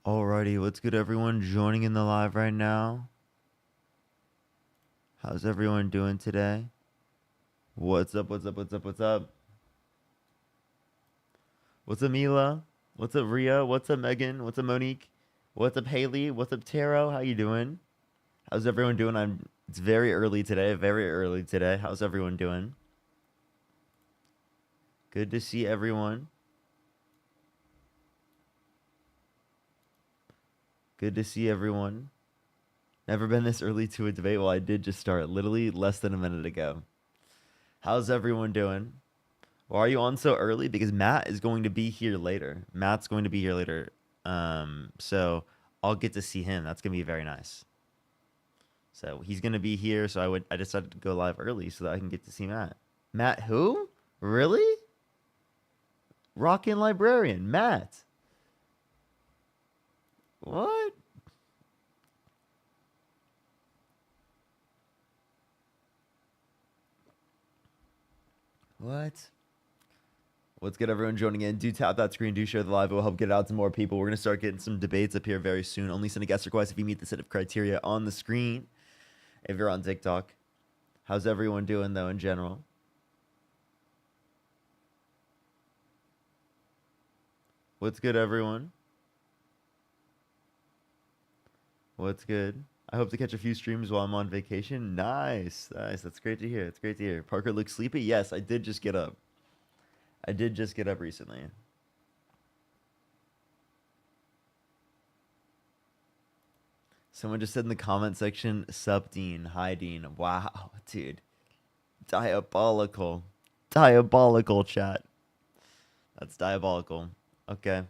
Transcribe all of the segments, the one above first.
Alrighty, what's good, everyone joining in the live right now? How's everyone doing today? What's up, what's up, what's up, what's up? What's up, Mila? What's up, Ria? What's up, Megan? What's up, Monique? What's up, Haley? What's up, Taro? How you doing? How's everyone doing? It's very early today, very early today. How's everyone doing? Good to see everyone. Good to see everyone. Never been this early to a debate. Well, I did just start literally less than a minute ago. How's everyone doing? Why are you on so early? Because Matt is going to be here later. Matt's going to be here later. So I'll get to see him. That's gonna be very nice. So he's gonna be here. So I decided to go live early so that I can get to see Matt. Matt who? Really? Rockin' Librarian. Matt. What? What? What's good, everyone joining in? Do tap that screen, do share the live. It will help get it out to more people. We're going to start getting some debates up here very soon. Only send a guest request if you meet the set of criteria on the screen. If you're on TikTok. How's everyone doing, though, in general? What's good, everyone? What's good? I hope to catch a few streams while I'm on vacation. Nice. Nice. That's great to hear. It's great to hear. Parker looks sleepy? Yes, I did just get up. I did just get up recently. Someone just said in the comment section, sup, Dean. Hi, Dean. Wow, dude. Diabolical. Diabolical, chat. That's diabolical. Okay.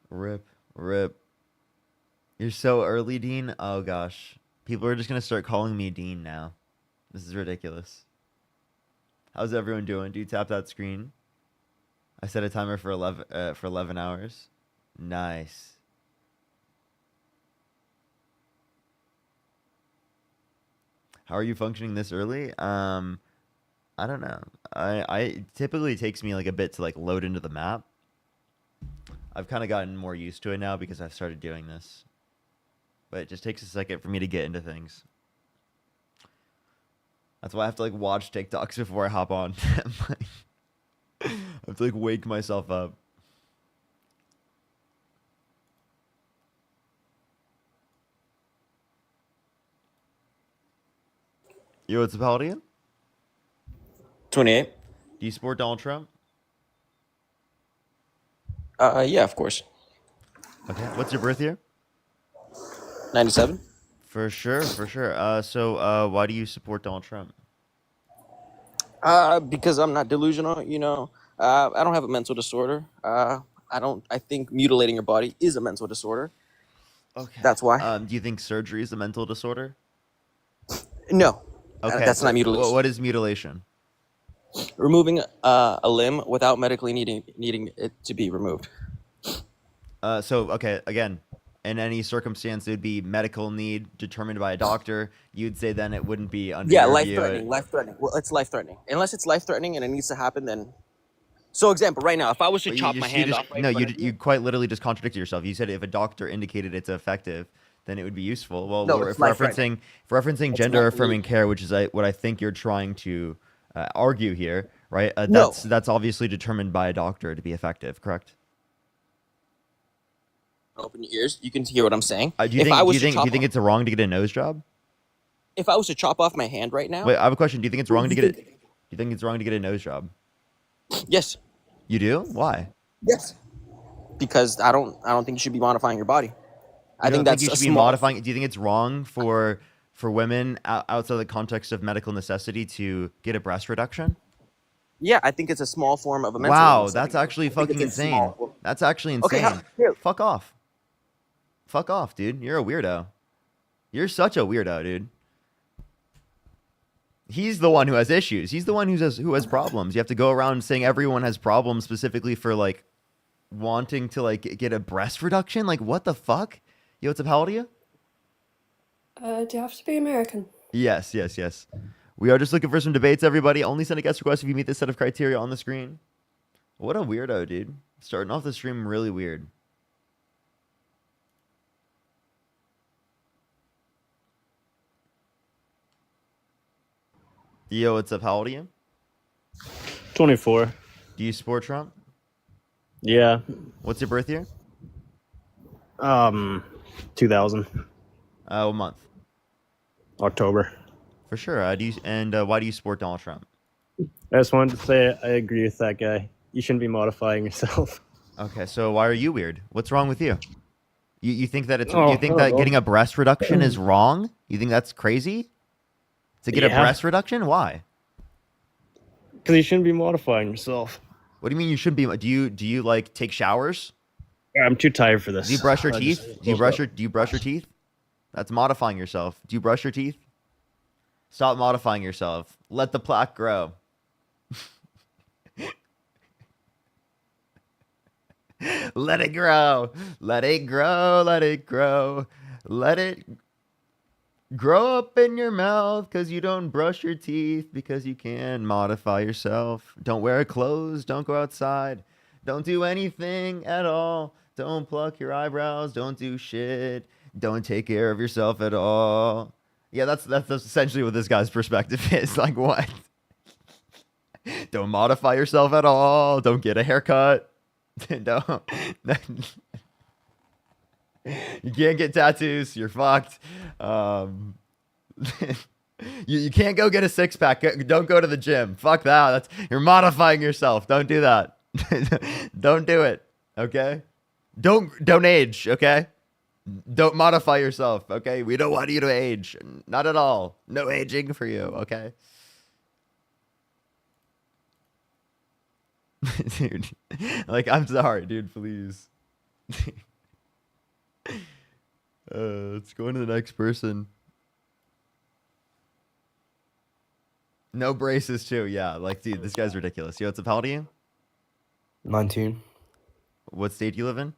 Rip. Rip. You're so early, Dean? Oh, gosh. People are just going to start calling me Dean now. This is ridiculous. How's everyone doing? Do you tap that screen? I set a timer for 11 hours. Nice. How are you functioning this early? I don't know. I it typically takes me like a bit to like load into the map. I've kind of gotten more used to it now because I've started doing this. But it just takes a second for me to get into things. That's why I have to like watch TikToks before I hop on. I have to like wake myself up. Yo, what's up, Paladin? 28. Do you support Donald Trump? Yeah, of course. Okay. What's your birth year? 97. For sure, for sure. Why do you support Donald Trump? Because I'm not delusional, I don't have a mental disorder. I think mutilating your body is a mental disorder. Okay. That's why. Do you think surgery is a mental disorder? No, Okay. that's not mutilation. What is mutilation? Removing a limb without medically needing it to be removed. Okay, again, in any circumstance, it would be medical need determined by a doctor. You'd say then it wouldn't be under Yeah, your life view. threatening. Life threatening. Well, it's life threatening. Unless it's life threatening and it needs to happen, then. So, example, right now, if I was to But chop my hand off right in no, front of you you, quite literally just contradicted yourself. You said if a doctor indicated it's effective, then it would be useful. Well, no, it's life threatening. if referencing It's gender not affirming me. care, which is what I think you're trying to argue here, right? No. That's obviously determined by a doctor to be effective, correct? Open your ears. You can hear what I'm saying. Do you If I think was to do you chop think off, it's wrong to get a nose job? if I was to chop off my hand right now, Wait, I have a question. Do you think it's what wrong do to you get it? think? Do you think it's wrong to get a nose job? Yes. You do? Why? Yes. Because I don't think you should be modifying your body. You I think don't think that's you a should be small. modifying? Do you think it's wrong for women outside the context of medical necessity to get a breast reduction? Yeah, I think it's a small form of a mental Wow, illness. that's actually I think fucking it's a insane. small. That's actually Okay, insane. here. Fuck off. Fuck off, dude. You're a weirdo. You're such a weirdo, dude. He's the one who has issues. He's the one who has problems. You have to go around saying everyone has problems specifically for like wanting to like get a breast reduction. Like what the fuck? Yo, what's up, how old are you? Do you have to be American? Yes, yes, yes. We are just looking for some debates, everybody. Only send a guest request if you meet this set of criteria on the screen. What a weirdo, dude. Starting off the stream really weird. Yo, what's up? How old are you? 24. Do you support Trump? Yeah. What's your birth year? 2000. What month? October. For sure. Why do you support Donald Trump? I just wanted to say I agree with that guy. You shouldn't be modifying yourself. Okay, so why are you weird? What's wrong with you? You think that Oh, you think I that don't getting know. a breast reduction is wrong? You think that's crazy? To get a Yeah. breast reduction? Why? Because you shouldn't be modifying yourself. What do you mean you shouldn't be? Do you like take showers? I'm too tired for this. Do you brush your I teeth? just Do you woke up. brush your teeth? That's modifying yourself. Do you brush your teeth? Stop modifying yourself. Let the plaque grow. Let it grow. Let it grow. Let it grow. Let it grow up in your mouth because you don't brush your teeth because you can modify yourself. Don't wear clothes. Don't go outside. Don't do anything at all. Don't pluck your eyebrows. Don't do shit. Don't take care of yourself at all. Yeah, that's essentially what this guy's perspective is. Like, what? Don't modify yourself at all. Don't get a haircut. Don't. You can't get tattoos. You're fucked. You can't go get a six pack. Don't go to the gym. Fuck that. You're modifying yourself. Don't do that. Don't do it. Okay. Don't age. Okay. Don't modify yourself. Okay. We don't want you to age. Not at all. No aging for you. Okay. Dude, like, I'm sorry, dude. Please. Let's go into the next person. No braces too. Yeah, like, dude, this guy's ridiculous. Yo, what's up? How old are you? 19. What state do you live in?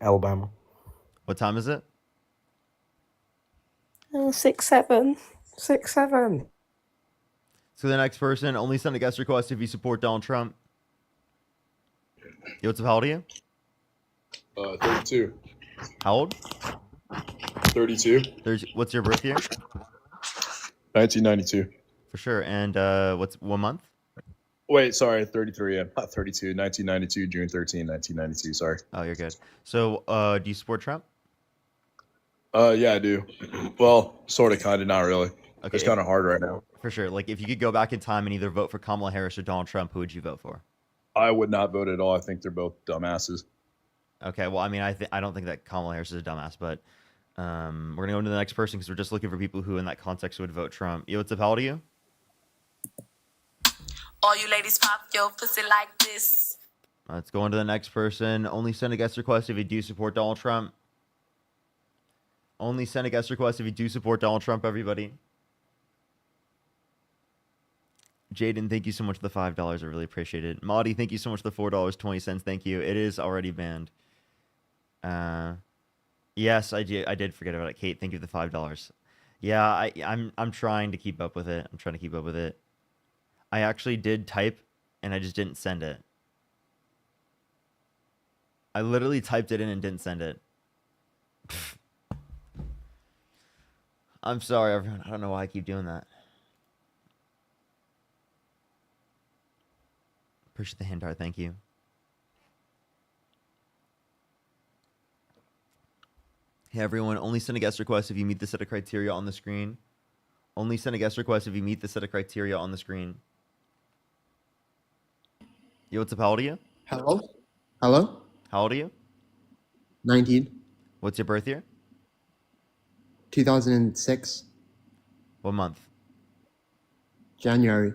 Alabama. What time is it? 6'7". 6'7". So the next person, only send a guest request if you support Donald Trump. Yo, what's up? How old are you? 32. How old? 32. What's your birth year? 1992. For sure. And what month? Wait, sorry, 33. I'm not 32. 1992, June 13, 1992. Sorry. Oh, you're good. So, do you support Trump? Yeah, I do. Well, sort of, kind of, not really. Okay, It's kind of hard right now. for sure. Like, if you could go back in time and either vote for Kamala Harris or Donald Trump, who would you vote for? I would not vote at all. I think they're both dumbasses. Okay, well, I mean, I don't think that Kamala Harris is a dumbass, but we're gonna go into the next person because we're just looking for people who, in that context, would vote Trump. Yo, what's up? How old are you? All you ladies pop your pussy like this. Let's go on to the next person. Only send a guest request if you do support Donald Trump. Only send a guest request if you do support Donald Trump, everybody. Jaden, thank you so much for the $5. I really appreciate it. Maudie, thank you so much for the $4.20. Thank you. It is already banned. Yes, I did forget about it. Kate, thank you for the $5. Yeah, I'm trying to keep up with it. I'm trying to keep up with it. I actually did type, and I just didn't send it. I literally typed it in and didn't send it. I'm sorry, everyone. I don't know why I keep doing that. Appreciate the hand art. Thank you. Hey, everyone. Only send a guest request if you meet the set of criteria on the screen. Only send a guest request if you meet the set of criteria on the screen. Yo, what's up? How old are you? Hello? Hello? How old are you? 19. What's your birth year? 2006. What month? January.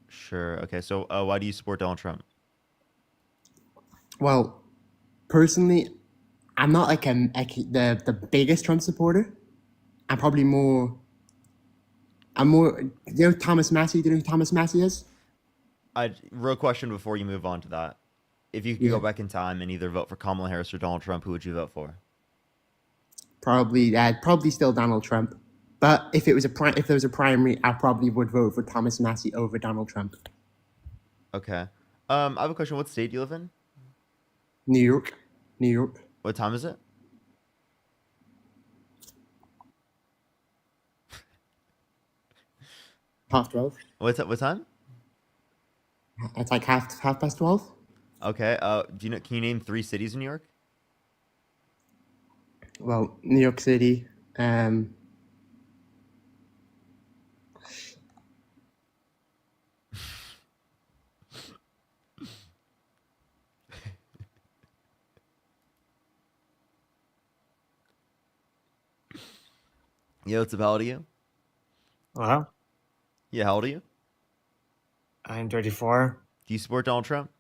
Sure. Okay. So, why do you support Donald Trump? Well, personally, I'm not like the biggest Trump supporter. I'm probably more. You know Thomas Massey? Do you know who Thomas Massey is? Real question before you move on to that. If you could go Yeah. back in time and either vote for Kamala Harris or Donald Trump, who would you vote for? Probably still Donald Trump. But if there was a primary, I probably would vote for Thomas Massey over Donald Trump. Okay. I have a question. What state do you live in? New York. New York. What time is it? Half 12. What time? It's like half past 12. Okay. Do you know? Can you name 3 cities in New York? Well, New York City. Yeah. What's up? How old are you? Hello? Yeah. How old are you? I'm 34. Do you support Donald Trump?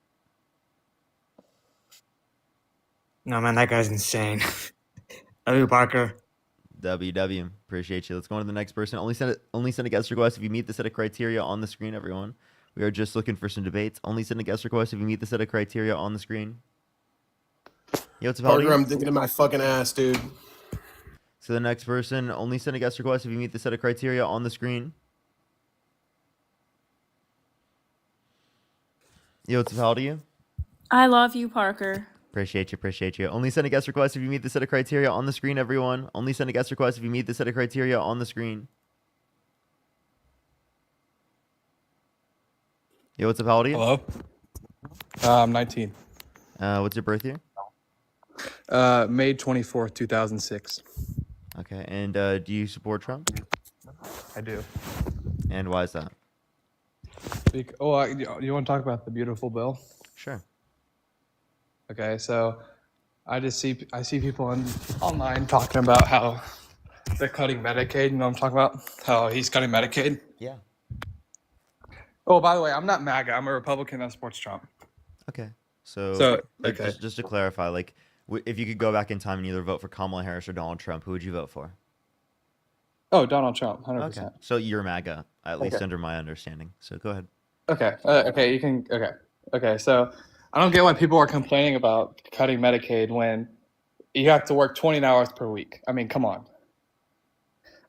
No, man, that guy's insane. Love you, Parker. WW. Appreciate you. Let's go on to the next person. Only send a guest request if you meet the set of criteria on the screen, everyone. We are just looking for some debates. Only send a guest request if you meet the set of criteria on the screen. Yo, what's up, how old are Parker, you? I'm digging in my fucking ass, dude. So the next person, only send a guest request if you meet the set of criteria on the screen. Yo, what's up, how old are you? I love you, Parker. Appreciate you, appreciate you. Only send a guest request if you meet the set of criteria on the screen, everyone. Only send a guest request if you meet the set of criteria on the screen. Yo, what's up, how old are you? Hello? I'm 19. What's your birth year? May 24th, 2006. Okay, and do you support Trump? I do. And why is that? You want to talk about the beautiful bill? Sure. Okay, so I see people online talking about how they're cutting Medicaid. You know what I'm talking about? How he's cutting Medicaid. Yeah. Oh, by the way, I'm not MAGA. I'm a Republican that supports Trump. Okay. So, like, okay. just to clarify, like, if you could go back in time and either vote for Kamala Harris or Donald Trump, who would you vote for? Oh, Donald Trump, 100%. Okay. So you're MAGA, at least Okay. under my understanding. So go ahead. Okay. Okay. You can. Okay. Okay. So I don't get why people are complaining about cutting Medicaid when you have to work 20 hours per week. I mean, come on.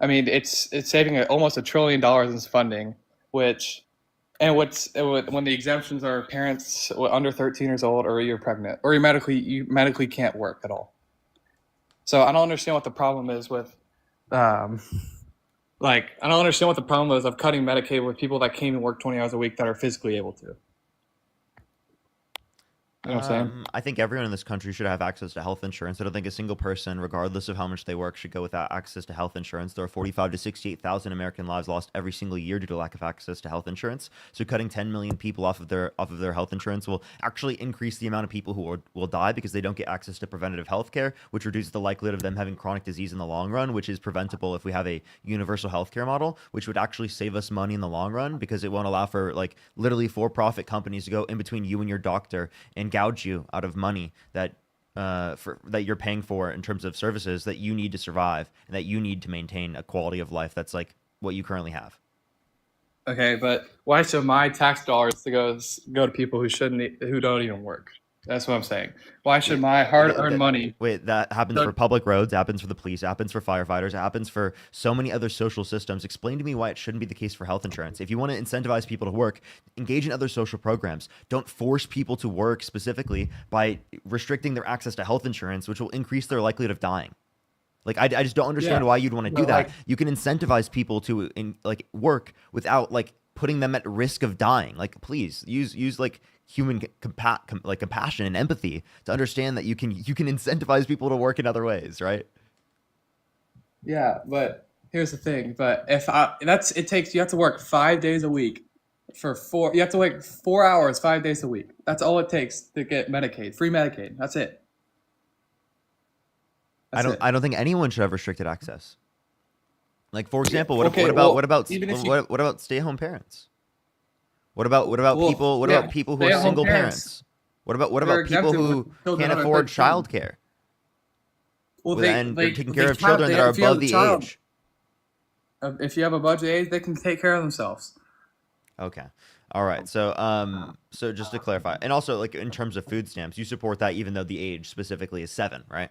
I mean, it's saving almost $1 trillion in funding, when the exemptions are parents under 13 years old, or you're pregnant, or you medically can't work at all. So I don't understand what the problem is with, I don't understand what the problem is of cutting Medicaid with people that can't even work 20 hours a week that are physically able to. You know what I'm saying? I think everyone in this country should have access to health insurance. I don't think a single person, regardless of how much they work, should go without access to health insurance. There are 45 to 68,000 American lives lost every single year due to lack of access to health insurance. So cutting 10 million people off of their health insurance will actually increase the amount of people who will die because they don't get access to preventative health care, which reduces the likelihood of them having chronic disease in the long run, which is preventable if we have a universal healthcare model, which would actually save us money in the long run because it won't allow for like literally for-profit companies to go in between you and your doctor and gouge you out of money that that you're paying for in terms of services that you need to survive and that you need to maintain a quality of life that's like what you currently have. Okay, but why should my tax dollars go to people who don't even work? That's what I'm saying. Why should my hard-earned money? Wait, that happens for public roads, happens for the police, happens for firefighters, happens for so many other social systems. Explain to me why it shouldn't be the case for health insurance. If you want to incentivize people to work, engage in other social programs. Don't force people to work specifically by restricting their access to health insurance, which will increase their likelihood of dying. Like, I just don't understand why you'd want to do that. You can incentivize people to work without like putting them at risk of dying. Like, please use like human compassion and empathy to understand that you can incentivize people to work in other ways, right? Yeah, but here's the thing. But you have to work 5 days a week you have to work 4 hours 5 days a week. That's all it takes to get Medicaid, free Medicaid. That's it. I don't think anyone should have restricted access. Like, for example, what about stay-at-home parents? What about people who are single parents? What about people who can't afford childcare? Well, they're taking care of children that are above the age. If you have a budget age, they can take care of themselves. Okay. All right. So just to clarify, and also like in terms of food stamps, you support that even though the age specifically is 7, right?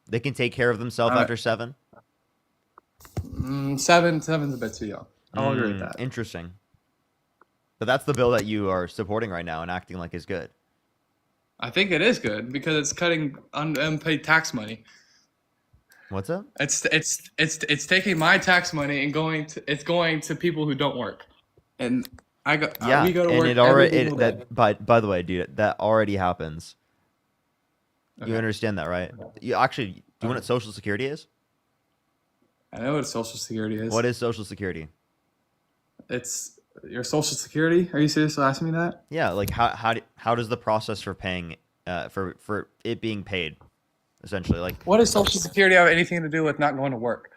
They can take care of themselves after 7? Seven's a bit too young. I'll agree with that. Interesting. But that's the bill that you are supporting right now and acting like is good. I think it is good because it's cutting unpaid tax money. What's up? It's taking my tax money and going to people who don't work, and we go to and work it every already single day. by the way, dude, that already happens. You Okay. understand that, right? You actually, do you know what Social Security is? I know what Social Security is. What is Social Security? It's your Social Security. Are you seriously asking me that? Yeah, like how does the process for paying for it being paid, essentially, like What does Social Security have anything to do with not going to work?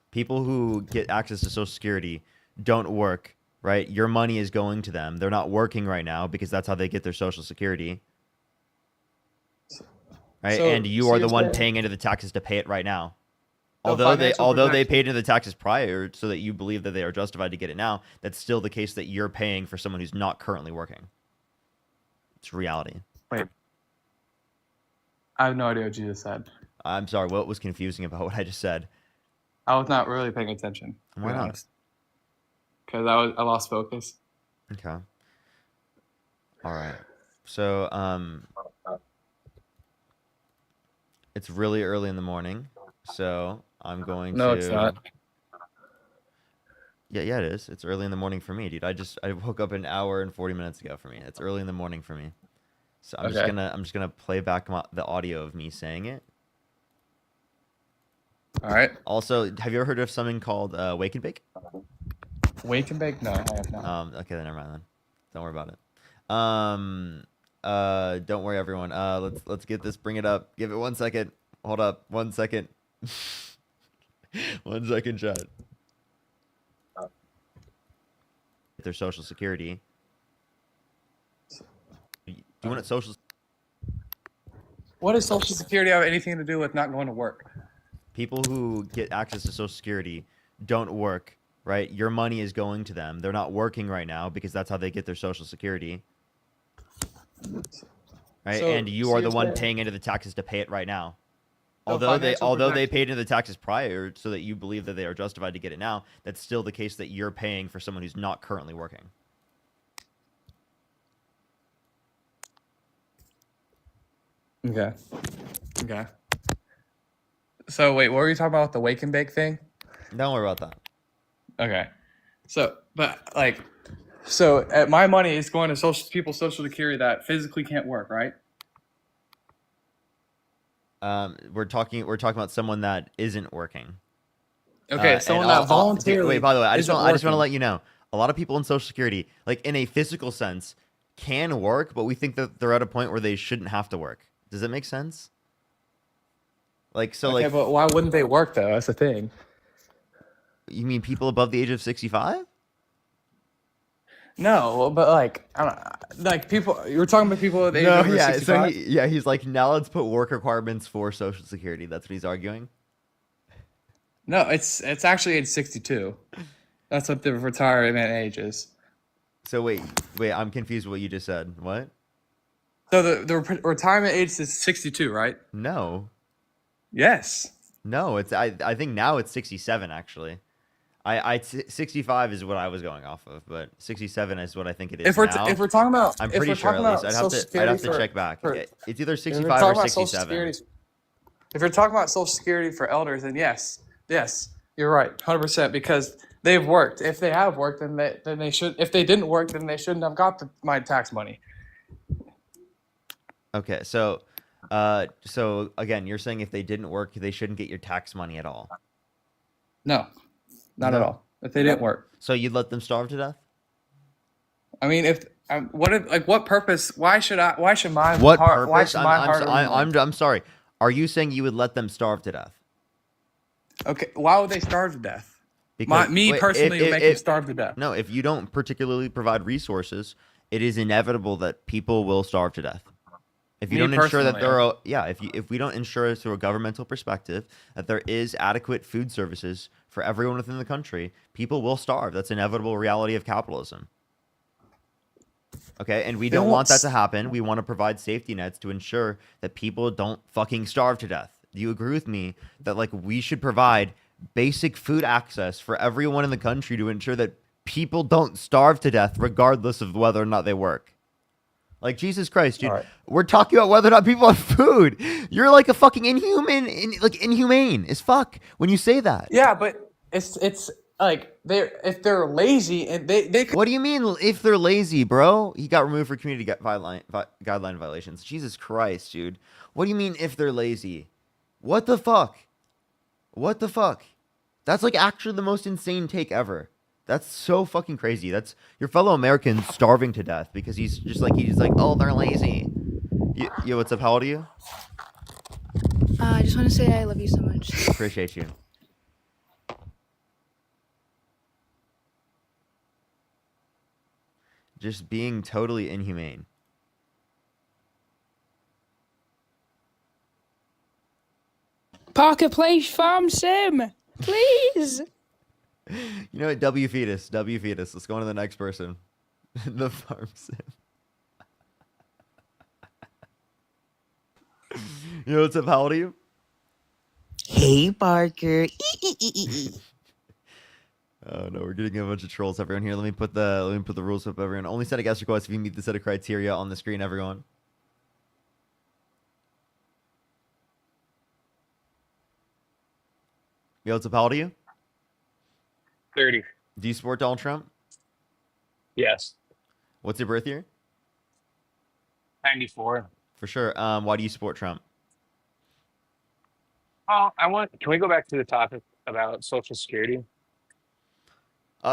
people who get access to Social Security don't work, right? Your money is going to them. They're not working right now because that's how they get their Social Security. Right? So- And you so are the you're one saying- paying into the taxes to pay it right now. So Although financial they protection- paid into the taxes prior so that you believe that they are justified to get it now, that's still the case that you're paying for someone who's not currently working. It's reality. Wait. I have no idea what you just said. I'm sorry, what was confusing about what I just said? I was not really paying attention. Why not? Because I lost focus. Okay. All right. So, it's really early in the morning, so I'm going No, to. it's not. Yeah, it is. It's early in the morning for me, dude. I woke up an hour and 40 minutes ago for me. It's early in the morning for me. So I'm Okay. just gonna play back the audio of me saying it. All right. Also, have you ever heard of something called Wake and Bake? Wake and bake? No, I have not. Okay, then never mind then. Don't worry about it. Don't worry, everyone. Let's get this. Bring it up. Give it 1 second. Hold up. 1 second. 1 second, chat. Their Social Security. Do you want it social? What does Social Security have anything to do with not going to work? People who get access to Social Security don't work, right? Your money is going to them. They're not working right now because that's how they get their Social Security. Right? So- And you so are the you're one saying- paying into the taxes to pay it right now. So Although they financial paid into the taxes prior so that you believe that they are justified to get it now, that's still the case that you're paying for someone who's not currently working. Okay. Okay. So wait, what were you talking about with the wake and bake thing? Don't worry about that. Okay. So, but like, my money is going to people's Social Security that physically can't work, right? We're talking about someone that isn't working. Okay, And someone I'll- that voluntarily. Wait, by the way, I just isn't want to working. let you know, a lot of people in Social Security, like in a physical sense, can work, but we think that they're at a point where they shouldn't have to work. Does that make sense? Like, so, Okay, like, but why wouldn't they work though? That's the thing. you mean people above the age of 65? No, but like, I don't like people. You were talking about people at the age of over 65. He's like, now let's put work requirements for Social Security. That's what he's arguing. No, it's actually age 62. That's what the retirement age is. So wait, I'm confused with what you just said. What? So the retirement age is 62, right? No. Yes. No, I think now it's 67 actually. 65 is what I was going off of, but 67 is what I think it is If we're now. if we're talking about I'm if pretty we're sure at talking least. about I'd Social have to Security check back. for- It's either if we're 65 talking or about Social 67. Security, if you're talking about Social Security for elders, then yes, you're right, 100%, because they've worked. If they have worked, then they should. If they didn't work, then they shouldn't have got my tax money. Okay, so again, you're saying if they didn't work, they shouldn't get your tax money at all. No, not at No. all. If they didn't work, So you'd let them starve to death? I mean, what purpose? Why should my What heart? Why purpose? should my heart? I'm sorry. Are you saying you would let them starve to death? Okay, why would they starve to death? Because Me personally would make them starve to death. No, if you don't particularly provide resources, it is inevitable that people will starve to death. If you Me don't ensure that personally, there are, if we don't ensure through a governmental perspective that there is adequate food services for everyone within the country, people will starve. That's an inevitable reality of capitalism. Okay, and we don't want that to happen. We want to provide safety nets to ensure that people don't fucking starve to death. Do you agree with me that like we should provide basic food access for everyone in the country to ensure that people don't starve to death regardless of whether or not they work. Like, Jesus Christ, dude. All right. We're talking about whether or not people have food. You're like a fucking inhumane as fuck when you say that. Yeah, but it's like if they're lazy and they What do you mean if they're lazy, bro? He got removed for community guideline violations. Jesus Christ, dude. What do you mean if they're lazy? What the fuck? What the fuck? That's like actually the most insane take ever. That's so fucking crazy. That's your fellow Americans starving to death because he's like, oh, they're lazy. Yo, what's up? How old are you? I just want to say I love you so much. Appreciate you. Just being totally inhumane. Parker, play Farm Sim, please. You know what? W fetus. Let's go on to the next person. The farm sim. You know what's up? How old are you? Hey, Parker. Oh no, we're getting a bunch of trolls. Everyone here. Let me put the rules up. Everyone. Only set a guest request if you meet the set of criteria on the screen. Everyone. Yo, what's up? How old are you? 30. Do you support Donald Trump? Yes. What's your birth year? 94. For sure. Why do you support Trump? Oh, can we go back to the topic about Social Security?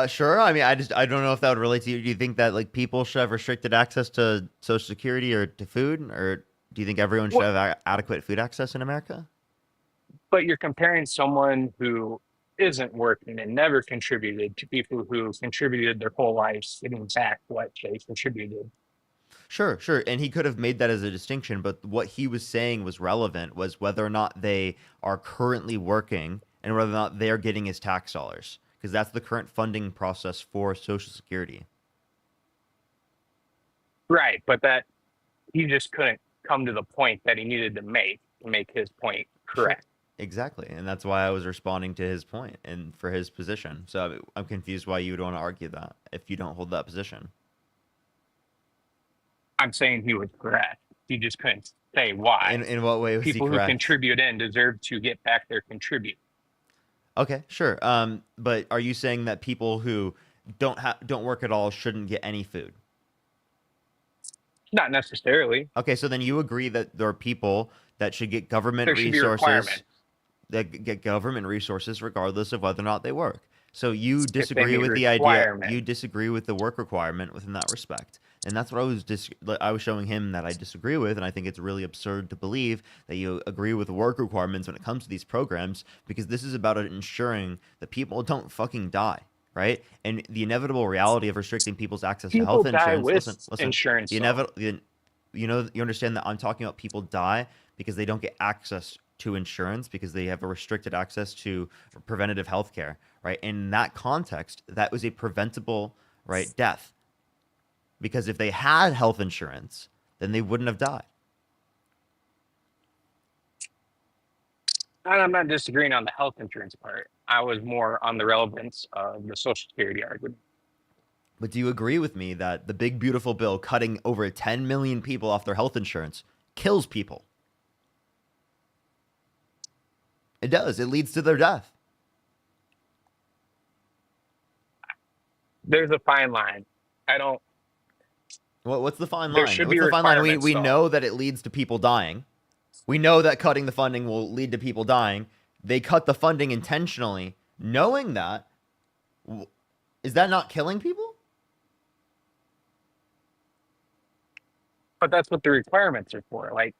Sure. I mean, I don't know if that would relate to you. Do you think that like people should have restricted access to Social Security or to food, or do you think everyone should have adequate food access in America? But you're comparing someone who isn't working and never contributed to people who contributed their whole lives getting back what they contributed. Sure. And he could have made that as a distinction, but what he was saying was relevant was whether or not they are currently working and whether or not they're getting his tax dollars, because that's the current funding process for Social Security. Right, but that he just couldn't come to the point that he needed to make his point correct. Sure. Exactly. And that's why I was responding to his point and for his position. So I'm confused why you would want to argue that if you don't hold that position. I'm saying he was correct. He just couldn't say why. In what way was he People correct? who contribute in deserve to get back their contribute. Okay, sure. But are you saying that people who don't work at all shouldn't get any food? Not necessarily. Okay, so then you agree that there are people that should get government There should be resources, requirements. that get government resources regardless of whether or not they work. So you they disagree meet with the idea. requirement. You disagree with the work requirement within that respect, and that's what I was showing him that I disagree with, and I think it's really absurd to believe that you agree with the work requirements when it comes to these programs, because this is about ensuring that people don't fucking die, right? And the inevitable reality of restricting people's access to People health die insurance. with Listen. insurance. The though. inevitable. You understand that I'm talking about people die because they don't get access to insurance because they have a restricted access to preventative health care, right? In that context, that was a preventable, right, death. Because if they had health insurance, then they wouldn't have died. And I'm not disagreeing on the health insurance part. I was more on the relevance of the Social Security argument. But do you agree with me that the big beautiful bill cutting over 10 million people off their health insurance kills people? It does. It leads to their death. There's a fine line. What's the fine There line? should What's be the fine line? requirements, We though. know that it leads to people dying. We know that cutting the funding will lead to people dying. They cut the funding intentionally, knowing that. Is that not killing people? But that's what the requirements are for. Like,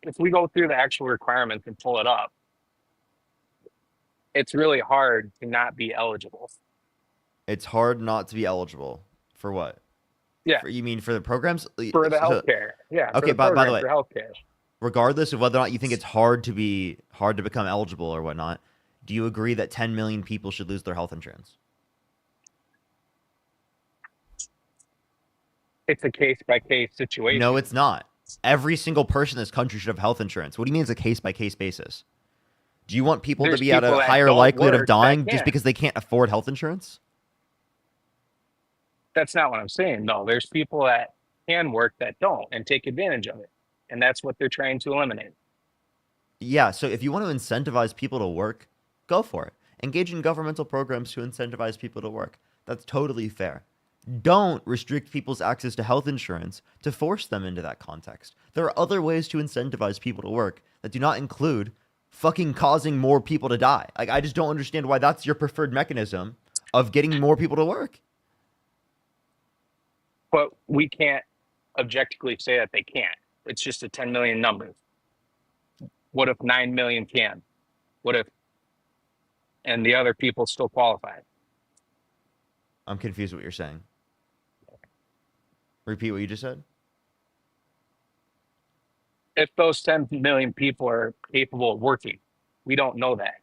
if we go through the actual requirements and pull it up, it's really hard to not be eligible. It's hard not to be eligible for what? Yeah. You mean for the programs? For the healthcare. Yeah. Okay, for the by the program way, for healthcare. regardless of whether or not you think it's hard to become eligible or whatnot, do you agree that 10 million people should lose their health insurance? It's a case by case situation. No, it's not. Every single person in this country should have health insurance. What do you mean it's a case by case basis? Do you want people There's to be at people a that higher don't likelihood of work that dying just can't. because they can't afford health insurance? That's not what I'm saying. No, there's people that can work that don't and take advantage of it. And that's what they're trying to eliminate. Yeah, so if you want to incentivize people to work, go for it. Engage in governmental programs to incentivize people to work. That's totally fair. Don't restrict people's access to health insurance to force them into that context. There are other ways to incentivize people to work that do not include fucking causing more people to die. Like, I just don't understand why that's your preferred mechanism of getting more people to work. But we can't objectively say that they can't. It's just a 10 million number. What if 9 million can? What if, and the other people still qualify? I'm confused what you're saying. Repeat what you just said. If those 10 million people are capable of working, we don't know that.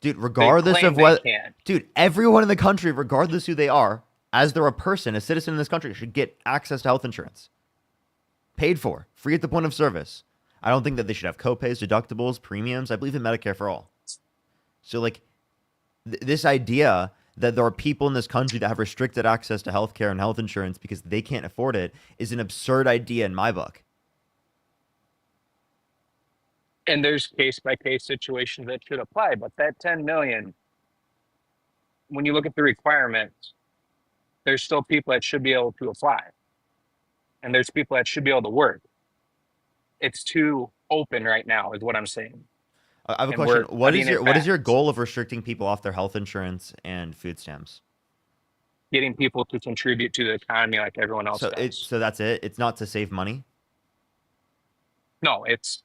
Dude, regardless claim of what, they can. dude, everyone in the country, regardless who they are, as they're a person, a citizen in this country, should get access to health insurance. Paid for, free at the point of service. I don't think that they should have copays, deductibles, premiums. I believe in Medicare for all. So, like, this idea that there are people in this country that have restricted access to healthcare and health insurance because they can't afford it is an absurd idea in my book. And there's case by case situations that should apply, but that 10 million, when you look at the requirements, there's still people that should be able to apply. And there's people that should be able to work. It's too open right now, is what I'm saying. I have a And question. we're What is cutting it your back. goal of restricting people off their health insurance and food stamps? Getting people to contribute to the economy like everyone else does. So that's it. It's not to save money. No, it's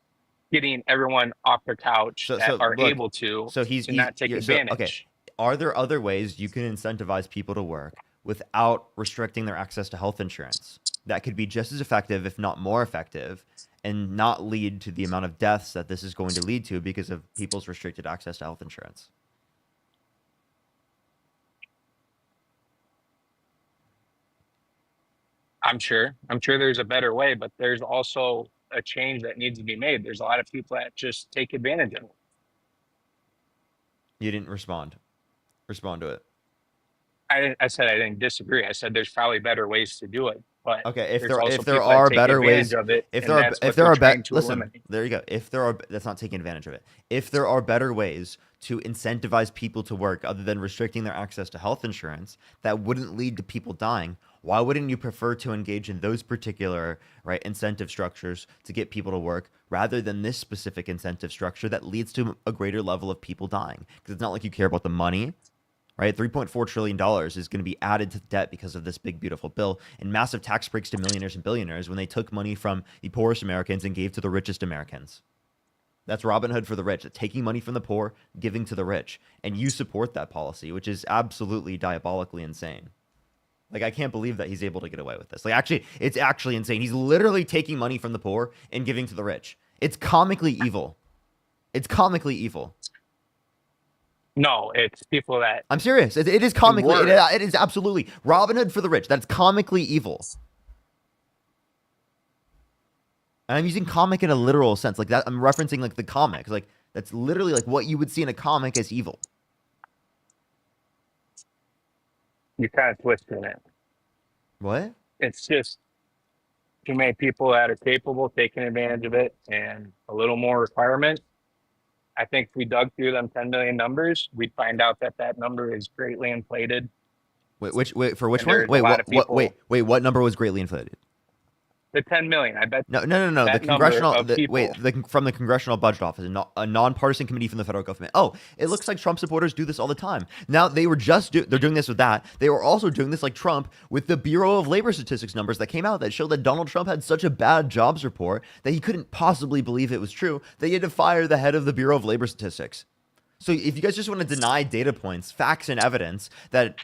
getting everyone off their couch that are look, able to he's not take yeah, advantage. okay. Are there other ways you can incentivize people to work without restricting their access to health insurance that could be just as effective, if not more effective, and not lead to the amount of deaths that this is going to lead to because of people's restricted access to health insurance? I'm sure there's a better way, but there's also a change that needs to be made. There's a lot of people that just take advantage of it. You didn't respond. Respond to it. I said I didn't disagree. I said there's probably better ways to do it. But Okay, if there's there also if there people that are take better advantage ways, of it, if and there are that's if what there they're are trying better, to listen, eliminate. there you go. If there are, that's not taking advantage of it. If there are better ways to incentivize people to work other than restricting their access to health insurance that wouldn't lead to people dying, why wouldn't you prefer to engage in those particular incentive structures to get people to work rather than this specific incentive structure that leads to a greater level of people dying? Because it's not like you care about the money. Right, $3.4 trillion is going to be added to debt because of this big, beautiful bill, and massive tax breaks to millionaires and billionaires when they took money from the poorest Americans and gave to the richest Americans. That's Robin Hood for the rich, taking money from the poor, giving to the rich. And you support that policy, which is absolutely diabolically insane. Like, I can't believe that he's able to get away with this. Like, actually, it's actually insane. He's literally taking money from the poor and giving to the rich. It's comically evil. It's comically evil. No, it's people that I'm serious. It is comically. work. It is absolutely Robin Hood for the rich. That's comically evil. And I'm using comic in a literal sense, like that. I'm referencing like the comics, like that's literally like what you would see in a comic as evil. you're kind of twisting it. What? It's just too many people that are capable of taking advantage of it and a little more requirement. I think if we dug through them 10 million numbers, we'd find out that that number is greatly inflated. Wait, for which And one? there's a Wait, lot of people- what number was greatly inflated? The 10 million, I bet. No. That The number congressional. of people. From the Congressional Budget Office, a nonpartisan committee from the federal government. Oh, it looks like Trump supporters do this all the time. Now they're doing this with that. They were also doing this like Trump with the Bureau of Labor Statistics numbers that came out that showed that Donald Trump had such a bad jobs report that he couldn't possibly believe it was true. That he had to fire the head of the Bureau of Labor Statistics. So if you guys just want to deny data points, facts, and evidence that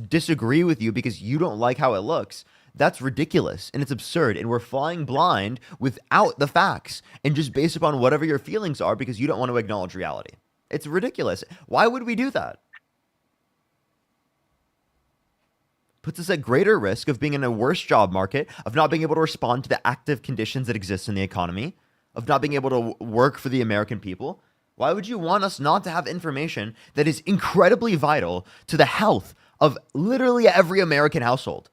disagree with you because you don't like how it looks, that's ridiculous and it's absurd. And we're flying blind without the facts and just based upon whatever your feelings are because you don't want to acknowledge reality. It's ridiculous. Why would we do that? Puts us at greater risk of being in a worse job market, of not being able to respond to the active conditions that exist in the economy, of not being able to work for the American people. Why would you want us not to have information that is incredibly vital to the health of literally every American household.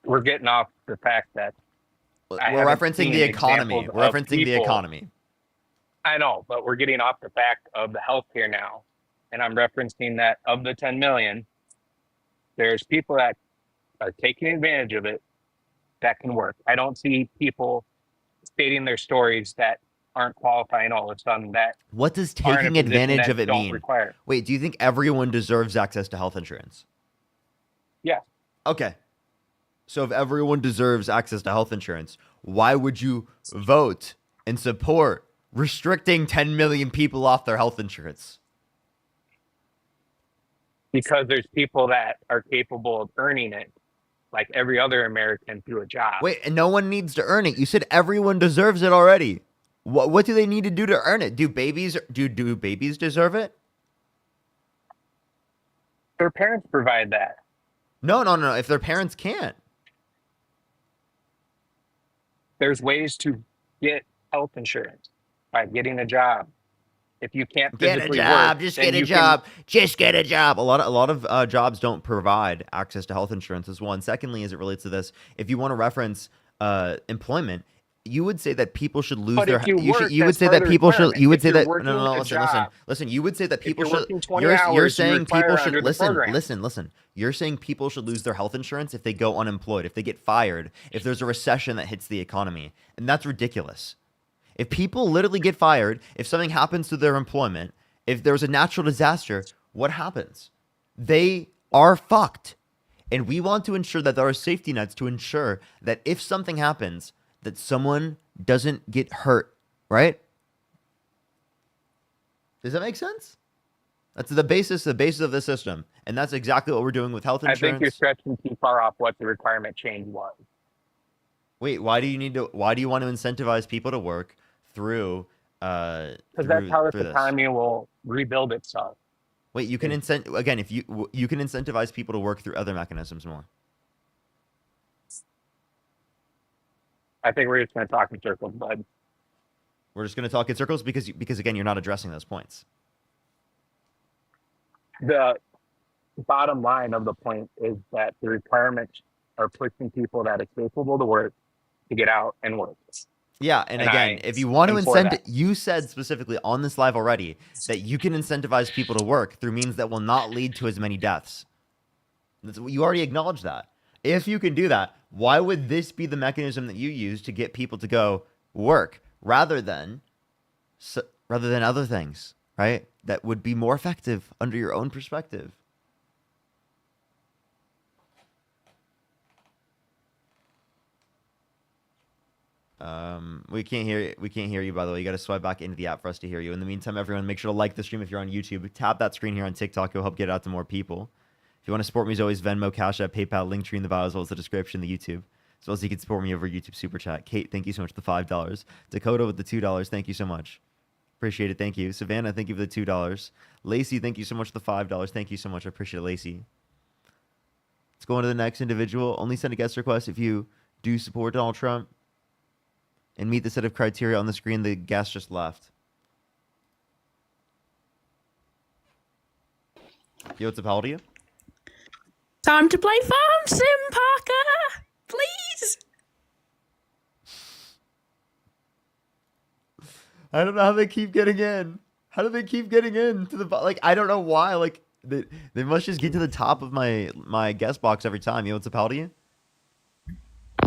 We're getting off the fact that I We're haven't referencing seen the economy. examples We're of referencing the people- economy. I know, but we're getting off the fact of the healthcare now. And I'm referencing that of the 10 million, there's people that are taking advantage of it that can work. I don't see people stating their stories that aren't qualifying all of a sudden that What does are in a taking position advantage that of it don't mean? require. Wait, do you think everyone deserves access to health insurance? Yeah. Okay. So if everyone deserves access to health insurance, why would you vote and support restricting 10 million people off their health insurance? Because there's people that are capable of earning it, like every other American through a job. Wait, and no one needs to earn it. You said everyone deserves it already. What do they need to do to earn it? Do babies deserve it? Their parents provide that. No. If their parents can't. There's ways to get health insurance by getting a job. If you can't Get a physically job, work, just then get a you job, just get a job. A lot of jobs don't provide access to health insurance as one. Secondly, as it relates to this, if you want to reference employment, you would say that people should lose But their. if you You work, would that's say part that of the people should. requirement. You would If say you're that. working No. a Listen. job, Listen. You would say that if people you're should. working 20 You're hours, you saying require people should under the listen. program. Listen. You're saying people should lose their health insurance if they go unemployed, if they get fired, if there's a recession that hits the economy, and that's ridiculous. If people literally get fired, if something happens to their employment, if there's a natural disaster, what happens? They are fucked. And we want to ensure that there are safety nets to ensure that if something happens, that someone doesn't get hurt, right? Does that make sense? That's the basis of the system. And that's exactly what we're doing with health I insurance. think you're stretching too far off what the requirement change was. Wait, why do you want to incentivize people to work through Because that's how this economy will rebuild itself. Wait, you can if you can incentivize people to work through other mechanisms more. I think we're just going to talk in circles, bud. We're just going to talk in circles because again, you're not addressing those points. The bottom line of the point is that the requirements are pushing people that are capable to work to get out and work. Yeah, and And again, I if you want to am for incent, that. you said specifically on this live already that you can incentivize people to work through means that will not lead to as many deaths. You already acknowledged that. If you can do that, why would this be the mechanism that you use to get people to go work rather than other things, right? That would be more effective under your own perspective. We can't hear you, by the way. You got to swipe back into the app for us to hear you. In the meantime, everyone, make sure to like the stream if you're on YouTube. Tap that screen here on TikTok. It'll help get it out to more people. If you want to support me, as always, Venmo, Cash App, PayPal, Linktree in the bio, as well as the description, the YouTube. As well as you can support me over YouTube Super Chat. Kate, thank you so much for the $5. Dakota with the $2. Thank you so much. Appreciate it. Thank you. Savannah, thank you for the $2. Lacey, thank you so much for the $5. Thank you so much. I appreciate it, Lacey. Let's go on to the next individual. Only send a guest request if you do support Donald Trump and meet the set of criteria on the screen. The guest just left. Yo, what's up? How old are you? Time to play phone sim, Parker. Please. I don't know how they keep getting in. How do they keep getting in to the like? I don't know why. Like they must just get to the top of my guest box every time. Yo, what's up? How old are you?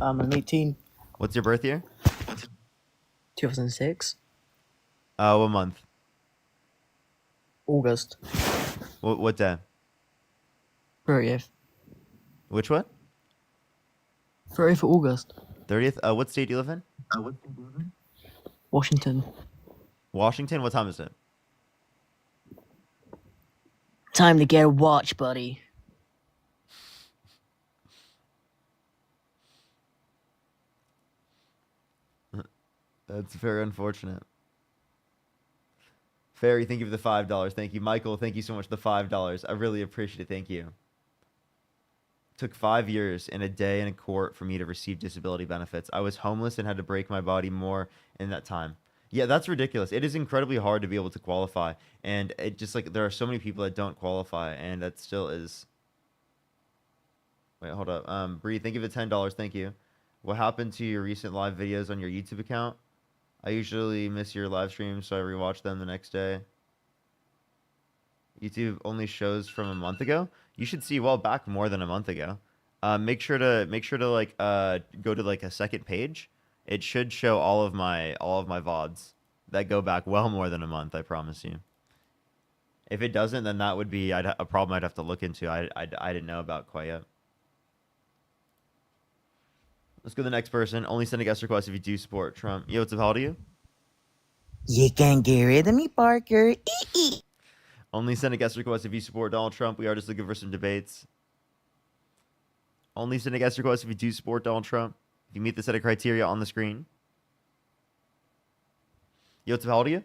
I'm 18. What's your birth year? 2006. What month? August. What day? 30th. Which what? 30th of August. 30th. What state do you live in? Washington. Washington. What time is it? Time to get a watch, buddy. That's very unfortunate. Fairy, thank you for the $5. Thank you. Michael, thank you so much for the $5. I really appreciate it. Thank you. Took 5 years and a day in a court for me to receive disability benefits. I was homeless and had to break my body more in that time. Yeah, that's ridiculous. It is incredibly hard to be able to qualify, and it just like there are so many people that don't qualify, and that still is. Wait, hold up. Bree, thank you for the $10. Thank you. What happened to your recent live videos on your YouTube account? I usually miss your live streams, so I rewatch them the next day. YouTube only shows from a month ago. You should see well back more than a month ago. Make sure to like go to like a second page. It should show all of my VODs that go back well more than a month. I promise you. If it doesn't, then that would be a problem I'd have to look into. I didn't know about quite yet. Let's go to the next person. Only send a guest request if you do support Trump. Yo, what's up? How old are you? You can't get rid of me, Parker. Only send a guest request if you support Donald Trump. We are just looking for some debates. Only send a guest request if you do support Donald Trump. If you meet the set of criteria on the screen. Yo, what's up? How old are you?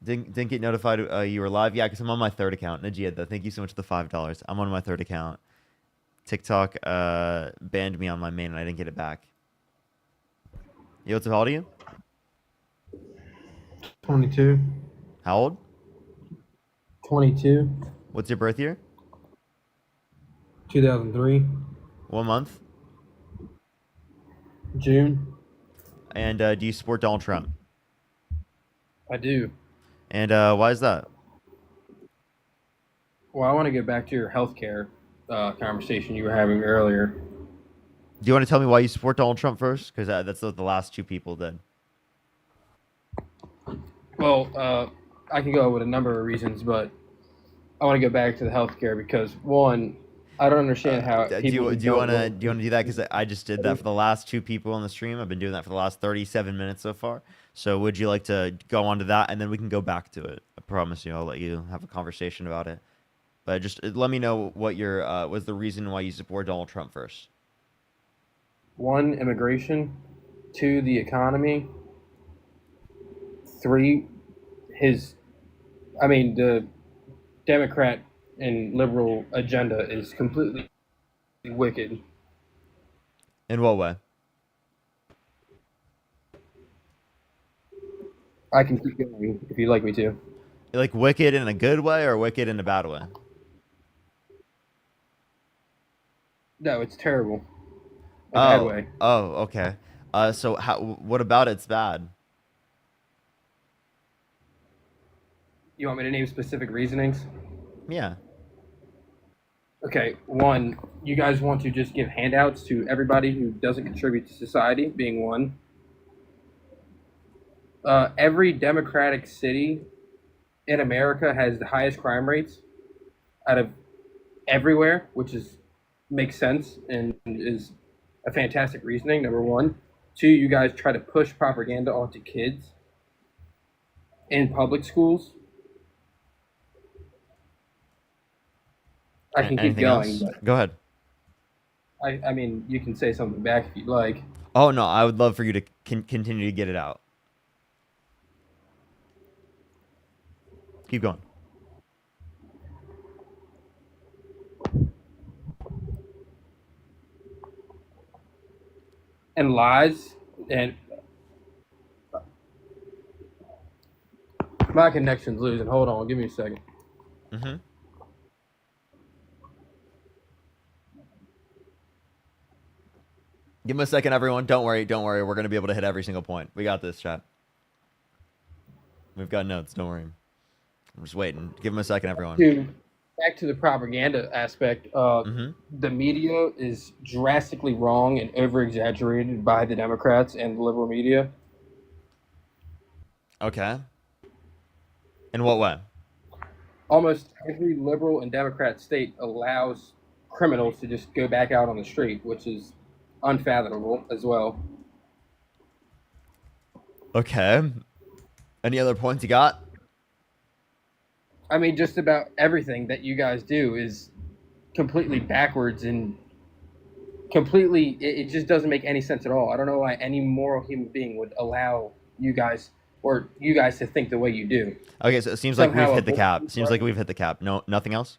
Didn't get notified you were live. Yeah, because I'm on my third account. Najia, though, thank you so much for the $5. I'm on my third account. TikTok banned me on my main and I didn't get it back. Yo, what's up? How old are you? 22. How old? 22. What's your birth year? 2003. What month? June. And do you support Donald Trump? I do. And why is that? Well, I want to get back to your healthcare conversation you were having earlier. Do you want to tell me why you support Donald Trump first? Because that's what the last two people did. Well, I can go with a number of reasons, but I want to go back to the healthcare because one, I don't understand how Do people you want to do that? Because I just did that for the last two people on the stream. I've been doing that for the last 37 minutes so far. So would you like to go on to that, and then we can go back to it? I promise you, I'll let you have a conversation about it. But just let me know what your was the reason why you support Donald Trump first. One, immigration. Two, the economy. Three, the Democrat and liberal agenda is completely wicked. In what way? I can keep going if you'd like me to. Like wicked in a good way or wicked in a bad way? No, it's terrible. In a bad Oh, way. oh, okay. So what about it's bad? You want me to name specific reasonings? Yeah. Okay, one, you guys want to just give handouts to everybody who doesn't contribute to society, being one. Every democratic city in America has the highest crime rates out of everywhere, which makes sense and is a fantastic reasoning, number one. Two, you guys try to push propaganda onto kids in public schools. I can keep Anything going, else? but Go ahead. I mean, you can say something back if you'd like. Oh no, I would love for you to continue to get it out. Keep going. And lies and my connection's losing. Hold on, give me a second. Mm-hmm. Give him a second, everyone. Don't worry. We're going to be able to hit every single point. We got this, chat. We've got notes. Don't worry. I'm just waiting. Give him a second, everyone. Back to the propaganda aspect. The media is drastically wrong and over-exaggerated by the Democrats and the liberal media. Okay. In what way? Almost every liberal and Democrat state allows criminals to just go back out on the street, which is unfathomable as well. Okay. Any other points you got? I mean, just about everything that you guys do is completely backwards and completely, it just doesn't make any sense at all. I don't know why any moral human being would allow you guys to think the way you do. Okay, so it seems like we've hit the cap. Seems like we've hit the cap. No, nothing else?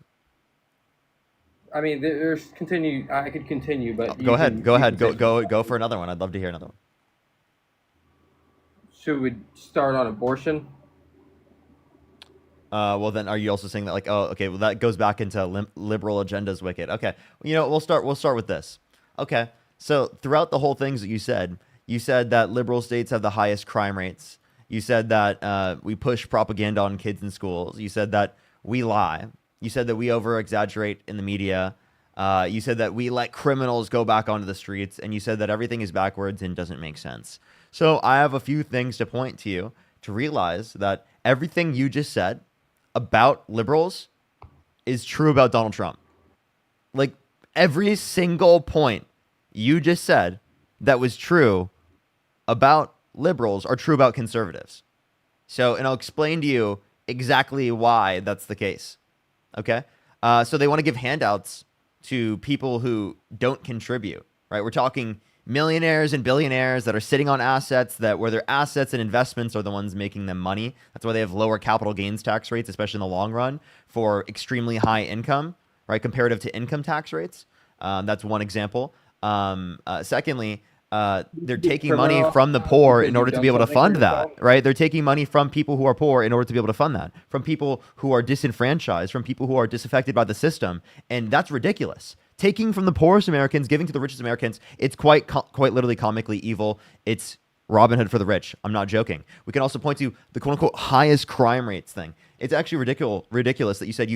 I mean, there's continue. I could continue, but Go ahead. you Go can ahead. finish. Go for another one. I'd love to hear another one. Should we start on abortion? Well, then, are you also saying that, like, oh, okay, well, that goes back into liberal agendas, wicked. Okay, you know, we'll start with this. Okay, so throughout the whole things that you said that liberal states have the highest crime rates. You said that we push propaganda on kids in schools. You said that we lie. You said that we over-exaggerate in the media. You said that we let criminals go back onto the streets, and you said that everything is backwards and doesn't make sense. So I have a few things to point to you to realize that everything you just said about liberals is true about Donald Trump. Like, every single point you just said that was true about liberals are true about conservatives. So, and I'll explain to you exactly why that's the case. Okay? So they want to give handouts to people who don't contribute, right? We're talking millionaires and billionaires that are sitting on assets where their assets and investments are the ones making them money. That's why they have lower capital gains tax rates, especially in the long run, for extremely high income, right? Comparative to income tax rates. That's one example. Secondly, they're taking money from the poor in order to be able to fund that, right? They're taking money from people who are poor in order to be able to fund that, from people who are disenfranchised, from people who are disaffected by the system. And that's ridiculous. Taking from the poorest Americans, giving to the richest Americans, it's quite literally comically evil. It's Robin Hood for the rich. I'm not joking. We can also point to the quote-unquote highest crime rates thing. It's actually ridiculous that you said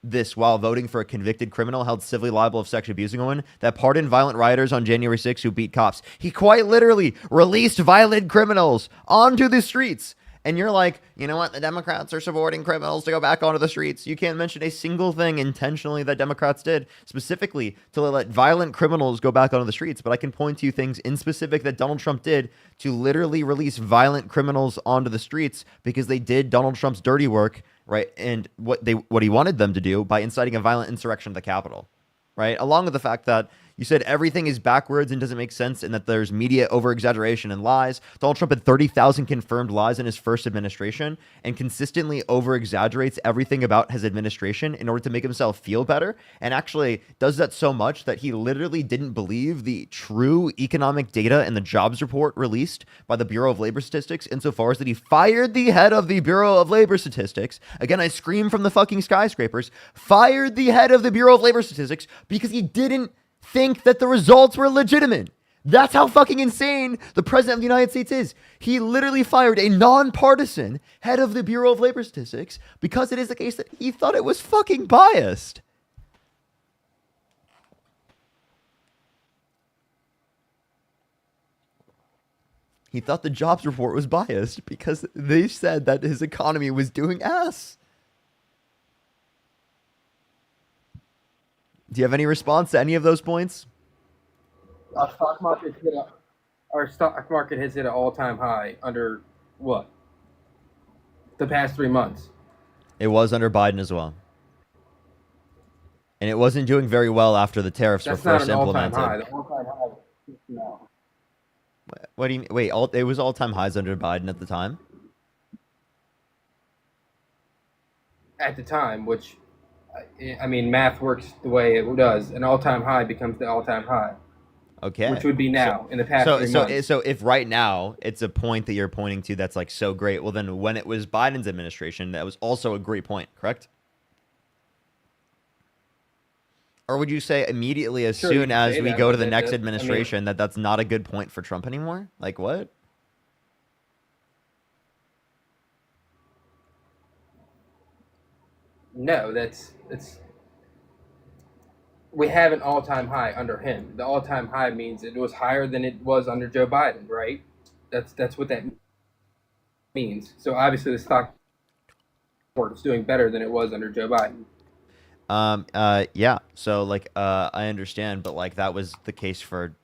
this while voting for a convicted criminal held civilly liable of sexually abusing a woman that pardoned violent rioters on January 6th who beat cops. He quite literally released violent criminals onto the streets. And you're like, you know what? The Democrats are supporting criminals to go back onto the streets. You can't mention a single thing intentionally that Democrats did specifically to let violent criminals go back onto the streets. But I can point to things in specific that Donald Trump did to literally release violent criminals onto the streets because they did Donald Trump's dirty work, right? And what he wanted them to do by inciting a violent insurrection of the Capitol, right? Along with the fact that you said everything is backwards and doesn't make sense and that there's media over-exaggeration and lies. Donald Trump had 30,000 confirmed lies in his first administration and consistently over-exaggerates everything about his administration in order to make himself feel better, and actually does that so much that he literally didn't believe the true economic data in the jobs report released by the Bureau of Labor Statistics insofar as that he fired the head of the Bureau of Labor Statistics. Again, I scream from the fucking skyscrapers. Fired the head of the Bureau of Labor Statistics because he didn't think that the results were legitimate. That's how fucking insane the president of the United States is. He literally fired a nonpartisan head of the Bureau of Labor Statistics because it is the case that he thought it was fucking biased. He thought the jobs report was biased because they said that his economy was doing ass. Do you have any response to any of those points? Our stock market has hit an all-time high under what? The past 3 months. It was under Biden as well. And it wasn't doing very well after the tariffs were first implemented. That's not an all-time high. The all-time high is now. What do you mean? Wait, it was all-time highs under Biden at the time? At the time, which, I mean, math works the way it does. An all-time high becomes the all-time high. Okay. Which would be now, in the past 3 months. So if right now it's a point that you're pointing to that's like so great, well then when it was Biden's administration, that was also a great point, correct? Or would you say immediately as soon as we go to the next administration that's not a good point for Trump anymore? Like what? No, it's we have an all-time high under him. The all-time high means it was higher than it was under Joe Biden, right? That's what that means. So obviously the stock market is doing better than it was under Joe Biden. Yeah. So like I understand, but like that was the case for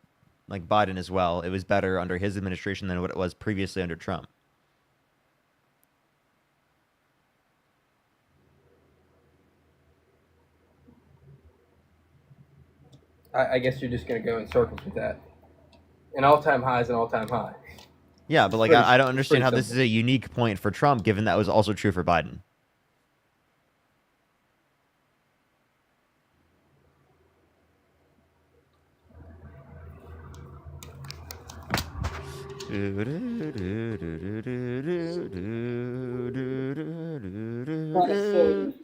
like Biden as well. It was better under his administration than what it was previously under Trump. I guess you're just going to go in circles with that. An all-time high is an all-time high. Yeah, but like I don't understand how this is a unique point for Trump, given that was also true for Biden. Not necessarily a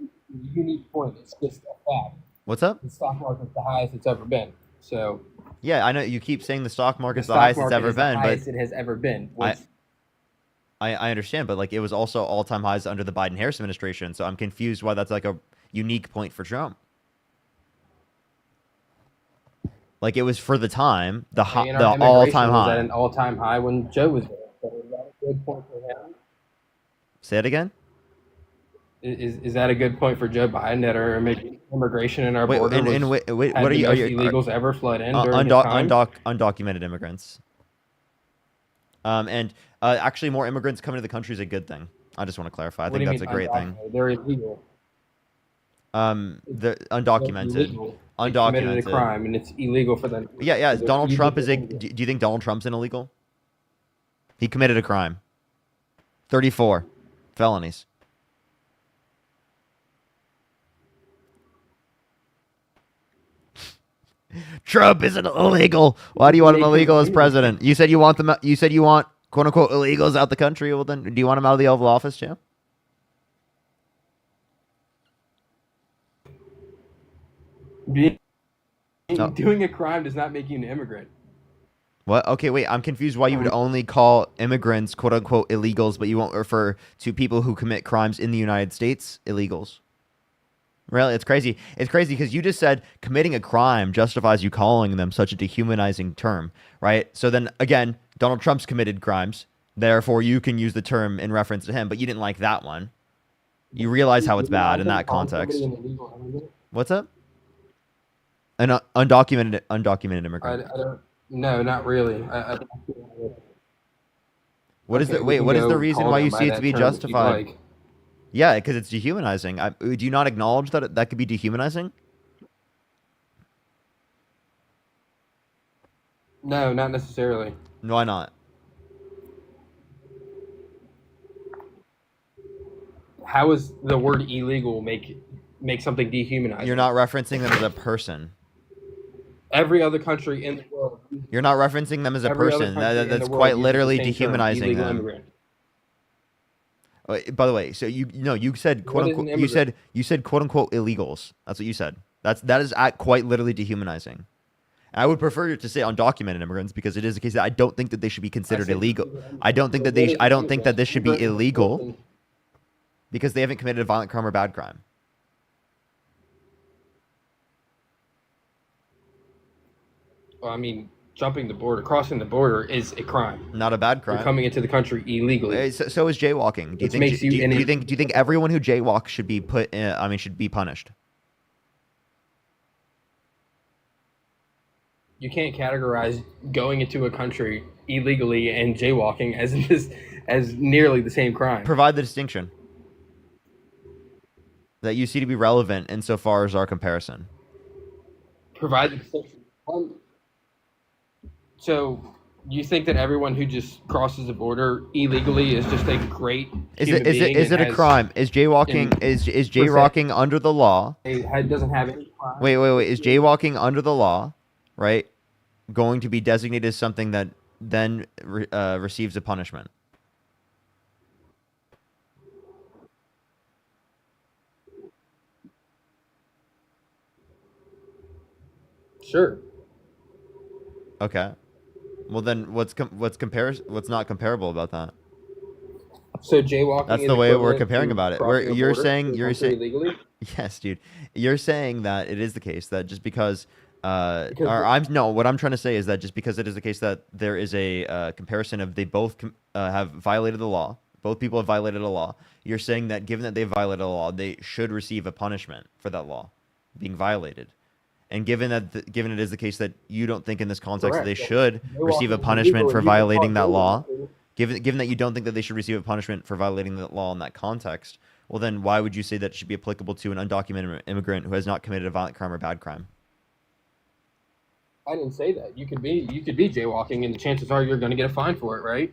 unique point. It's just a fact. What's up? The stock market's the highest it's ever been. So Yeah, I know you keep saying the stock the market's the stock highest it's market ever is the been, highest but it has ever been. What's- I understand, but like it was also all-time highs under the Biden-Harris administration, so I'm confused why that's like a unique point for Trump. Like it was for the time, the and the our immigration all-time was high. at an all-time high when Joe was there. So is that a good point for him? Say it again. Is that a good point for Joe Biden that our immigration in our Wait, border and was, wait, had what are the you? most illegals ever flood in during his time? Undocumented immigrants. And actually, more immigrants coming to the country is a good thing. I just want to clarify. I What think do you that's a mean great thing. undocumented? They're illegal. They're undocumented. Illegal. They committed a Undocumented. crime, and it's illegal for them. Yeah. So they're Donald Trump illegal is a. immigrants. Do you think Donald Trump's an illegal? He committed a crime. 34 felonies. Trump isn't illegal. Why do you want him illegal as president? You said you want them. You said you want quote unquote illegals out the country. Well, then, do you want them out of the Oval Office, Jim? No. Doing a crime does not make you an immigrant. What? Okay, wait. I'm confused. Why you would only call immigrants quote unquote illegals, but you won't refer to people who commit crimes in the United States illegals? Really, it's crazy. It's crazy because you just said committing a crime justifies you calling them such a dehumanizing term, right? So then again, Donald Trump's committed crimes, therefore you can use the term in reference to him, but you didn't like that one. You realize how it's bad in that context. What's up? An undocumented immigrant. I don't. No, not really. What is Okay, the we wait? can What is go the reason call why them you by see it that to be term if you'd justified? like. Yeah, because it's dehumanizing. Do you not acknowledge that that could be dehumanizing? No, not necessarily. Why not? How is the word illegal make something dehumanizing? You're not referencing them as a person. Every other country in the world. You're not referencing them as a every other person. country in the That's world quite uses the literally same term, dehumanizing illegal them. immigrant. By the way, so you said quote What is an unquote immigrant? you said quote unquote illegals. That's what you said. That is quite literally dehumanizing. I would prefer to say undocumented immigrants because it is a case that I don't think that they should be considered said illegal. illegal I don't think that immigrants. I don't think that this should be Immigrant is a illegal person- because they haven't committed a violent crime or bad crime. Well, I mean, crossing the border is a crime. Not a bad You're crime. coming into the country illegally. So is jaywalking. Do you Which think? makes you an- do you think everyone who jaywalks should be should be punished? You can't categorize going into a country illegally and jaywalking as nearly the same crime. Provide the distinction that you see to be relevant insofar as our comparison. Provide the distinction. So you think that everyone who just crosses the border illegally is just a great Is human being it and a has- crime? Is jaywalking and is jaywalking under the law? doesn't have any crime? Wait. Is jaywalking under the law, right? Going to be designated as something that then receives a punishment? Sure. Okay. Well, then what's not comparable about that? So jaywalking. That's is the way we're equivalent comparing to about it. crossing a You're border saying to a you're country saying illegally. yes, dude. You're saying that it is the case that just because Because what I'm trying to say is that just because it is the case that there is a comparison of they both have violated the law, both people have violated a law. You're saying that given that they violated a law, they should receive a punishment for that law being violated. And given that given it is the case that you don't think in this context that they Correct. should Jaywalking receive a is punishment illegal for and you can violating call that law, jaywalking. given that you don't think that they should receive a punishment for violating that law in that context, well then why would you say that it should be applicable to an undocumented immigrant who has not committed a violent crime or bad crime? I didn't say that. You could be jaywalking, and the chances are you're going to get a fine for it, right?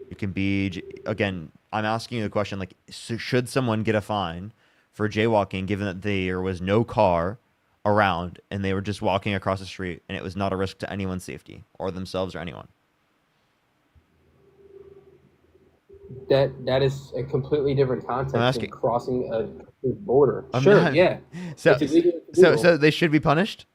You can be, again, I'm asking you a question like, should someone get a fine for jaywalking given that there was no car around and they were just walking across the street and it was not a risk to anyone's safety or themselves or anyone? that is a completely different context than asking- crossing a border. I'm Sure, not- yeah. So, It's illegal, it's so, illegal. so they should be punished?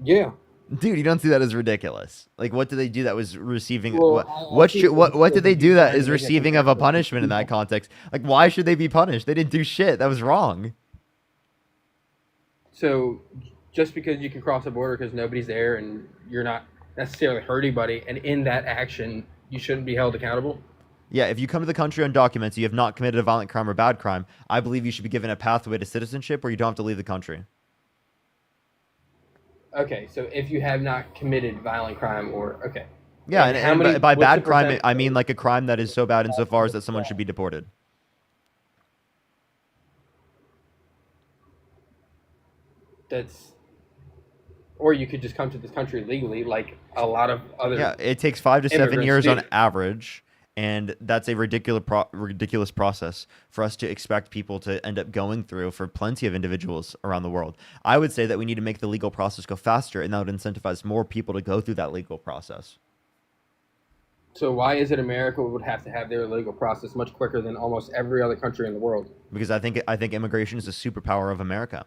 Yeah. Dude, you don't see that as ridiculous. Like, what did they do that was receiving? Well, what think what did they do that is make a receiving of a comparison. punishment in that context? Like, why should they be punished? They didn't do shit. That was wrong. So just because you can cross a border because nobody's there and you're not necessarily hurting anybody, and in that action you shouldn't be held accountable. Yeah, if you come to the country undocumented, you have not committed a violent crime or bad crime, I believe you should be given a pathway to citizenship where you don't have to leave the country. Okay, so if you have not committed violent crime or okay. Yeah, And and, how and many- by what's bad the crime, percent- I mean like a crime that is so bad insofar as that someone should be deported. That's, or you could just come to this country legally, like a lot of other. Yeah, it takes 5 to 7 immigrants years do. on average, and that's a ridiculous process for us to expect people to end up going through for plenty of individuals around the world. I would say that we need to make the legal process go faster, and that would incentivize more people to go through that legal process. So why is it America would have to have their legal process much quicker than almost every other country in the world? Because I think immigration is a superpower of America.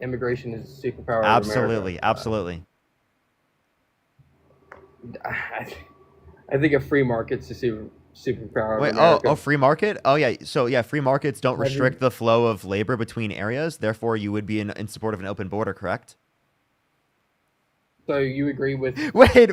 Immigration is a superpower. Absolutely, Of America. absolutely. I think a free market's a superpower. Wait, of America. free market? Oh, yeah. So, yeah, free markets don't Have you- restrict the flow of labor between areas. Therefore, you would be in support of an open border, correct? So you agree with? Wait.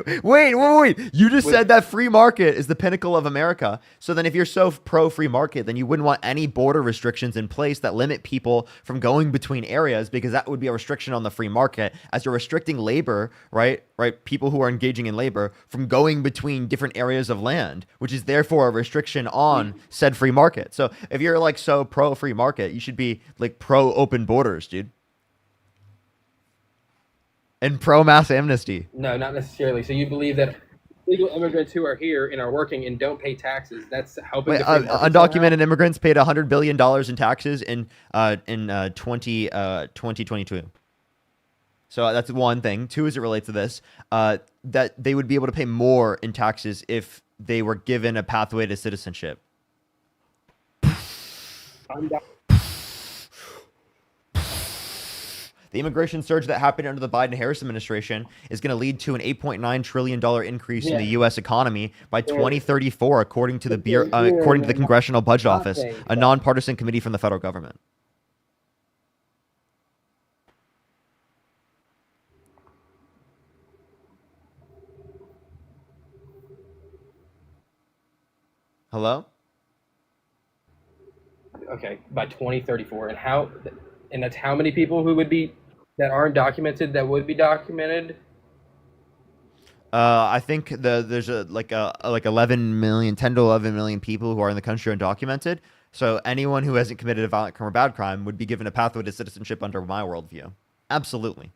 You just With- said that free market is the pinnacle of America. So then if you're so pro free market, then you wouldn't want any border restrictions in place that limit people from going between areas, because that would be a restriction on the free market, as you're restricting labor, right? People who are engaging in labor from going between different areas of land, which is therefore a restriction on said free market. So if you're like so pro free market, you should be like pro open borders, dude. And pro mass amnesty. No, not necessarily. So you believe that legal immigrants who are here and are working and don't pay taxes, that's helping Wait, the free market undocumented immigrants paid $100 billion in taxes in 2022. So that's one thing. Two, as it relates to this, that they would be able to pay more in taxes if they were given a pathway to citizenship. somehow? The immigration surge that happened under the Biden-Harris administration is going to lead to an $8.9 trillion increase in the U.S. economy by 2034, according to the Congressional Budget Office, a nonpartisan committee from the federal government. Hello? Okay, by 2034, and that's how many people who would be that aren't documented that would be documented. I think there's like 11 million, 10 to 11 million people who are in the country undocumented. So anyone who hasn't committed a violent crime or bad crime would be given a pathway to citizenship under my worldview. Absolutely.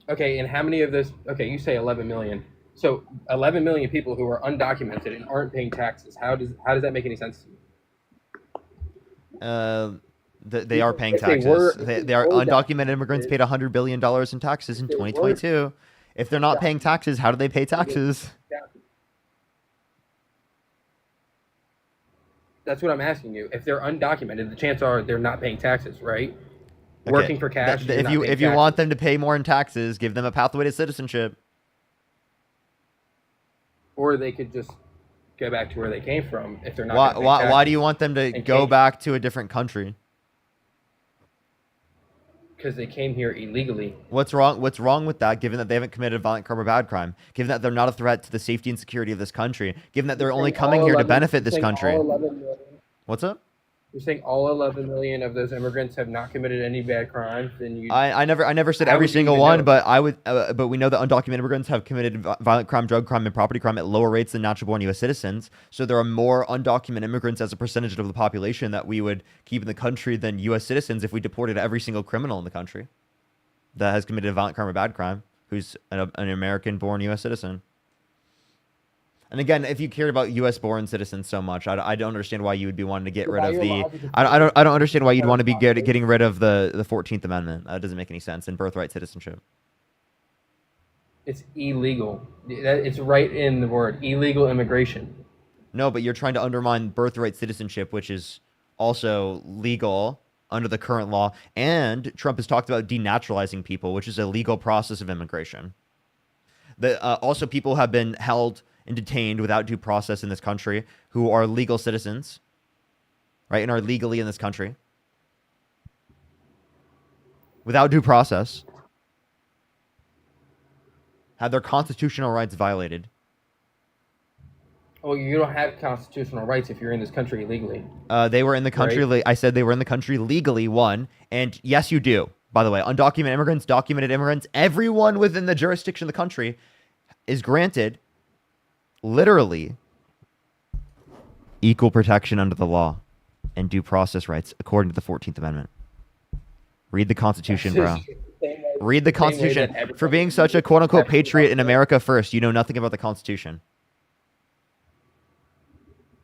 Okay, and how many of those? Okay, you say 11 million. So 11 million people who are undocumented and aren't paying taxes. How does that make any sense to you? They are paying If they taxes. were- They are undocumented immigrants paid $100 billion in taxes in 2022. If they're not paying taxes, how do they pay taxes? That's what I'm asking you. If they're undocumented, the chances are they're not paying taxes, right? Okay. Working for cash. you're If not you paying if you taxes. want them to pay more in taxes, give them a pathway to citizenship. Or they could just go back to where they came from if they're not. Why do you want them to And go came- back to a different country? Because they came here illegally. What's wrong with that, given that they haven't committed a violent crime or bad crime, given that they're not a threat to the safety and security of this country, given that they're only coming here to benefit this country? What's up? You're saying all 11 million of those immigrants have not committed any bad crimes, then you. I never said How every would you single even one, know? but I would. But we know that undocumented immigrants have committed violent crime, drug crime, and property crime at lower rates than natural-born U.S. citizens. So there are more undocumented immigrants as a percentage of the population that we would keep in the country than U.S. citizens if we deported every single criminal in the country that has committed a violent crime or bad crime, who's an American-born U.S. citizen. And again, if you cared about U.S.-born citizens so much, I don't understand why you would be wanting to get rid of the. I don't understand why you'd want to be getting rid of the 14th Amendment. That doesn't make any sense. And birthright citizenship. It's illegal. It's right in the word illegal immigration. No, but you're trying to undermine birthright citizenship, which is also legal under the current law. And Trump has talked about denaturalizing people, which is a legal process of immigration. Also, people have been held and detained without due process in this country who are legal citizens, right, and are legally in this country without due process, have their constitutional rights violated. Well, you don't have constitutional rights if you're in this country illegally. They were in the country. Right. I said they were in the country legally, one. And yes, you do. By the way, undocumented immigrants, documented immigrants, everyone within the jurisdiction of the country is granted literally equal protection under the law and due process rights according to the 14th Amendment. Read the Constitution, bro. Read the Constitution. For being such a quote-unquote patriot in America first, you know nothing about the Constitution.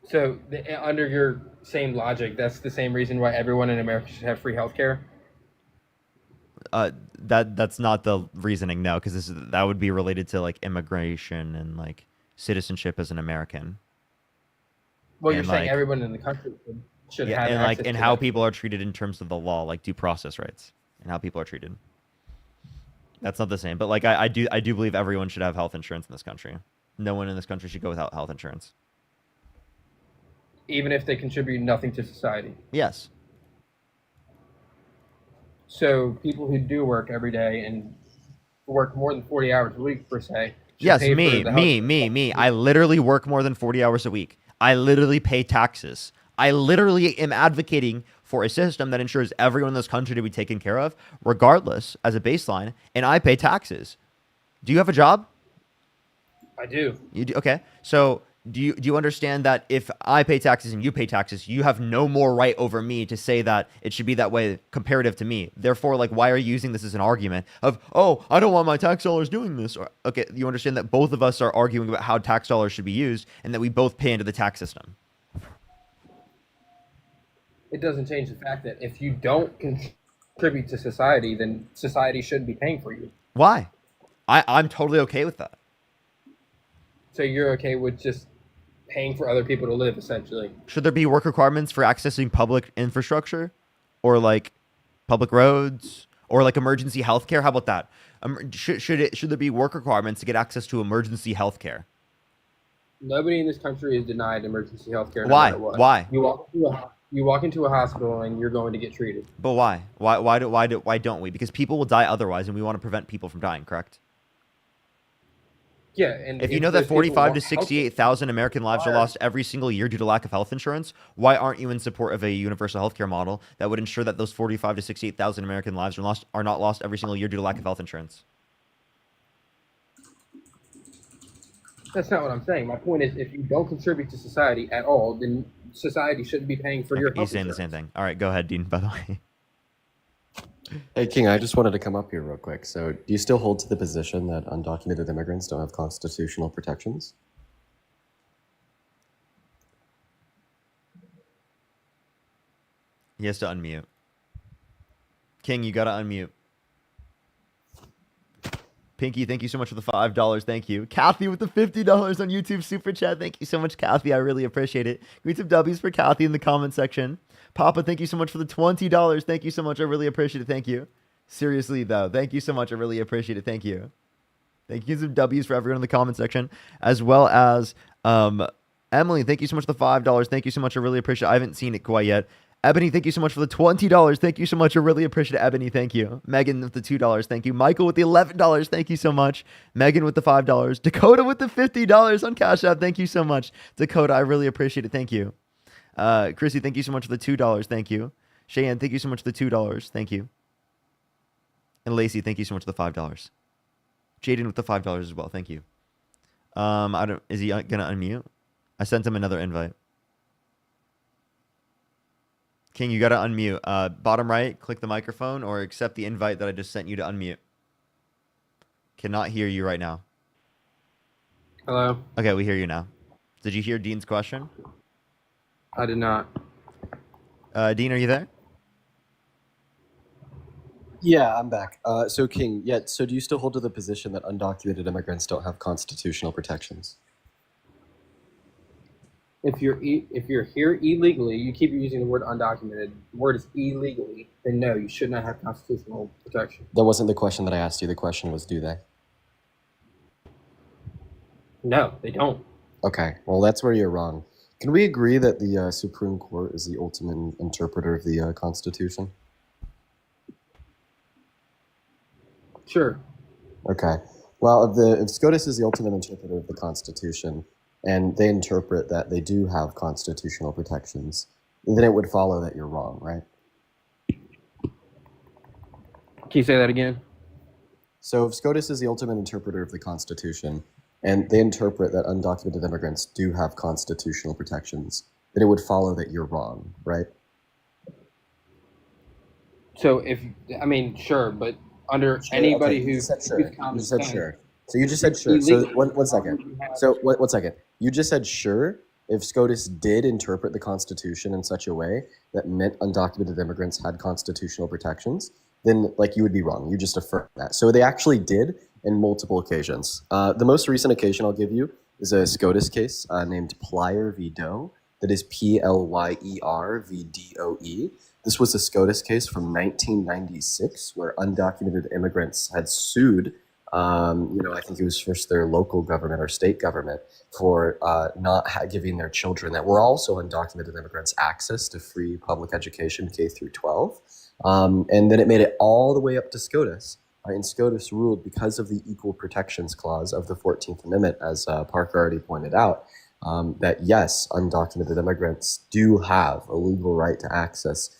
So, under your same logic, that's the same reason why everyone in America should have free healthcare? That's not the reasoning, no, because that would be related to like immigration and like citizenship as an American. Well, you're And, saying like, everyone in the country should have and access like and to how that. people are treated in terms of the law, like due process rights, and how people are treated. That's not the same, but like I do believe everyone should have health insurance in this country. No one in this country should go without health insurance. Even if they contribute nothing to society. Yes. So people who do work every day and work more than 40 hours a week per se. should Yes, pay for me. the health- I literally work more than 40 hours a week. I literally pay taxes. I literally am advocating for a system that ensures everyone in this country to be taken care of, regardless, as a baseline, and I pay taxes. Do you have a job? I do. You do? Okay. So do you understand that if I pay taxes and you pay taxes, you have no more right over me to say that it should be that way comparative to me? Therefore, like, why are you using this as an argument of, oh, I don't want my tax dollars doing this? Or, okay, you understand that both of us are arguing about how tax dollars should be used and that we both pay into the tax system. It doesn't change the fact that if you don't contribute to society, then society shouldn't be paying for you. Why? I'm totally okay with that. So you're okay with just paying for other people to live, essentially? Should there be work requirements for accessing public infrastructure or like public roads or like emergency healthcare? How about that? Should there be work requirements to get access to emergency healthcare? Nobody in this country is denied emergency health care. Why? No matter what. Why? You walk into a hospital and you're going to get treated. But why? Why don't we? Because people will die otherwise, and we want to prevent people from dying. Correct? Yeah, and If you know that 45 to 68,000 American lives are lost every single year due to lack of health insurance, why aren't you in support of a universal healthcare model that would ensure that those 45 to 68,000 American lives are not lost every single year due to lack of health insurance? That's not what I'm saying. My point is, if you don't contribute to society at all, then society shouldn't be paying for your health He's saying the insurance. same thing. All right, go ahead, Dean, by the way. Hey, King, I just wanted to come up here real quick. So, do you still hold to the position that undocumented immigrants don't have constitutional protections? He has to unmute. King, you got to unmute. Pinky, thank you so much for the $5. Thank you. Kathy with the $50 on YouTube Super Chat. Thank you so much, Kathy. I really appreciate it. Give me some W's for Kathy in the comment section. Papa, thank you so much for the $20. Thank you so much. I really appreciate it. Thank you. Seriously, though. Thank you so much. I really appreciate it. Thank you. Thank you. Some W's for everyone in the comment section, as well as Emily. Thank you so much for the $5. Thank you so much. I really appreciate it. I haven't seen it quite yet. Ebony, thank you so much for the $20. Thank you so much. I really appreciate it, Ebony. Thank you. Megan with the $2. Thank you. Michael with the $11. Thank you so much. Megan with the $5. Dakota with the $50 on Cash App. Thank you so much. Dakota, I really appreciate it. Thank you. Chrissy, thank you so much for the $2. Thank you. Cheyenne, thank you so much for the $2. Thank you. And Lacey, thank you so much for the $5. Jaden with the $5 as well. Thank you. Is he gonna unmute? I sent him another invite. King, you gotta unmute. Bottom right, click the microphone or accept the invite that I just sent you to unmute. Cannot hear you right now. Hello? Okay, we hear you now. Did you hear Dean's question? I did not. Dean, are you there? Yeah, I'm back. So King, yeah. So do you still hold to the position that undocumented immigrants don't have constitutional protections? If you're here illegally, you keep using the word undocumented. The word is illegally. Then no, you should not have constitutional protection. That wasn't the question that I asked you. The question was, do they? No, they don't. Okay, well, that's where you're wrong. Can we agree that the Supreme Court is the ultimate interpreter of the Constitution? Sure. Okay. Well, if SCOTUS is the ultimate interpreter of the Constitution, and they interpret that they do have constitutional protections, then it would follow that you're wrong, right? Can you say that again? So if SCOTUS is the ultimate interpreter of the Constitution, and they interpret that undocumented immigrants do have constitutional protections, then it would follow that you're wrong, right? So sure, but under anybody okay, who you said sure. who's common You said sense, sure. So you just said sure. So illegal. one second. So one second. You just said sure. If SCOTUS did interpret the Constitution in such a way that meant undocumented immigrants had constitutional protections, then you would be wrong. You just affirmed that. So they actually did in multiple occasions. The most recent occasion I'll give you is a SCOTUS case named Plyer v. Doe. That is Plyer v. Doe. This was a SCOTUS case from 1996 where undocumented immigrants had sued, I think it was first their local government or state government for not giving their children that were also undocumented immigrants access to free public education K through 12. And then it made it all the way up to SCOTUS. And SCOTUS ruled because of the Equal Protections Clause of the 14th Amendment, as Parker already pointed out, that yes, undocumented immigrants do have a legal right to access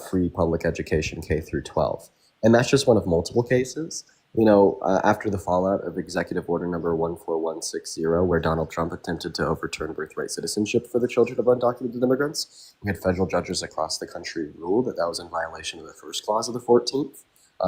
free public education K through 12. And that's just one of multiple cases. After the fallout of Executive Order number 14160, where Donald Trump attempted to overturn birthright citizenship for the children of undocumented immigrants, we had federal judges across the country rule that that was in violation of the first clause of the 14th,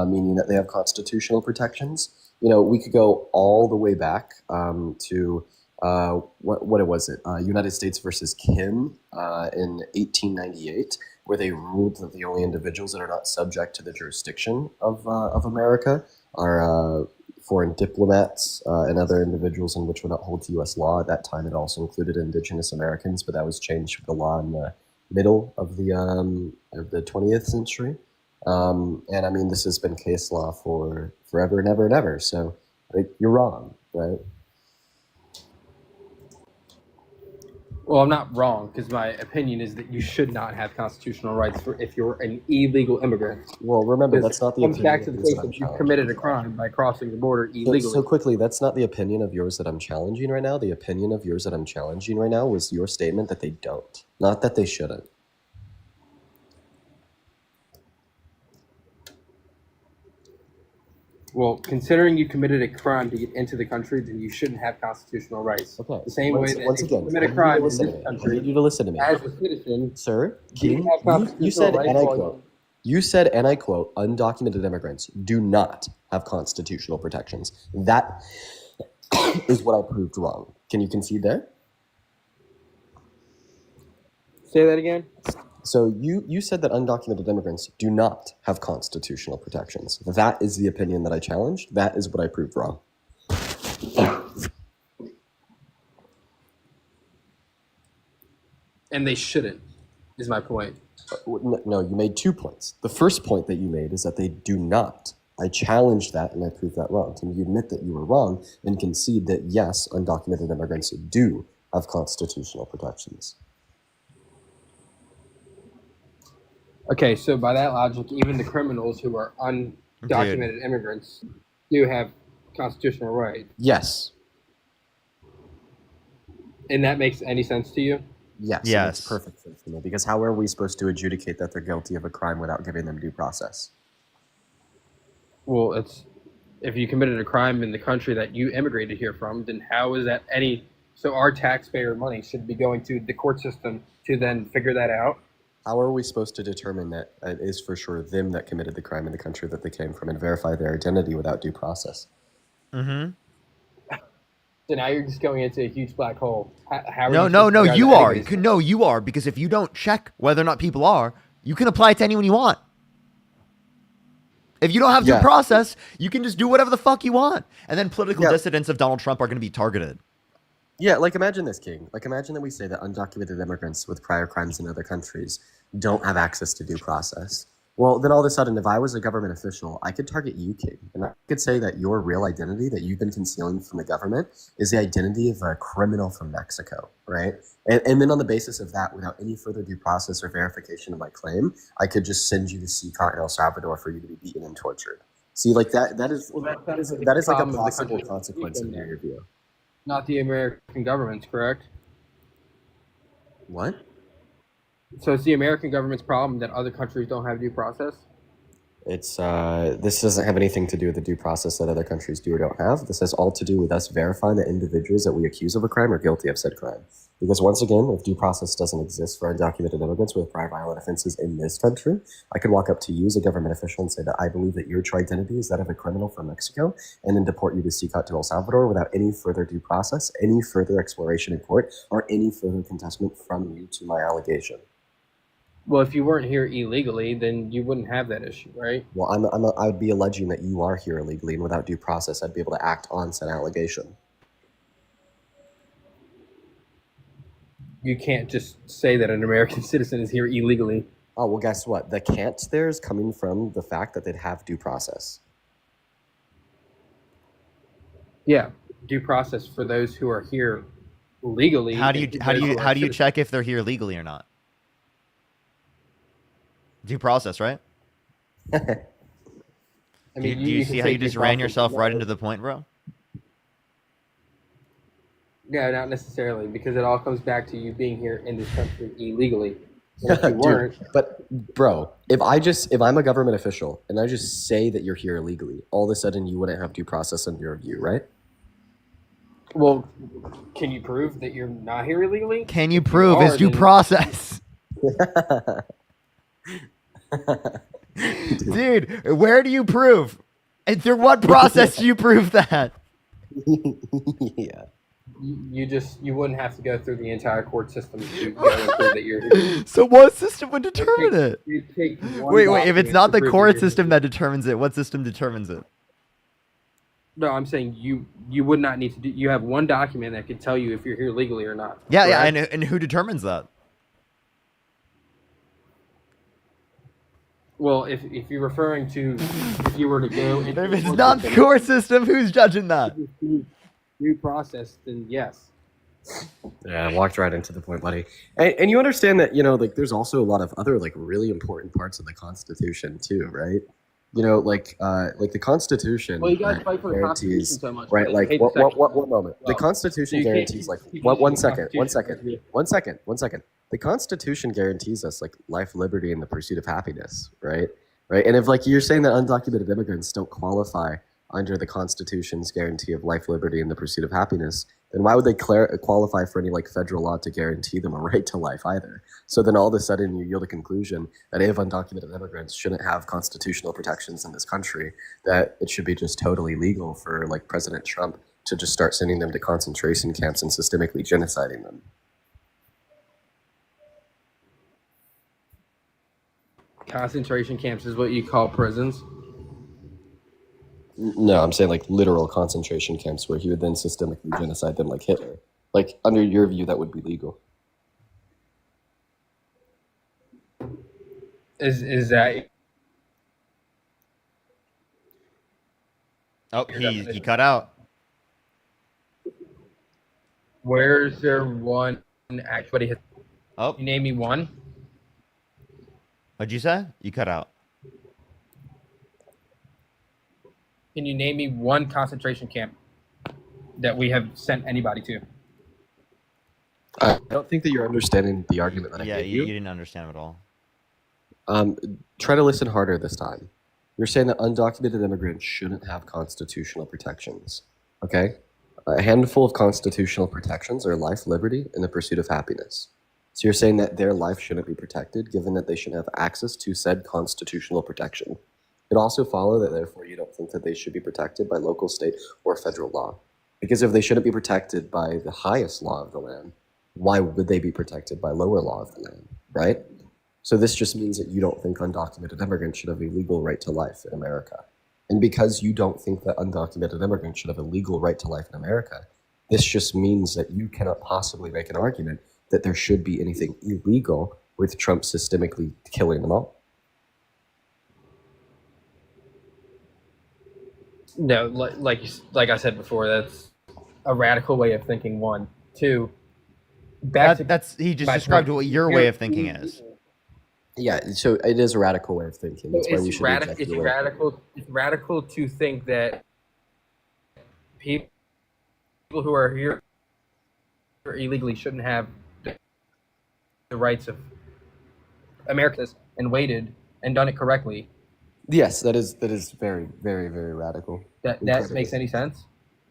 meaning that they have constitutional protections. We could go all the way back to what was it? United States versus Kim in 1898, where they ruled that the only individuals that are not subject to the jurisdiction of America are foreign diplomats and other individuals in which would not hold to U.S. law. At that time, it also included indigenous Americans, but that was changed with the law in the middle of the 20th century. And this has been case law for forever and ever and ever. So you're wrong, right? Well, I'm not wrong, because my opinion is that you should not have constitutional rights if you're an illegal immigrant. Well, remember, that's not the opinion. It comes back to of the yours case that I'm that you challenging. committed a crime by crossing the border illegally. So quickly, that's not the opinion of yours that I'm challenging right now. The opinion of yours that I'm challenging right now was your statement that they don't, not that they shouldn't. Well, considering you committed a crime to get into the country, then you shouldn't have constitutional rights. Okay. The same way that Once if you again, commit a I need crime you in to listen this to me. country, I need you to listen to me. as a citizen, Sir, you King, have constitutional you said, rights and I while quote, you said, and I quote, undocumented immigrants do not have constitutional protections. That is what I proved wrong. Can you concede there? Say that again? So you said that undocumented immigrants do not have constitutional protections. That is the opinion that I challenged. That is what I proved wrong. And they shouldn't, is my point. No, you made 2 points. The first point that you made is that they do not. I challenged that and I proved that wrong. Can you admit that you were wrong and concede that yes, undocumented immigrants do have constitutional protections? Okay, so by that logic, even the criminals who are undocumented immigrants do have constitutional rights. Yes. And that makes any sense to you? Yes. Yes. It makes perfect sense to me, because how are we supposed to adjudicate that they're guilty of a crime without giving them due process? Well, it's if you committed a crime in the country that you immigrated here from, then how is that any? So our taxpayer money should be going to the court system to then figure that out. How are we supposed to determine that it is for sure them that committed the crime in the country that they came from and verify their identity without due process? Mm-hmm. So now you're just going into a huge black hole. How are No, you no, supposed no, to figure you out are. anybody's- No, you are, because if you don't check whether or not people are, you can apply it to anyone you want. If you don't have due Yeah. process, you can just do whatever the fuck you want. And then political Yeah. dissidents of Donald Trump are going to be targeted. Yeah, like imagine this, King. Like imagine that we say that undocumented immigrants with prior crimes in other countries don't have access to due process. Well, then all of a sudden, if I was a government official, I could target you, King, and I could say that your real identity that you've been concealing from the government is the identity of a criminal from Mexico, right? And then on the basis of that, without any further due process or verification of my claim, I could just send you to CCOT in El Salvador for you to be beaten and tortured. See, like that is that is like a Problem of the possible country. consequence in your view. Not the American government's, correct? What? So it's the American government's problem that other countries don't have due process? It's this doesn't have anything to do with the due process that other countries do or don't have. This has all to do with us verifying that individuals that we accuse of a crime are guilty of said crime. Because once again, if due process doesn't exist for undocumented immigrants with prior violent offenses in this country, I could walk up to you as a government official and say that I believe that your true identity is that of a criminal from Mexico, and then deport you to CCOT to El Salvador without any further due process, any further exploration in court, or any further contestment from you to my allegation. Well, if you weren't here illegally, then you wouldn't have that issue, right? Well, I'd be alleging that you are here illegally, and without due process, I'd be able to act on said allegation. You can't just say that an American citizen is here illegally. Oh, well, guess what? The can't there is coming from the fact that they'd have due process. Yeah, due process for those who are here legally. How do you and how do those you who are how do you citizens. check if they're here legally or not? Due process, right? I Do you, mean, do you can see how say you due just ran process, yourself but right not- into the point, bro? No, not necessarily, because it all comes back to you being here in this country illegally. And if you weren't, Dude, but bro, if I'm a government official and I just say that you're here illegally, all of a sudden you wouldn't have due process in your view, right? well, can you prove that you're not here illegally? Can you If you prove are, it's due then- process? Dude, where do you prove? And through what process do you prove that? Yeah. You wouldn't have to go through the entire court system to go and prove that you're here. So what system would determine it? You take one Wait, if it's document not to the prove court that you're system here. that determines it, what system determines it? No, I'm saying you would not need to do. You have one document that could tell you if you're here legally or not. Yeah, yeah, correct? and who determines that? Well, if you're referring to if you were to go into If the it's court not the system, court system, who's judging that? due process, then yes. Yeah, I walked right into the point, buddy. And you understand that, like there's also a lot of other like really important parts of the Constitution too, right? Like the Constitution Well, you guys fight for the Constitution guarantees, so much, right? but you Like hate the what Second one moment? The Well, Constitution you can't guarantees keep like teaching one the second. Constitution. One second. The Constitution guarantees us like life, liberty, and the pursuit of happiness, right? Right. And if like you're saying that undocumented immigrants don't qualify under the Constitution's guarantee of life, liberty, and the pursuit of happiness, then why would they qualify for any like federal law to guarantee them a right to life either? So then all of a sudden you yield a conclusion that if undocumented immigrants shouldn't have constitutional protections in this country, that it should be just totally legal for like President Trump to just start sending them to concentration camps and systemically genociding them. Concentration camps is what you call prisons. No, I'm saying like literal concentration camps where he would then systemically genocide them like Hitler. Like under your view, that would be legal. Is that Oh, he cut out. where's there one actually? Oh, You name me one. what'd you say? You cut out. Can you name me one concentration camp that we have sent anybody to? I don't think that you're understanding the argument that I Yeah, gave you you. didn't understand at all. Try to listen harder this time. You're saying that undocumented immigrants shouldn't have constitutional protections. Okay? A handful of constitutional protections are life, liberty, and the pursuit of happiness. So you're saying that their life shouldn't be protected, given that they should have access to said constitutional protection. It also follows that therefore you don't think that they should be protected by local, state, or federal law. Because if they shouldn't be protected by the highest law of the land, why would they be protected by lower law of the land, right? So this just means that you don't think undocumented immigrants should have a legal right to life in America. And because you don't think that undocumented immigrants should have a legal right to life in America, this just means that you cannot possibly make an argument that there should be anything illegal with Trump systemically killing them all. No, like I said before, that's a radical way of thinking. One, two. That's he just described what your way of thinking is. Yeah, so it is a radical way of thinking. That's why we should reject It's your way. radical to think that people who are here illegally shouldn't have the rights of Americans and waited and done it correctly. Yes, that is very, very, very radical. That makes any sense?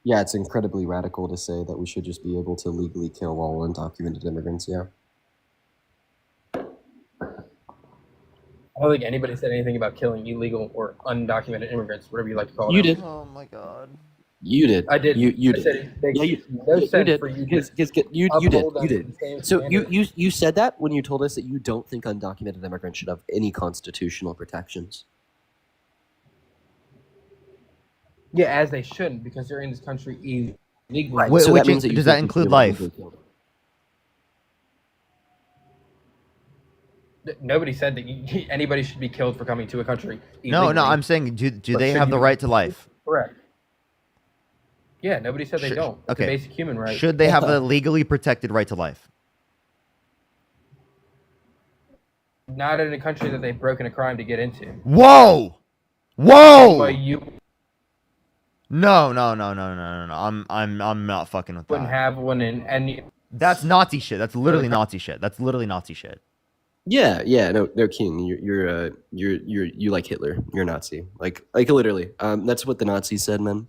Yeah, it's incredibly radical to say that we should just be able to legally kill all undocumented immigrants. Yeah. I don't think anybody said anything about killing illegal or undocumented immigrants, whatever you like to call You them. did. Oh my god. You did. I did. You I did. said it makes Yeah, no you sense did. for you You to did. uphold You us did. the same So standard. you said that when you told us that you don't think undocumented immigrants should have any constitutional protections. Yeah, as they shouldn't, because they're in this country illegally. Right. Wait, So which that means that you does think that they should include be life? legally killed. Nobody said that anybody should be killed for coming to a country No, illegally. I'm saying do But they should have the you- right to life? Correct. Yeah, nobody said they Should- don't. It's okay. a basic human right. Should they have a legally protected right to life? Not in a country that they've broken a crime to get into. Whoa! Whoa! But you No. I'm not fucking with wouldn't that. have one in any. That's Nazi shit. That's literally Nazi shit. That's literally Nazi shit. Yeah, no, King, you like Hitler. You're a Nazi, like literally. That's what the Nazis said, man.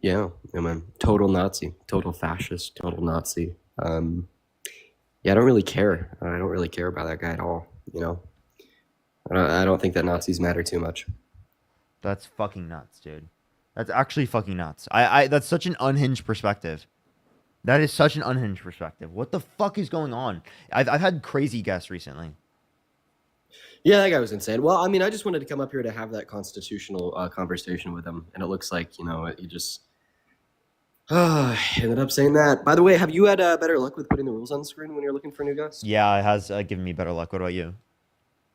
Yeah, man, total Nazi, total fascist, total Nazi. Yeah, I don't really care. I don't really care about that guy at all. You know, I don't think that Nazis matter too much. That's fucking nuts, dude. That's actually fucking nuts. I that's such an unhinged perspective. That is such an unhinged perspective. What the fuck is going on? I've had crazy guests recently. Yeah, that guy was insane. Well, I mean, I just wanted to come up here to have that constitutional conversation with him, and it looks like, you know, you just ended up saying that. By the way, have you had better luck with putting the rules on the screen when you're looking for new guests? Yeah, it has given me better luck. What about you?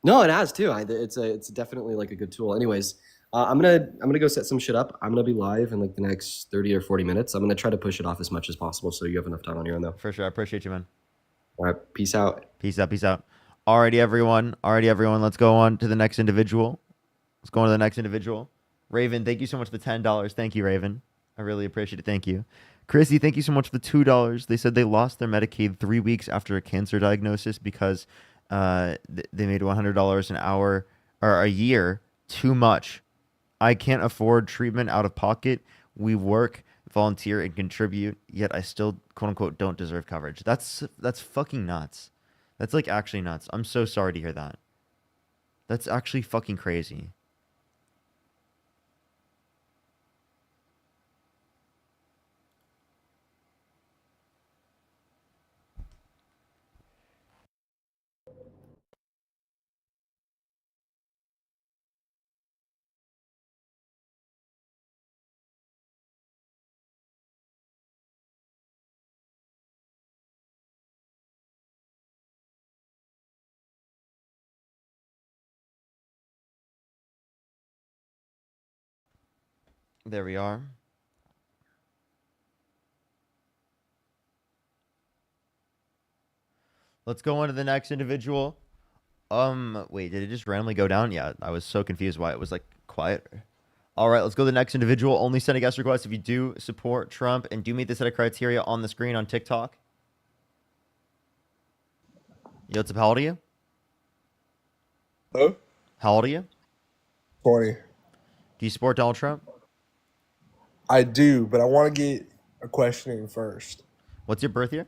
No, it has too. It's definitely like a good tool. Anyways, I'm gonna go set some shit up. I'm gonna be live in like the next 30 or 40 minutes. I'm gonna try to push it off as much as possible so you have enough time on your own though. For sure. I appreciate you, man. All right, peace out. Peace out. Peace out. Alrighty, everyone. Let's go on to the next individual. Raven, thank you so much for the $10. Thank you, Raven. I really appreciate it. Thank you. Chrissy, thank you so much for the $2. They said they lost their Medicaid 3 weeks after a cancer diagnosis because they made $100 an hour or a year too much. I can't afford treatment out of pocket. We work, volunteer, and contribute, yet I still, quote unquote, don't deserve coverage. That's fucking nuts. That's like actually nuts. I'm so sorry to hear that. That's actually fucking crazy. There we are. Let's go on to the next individual. Wait, did it just randomly go down? Yeah, I was so confused why it was like quiet. All right, let's go to the next individual. Only send a guest request if you do support Trump and do meet the set of criteria on the screen on TikTok. Yo, what's up? How old are you? Hello? How old are you? 20. Do you support Donald Trump? I do, but I want to get a questioning first. What's your birth year?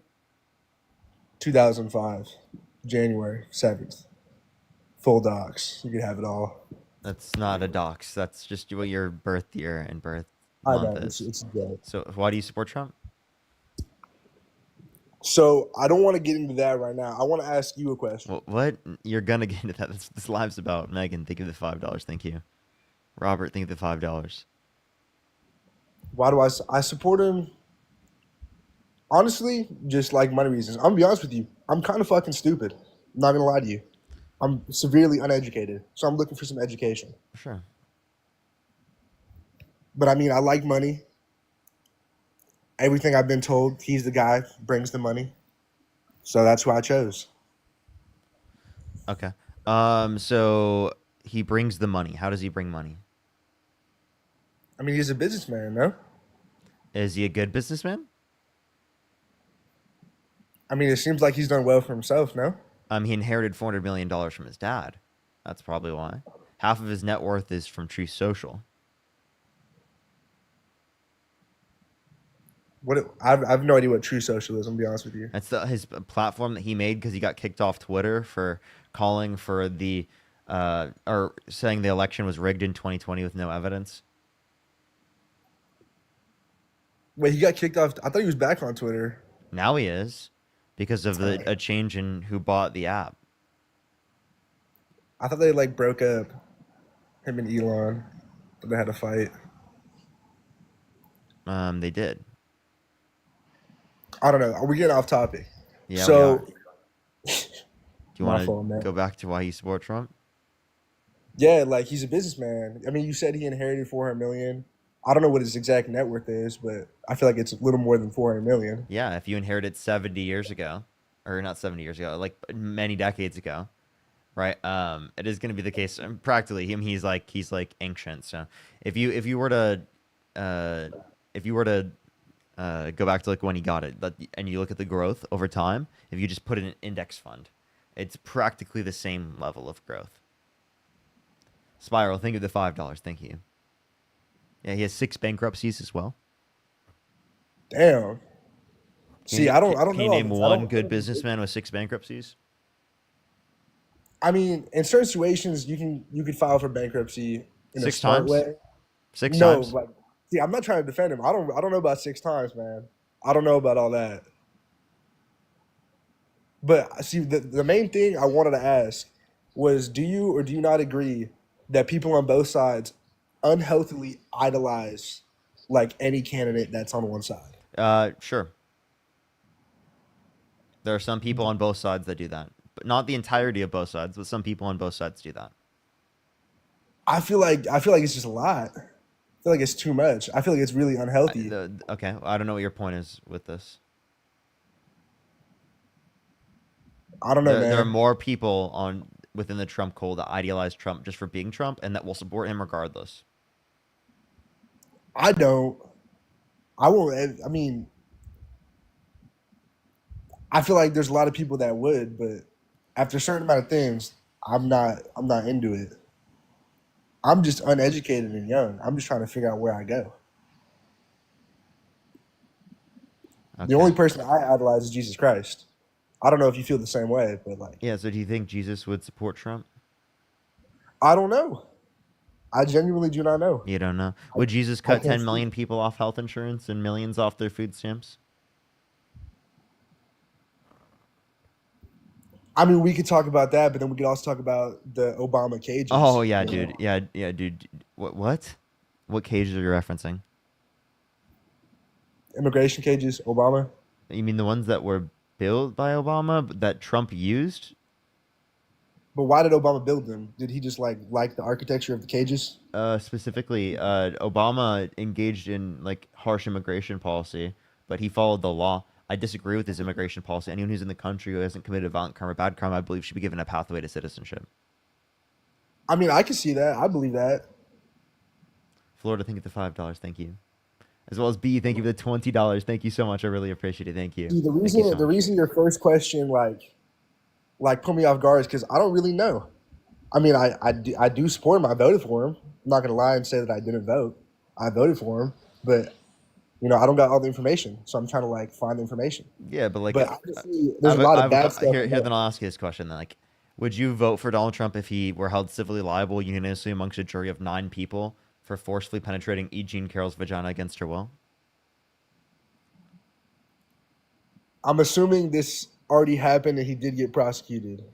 2005, January 7th. Full docs. You can have it all. That's not a dox. That's just what your birth year and birth I month know. is. It's good. So why do you support Trump? So I don't want to get into that right now. I want to ask you a question. What? You're gonna get into that. This live's about Megan. Think of the $5. Thank you. Robert, think of the $5. Why do I support him? Honestly, just like money reasons. I'm gonna be honest with you. I'm kind of fucking stupid. I'm not gonna lie to you. I'm severely uneducated, so I'm looking for some education. Sure. But I mean, I like money. Everything I've been told, he's the guy brings the money. So that's who I chose. Okay. So he brings the money. How does he bring money? I mean, he's a businessman, no? Is he a good businessman? I mean, it seems like he's done well for himself, no? He inherited $400 million from his dad. That's probably why. Half of his net worth is from Truth Social. I have no idea what True Social is, I'm gonna be honest with you. That's his platform that he made because he got kicked off Twitter for calling for the or saying the election was rigged in 2020 with no evidence. Wait, he got kicked off. I thought he was back on Twitter. Now he is because of a change in who bought the app. I thought they like broke up, him and Elon. They had a fight. They did. I don't know. We're getting off topic. Yeah. So, Do you want to go back to why you support Trump? yeah, like he's a businessman. I mean, you said he inherited 400 million. I don't know what his exact net worth is, but I feel like it's a little more than 400 million. Yeah, if you inherited 70 years ago, or not 70 years ago, like many decades ago, right? It is going to be the case. Practically, he's like ancient. So if you were to go back to like when he got it, and you look at the growth over time, if you just put in an index fund, it's practically the same level of growth. Spiral, think of the $5. Thank you. Yeah, he has 6 bankruptcies as well. Damn. See, I don't Can know. you name all this. one good businessman with 6 bankruptcies? I mean, in certain situations, you could file for bankruptcy in 6 a smart times? way. 6 No, times? like, see, I'm not trying to defend him. I don't know about 6 times, man. I don't know about all that. But see, the main thing I wanted to ask was, do you or do you not agree that people on both sides unhealthily idolize like any candidate that's on one side? Sure. There are some people on both sides that do that, but not the entirety of both sides, but some people on both sides do that. I feel like it's just a lot. I feel like it's too much. I feel like it's really unhealthy. Okay, I don't know what your point is with this. I don't know, There are man. more people within the Trump cult that idealize Trump just for being Trump and that will support him regardless. I don't. I won't. I mean, I feel like there's a lot of people that would, but after a certain amount of things, I'm not into it. I'm just uneducated and young. I'm just trying to figure out where I go. The only person I idolize is Jesus Christ. I don't know if you feel the same way, but like, Yeah, so do you think Jesus would support Trump? I don't know. I genuinely do not know. You don't know. Would Jesus I cut can't 10 million people off health insurance and millions off their food stamps? I mean, we could talk about that, but then we could also talk about the Obama cages. Oh yeah, dude. Yeah, dude. What? What cages are you referencing? Immigration cages, Obama. You mean the ones that were built by Obama that Trump used? But why did Obama build them? Did he just like the architecture of the cages? Specifically, Obama engaged in like harsh immigration policy, but he followed the law. I disagree with his immigration policy. Anyone who's in the country who hasn't committed a violent crime or bad crime, I believe, should be given a pathway to citizenship. I mean, I can see that. I believe that. Florida, thank you for the $5. Thank you. As well as B, thank you for the $20. Thank you so much. I really appreciate it. Thank you. See, Thank you so much. reason your first question like put me off guard is because I don't really know. I mean, I do support him. I voted for him. I'm not gonna lie and say that I didn't vote. I voted for him, but I don't got all the information, so I'm trying to like find the information. Yeah, but like, But I just see there's a lot of bad stuff. Here, then I'll ask you this question. Then, like, would you vote for Donald Trump if he were held civilly liable unanimously amongst a jury of 9 people for forcefully penetrating E. Jean Carroll's vagina against her will? I'm assuming this already happened and he did get prosecuted.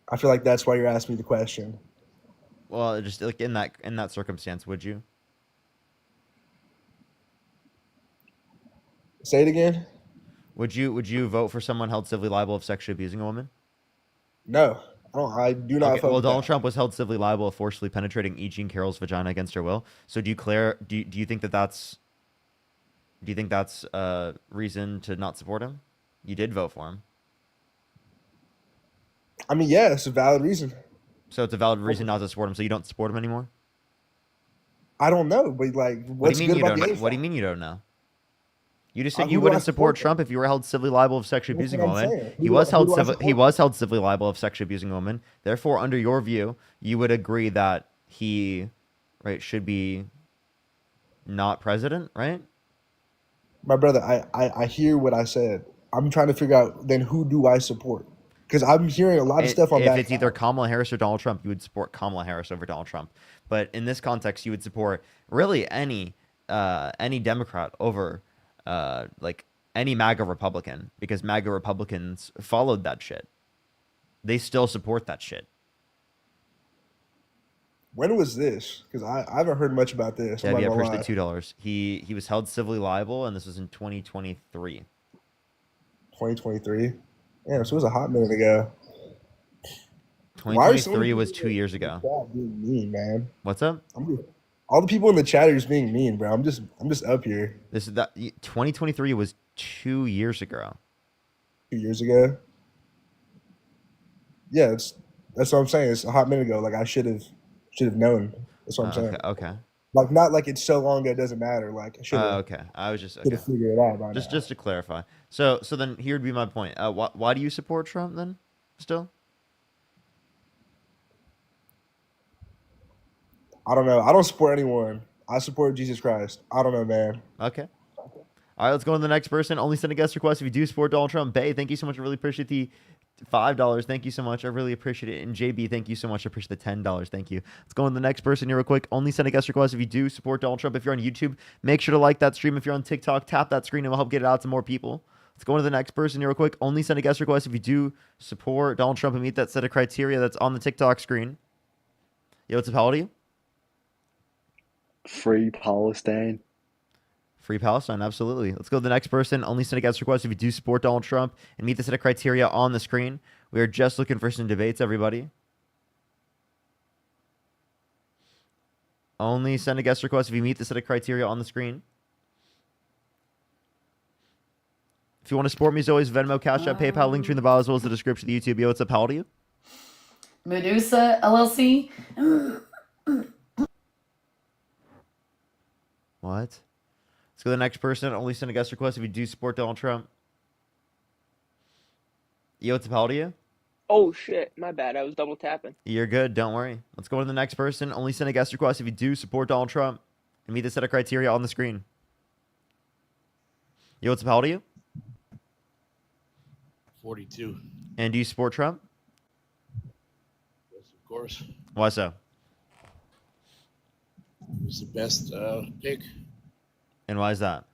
I feel like that's why you're asking me the question. Well, just like in that circumstance, would you? Say it again. Would you vote for someone held civilly liable of sexually abusing a woman? No, I do not. Okay, vote well, for Donald that. Trump was held civilly liable of forcefully penetrating E. Jean Carroll's vagina against her will. So do you think that's reason to not support him? You did vote for him. I mean, yeah, it's a valid reason. So it's a valid reason not to support him. So you don't support him anymore? I don't know, but like, What what's do you mean good you about don't? the What do you ASAP? mean you don't know? You just said Who you do I wouldn't support support? Trump if you were held civilly liable of sexually That's abusing what a I'm woman. saying. He was held Who do I he support? was held civilly liable of sexually abusing a woman. Therefore, under your view, you would agree that he, right, should be not president, right? My brother, I hear what I said. I'm trying to figure out then who do I support? Because I'm hearing a lot of stuff on If that. it's either Kamala Harris or Donald Trump, you would support Kamala Harris over Donald Trump. But in this context, you would support really any Democrat over like any MAGA Republican, because MAGA Republicans followed that shit. They still support that shit. When was this? Because I haven't heard much about this. I'm not Debbie, I gonna appreciate lie. $2. He was held civilly liable, and this was in 2023. 2023. Yeah, so it was a hot minute ago. Why are so many 2023 was people 2 years in the ago. chat being mean, man? What's up? All the people in the chat are just being mean, bro. I'm just up here. This is that 2023 was 2 years ago. 2 years ago. Yeah, that's what I'm saying. It's a hot minute ago. Like I should have known. That's what I'm saying. Okay. Like not like it's so long ago it doesn't matter. Like I should have. Okay. I was just Should have figured it out by now. just to clarify. So then here would be my point. Why do you support Trump then? Still? I don't know. I don't support anyone. I support Jesus Christ. I don't know, man. Okay. All right, let's go to the next person. Only send a guest request if you do support Donald Trump. Bay, thank you so much. I really appreciate the $5. Thank you so much. I really appreciate it. And JB, thank you so much. I appreciate the $10. Thank you. Let's go on to the next person here real quick. Only send a guest request if you do support Donald Trump. If you're on YouTube, make sure to like that stream. If you're on TikTok, tap that screen and we'll help get it out to more people. Let's go on to the next person here real quick. Only send a guest request if you do support Donald Trump and meet that set of criteria that's on the TikTok screen. Yo, what's up? How old are you? Free Palestine. Free Palestine, absolutely. Let's go to the next person. Only send a guest request if you do support Donald Trump and meet the set of criteria on the screen. We are just looking for some debates, everybody. Only send a guest request if you meet the set of criteria on the screen. If you want to support me, as always, Venmo, Cash App, PayPal, link tree in the bio as well as the description of the YouTube. Yo, what's up? How old are you? Medusa LLC. What? Let's go to the next person. Only send a guest request if you do support Donald Trump. Yo, what's up? How old are you? Oh shit, my bad. I was double tapping. You're good. Don't worry. Let's go to the next person. Only send a guest request if you do support Donald Trump and meet the set of criteria on the screen. Yo, what's up? How old are you? 42. And do you support Trump? Yes, of course. Why so? It was the best pick And why is that?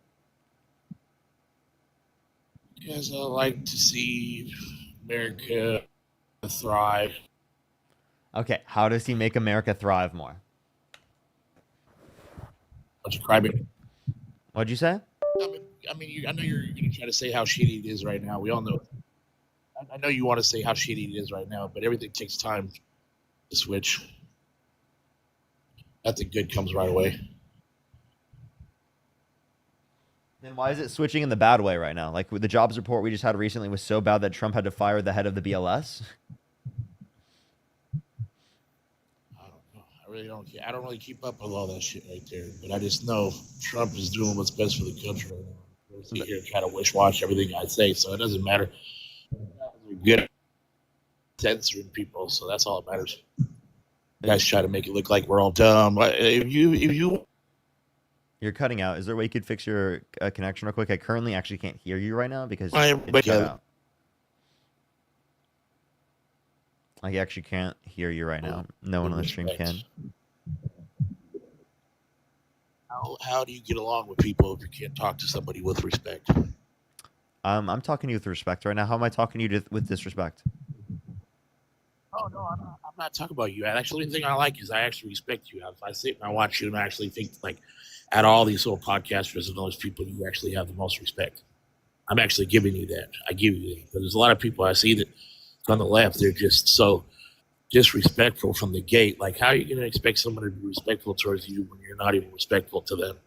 because I like to see America thrive. Okay, how does he make America thrive more? Bunch of crybaby. What'd you say? I mean, I know you're going to try to say how shitty it is right now. We all know. I know you want to say how shitty it is right now, but everything takes time to switch. Nothing good comes right away. Then why is it switching in the bad way right now? Like the jobs report we just had recently was so bad that Trump had to fire the head of the BLS. I really don't care. I don't really keep up with all that shit right there, but I just know Trump is doing what's best for the country right now. I sit here and try to wish-wash everything I say, so it doesn't matter. We're good at censoring people, so that's all that matters. You guys try to make it look like we're all dumb. If you You're cutting out. Is there a way you could fix your connection real quick? I currently actually can't hear you right now because it's cut out. I actually can't hear you right now. No one on the stream can. how do you get along with people if you can't talk to somebody with respect? I'm talking to you with respect right now. How am I talking to you with disrespect? Oh no, I'm not talking about you. Actually, the thing I like is I actually respect you. I sit and I watch you, and I actually think like, at all these little podcasters and those people, you actually have the most respect. I'm actually giving you that. I give you that. But there's a lot of people I see that on the left, they're just so disrespectful from the gate. Like, how are you going to expect someone to be respectful towards you when you're not even respectful to them?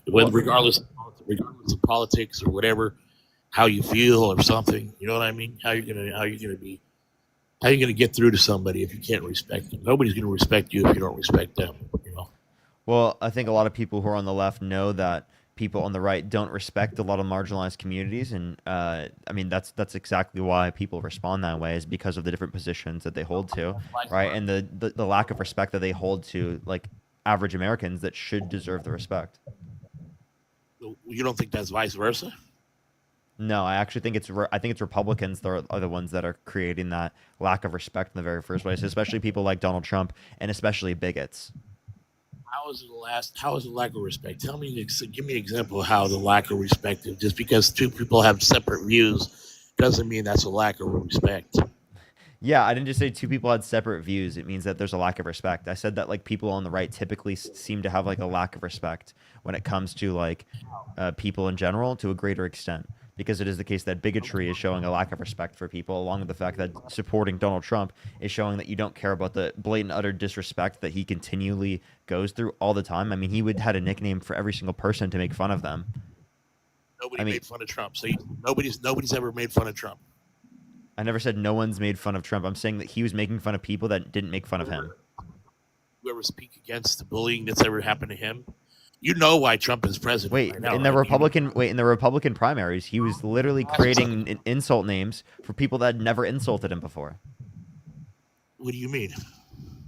Regardless of politics or whatever, how you feel or something. You know what I mean? How you gonna get through to somebody if you can't respect them? Nobody's gonna respect you if you don't respect them. Well, I think a lot of people who are on the left know that people on the right don't respect a lot of marginalized communities, and I mean that's exactly why people respond that way, is because of the different positions that they hold to, right? And the lack of respect that they hold to like average Americans that should deserve the respect. You don't think that's vice versa? No, I actually think it's Republicans that are the ones that are creating that lack of respect in the very first place, especially people like Donald Trump and especially bigots. How is the lack of respect? Give me an example of how the lack of respect is. Just because two people have separate views doesn't mean that's a lack of respect. Yeah, I didn't just say two people had separate views. It means that there's a lack of respect. I said that like people on the right typically seem to have like a lack of respect when it comes to like people in general to a greater extent, because it is the case that bigotry is showing a lack of respect for people, along with the fact that supporting Donald Trump is showing that you don't care about the blatant utter disrespect that he continually goes through all the time. I mean, he would had a nickname for every single person to make fun of them. Nobody made fun of Trump. So nobody's ever made fun of Trump. I never said no one's made fun of Trump. I'm saying that he was making fun of people that didn't make fun of him. You ever speak against the bullying that's ever happened to him? You know why Trump is president. Wait, right now, in the Republican primaries, he was literally creating insult names for people that had never insulted him before. What do you mean?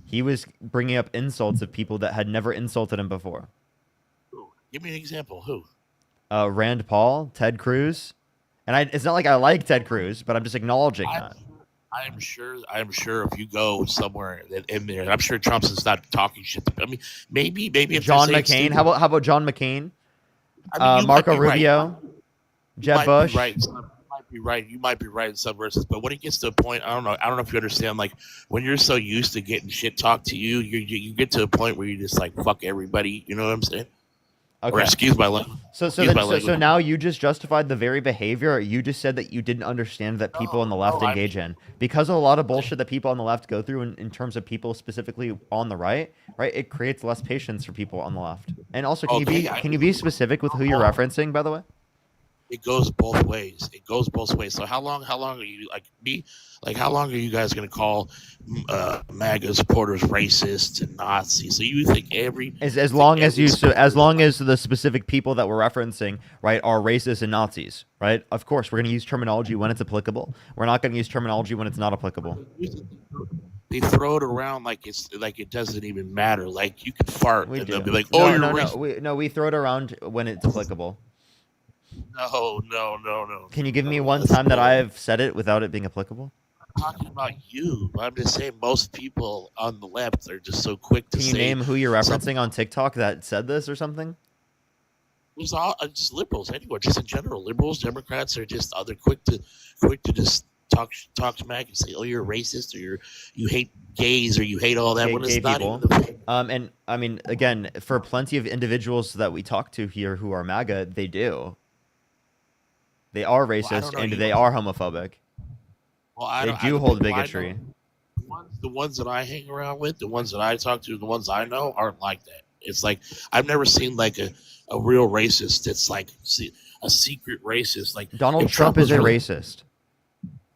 He was bringing up insults of people that had never insulted him before. Give me an example. Who? Rand Paul, Ted Cruz, and it's not like I like Ted Cruz, but I'm just acknowledging that. I am sure if you go somewhere in there, I'm sure Trump's is not talking shit. I mean, maybe if John McCain. How about John McCain? Marco Rubio, Jeb Bush. You might be right in some verses, but when it gets to a point, I don't know if you understand. Like when you're so used to getting shit talked to you, you get to a point where you're just like fuck everybody. You know what I'm saying? Okay. Or excuse my language. So now you just justified the very behavior you just said that you didn't understand that people on the left engage in, because of a lot of bullshit that people on the left go through in terms of people specifically on the right. It creates less patience for people on the left. And also, can you be specific with who you're referencing, by the way? It goes both ways. So how long are you how long are you guys going to call MAGA supporters racist and Nazis? So you think as long as the specific people that we're referencing, right, are racist and Nazis, right? Of course, we're going to use terminology when it's applicable. We're not going to use terminology when it's not applicable. They throw it around like it doesn't even matter. Like you could fart and they'll be like, "Oh, you're racist." We throw it around when it's applicable. No. Can you give me one time that I've said it without it being applicable? I'm talking about you. I'm just saying most people on the left are just so quick to say. Can you name who you're referencing on TikTok that said this or something? It's all just liberals anyway. Just in general, liberals, Democrats are just they're quick to just talk smack and say, "Oh, you're racist," or you hate gays, or you hate all that. Gay people. And I mean, again, for plenty of individuals that we talk to here who are MAGA, they do. They are racist and they are homophobic. They do hold bigotry. The ones that I hang around with, the ones that I talk to, the ones I know aren't like that. It's like I've never seen like a real racist that's like a secret racist. Like Donald Trump is a racist.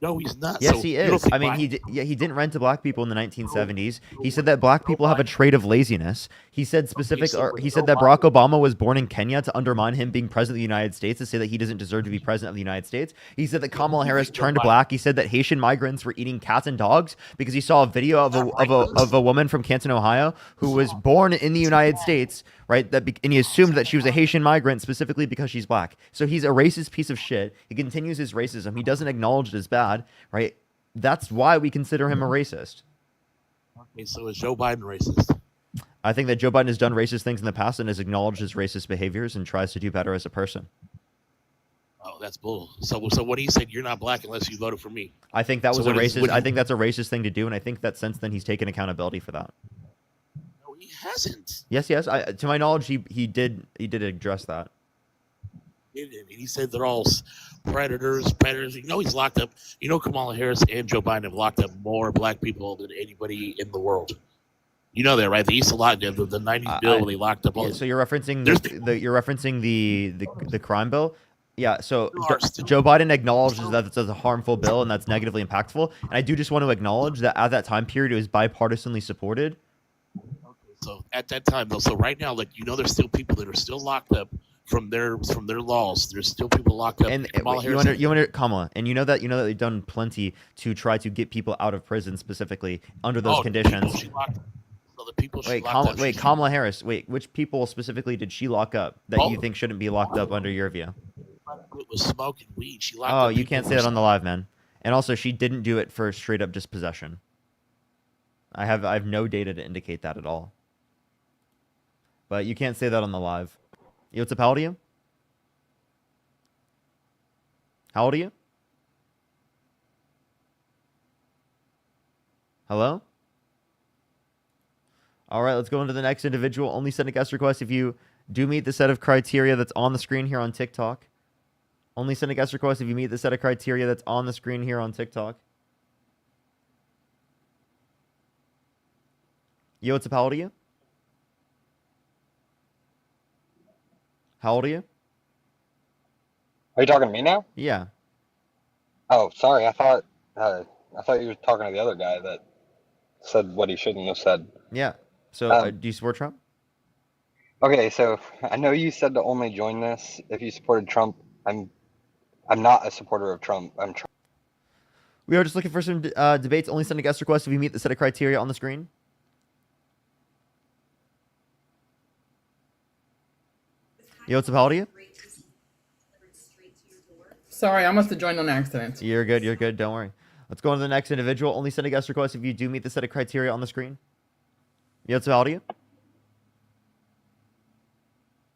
No, he's not. Yes, he is. I mean, he didn't rent to black people in the 1970s. He said that black people have a trait of laziness. He said that Barack Obama was born in Kenya to undermine him being president of the United States, to say that he doesn't deserve to be president of the United States. He said that Kamala Harris turned black. He said that Haitian migrants were eating cats and dogs because he saw a video of a woman from Canton, Ohio, who was born in the United States, right? And he assumed that she was a Haitian migrant specifically because she's black. So he's a racist piece of shit. He continues his racism. He doesn't acknowledge it as bad, right? That's why we consider him a racist. Okay, so is Joe Biden racist? I think that Joe Biden has done racist things in the past and has acknowledged his racist behaviors and tries to do better as a person. Oh, that's bull. So when he said you're not black unless you voted for me, I think that So was a what is- racist. what- I think that's a racist thing to do, and I think that since then he's taken accountability for that. no, he hasn't. Yes, to my knowledge, he did address that. He said they're all predators. You know, he's locked up. You know, Kamala Harris and Joe Biden have locked up more black people than anybody in the world. You know that, right? They used to lock them. The '90s bill, they locked up all. Yeah, so you're referencing the crime bill. Yeah, so There are still- Joe Biden acknowledges that it's a harmful bill and that's negatively impactful. And I do just want to acknowledge that at that time period, it was bipartisanly supported. So at that time, though, so right now, like, you know, there's still people that are still locked up from their laws. There's still people locked up. And Kamala you Harris- under Kamala, and you know that they've done plenty to try to get people out of prison specifically under those conditions. Kamala Harris. Wait, which people specifically did she lock up that you think shouldn't be locked up under your view? It was smoking weed. She locked Oh, up you people can't who say were that on the live, man. And also, she didn't do it for straight up just possession. I have no data to indicate that at all. But you can't say that on the live. Yo, what's up? How old are you? How old are you? Hello? All right, let's go into the next individual. Only send a guest request if you do meet the set of criteria that's on the screen here on TikTok. Only send a guest request if you meet the set of criteria that's on the screen here on TikTok. Yo, what's up? How old are you? How old are you? Are you talking to me now? Yeah. Oh, sorry. I thought you were talking to the other guy that said what he shouldn't have said. Yeah. So, do you support Trump? Okay, so I know you said to only join this if you supported Trump. I'm not a supporter of Trump. We are just looking for some debates. Only send a guest request if you meet the set of criteria on the screen. Yo, what's up? How old are you? Sorry, I must have joined on accident. You're good. You're good. Don't worry. Let's go on to the next individual. Only send a guest request if you do meet the set of criteria on the screen. Yo, what's up? How old are you?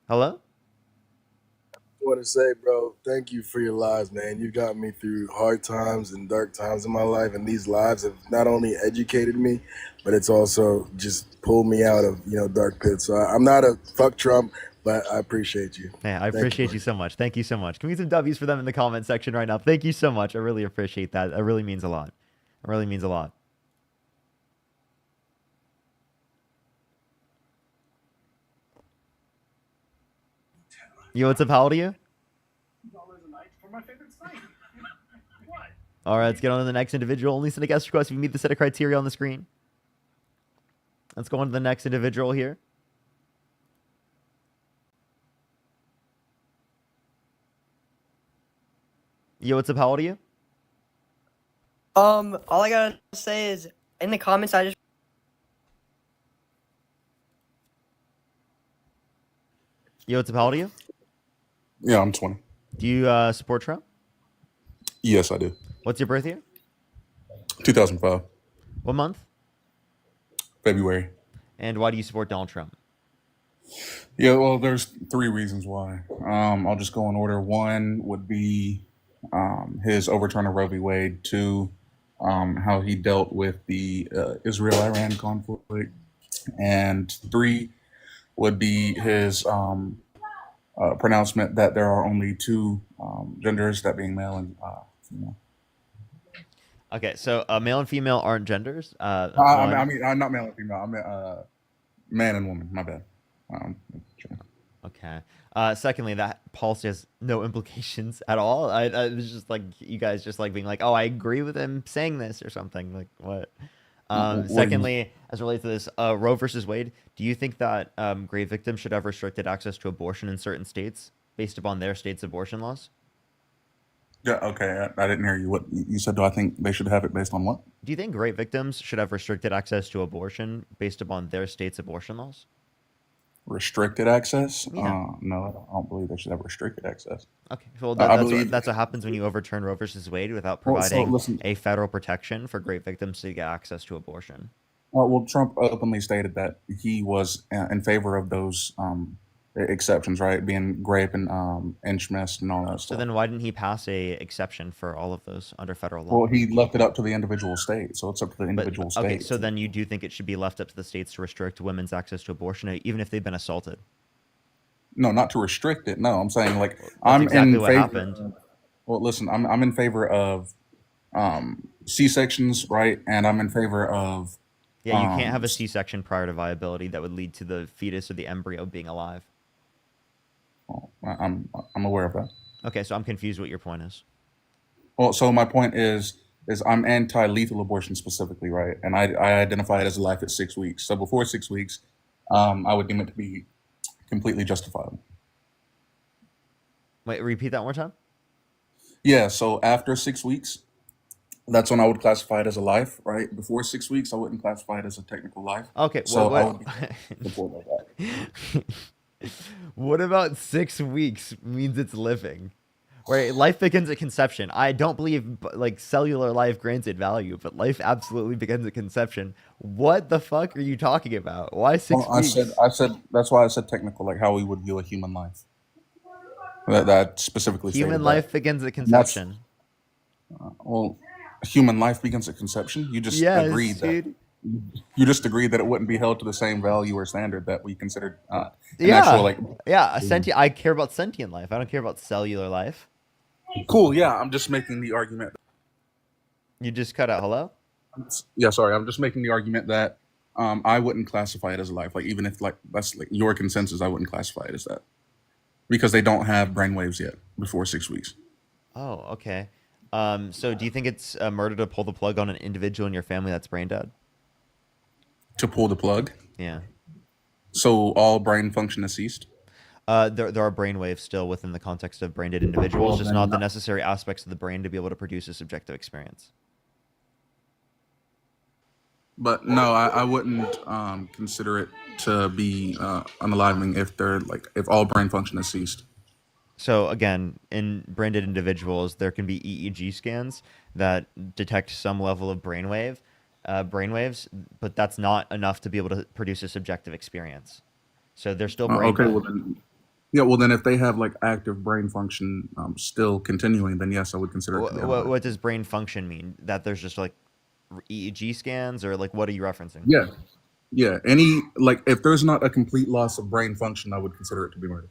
Hello? I want to say, bro, thank you for your lives, man. You got me through hard times and dark times in my life, and these lives have not only educated me, but it's also just pulled me out of, dark pits. So I'm not a fuck Trump, but I appreciate you. Man, I Thank appreciate you so much. Thank you so much. Can we get some W's for them in the comment section right now? Thank you so much. I really appreciate that. That really means a lot. It really means a lot. Yo, what's up? How old are you? All right, let's get on to the next individual. Only send a guest request if you meet the set of criteria on the screen. Let's go on to the next individual here. Yo, what's up? How old are you? All I gotta say is in the comments, I just. Yo, what's up? How old are you? Yeah, I'm 20. Do you support Trump? Yes, I do. What's your birth year? 2005, What month? February. And why do you support Donald Trump? Yeah, well, there's 3 reasons why. I'll just go in order. 1 would be his overturn of Roe v. Wade. 2, how he dealt with the Israel-Iran conflict. And 3 would be his pronouncement that there are only 2 genders, that being male and female. Okay, so male and female aren't genders. That's I one. mean, not male and female. I meant man and woman. My bad. Okay. Secondly, that policy has no implications at all. I was just like you guys just like being like, oh, I agree with him saying this or something. Like what? Secondly, as it relates to this, Roe versus Wade, do you think that grave victims should have restricted access to abortion in certain states based upon their state's abortion laws? Yeah, okay. I didn't hear you. What you said? Do I think they should have it based on what? Do you think grave victims should have restricted access to abortion based upon their state's abortion laws? Restricted access? Yeah. No, I don't believe they should have restricted access. Okay, well, I that's, believe that's what happens when you overturn Roe versus Wade without Well, so providing listen- a federal protection for grave victims to get access to abortion. Well, Trump openly stated that he was in favor of those exceptions, right? Being grape and incest and all that So stuff. then why didn't he pass a exception for all of those under federal law? Well, he left it up to the individual state, so it's up to the But individual okay, state. so then you do think it should be left up to the states to restrict women's access to abortion, even if they've been assaulted? No, not to restrict it. No, I'm saying like That's I'm exactly in what favor. happened. Well, listen, I'm in favor of C-sections, right? And I'm in favor of Yeah, you can't have a C-section prior to viability that would lead to the fetus or the embryo being alive. I'm aware of that. Okay, so I'm confused what your point is. Well, so my point is I'm anti-lethal abortion specifically, right? And I identify it as a life at 6 weeks. So before 6 weeks, I would deem it to be completely justifiable. Wait, repeat that one more time? Yeah, so after 6 weeks, that's when I would classify it as a life, right? Before 6 weeks, I wouldn't classify it as a technical life. Okay, so I what, would be supportive of that. what about 6 weeks means it's living? Where life begins at conception. I don't believe like cellular life granted value, but life absolutely begins at conception. What the fuck are you talking about? Why 6 Well, weeks? I said that's why I said technical, like how we would view a human life. That specifically stated Human that. life begins at And that's- conception. Well, human life begins at conception. You just Yes, agreed that dude. you just agreed that it wouldn't be held to the same value or standard that we considered an Yeah, actual like. yeah. A sentient. I care about sentient life. I don't care about cellular life. Cool. Yeah, I'm just making the argument. You just cut out. Hello. Yeah, sorry. I'm just making the argument that I wouldn't classify it as a life. Like even if like that's like your consensus, I wouldn't classify it as that because they don't have brainwaves yet before 6 weeks. Oh, okay. So do you think it's a murder to pull the plug on an individual in your family that's brain dead? To pull the plug. Yeah. So all brain function has ceased. There are brain waves still within the context of brain dead individuals, Well, just then not the not- necessary aspects of the brain to be able to produce a subjective experience. But no, I wouldn't consider it to be unaliving if they're like if all brain function has ceased. So again, in brain dead individuals, there can be EEG scans that detect some level of brainwaves, but that's not enough to be able to produce a subjective experience. So they're still brain Okay, dead. well then, yeah, well then if they have like active brain function still continuing, then yes, I would consider it to be unalive. What does brain function mean? That there's just like EEG scans, or like what are you referencing? Yeah, yeah. Any like if there's not a complete loss of brain function, I would consider it to be murder.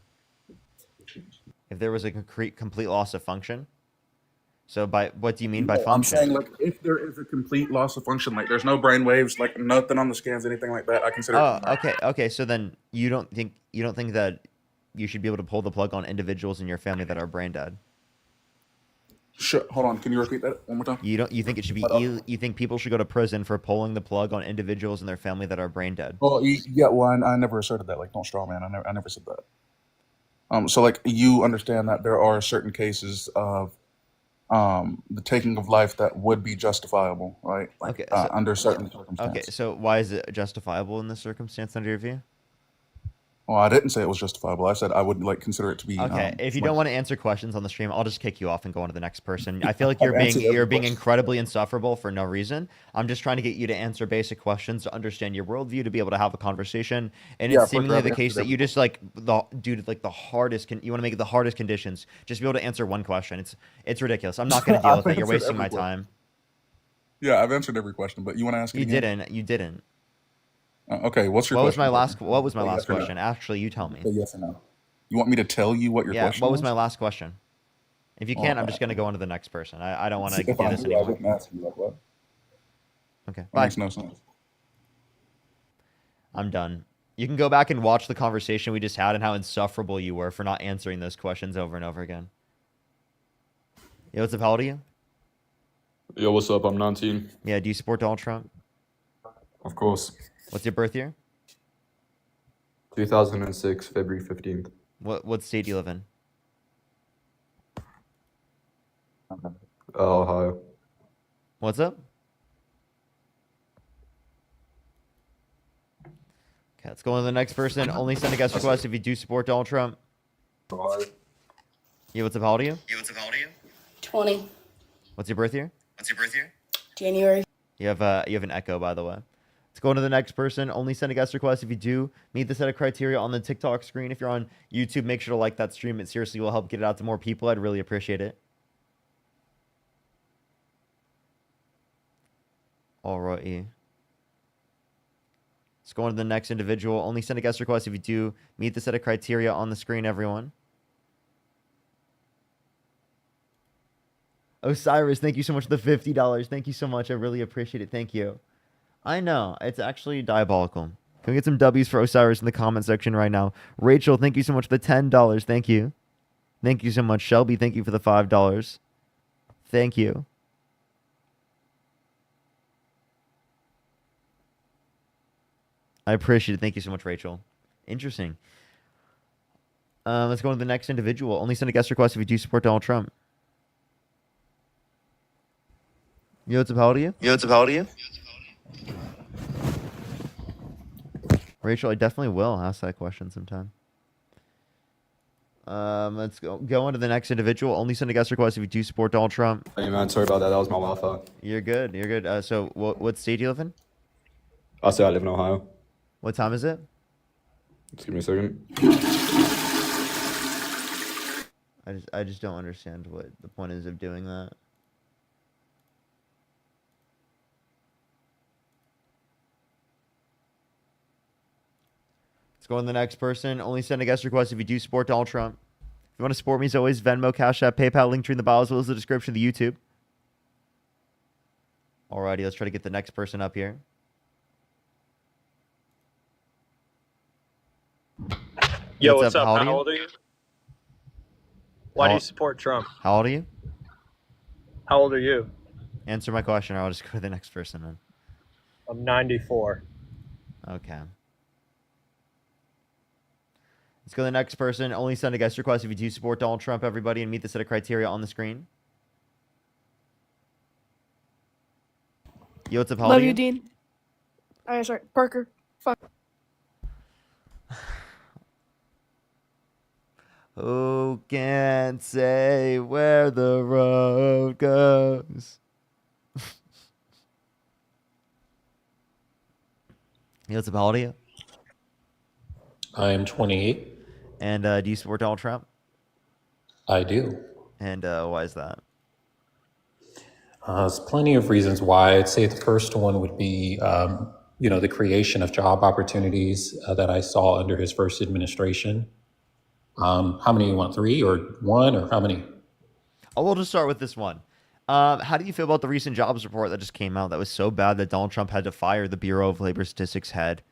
If there was a complete loss of function. So by what do you mean by No, I'm function? saying like if there is a complete loss of function, like there's no brain waves, like nothing on the scans, anything like that, I consider. Oh, it to be murder. okay. So then you don't think that you should be able to pull the plug on individuals in your family that are brain dead? Sure. Hold on. Can you repeat that one more time? You think it should be you think people should go to prison for pulling the plug on individuals in their family that are brain dead? Well, yeah. Well, I never asserted that. Like, don't straw man. I never said that. So like you understand that there are certain cases of the taking of life that would be justifiable, right? Like Okay, so- under certain Okay, circumstances. so why is it justifiable in this circumstance under your view? Well, I didn't say it was justifiable. I said I would like consider it to be. Okay, if you like- don't want to answer questions on the stream, I'll just kick you off and go on to the next person. I feel like you're I've answered every you're being question. incredibly insufferable for no reason. I'm just trying to get you to answer basic questions to understand your worldview, to be able to have a conversation. And Yeah, it's for sure, seemingly I've the answered case that every you just like the hardest. You want to make it the hardest conditions just to be able to answer one question. It's ridiculous. I'm not going to deal I've with it. You're answered wasting my every question. time. Yeah, I've answered every question, but you want to ask it You again? didn't. You didn't. Okay, what's your What was question? my last Say yes last or no. question? Actually, you tell me. Say yes or no. You want me to tell you what your Yeah, question what was my last question? If you can't, I'm just Okay. going to go on to the next person. I don't want to If do I this knew, I anymore. wouldn't ask you like what? Okay, That bye. makes no sense. I'm done. You can go back and watch the conversation we just had and how insufferable you were for not answering those questions over and over again. Yo, what's up? How old are you? Yo, what's up? I'm 19. Yeah, do you support Donald Trump? Of course. What's your birth year? 2006, February 15th. What state do you live in? Ohio. What's up? Okay, let's go on to the next person. Only send a guest request if you do support Donald Trump. Yeah, what's up? How old are you? 20. What's your birth year? January. You have an echo, by the way. Let's go on to the next person. Only send a guest request if you do meet the set of criteria on the TikTok screen. If you're on YouTube, make sure to like that stream. It seriously will help get it out to more people. I'd really appreciate it. Alrighty. Let's go on to the next individual. Only send a guest request if you do meet the set of criteria on the screen, everyone. Osiris, thank you so much for the $50. Thank you so much. I really appreciate it. Thank you. I know. It's actually diabolical. Can we get some W's for Osiris in the comment section right now? Rachel, thank you so much for the $10. Thank you. Thank you so much. Shelby, thank you for the $5. Thank you. I appreciate it. Thank you so much, Rachel. Interesting. Let's go on to the next individual. Only send a guest request if you do support Donald Trump. Yo, what's up? How old are you? Rachel, I definitely will ask that question sometime. Let's go on to the next individual. Only send a guest request if you do support Donald Trump. Hey man, sorry about that. That was my Wi-Fi. You're good. You're good. So what state do you live in? I say I live in Ohio. What time is it? Just give me a second. I just don't understand what the point is of doing that. Let's go on to the next person. Only send a guest request if you do support Donald Trump. If you want to support me, as always, Venmo, Cash App, PayPal, link tree in the bio, as well as the description of the YouTube. Alrighty, let's try to get the next person up here. Yo, what's up? How old are you? Why do you support Trump? How old are you? How old are you? Answer my question, or I'll just go to the next person then. I'm 94. Okay. Let's go to the next person. Only send a guest request if you do support Donald Trump, everybody, and meet the set of criteria on the screen. Yo, what's up? How old Love are you, Dean. Alright, sorry. Parker. Fuck. Who can't say where the road goes? Yo, what's up? How old are you? I am 28. And do you support Donald Trump? I do. And why is that? There's plenty of reasons why. I'd say the first one would be, the creation of job opportunities that I saw under his first administration. How many you want? 3 or 1 or how many? Oh, we'll just start with this one. How do you feel about the recent jobs report that just came out that was so bad that Donald Trump had to fire the Bureau of Labor Statistics head?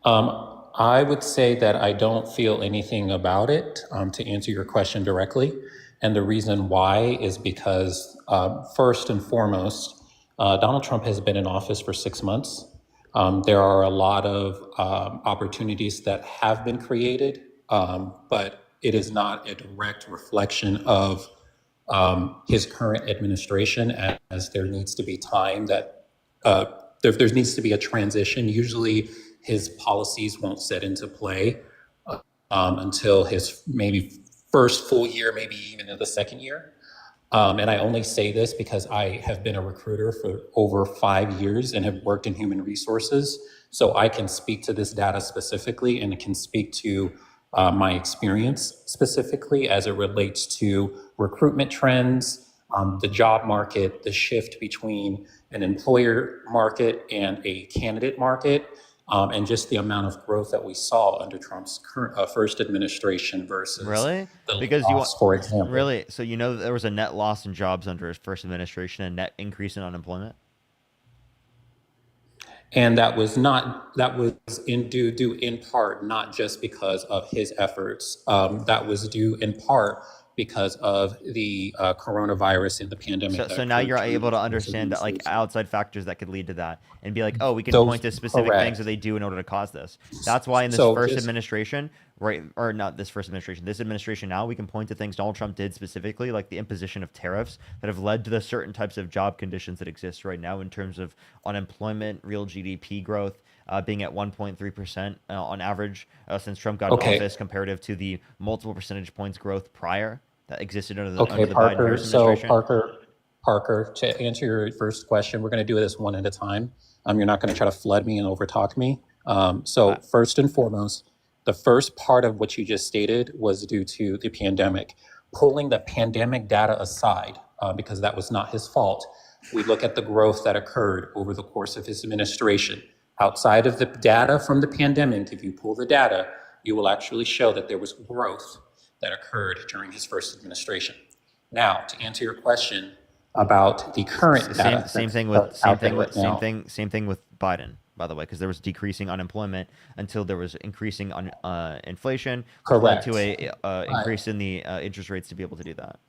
I would say that I don't feel anything about it, to answer your question directly. And the reason why is because, first and foremost, Donald Trump has been in office for 6 months. There are a lot of opportunities that have been created, but it is not a direct reflection of his current administration, as there needs to be time that there needs to be a transition. Usually his policies won't set into play until his maybe first full year, maybe even in the second year. And I only say this because I have been a recruiter for over 5 years and have worked in human resources. So I can speak to this data specifically and can speak to my experience specifically as it relates to recruitment trends, the job market, the shift between an employer market and a candidate market, and just the amount of growth that we saw under Trump's current first administration versus Really? the Because loss, for example. Really? So you know that there was a net loss in jobs under his first administration and net increase in unemployment? And that was due in part, not just because of his efforts. That was due in part because of the coronavirus and the pandemic. So now you're able to understand that, like, outside factors that could lead to that and be like, oh, we can Those- point to specific correct. things that they do in order to cause this. That's why in this So first just- administration, right, or not this first administration, this administration now, we can point to things Donald Trump did specifically, like the imposition of tariffs that have led to the certain types of job conditions that exist right now in terms of unemployment, real GDP growth, being at 1.3% on average since Trump got Okay. in office, comparative to the multiple percentage points growth prior that existed under the Okay, Biden Parker. Harris So administration. Parker, to answer your first question, we're going to do this one at a time. You're not going to try to flood me and overtalk me. So first and foremost, the first part of what you just stated was due to the pandemic. Pulling the pandemic data aside, because that was not his fault, we look at the growth that occurred over the course of his administration. Outside of the data from the pandemic, if you pull the data, you will actually show that there was growth that occurred during his first administration. Now, to answer your question about the current data, same thing with Biden, by the way, because there was decreasing unemployment until there was increasing inflation, which led to a increase in the interest rates to be able to do that.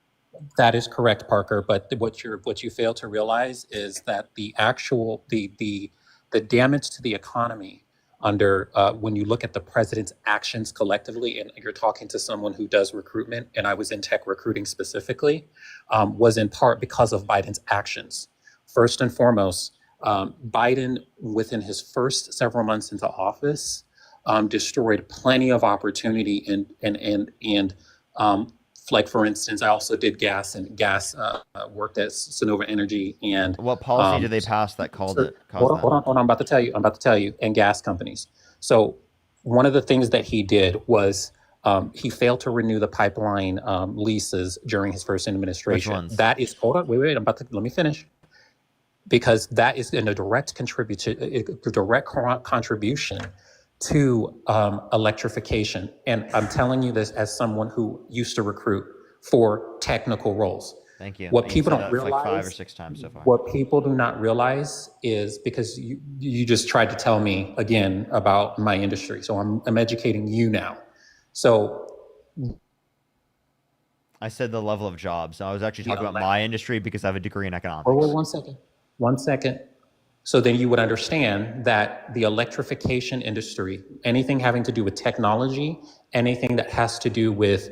That is correct, Parker. But what you fail to realize is that the actual the damage to the economy under when you look at the president's actions collectively, and you're talking to someone who does recruitment, and I was in tech recruiting specifically, was in part because of Biden's actions. First and foremost, Biden, within his first several months into office, destroyed plenty of opportunity and like, for instance, I also did gas worked at Sonova Energy. And what policy did they pass that hold on, I'm about to tell you, and gas companies. So one of the things that he did was he failed to renew the pipeline leases during his first administration. Which ones? That is, hold on, wait, let me finish. Because that is in a direct contribution to electrification. And I'm telling you this as someone who used to recruit for technical roles. Thank you. What people don't realize, like 5 or 6 times so far. What people do not realize is, because you just tried to tell me again about my industry. So I'm educating you now. So I said the level of jobs. I was actually talking about my industry because I have a degree in economics. Oh, 1 second. So then you would understand that the electrification industry, anything having to do with technology, anything that has to do with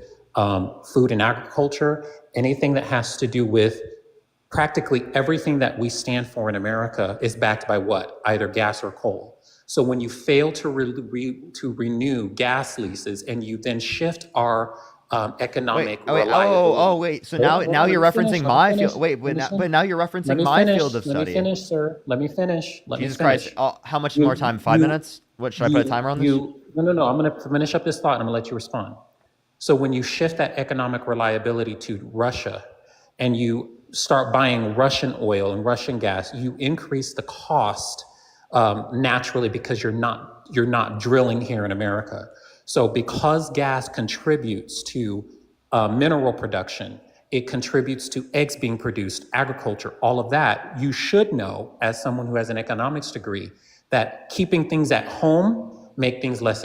food and agriculture, anything that has to do with practically everything that we stand for in America is backed by what? Either gas or coal. So when you fail to renew gas leases and you then shift our economic reliability. Wait. So now you're referencing my field. Wait, but now you're referencing my field of study. Let me finish, sir. Let me finish. Jesus Christ! How much more time? 5 minutes? What should I put a timer on this? No. I'm going to finish up this thought, and I'm going to let you respond. So when you shift that economic reliability to Russia, and you start buying Russian oil and Russian gas, you increase the cost naturally, because you're not drilling here in America. So because gas contributes to mineral production, it contributes to eggs being produced, agriculture, all of that, you should know, as someone who has an economics degree, that keeping things at home make things less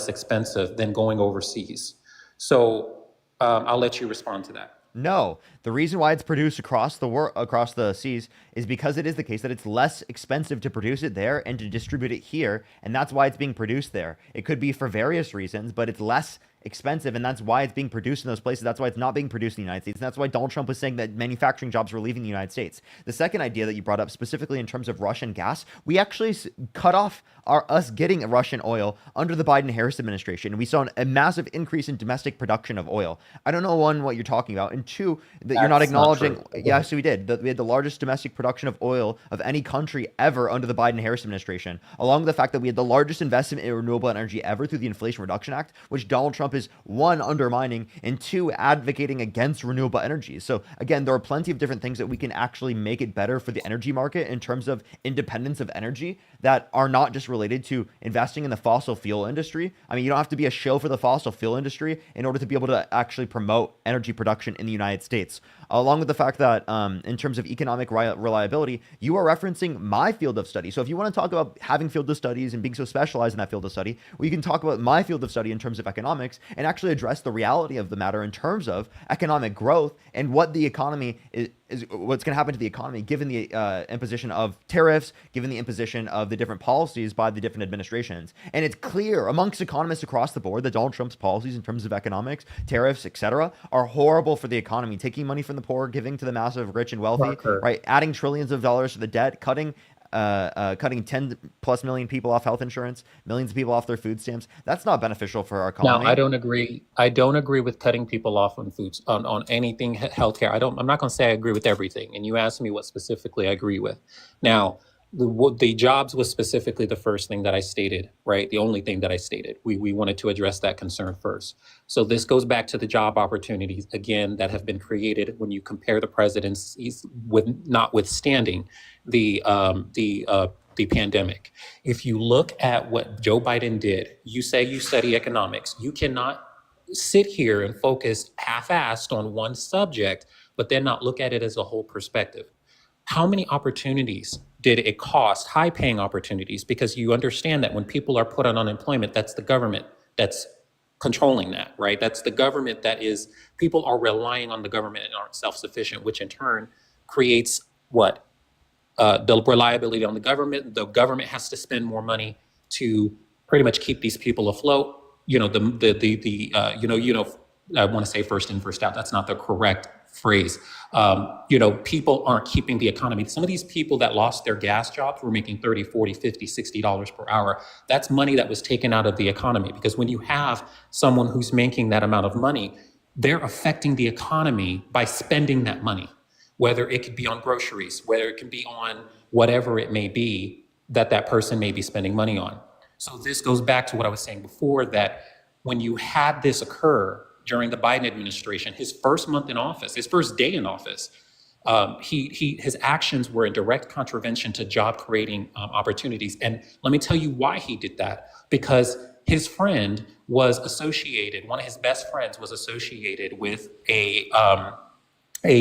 expensive than going overseas. So I'll let you respond to that. No, the reason why it's produced across the seas is because it is the case that it's less expensive to produce it there and to distribute it here, and that's why it's being produced there. It could be for various reasons, but it's less expensive, and that's why it's being produced in those places. That's why it's not being produced in the United States, and that's why Donald Trump was saying that manufacturing jobs were leaving the United States. The second idea that you brought up, specifically in terms of Russian gas, we actually cut off us getting Russian oil under the Biden-Harris administration, and we saw a massive increase in domestic production of oil. I don't know, one, what you're talking about, and two, that you're not acknowledging. Yes, we did. We had the largest domestic production of oil of any country ever under the Biden-Harris administration, along with the fact that we had the largest investment in renewable energy ever through the Inflation Reduction Act, which Donald Trump is, one, undermining, and two, advocating against renewable energy. So again, there are plenty of different things that we can actually make it better for the energy market in terms of independence of energy that are not just related to investing in the fossil fuel industry. I mean, you don't have to be a shill for the fossil fuel industry in order to be able to actually promote energy production in the United States. Along with the fact that in terms of economic reliability, you are referencing my field of study. So if you want to talk about having field of studies and being so specialized in that field of study, well, you can talk about my field of study in terms of economics and actually address the reality of the matter in terms of economic growth and what the economy is what's going to happen to the economy given the imposition of tariffs, given the imposition of the different policies by the different administrations. And it's clear amongst economists across the board that Donald Trump's policies in terms of economics, tariffs, etc., are horrible for the economy, taking money from the poor, giving to the massive rich and wealthy, right? Adding trillions of dollars to the debt, cutting cutting 10+ million people off health insurance, millions of people off their food stamps. That's not beneficial for our Now, economy. I don't agree. I don't agree with cutting people off on foods on anything healthcare. I'm not going to say I agree with everything. And you asked me what specifically I agree with. Now, the jobs was specifically the first thing that I stated, right? The only thing that I stated. We wanted to address that concern first. So this goes back to the job opportunities again that have been created when you compare the presidencies with notwithstanding the pandemic. If you look at what Joe Biden did, you say you study economics. You cannot sit here and focus half-assed on one subject, but then not look at it as a whole perspective. How many opportunities did it cost, high-paying opportunities? Because you understand that when people are put on unemployment, that's the government that's controlling that, right? That's the government that is, people are relying on the government and aren't self-sufficient, which in turn creates what? The reliability on the government. The government has to spend more money to pretty much keep these people afloat. I want to say first in, first out. That's not the correct phrase. People aren't keeping the economy. Some of these people that lost their gas jobs were making $30, $40, $50, $60 per hour. That's money that was taken out of the economy, because when you have someone who's making that amount of money, they're affecting the economy by spending that money, whether it could be on groceries, whether it can be on whatever it may be that person may be spending money on. So this goes back to what I was saying before, that when you had this occur during the Biden administration, his first month in office, his first day in office, his actions were in direct contravention to job creating opportunities. And let me tell you why he did that. Because his friend was associated, one of his best friends was associated with a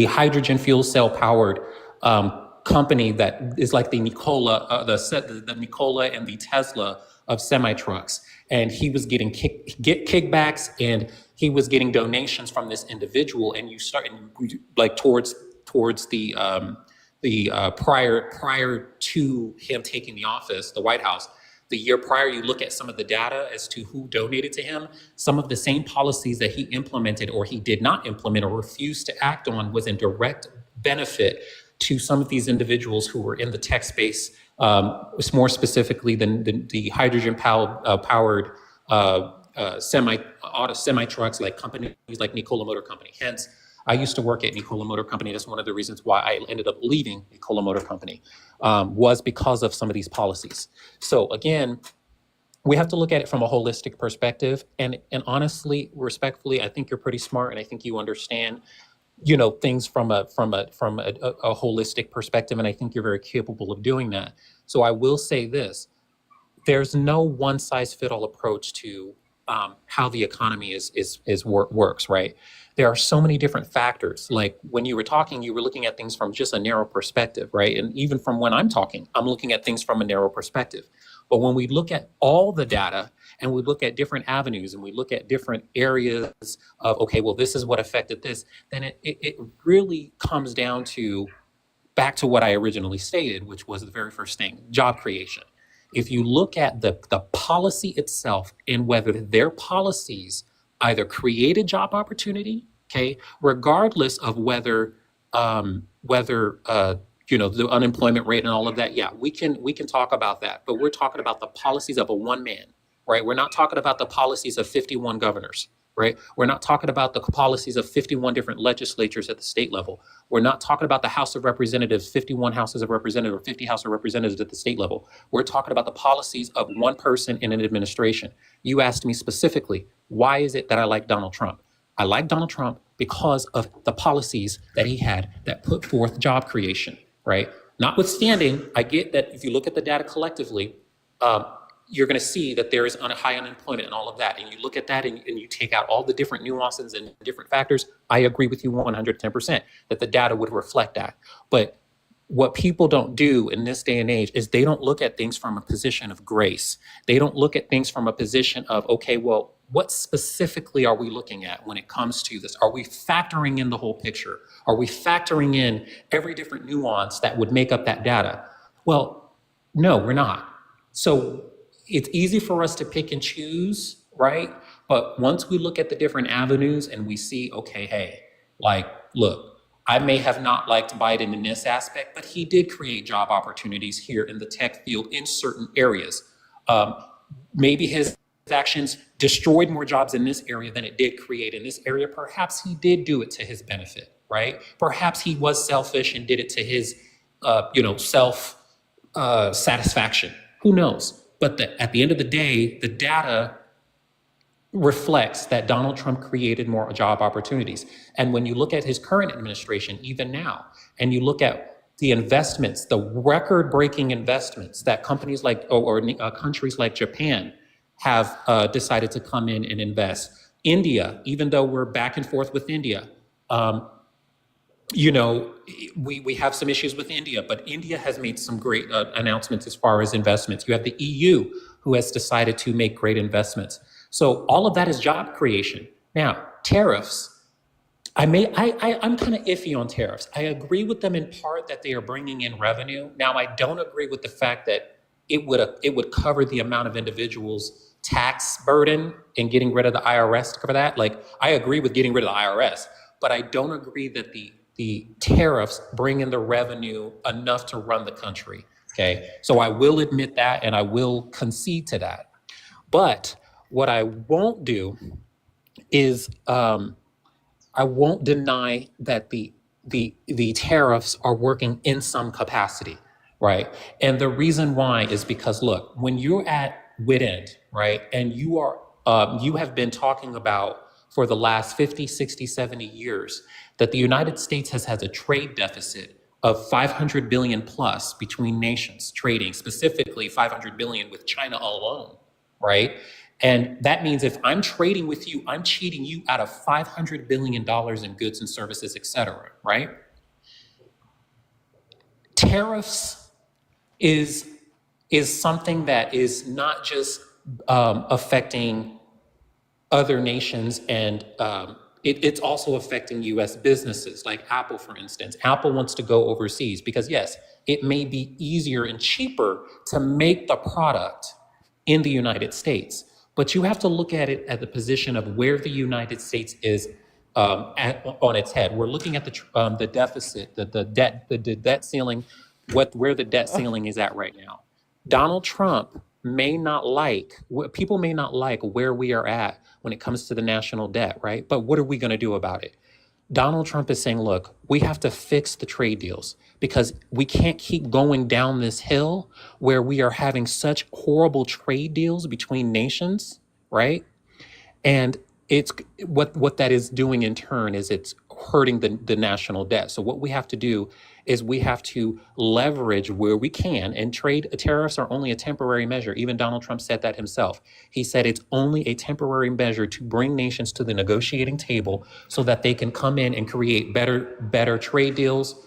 hydrogen fuel cell powered company that is like the Nikola, the Nikola and the Tesla of semi trucks. And he was getting kickbacks, and he was getting donations from this individual. And you start like towards the prior to him taking the office, the White House. The year prior, you look at some of the data as to who donated to him. Some of the same policies that he implemented or he did not implement or refused to act on was in direct benefit to some of these individuals who were in the tech space, more specifically than the hydrogen powered semi trucks, like companies like Nikola Motor Company. Hence, I used to work at Nikola Motor Company. That's one of the reasons why I ended up leaving Nikola Motor Company, was because of some of these policies. So again, we have to look at it from a holistic perspective. And honestly, respectfully, I think you're pretty smart, and I think you understand, things from a holistic perspective. And I think you're very capable of doing that. So I will say this: there's no one size fit all approach to how the economy works, right? There are so many different factors. Like when you were talking, you were looking at things from just a narrow perspective, right? And even from when I'm talking, I'm looking at things from a narrow perspective. But when we look at all the data and we look at different avenues and we look at different areas of, okay, well, this is what affected this, then it really comes down to back to what I originally stated, which was the very first thing, job creation. If you look at the policy itself and whether their policies either created job opportunity, okay, regardless of whether the unemployment rate and all of that, yeah, we can talk about that. But we're talking about the policies of a one man, right? We're not talking about the policies of 51 governors, right? We're not talking about the policies of 51 different legislatures at the state level. We're not talking about the House of Representatives, 51 houses of representatives, or 50 House of Representatives at the state level. We're talking about the policies of one person in an administration. You asked me specifically, why is it that I like Donald Trump? I like Donald Trump because of the policies that he had that put forth job creation, right? Notwithstanding, I get that if you look at the data collectively, you're going to see that there is high unemployment and all of that. And you look at that and you take out all the different nuances and different factors. I agree with you 110% that the data would reflect that. But what people don't do in this day and age is they don't look at things from a position of grace. They don't look at things from a position of, okay, well, what specifically are we looking at when it comes to this? Are we factoring in the whole picture? Are we factoring in every different nuance that would make up that data? Well, no, we're not. So it's easy for us to pick and choose, right? But once we look at the different avenues and we see, okay, hey, like, look, I may have not liked Biden in this aspect, but he did create job opportunities here in the tech field in certain areas. Maybe his actions destroyed more jobs in this area than it did create in this area. Perhaps he did do it to his benefit, right? Perhaps he was selfish and did it to his, self satisfaction. Who knows? But at the end of the day, the data reflects that Donald Trump created more job opportunities. And when you look at his current administration, even now, and you look at the investments, the record-breaking investments that companies like, or countries like Japan have decided to come in and invest. India, even though we're back and forth with India, we have some issues with India, but India has made some great announcements as far as investments. You have the EU, who has decided to make great investments. So all of that is job creation. Now, tariffs, I'm kind of iffy on tariffs. I agree with them in part that they are bringing in revenue. Now, I don't agree with the fact that it would cover the amount of individuals' tax burden and getting rid of the IRS to cover that. Like, I agree with getting rid of the IRS, but I don't agree that the tariffs bring in the revenue enough to run the country. Okay, so I will admit that, and I will concede to that. But what I won't do is I won't deny that the tariffs are working in some capacity, right? And the reason why is because, look, when you're at wit end, right, and you have been talking about for the last 50, 60, 70 years that the United States has had a trade deficit of 500 billion plus between nations trading, specifically 500 billion with China alone, right? And that means if I'm trading with you, I'm cheating you out of $500 billion in goods and services, et cetera, right? Tariffs is something that is not just affecting other nations, and it's also affecting US businesses like Apple, for instance. Apple wants to go overseas because, yes, it may be easier and cheaper to make the product in the United States. But you have to look at it at the position of where the United States is on its head. We're looking at the deficit, the debt ceiling, where the debt ceiling is at right now. Donald Trump people may not like where we are at when it comes to the national debt, right? But what are we going to do about it? Donald Trump is saying, look, we have to fix the trade deals because we can't keep going down this hill where we are having such horrible trade deals between nations, right? And it's what that is doing in turn is it's hurting the national debt. So what we have to do is we have to leverage where we can, and tariffs are only a temporary measure. Even Donald Trump said that himself. He said it's only a temporary measure to bring nations to the negotiating table so that they can come in and create better trade deals.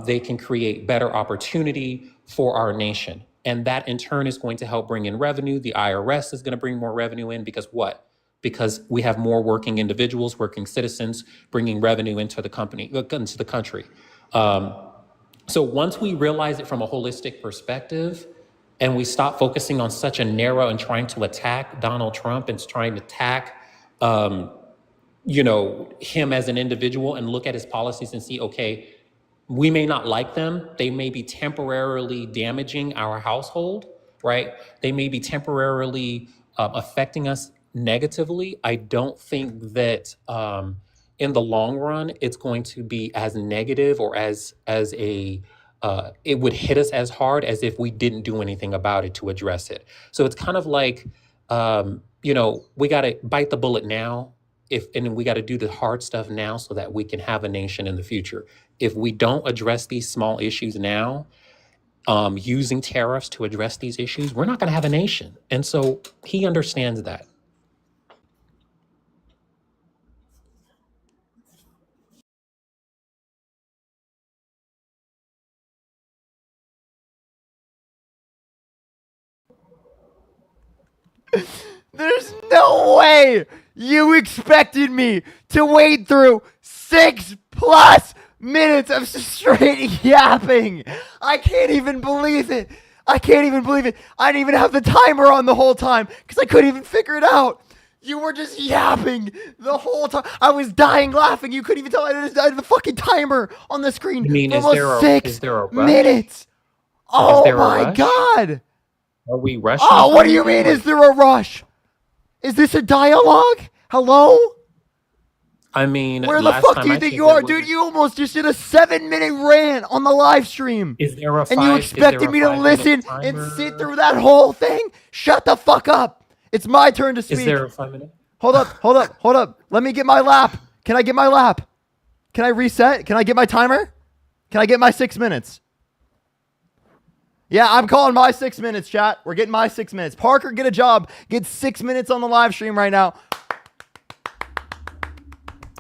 They can create better opportunity for our nation. And that in turn is going to help bring in revenue. The IRS is going to bring more revenue in because what? Because we have more working individuals, working citizens, bringing revenue into the country. So once we realize it from a holistic perspective, and we stop focusing on such a narrow and trying to attack Donald Trump and trying to attack, him as an individual, and look at his policies and see, okay, we may not like them. They may be temporarily damaging our household, right? They may be temporarily affecting us negatively. I don't think that in the long run, it's going to be as negative or as it would hit us as hard as if we didn't do anything about it to address it. So it's kind of like, we got to bite the bullet now, and we got to do the hard stuff now so that we can have a nation in the future. If we don't address these small issues now, using tariffs to address these issues, we're not going to have a nation. And so he understands that. There's no way you expected me to wade through 6+ minutes of straight yapping. I can't even believe it. I didn't even have the timer on the whole time because I couldn't even figure it out. You were just yapping the whole time. I was dying laughing. You couldn't even tell I had the fucking timer on the screen I mean, for is almost there a 6 rush? minutes. Oh there a my rush? God. Are we rushing? Oh, what do you something? mean? Is there a rush? Is this a dialogue? Hello? I mean, Where the last fuck time do you I think checked, you there are, was- dude? You almost just did a 7-minute rant on the live stream. Is there a And you expected me to listen and sit through that whole thing? Shut the fuck up. It's my turn to speak. Is there a 5-minute? Hold up. Let me get my lap. Can I get my lap? Can I reset? Can I get my timer? Can I get my 6 minutes? Yeah, I'm calling my 6 minutes, chat. We're getting my 6 minutes. Parker, get a job. Get 6 minutes on the live stream right now.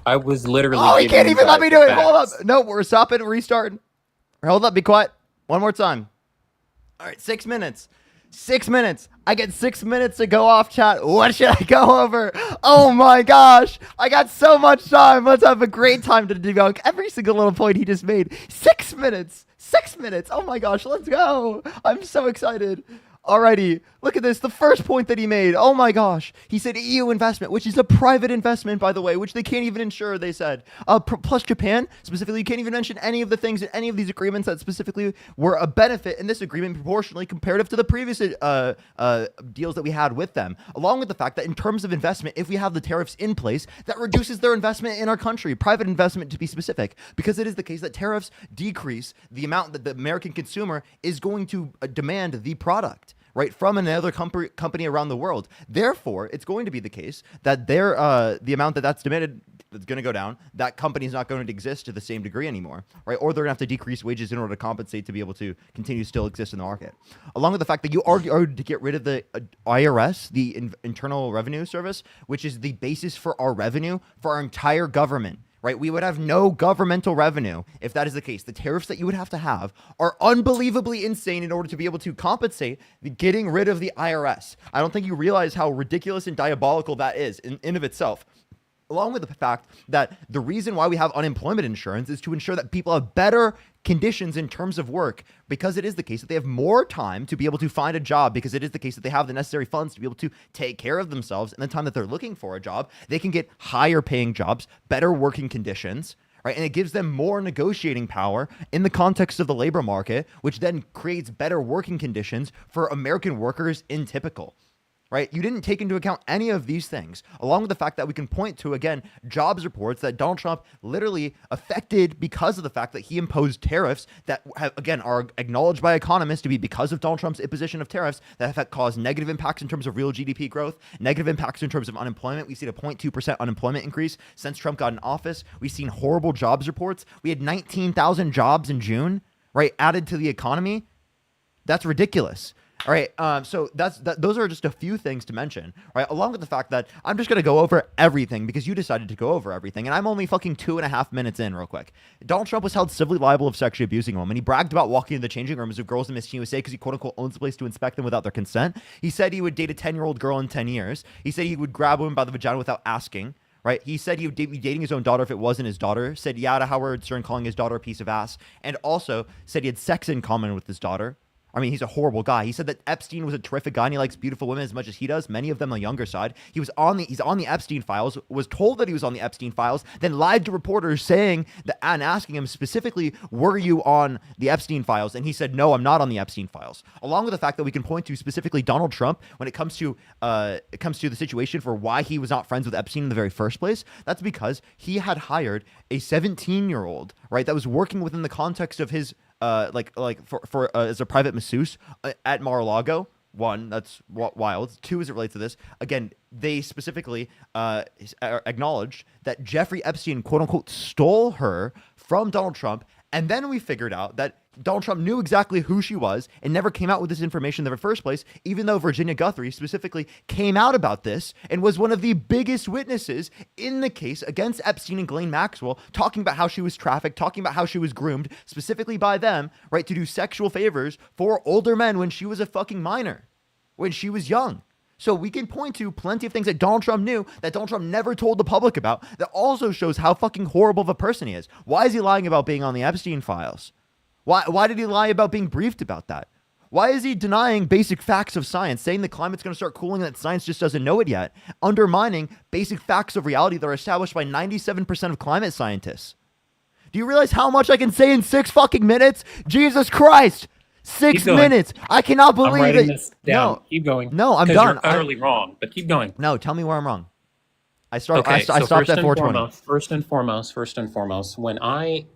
I was literally. Oh, he giving can't you even let guys me the do it. facts. Hold up. No, we're stopping. Restarting. Hold up. Be quiet. One more time. All right, 6 minutes. 6 minutes. I get 6 minutes to go off, chat. What should I go over? Oh my gosh. I got so much time. Let's have a great time to debunk every single little point he just made. 6 minutes. 6 minutes. Oh my gosh. Let's go. I'm so excited. Alrighty, look at this. The first point that he made. Oh my gosh. He said EU investment, which is a private investment, by the way, which they can't even insure, they said. Plus Japan, specifically, you can't even mention any of the things in any of these agreements that specifically were a benefit in this agreement proportionally comparative to the previous deals that we had with them. Along with the fact that in terms of investment, if we have the tariffs in place, that reduces their investment in our country, private investment to be specific, because it is the case that tariffs decrease the amount that the American consumer is going to demand the product. Right, from another company around the world. Therefore, it's going to be the case that the amount that's demanded is going to go down. That company is not going to exist to the same degree anymore, right? Or they're going to have to decrease wages in order to compensate to be able to continue to still exist in the market. Along with the fact that you argued to get rid of the IRS, the Internal Revenue Service, which is the basis for our revenue for our entire government. Right, we would have no governmental revenue if that is the case. The tariffs that you would have to have are unbelievably insane in order to be able to compensate the getting rid of the IRS. I don't think you realize how ridiculous and diabolical that is in of itself. Along with the fact that the reason why we have unemployment insurance is to ensure that people have better conditions in terms of work, because it is the case that they have more time to be able to find a job, because it is the case that they have the necessary funds to be able to take care of themselves in the time that they're looking for a job. They can get higher paying jobs, better working conditions, right? And it gives them more negotiating power in the context of the labor market, which then creates better working conditions for American workers in typical. Right? You didn't take into account any of these things, along with the fact that we can point to, again, jobs reports that Donald Trump literally affected because of the fact that he imposed tariffs that, again, are acknowledged by economists to be because of Donald Trump's imposition of tariffs that have caused negative impacts in terms of real GDP growth, negative impacts in terms of unemployment. We've seen a 0.2% unemployment increase since Trump got in office. We've seen horrible jobs reports. We had 19,000 jobs in June, right, added to the economy. That's ridiculous. All right, so those are just a few things to mention, right? Along with the fact that I'm just going to go over everything because you decided to go over everything, and I'm only fucking 2.5 minutes in real quick. Donald Trump was held civilly liable of sexually abusing a woman. He bragged about walking into the changing rooms of girls in Miss USA because he quote-unquote owns the place to inspect them without their consent. He said he would date a 10-year-old girl in 10 years. He said he would grab women by the vagina without asking. Right? He said he would be dating his own daughter if it wasn't his daughter. Said yeah to Howard Stern calling his daughter a piece of ass. And also said he had sex in common with his daughter. I mean, he's a horrible guy. He said that Epstein was a terrific guy and he likes beautiful women as much as he does, many of them on the younger side. He's on the Epstein files, was told that he was on the Epstein files, then lied to reporters saying that and asking him specifically, were you on the Epstein files? And he said, no, I'm not on the Epstein files. Along with the fact that we can point to specifically Donald Trump when it comes to the situation for why he was not friends with Epstein in the very first place. That's because he had hired a 17-year-old, right, that was working within the context of his as a private masseuse at Mar-a-Lago. One, that's wild. Two, as it relates to this, again, they specifically acknowledged that Jeffrey Epstein, quote unquote, stole her from Donald Trump. And then we figured out that Donald Trump knew exactly who she was and never came out with this information in the first place, even though Virginia Guthrie specifically came out about this and was one of the biggest witnesses in the case against Epstein and Ghislaine Maxwell, talking about how she was trafficked, talking about how she was groomed specifically by them, right, to do sexual favors for older men when she was a fucking minor, when she was young. So we can point to plenty of things that Donald Trump knew that Donald Trump never told the public about that also shows how fucking horrible of a person he is. Why is he lying about being on the Epstein files? Why did he lie about being briefed about that? Why is he denying basic facts of science, saying the climate's going to start cooling and that science just doesn't know it yet, undermining basic facts of reality that are established by 97% of climate scientists? Do you realize how much I can say in 6 fucking minutes? Jesus Christ! 6 minutes! I cannot believe I'm writing it. this down. No, Keep going. no, I'm 'Cause done. You're utterly wrong, but keep going. No, tell me where I'm wrong. I Okay, stopped so at 420. first and foremost, when I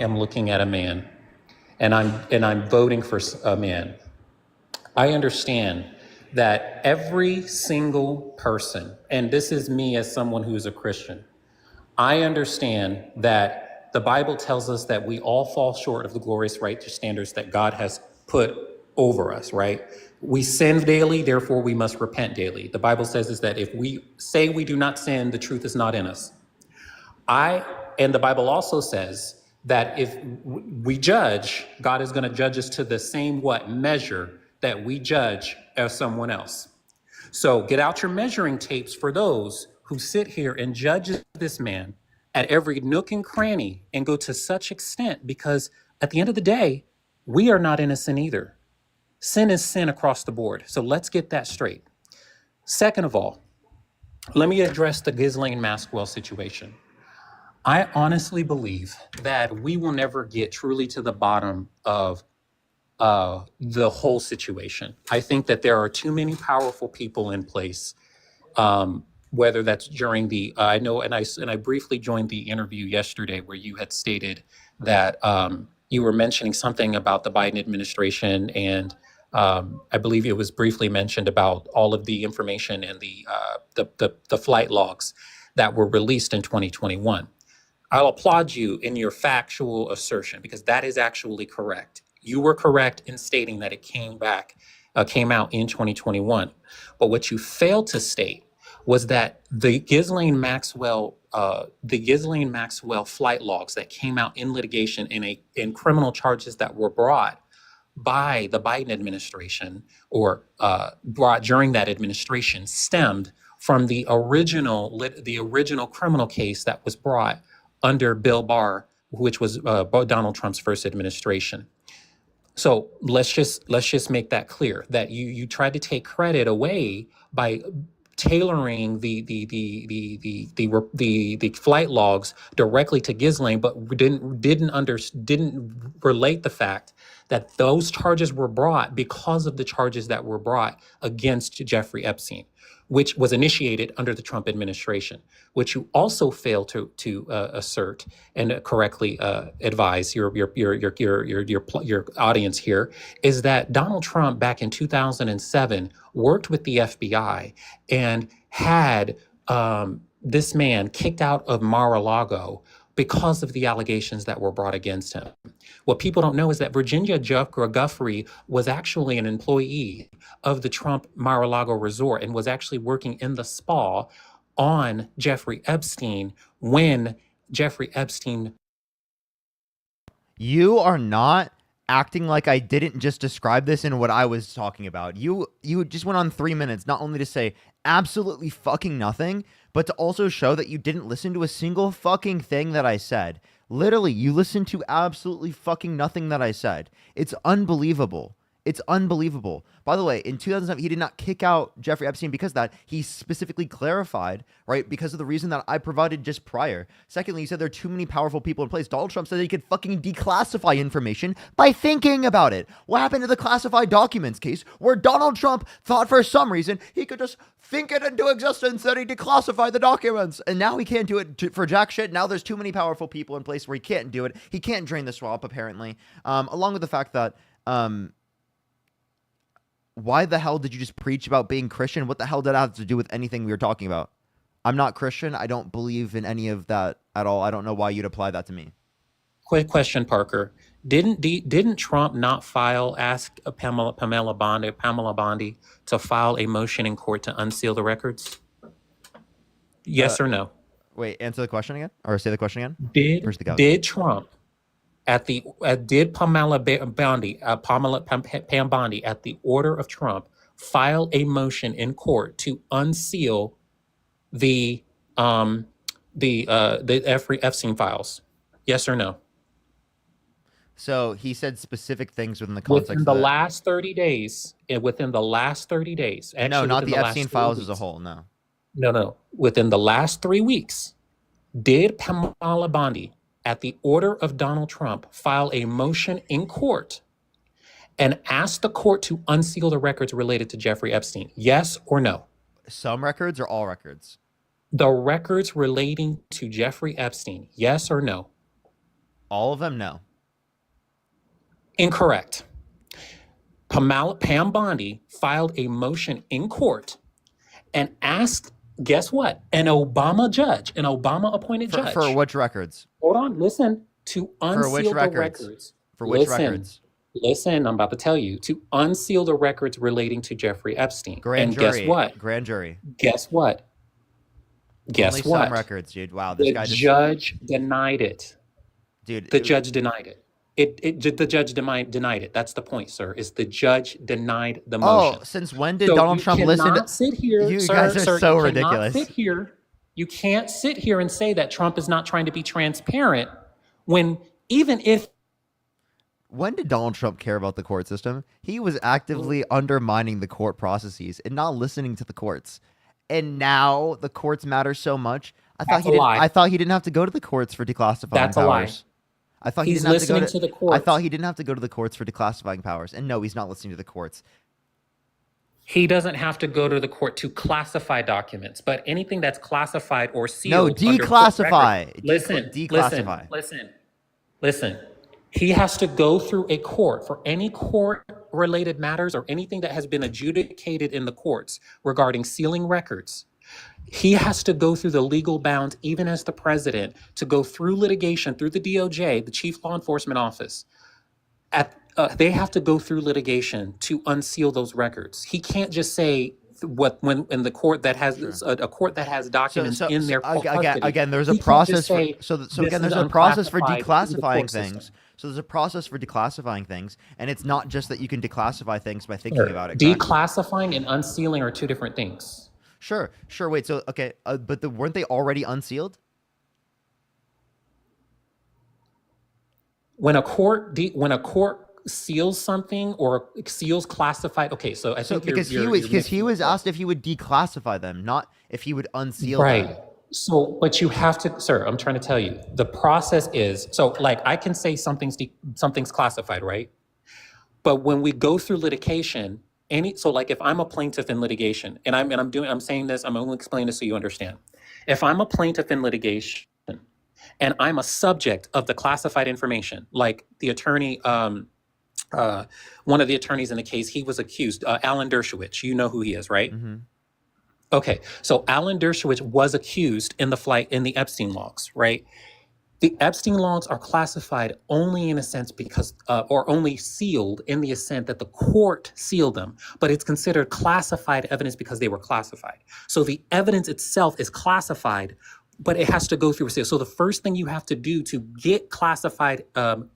am looking at a man, and I'm voting for a man, I understand that every single person, and this is me as someone who is a Christian, I understand that the Bible tells us that we all fall short of the glorious righteous standards that God has put over us, right? We sin daily, therefore we must repent daily. The Bible says is that if we say we do not sin, the truth is not in us. And the Bible also says that if we judge, God is going to judge us to the same measure that we judge as someone else. So get out your measuring tapes for those who sit here and judge this man at every nook and cranny and go to such extent, because at the end of the day, we are not innocent either. Sin is sin across the board. So let's get that straight. Second of all, let me address the Ghislaine Maxwell situation. I honestly believe that we will never get truly to the bottom of the whole situation. I think that there are too many powerful people in place, whether that's during the, I know, and I briefly joined the interview yesterday where you had stated that you were mentioning something about the Biden administration, and I believe it was briefly mentioned about all of the information and the flight logs that were released in 2021. I'll applaud you in your factual assertion, because that is actually correct. You were correct in stating that it came out in 2021. But what you failed to state was that the Ghislaine Maxwell flight logs that came out in litigation in criminal charges that were brought by the Biden administration, or brought during that administration, stemmed from the original criminal case that was brought under Bill Barr, which was Donald Trump's first administration. So let's just make that clear, that you tried to take credit away by tailoring the flight logs directly to Ghislaine, but didn't relate the fact that those charges were brought because of the charges that were brought against Jeffrey Epstein, which was initiated under the Trump administration. Which you also failed to assert and correctly advise your audience here, is that Donald Trump back in 2007 worked with the FBI and had this man kicked out of Mar-a-Lago because of the allegations that were brought against him. What people don't know is that Virginia Guffrey was actually an employee of the Trump Mar-a-Lago resort and was actually working in the spa on Jeffrey Epstein when Jeffrey Epstein. You are not acting like I didn't just describe this in what I was talking about. You just went on 3 minutes, not only to say absolutely fucking nothing, but to also show that you didn't listen to a single fucking thing that I said. Literally, you listened to absolutely fucking nothing that I said. It's unbelievable. It's unbelievable. By the way, in 2007, he did not kick out Jeffrey Epstein because of that. He specifically clarified, right, because of the reason that I provided just prior. Secondly, he said there are too many powerful people in place. Donald Trump said that he could fucking declassify information by thinking about it. What happened to the classified documents case where Donald Trump thought for some reason he could just think it into existence that he declassified the documents, and now he can't do it for jack shit. Now there's too many powerful people in place where he can't do it. He can't drain the swamp, apparently, along with the fact that why the hell did you just preach about being Christian? What the hell did that have to do with anything we were talking about? I'm not Christian. I don't believe in any of that at all. I don't know why you'd apply that to me. Quick question, Parker. Didn't Trump not ask Pamela Bondi to file a motion in court to unseal the records? Yes or no? Wait, answer the question again, or say the question again. Did Trump did Pamela Bondi at the order of Trump file a motion in court to unseal the Jeffrey Epstein files? Yes or no? So he said specific things within the Within context the of that. last 30 days, within the last 30 days, No, actually not within the the last Epstein 3 files as a weeks. whole. No. No. Within the last 3 weeks, did Pamela Bondi, at the order of Donald Trump, file a motion in court and ask the court to unseal the records related to Jeffrey Epstein? Yes or no? Some records or all records? The records relating to Jeffrey Epstein, yes or no? All of them, no. Incorrect. Pam Bondi filed a motion in court and asked, guess what? An Obama judge, an Obama appointed judge. For which records? Hold on, listen. To unseal which the records? records. For which records? Listen, I'm about to tell you. To unseal the records relating to Jeffrey Epstein. Grand and jury. guess what? Grand jury. Guess what? Guess Only what? some records, dude. Wow, this The guy just... judge denied it. Dude, The judge denied it. The judge denied it. That's the point, sir. Is the judge denied the motion? Oh, since when did So Donald you Trump listen to... cannot sit here, You sir, guys are sir, so you cannot ridiculous. sit here. You can't sit here and say that Trump is not trying to be transparent when even if... When did Donald Trump care about the court system? He was actively undermining the court processes and not listening to the courts. And now the courts matter so much. I thought he didn't have to go to the courts for declassifying That's a lie. powers. I thought he He's didn't have to go listening to the courts. I thought he didn't have to go to the courts for declassifying powers. And no, he's not listening to the courts. He doesn't have to go to the court to classify documents, but anything that's classified or No, sealed under court declassify. record- Listen, Declassify. listen. He has to go through a court for any court-related matters or anything that has been adjudicated in the courts regarding sealing records. He has to go through the legal bounds, even as the president, to go through litigation through the DOJ, the Chief Law Enforcement Office. They have to go through litigation to unseal those records. He can't just say when in the court that has a court that has documents in their custody. Again, there's a He can't process just say, so "This again, is there's a process for unclassified through the declassifying court system." things. So there's a process for declassifying things, and it's not just that you can declassify things by thinking Sure. about it. correct? Declassifying and unsealing are two different things. Sure. Wait. So okay, but weren't they already unsealed? When a court seals something or seals classified, okay, so I think Because he was asked if he would declassify them, not if he would unseal right. them. So, but you have to, sir, I'm trying to tell you, the process is, so like I can say something's classified, right? But when we go through litigation, so like if I'm a plaintiff in litigation, and I'm saying this, I'm only explaining this so you understand. If I'm a plaintiff in litigation and I'm a subject of the classified information, like the attorney, one of the attorneys in the case, he was accused, Alan Dershowitz, you know who he is, right? Mm-hmm. Okay, so Alan Dershowitz was accused in the Epstein logs, right? The Epstein logs are classified only in a sense because, or only sealed in the assent that the court sealed them, but it's considered classified evidence because they were classified. So the evidence itself is classified, but it has to go through a seal. So the first thing you have to do to get classified, to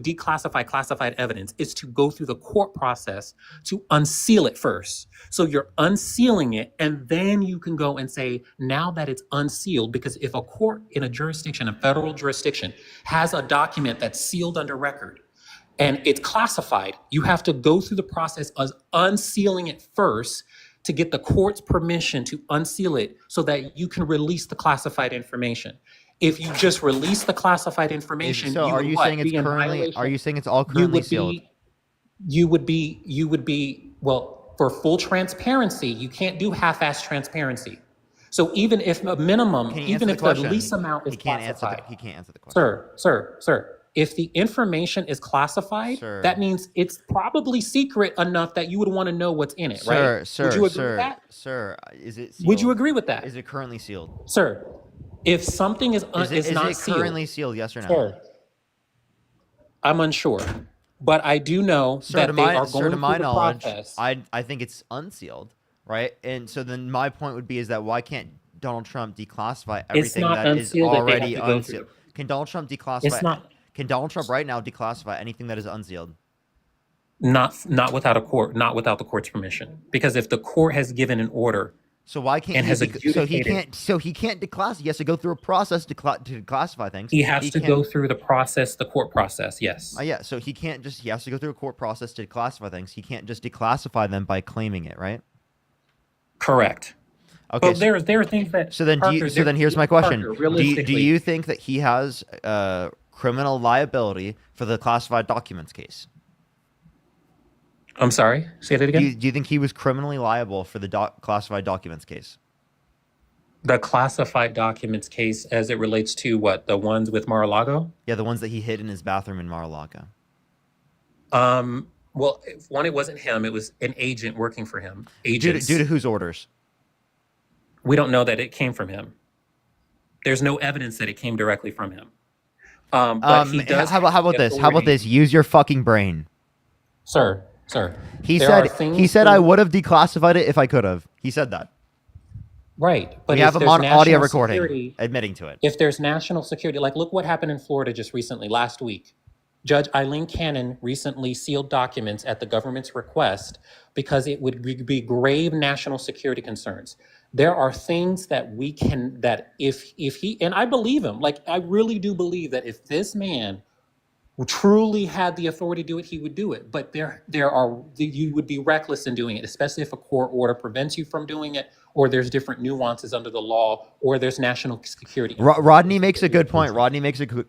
declassify classified evidence is to go through the court process to unseal it first. So you're unsealing it, and then you can go and say, now that it's unsealed, because if a court in a jurisdiction, a federal jurisdiction, has a document that's sealed under record and it's classified, you have to go through the process of unsealing it first to get the court's permission to unseal it so that you can release the classified information. If you just release the classified information, So are you saying it's currently? Are you saying it's all currently sealed? You would be well, for full transparency, you can't do half-assed transparency. So even if a minimum, even if the least amount is classified, he can't answer the question. Sir, if the information is classified, that means it's probably secret enough that you would want to know what's in it, right? Would you agree with that? Sir, is it sealed? Would you agree with that? Is it currently sealed? Sir, if something is not it sealed, currently sealed? Yes or no? Sir, I'm unsure, but I do know that they are going through the process. I think it's unsealed, right? And so then my point would be is that why can't Donald Trump declassify everything that is already unsealed? Can Donald Trump declassify? Can Donald Trump right now declassify anything that is unsealed? Not without a court, not without the court's permission. Because if the court has given an order So why can't and he? has So he adjudicated. can't. So he can't declassify. He has to go through a process to classify things. He has to can't- go through the process, the court process. Yes. Yeah. So he can't just. He has to go through a court process to classify things. He can't just declassify them by claiming it, right? Correct. Okay. But there are things that. So then, Parker, here's my question: Parker, do realistically, you think that he has criminal liability for the classified documents case? I'm sorry. Say that again. Do you think he was criminally liable for the classified documents case? The classified documents case, as it relates to what, the ones with Mar-a-Lago? Yeah, the ones that he hid in his bathroom in Mar-a-Lago. Well, one, it wasn't him. It was an agent working for him. Agents. Due to whose orders? We don't know that it came from him. There's no evidence that it came directly from him. But he does. How about this? How about this? Use your fucking brain, sir. He there said I would have declassified it if I could have. He said that. Right, but we have him on audio recording security, admitting to it. If there's national security, like look what happened in Florida just recently, last week. Judge Eileen Cannon recently sealed documents at the government's request because it would be grave national security concerns. There are things that we can, that if he, and I believe him, like I really do believe that if this man truly had the authority to do it, he would do it. But you would be reckless in doing it, especially if a court order prevents you from doing it, or there's different nuances under the law, or there's national security. Rodney makes a good point.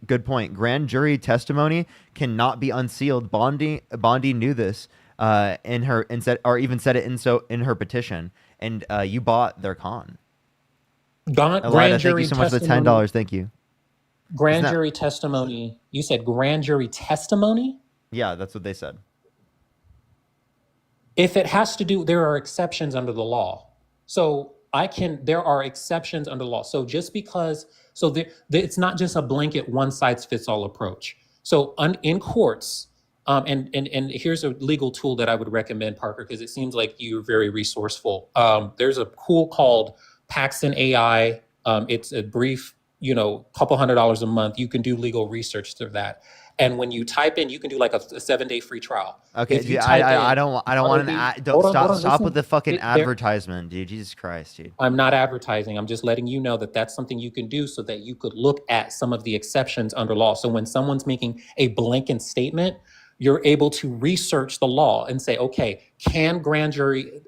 Good point. Grand jury testimony cannot be unsealed. Bondi knew this in her petition, and you bought their con. Grand jury thank you so much for the $10. Thank you. Grand jury testimony. You said grand jury testimony? Yeah, that's what they said. If it has to do, there are exceptions under the law. So there are exceptions under the law. So just because, it's not just a blanket one size fits all approach. So in courts, and here's a legal tool that I would recommend, Parker, because it seems like you're very resourceful. There's a tool called Paxton AI. It's a brief, couple $100 a month. You can do legal research through that. And when you type in, you can do like a 7-day free trial. Okay, dude, I don't want to stop with the fucking advertisement, dude. Jesus Christ, dude. I'm not advertising. I'm just letting you know that that's something you can do so that you could look at some of the exceptions under law. So when someone's making a blanket statement, you're able to research the law and say, okay, can grand jury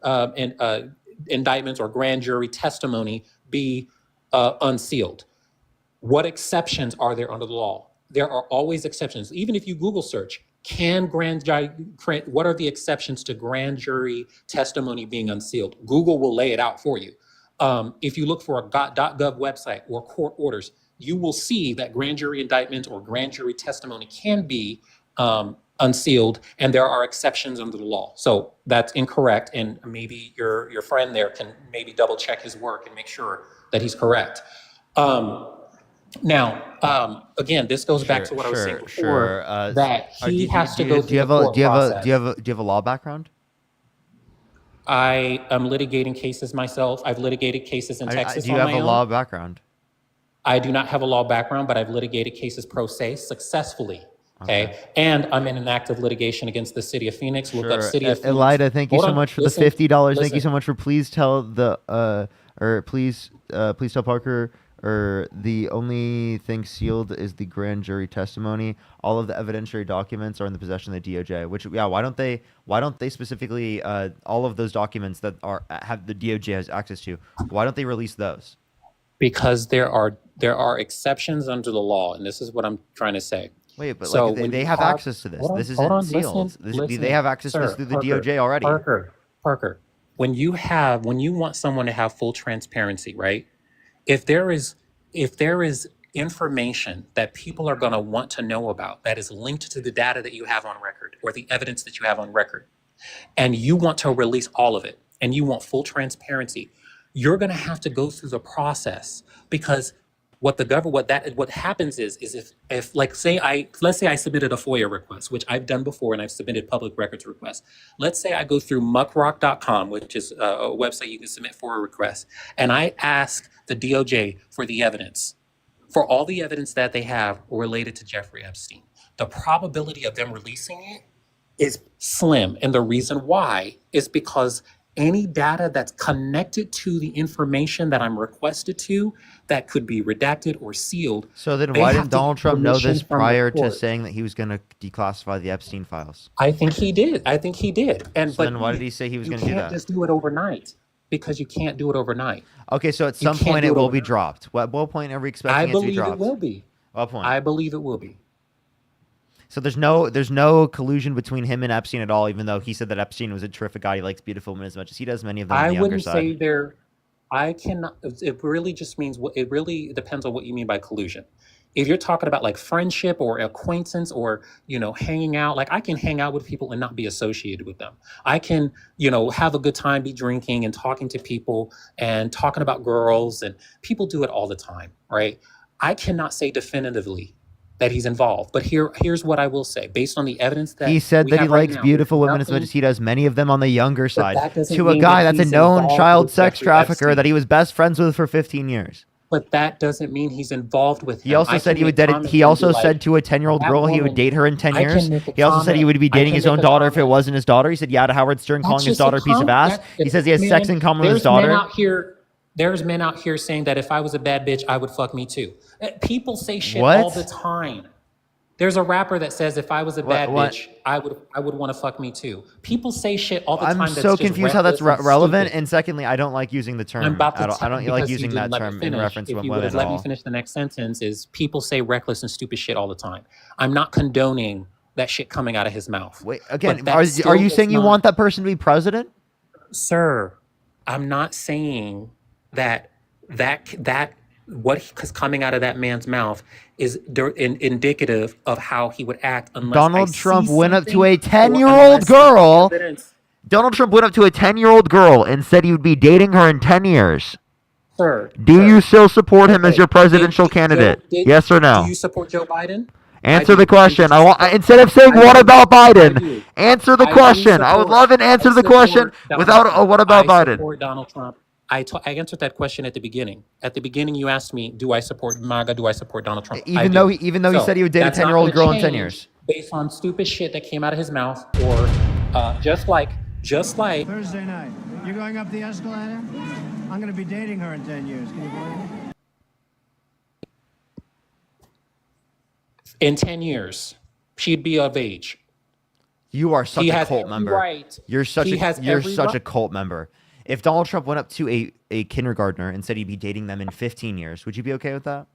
indictments or grand jury testimony be unsealed? What exceptions are there under the law? There are always exceptions. Even if you Google search, what are the exceptions to grand jury testimony being unsealed? Google will lay it out for you. If you look for a .gov website or court orders, you will see that grand jury indictments or grand jury testimony can be unsealed, and there are exceptions under the law. So that's incorrect, and maybe your friend there can maybe double check his work and make sure that he's correct. Now, again, this goes back to what I was saying before, that he has to go through the court process. Do you have a law background? I am litigating cases myself. I've litigated cases in Texas. Do you have a law background? I do not have a law background, but I've litigated cases pro se successful. Okay. And I'm in an active litigation against the city of Phoenix. Look up City of Phoenix. Elida, thank you so much for the $50. Thank you so much for please tell please tell Parker, or the only thing sealed is the grand jury testimony. All of the evidentiary documents are in the possession of the DOJ. Why don't they specifically all of those documents that have the DOJ has access to? Why don't they release those? Because there are exceptions under the law, and this is what I'm trying to say. Wait, but so they have access to this. This isn't sealed. They have access to this through the DOJ already. Parker, when you want someone to have full transparency, right? If there is information that people are going to want to know about that is linked to the data that you have on record or the evidence that you have on record, and you want to release all of it and you want full transparency, you're going to have to go through the process, because what happens is if let's say I submitted a FOIA request, which I've done before, and I've submitted public records requests. Let's say I go through muckrock.com, which is a website you can submit for a request, and I ask the DOJ for the evidence, for all the evidence that they have related to Jeffrey Epstein. The probability of them releasing it is slim, and the reason why is because any data that's connected to the information that I'm requested to that could be redacted or sealed. So then they why have didn't to Donald get Trump know permission this from the prior to court. saying that he was going to declassify the Epstein files? I think he did. And So then why did he say he was going to do You that? can't just do it overnight, because you can't do it overnight. Okay, so at You some can't point do it it will be overnight. dropped. What point are we I expecting it to be believe dropped? it will be. What point? I believe it will be. So there's no collusion between him and Epstein at all, even though he said that Epstein was a terrific guy. He likes beautiful women as much as he does many of them on I the younger wouldn't side. say there. I cannot. It really just means what. It really depends on what you mean by collusion. If you're talking about like friendship or acquaintance or hanging out, like I can hang out with people and not be associated with them. I can have a good time, be drinking and talking to people and talking about girls, and people do it all the time, right? I cannot say definitively that he's involved, but here's what I will say based on the evidence that He said we that he have right likes now. beautiful There's women as much nothing- as he does many of them on the younger side. that doesn't To a mean guy that that's a he's known involved child with sex Jeffrey trafficker Epstein. that he was best friends with for 15 years. But that doesn't mean he's involved with him. He also I said can he would make date. comments He and also be like, said to a 10-year-old "That girl he would woman- date her in 10 I can years. make a He also said he comment. would be I dating can his make own a daughter if it comment. wasn't his daughter. He said yeah to Howard Stern, That's calling his just a daughter a piece of comment. ass. He says he has sex in common with his There's men daughter. out here. There's men out here saying that if I was a bad bitch, I would fuck me too. People say shit What? all the time. There's a rapper that says if I was a bad What? bitch, I would want to fuck me too. People say shit all the I'm time. That's so just confused how that's reckless and relevant. stupid. And secondly, I don't like using the term. I'm about to I don't like because you using didn't that let me term in finish. reference to If you women would have at let me all. finish the next sentence, is people say reckless and stupid shit all the time. I'm not condoning that shit coming out of his mouth. Wait, But again, that are still you does saying you not- want that person to be president? Sir, I'm not saying that what is coming out of that man's mouth is indicative of how he would act unless Donald I Trump see went up to a something or 10-year-old unless there's girl. evidence. Donald Trump went up to a 10-year-old girl and said he would be dating her in 10 years. Sir, Do sir, you still support him as okay, your presidential candidate? Yes or no? Do you support Joe Biden? Answer I the do. question. Do you I want support- instead of saying I what do. about I Biden, do. answer the I do question. I would support- love an answer I to the question support Donald without a Trump. what about I Biden. support Donald Trump. I answered that question at the beginning. At the beginning, you asked me, "Do I support MAGA? Do I support Donald Trump?" I Even do. though he said he would date a that's not 10-year-old gonna girl in 10 change years. based on stupid shit that came out of his mouth, or just like Thursday night. You're going up the escalator? I'm going to be dating her in 10 years. Can you believe it? in 10 years, she'd be of age. You are such He a has cult every member. right. You're such He has a every a right. cult member. If Donald Trump went up to a kindergartner and said he'd be dating them in 15 years, would you be okay with that?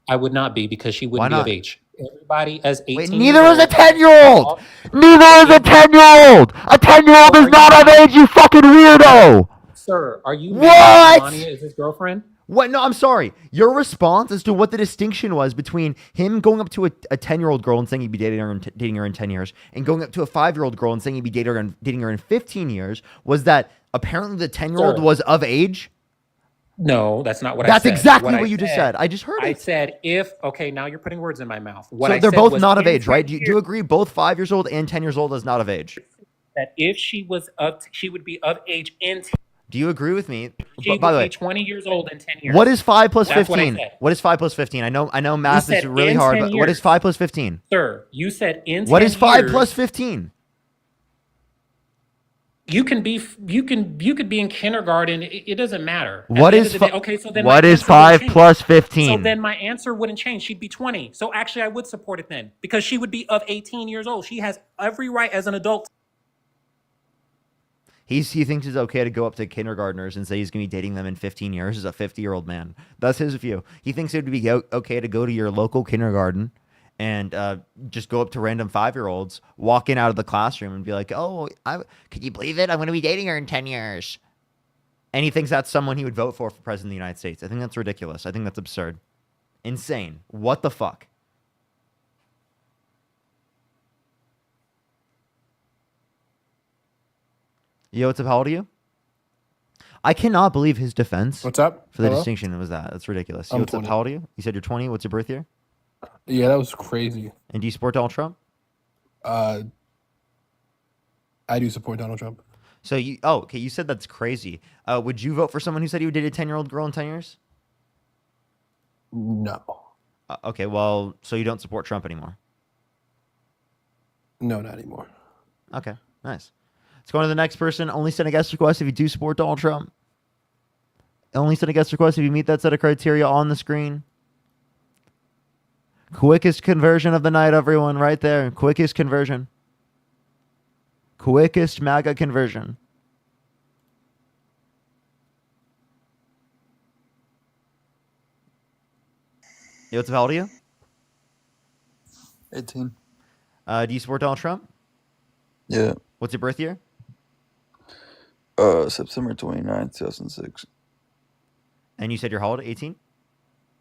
I would not be, because she Why wouldn't be not? of age. Everybody as 18 Wait, neither years is a old- 10-year-old. Neither is a 10-year-old. A 10-year-old is not of age, you fucking weirdo. Sir, are you What? mad that Melania is his girlfriend? What? No, I'm sorry. Your response as to what the distinction was between him going up to a 10-year-old girl and saying he'd be dating her in 10 years and going up to a 5-year-old girl and saying he'd be dating her in 15 years was that apparently the 10-year-old Sir. was of age? No, that's not what I That's said. exactly I what you just said. I just heard I it. said okay, now you're putting words in my mouth. So What I they're said both was not of in age, right? 10 Do you years, agree both 5 years old and 10 years old is not of age? that if she was she would be of age in 10, Do you agree with me? she By the would way, be 20 years old in 10 years. what is 5 plus That's what I 15? said. What is 5 plus 15? I know math is said really in hard, 10 but what is years. 5 plus 15? Sir, you said in 10 What is 5 years, plus 15? You could be in kindergarten. It doesn't matter. At What the end is of the day- fi- okay? So then what my is answer wouldn't 5 change. plus So 15? then my answer wouldn't change. She'd be 20. So actually, I would support it then, because she would be of 18 years old. She has every right as an adult. He thinks it's okay to go up to kindergartners and say he's going to be dating them in 15 years as a 50-year-old man. That's his view. He thinks it would be okay to go to your local kindergarten and just go up to random 5-year-olds, walk in out of the classroom and be like, oh, could you believe it? I'm going to be dating her in 10 years. And he thinks that's someone he would vote for president of the United States. I think that's ridiculous. I think that's absurd. Insane. What the fuck? Yo, what's up? How old are you? I cannot believe his defense. What's up? For the Hello? distinction was that. That's ridiculous. Yo, I'm what's up? 20. How old are you? You said you're 20. What's your birth year? Yeah, that was crazy. And do you support Donald Trump? I do support Donald Trump. So okay, you said that's crazy. Would you vote for someone who said he would date a 10-year-old girl in 10 years? No. Okay, well, so you don't support Trump anymore. No, not anymore. Okay, nice. Let's go on to the next person. Only send a guest request if you do support Donald Trump. Only send a guest request if you meet that set of criteria on the screen. Quickest conversion of the night, everyone, right there. Quickest conversion. Quickest MAGA conversion. Yo, what's up, how old are you? 18. Do you support Donald Trump? Yeah. What's your birth year? September 29th, 2006. And you said you're how old? 18?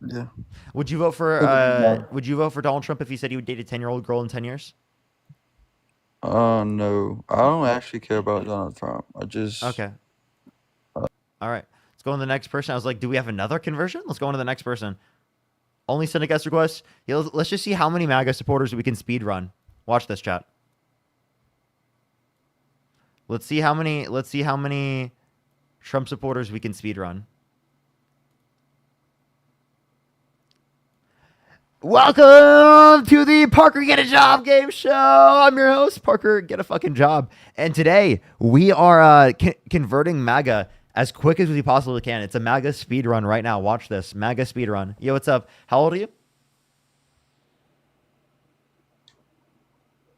Yeah. Would you vote for Would you vote for Donald Trump if he said he would date a 10-year-old girl in 10 years? No. I don't actually care about Donald Trump. I just... Okay. All right. Let's go on to the next person. I was like, do we have another conversion? Let's go on to the next person. Only send a guest request. Yeah, let's just see how many MAGA supporters we can speed run. Watch this, chat. Let's see how many Trump supporters we can speed run. Welcome to the Parker Get a Job game show. I'm your host, Parker Get a Fucking Job. And today we are converting MAGA as quick as we possibly can. It's a MAGA speed run right now. Watch this. MAGA speed run. Yo, what's up? How old are you?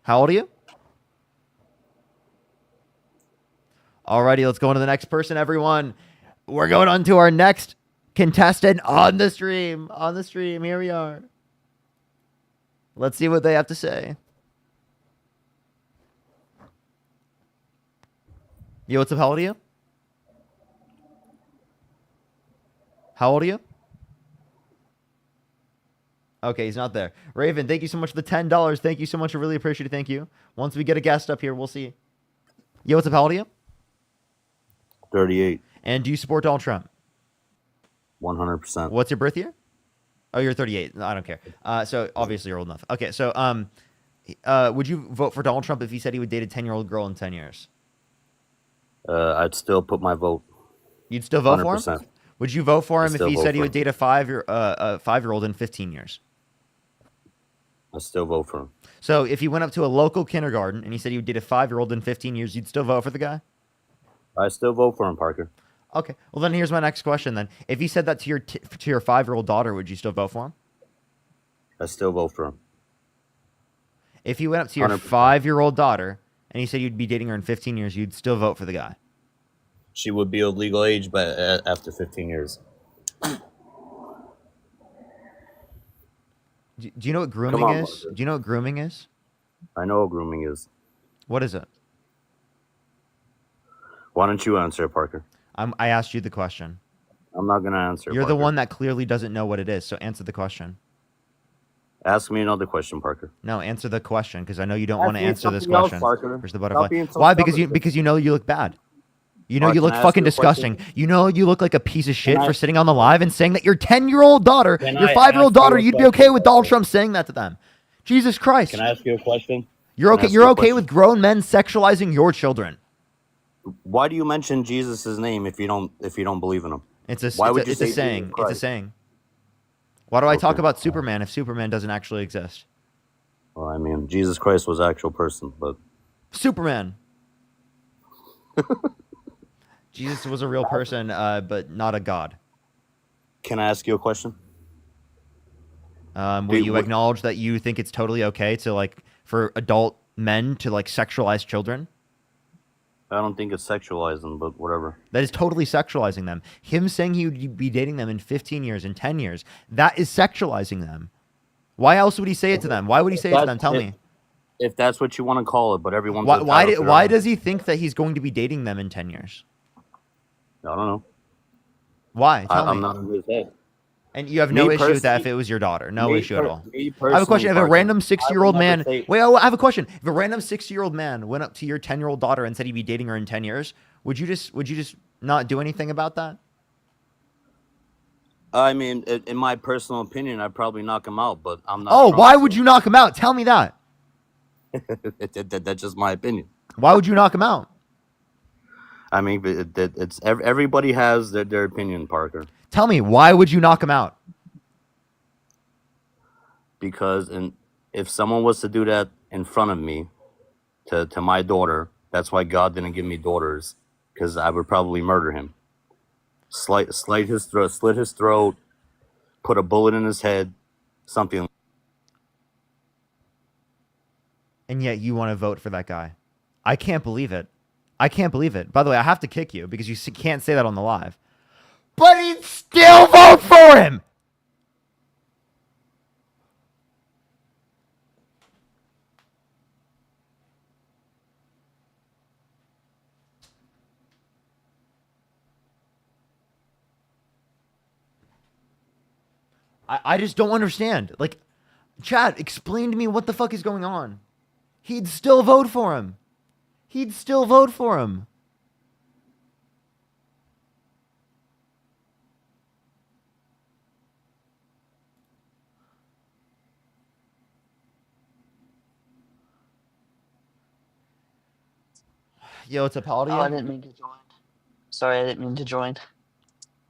How old are you? Alrighty, let's go on to the next person, everyone. We're going on to our next contestant on the stream. On the stream, here we are. Let's see what they have to say. Yo, what's up? How old are you? How old are you? Okay, he's not there. Raven, thank you so much for the $10. Thank you so much. I really appreciate it. Thank you. Once we get a guest up here, we'll see. Yo, what's up? How old are you? 38. And do you support Donald Trump? 100%. What's your birth year? Oh, you're 38. No, I don't care. So obviously you're old enough. Okay, so would you vote for Donald Trump if he said he would date a 10-year-old girl in 10 years? I'd still put my vote. You'd still vote for him? 100%. Would you vote for him I'd if still he vote said he for would date a five-year-old in 15 years? I still vote for him. So if he went up to a local kindergarten and he said he would date a 5-year-old in 15 years, you'd still vote for the guy? I still vote for him, Parker. Okay. Well, then here's my next question then. If he said that to your 5-year-old daughter, would you still vote for him? I still vote for him. If he went up to your 100%. 5-year-old daughter and he said you'd be dating her in 15 years, you'd still vote for the guy? She would be of legal age, but after 15 years. Do you know what grooming on, is? Parker. Do you know what grooming is? I know what grooming is. What is it? Why don't you answer it, Parker? I asked you the question. I'm not going to answer it, You're the Parker. one that clearly doesn't know what it is, so answer the question. Ask me another question, Parker. No, answer the question, because I know you don't Ask want to me answer this something else, question. Parker. Where's the Stop butterfly? being so Why? stubborn. Because you know you look bad. You know Mark, you look can I ask fucking you a disgusting. question? You know you look like a piece of shit Can I- for sitting on the live and saying that your 10-year-old daughter, Can your I 5-year-old ask you daughter, a you'd be question, okay with Donald Parker? Trump saying that to them. Jesus Christ. Can I ask you a question? You're Can I okay. ask You're you a okay question? with grown men sexualizing your children. Why do you mention Jesus' name if you don't believe in him? It's a Why would you it's a say saying. Jesus It's a Christ? saying. Why do I talk Okay. about Superman if Superman doesn't actually exist? Well, I mean, Jesus Christ was an actual person, but Superman. Jesus was a real person, but not a god. can I ask you a question? Will Dude, you what- acknowledge that you think it's totally okay to for adult men to sexualize children? I don't think it's sexualizing, but whatever. That is totally sexualizing them. Him saying he would be dating them in 15 years, in 10 years, that is sexualizing them. Why else would he say it to them? Why would he say it to them? Tell me. If that's what you want to call it, but everyone's Why entitled to their why own- does he think that he's going to be dating them in 10 years? I don't know. Why? Tell me. I'm not in his head. And you have no Me issue with that if personally- it was your daughter. No me issue at per- all. me I have a question. If personally, a Parker, random I 60-year-old would never man... say- Wait, I have a question. If a random 60-year-old man went up to your 10-year-old daughter and said he'd be dating her in 10 years, would you just not do anything about that? I mean, in my personal opinion, I'd probably knock him out, but I'm not. Oh, Trump, why would you knock him out? Tell me that. That's just my opinion. Why would you knock him out? I mean, it's everybody has their opinion, Parker. Tell me, why would you knock him out? Because if someone was to do that in front of me, to my daughter, That's why God didn't give me daughters, because I would probably murder him. Slit his throat, put a bullet in his head, something. And yet you want to vote for that guy. I can't believe it. I can't believe it. By the way, I have to kick you because you can't say that on the live. But he'd still vote for him. I just don't understand. Like, Chad, explain to me what the fuck is going on. He'd still vote for him. He'd still vote for him. Yo, what's up, Paladin? Oh, I didn't mean to join. Sorry, I didn't mean to join.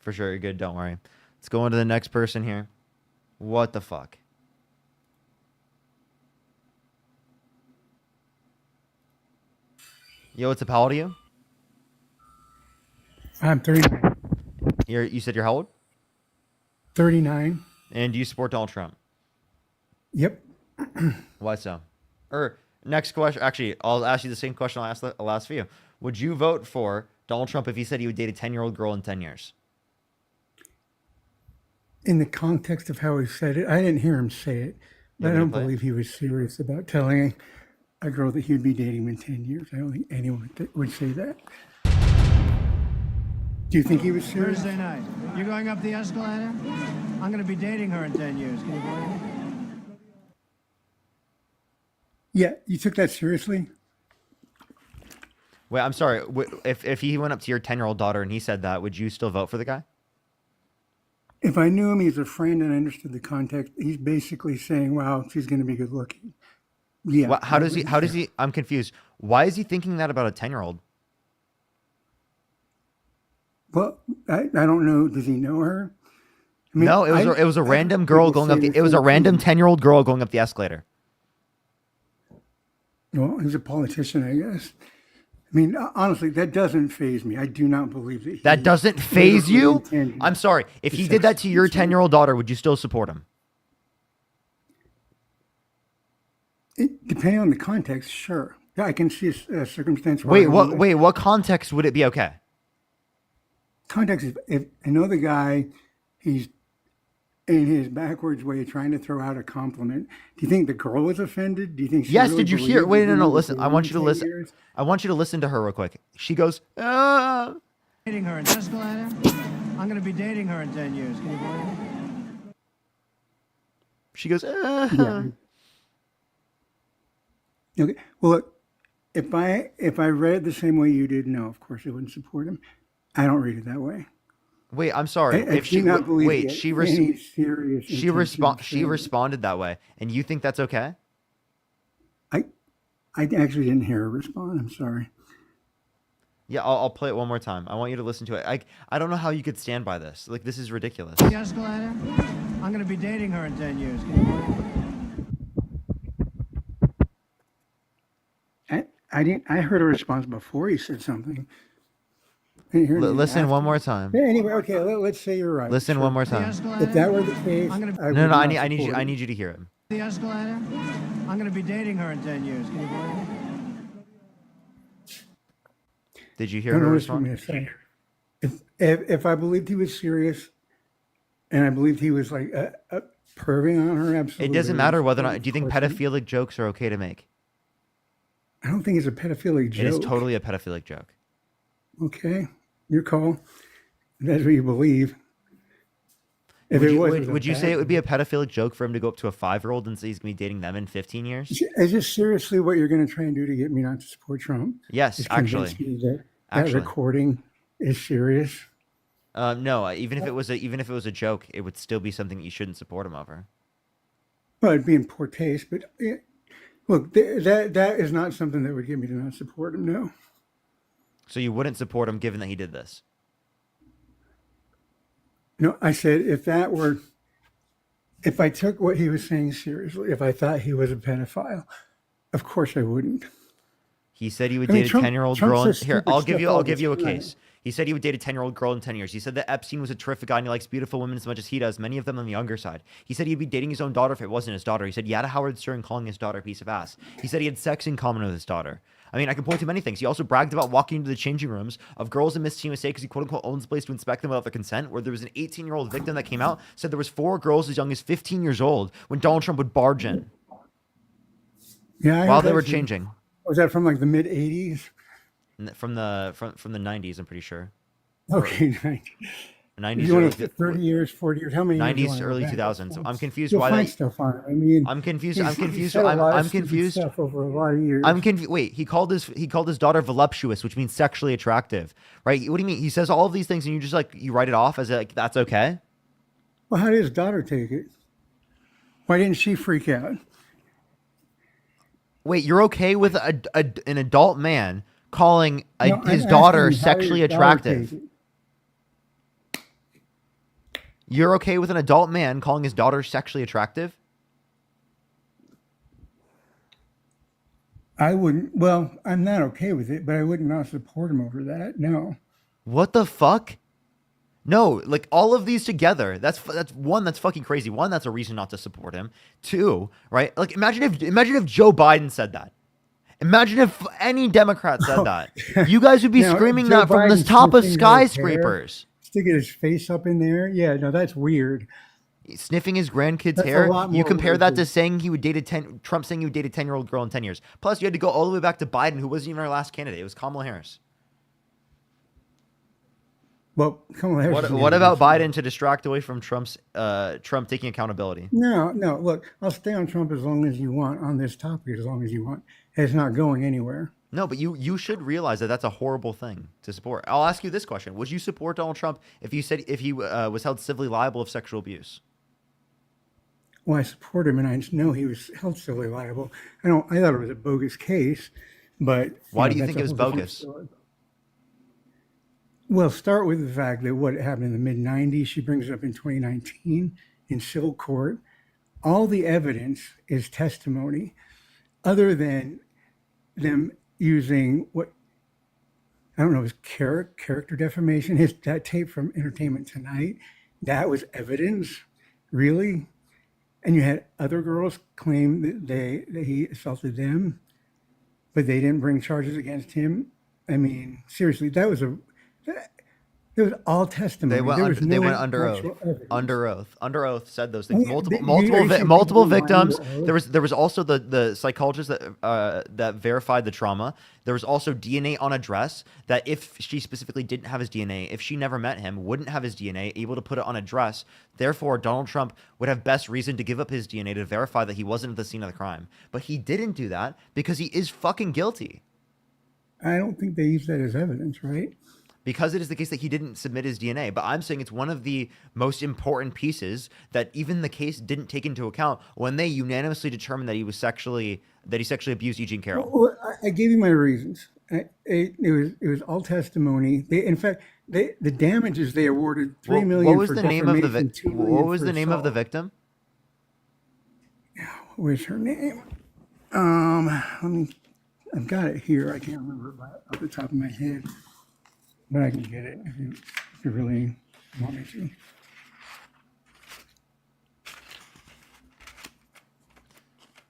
For sure, you're good. Don't worry. Let's go on to the next person here. What the fuck? Yo, what's up? How old are you? I'm 39. You said you're how old? 39. And do you support Donald Trump? Yep. Why so? Next question. Actually, I'll ask you the same question I'll ask for you. Would you vote for Donald Trump if he said he would date a 10-year-old girl in 10 years? In the context of how he said it, I didn't hear him say it. But I don't believe he was serious about telling a girl that he would be dating in 10 years. I don't think anyone would say that. Do you think he was serious? Thursday night. You're going up the escalator? I'm going to be dating her in 10 years. Can you believe it? Yeah, you took that seriously? Wait, I'm sorry. If he went up to your 10-year-old daughter and he said that, would you still vote for the guy? If I knew him, he's a friend and I understood the context, he's basically saying, wow, she's going to be good looking. Yeah. How does he, I'm confused. Why is he thinking that about a 10-year-old? Well, I don't know. Does he know her? I mean, No, it was a random girl going up it was a random 10-year-old girl going up the escalator. Well, he's a politician, I guess. I mean, honestly, that doesn't faze me. I do not believe that. That doesn't faze you? I'm sorry. If he did that to your 10-year-old daughter, would you still support him? Depending on the context, sure. Yeah, I can see a circumstance where... What context would it be okay? Context is, if I know the guy, he's in his backwards way trying to throw out a compliment. Do you think the girl was offended? Do you think she Yes, really did you hear? believed Wait, him no, was listen. I want you to dating listen. 10 years? I want you to listen to her real quick. She goes, Dating her in the escalator? I'm going to be dating her in 10 years. Can you believe it? She goes, Yeah. Okay. Well, look, if I read it the same way you did, no, of course I wouldn't support him. I don't read it that way. Wait, I'm sorry. I do not believe he had any serious she intention of saying it. responded that way, and you think that's okay? I actually didn't hear her respond. I'm sorry. Yeah, I'll play it one more time. I want you to listen to it. I don't know how you could stand by this. Like, this is ridiculous. The escalator? I'm going to be dating her in 10 years. Can you believe it? I heard a response before he said something. I didn't hear anything Listen after. one more time. Yeah, anyway, okay, let's say you're right. Listen one more time. If that were the case, No, I need you to hear it. The escalator? I'm going to be dating her in 10 years. Can you believe it? Did you hear her response? If I believed he was serious, and I believed he was like perving on her, absolutely. It doesn't matter whether or not. Do you think pedophilic jokes are okay to make? I don't think it's a pedophilic joke. It is totally a pedophilic joke. Okay, your call. If that's what you believe. Would you say it would be a pedophilic joke for him to go up to a 5-year-old and say he's going to be dating them in 15 years? Is this seriously what you're going to try and do to get me not to support Trump? Yes, Just convince actually. me that recording is serious. No, even if it was a joke, it would still be something you shouldn't support him over. Well, it'd be in poor taste, but look, that is not something that would get me to not support him. No. So you wouldn't support him given that he did this? No, I said if I took what he was saying seriously, if I thought he was a pedophile, of course I wouldn't. He said he would I mean, date a Trump- 10-year-old Trump girl. says Here, stupid I'll give stuff you. all I'll the give you a time. case. He said he would date a 10-year-old girl in 10 years. He said that Epstein was a terrific guy and he likes beautiful women as much as he does, many of them on the younger side. He said he'd be dating his own daughter if it wasn't his daughter. He said he had a Howard Stern calling his daughter a piece of ass. He said he had sex in common with his daughter. I mean, I can point to many things. He also bragged about walking into the changing rooms of girls in Miss USA because he quote-unquote owns the place to inspect them without their consent, where there was an 18-year-old victim that came out, said there was 4 girls as young as 15 years old when Donald Trump would barge in Yeah, I while heard they that were from- changing. Was that from like the mid '80s? From the 90s, I'm pretty sure. Okay, right. 90s, You want early, to 30 years, 40 years? How many? years do you 90s, wanna go early back? 2000s. I'm confused You'll why find that. stuff on it. I mean, I'm confused. he's- I'm he's confused. said a lot of I'm stupid confused. Stuff over a lot of years. I'm confused. Wait, he called his daughter voluptuous, which means sexually attractive, right? What do you mean? He says all of these things, and you just like you write it off as like that's okay. Well, how did his daughter take it? Why didn't she freak out? Wait, you're okay with an adult man calling No, his I'm daughter asking how did sexually his daughter attractive? take it? You're okay with an adult man calling his daughter sexually attractive? I wouldn't. Well, I'm not okay with it, but I would not support him over that. No. What the fuck? No, like all of these together. That's one. That's fucking crazy. One, that's a reason not to support him. Two, right? Like imagine if Joe Biden said that. Imagine if any Democrat said that. You guys would be Now, screaming Joe that from the Biden top of sniffing his skyscrapers. Sticking his face up in there. Yeah, no, that's weird. Sniffing his grandkids' That's a hair. lot You more compare that to weird. saying he would date Trump saying he would date a 10-year-old girl in 10 years. Plus, you had to go all the way back to Biden, who wasn't even our last candidate. It was Kamala Harris. Well, Kamala Harris. is What never about gonna- Biden to distract away from Trump taking accountability? No, no. Look, I'll stay on Trump as long as you want on this topic, as long as you want. It's not going anywhere. No, but you should realize that that's a horrible thing to support. I'll ask you this question: would you support Donald Trump if he was held civilly liable of sexual abuse? Well, I support him, and I know he was held civilly liable. I thought it was a bogus case, but Why do you that's think a it was whole different bogus? story. Well, start with the fact that what happened in the mid '90s. She brings it up in 2019 in civil court. All the evidence is testimony, other than them using what I don't know, is character defamation. That tape from Entertainment Tonight, that was evidence, really. And you had other girls claim that he assaulted them, but they didn't bring charges against him. I mean, seriously, that was all testimony. They went There was under oath. actual evidence. Under oath said those things. Yeah, Multiple you see multiple people lying victims. under oath. There was also the psychologist that verified the trauma. There was also DNA on a dress that if she specifically didn't have his DNA, if she never met him, wouldn't have his DNA, able to put it on a dress. Therefore, Donald Trump would have best reason to give up his DNA to verify that he wasn't at the scene of the crime. But he didn't do that because he is fucking guilty. I don't think they use that as evidence, right? Because it is the case that he didn't submit his DNA. But I'm saying it's one of the most important pieces that even the case didn't take into account when they unanimously determined that he sexually abused Eugene Carroll. Well, I gave you my reasons. It was all testimony. In fact, the damages they awarded $3 million. What was for the name of the defamation, $2 million What was for the name of the assault. victim? What was her name? I've got it here. I can't remember it off the top of my head, but I can get it if you really want me to.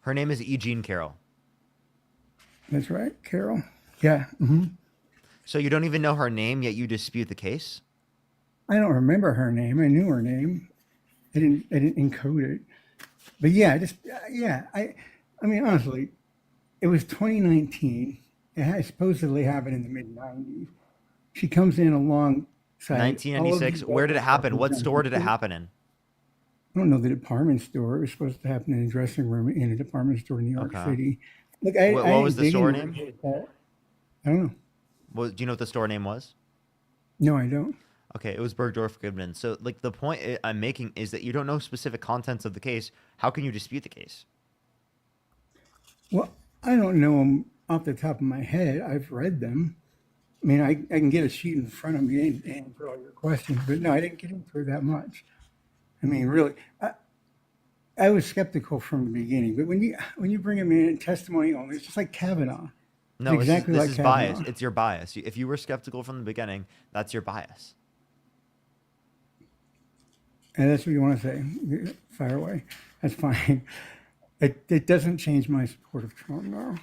Her name is Eugene Carroll. That's right, Carol. Yeah. hmm So you don't even know her name, yet you dispute the case? I don't remember her name. I knew her name. I didn't encode it. But yeah, I mean, honestly, it was 2019. It supposedly happened in the mid 90s. She comes in alongside 1996. Where did it happen? What store did it happen in? I don't know, the department store. It was supposed to happen in a dressing room in a department store in New York Okay. City. Look, What was the didn't store dig name? into that. I don't know. Do you know what the store name was? No, I don't. Okay, it was Bergdorf Goodman. So, like, the point I'm making is that you don't know specific contents of the case. How can you dispute the case? Well, I don't know them off the top of my head. I've read them. I mean, I can get a sheet in front of me and answer all your questions, but no, I didn't get into it that much. I mean, really, I was skeptical from the beginning, but when you bring them in testimony only, it's just like Kavanaugh. No, It's exactly this like is bias. Kavanaugh. It's your bias. If you were skeptical from the beginning, that's your bias. And that's what you want to say. Fire away. That's fine. It doesn't change my support of Trump, no.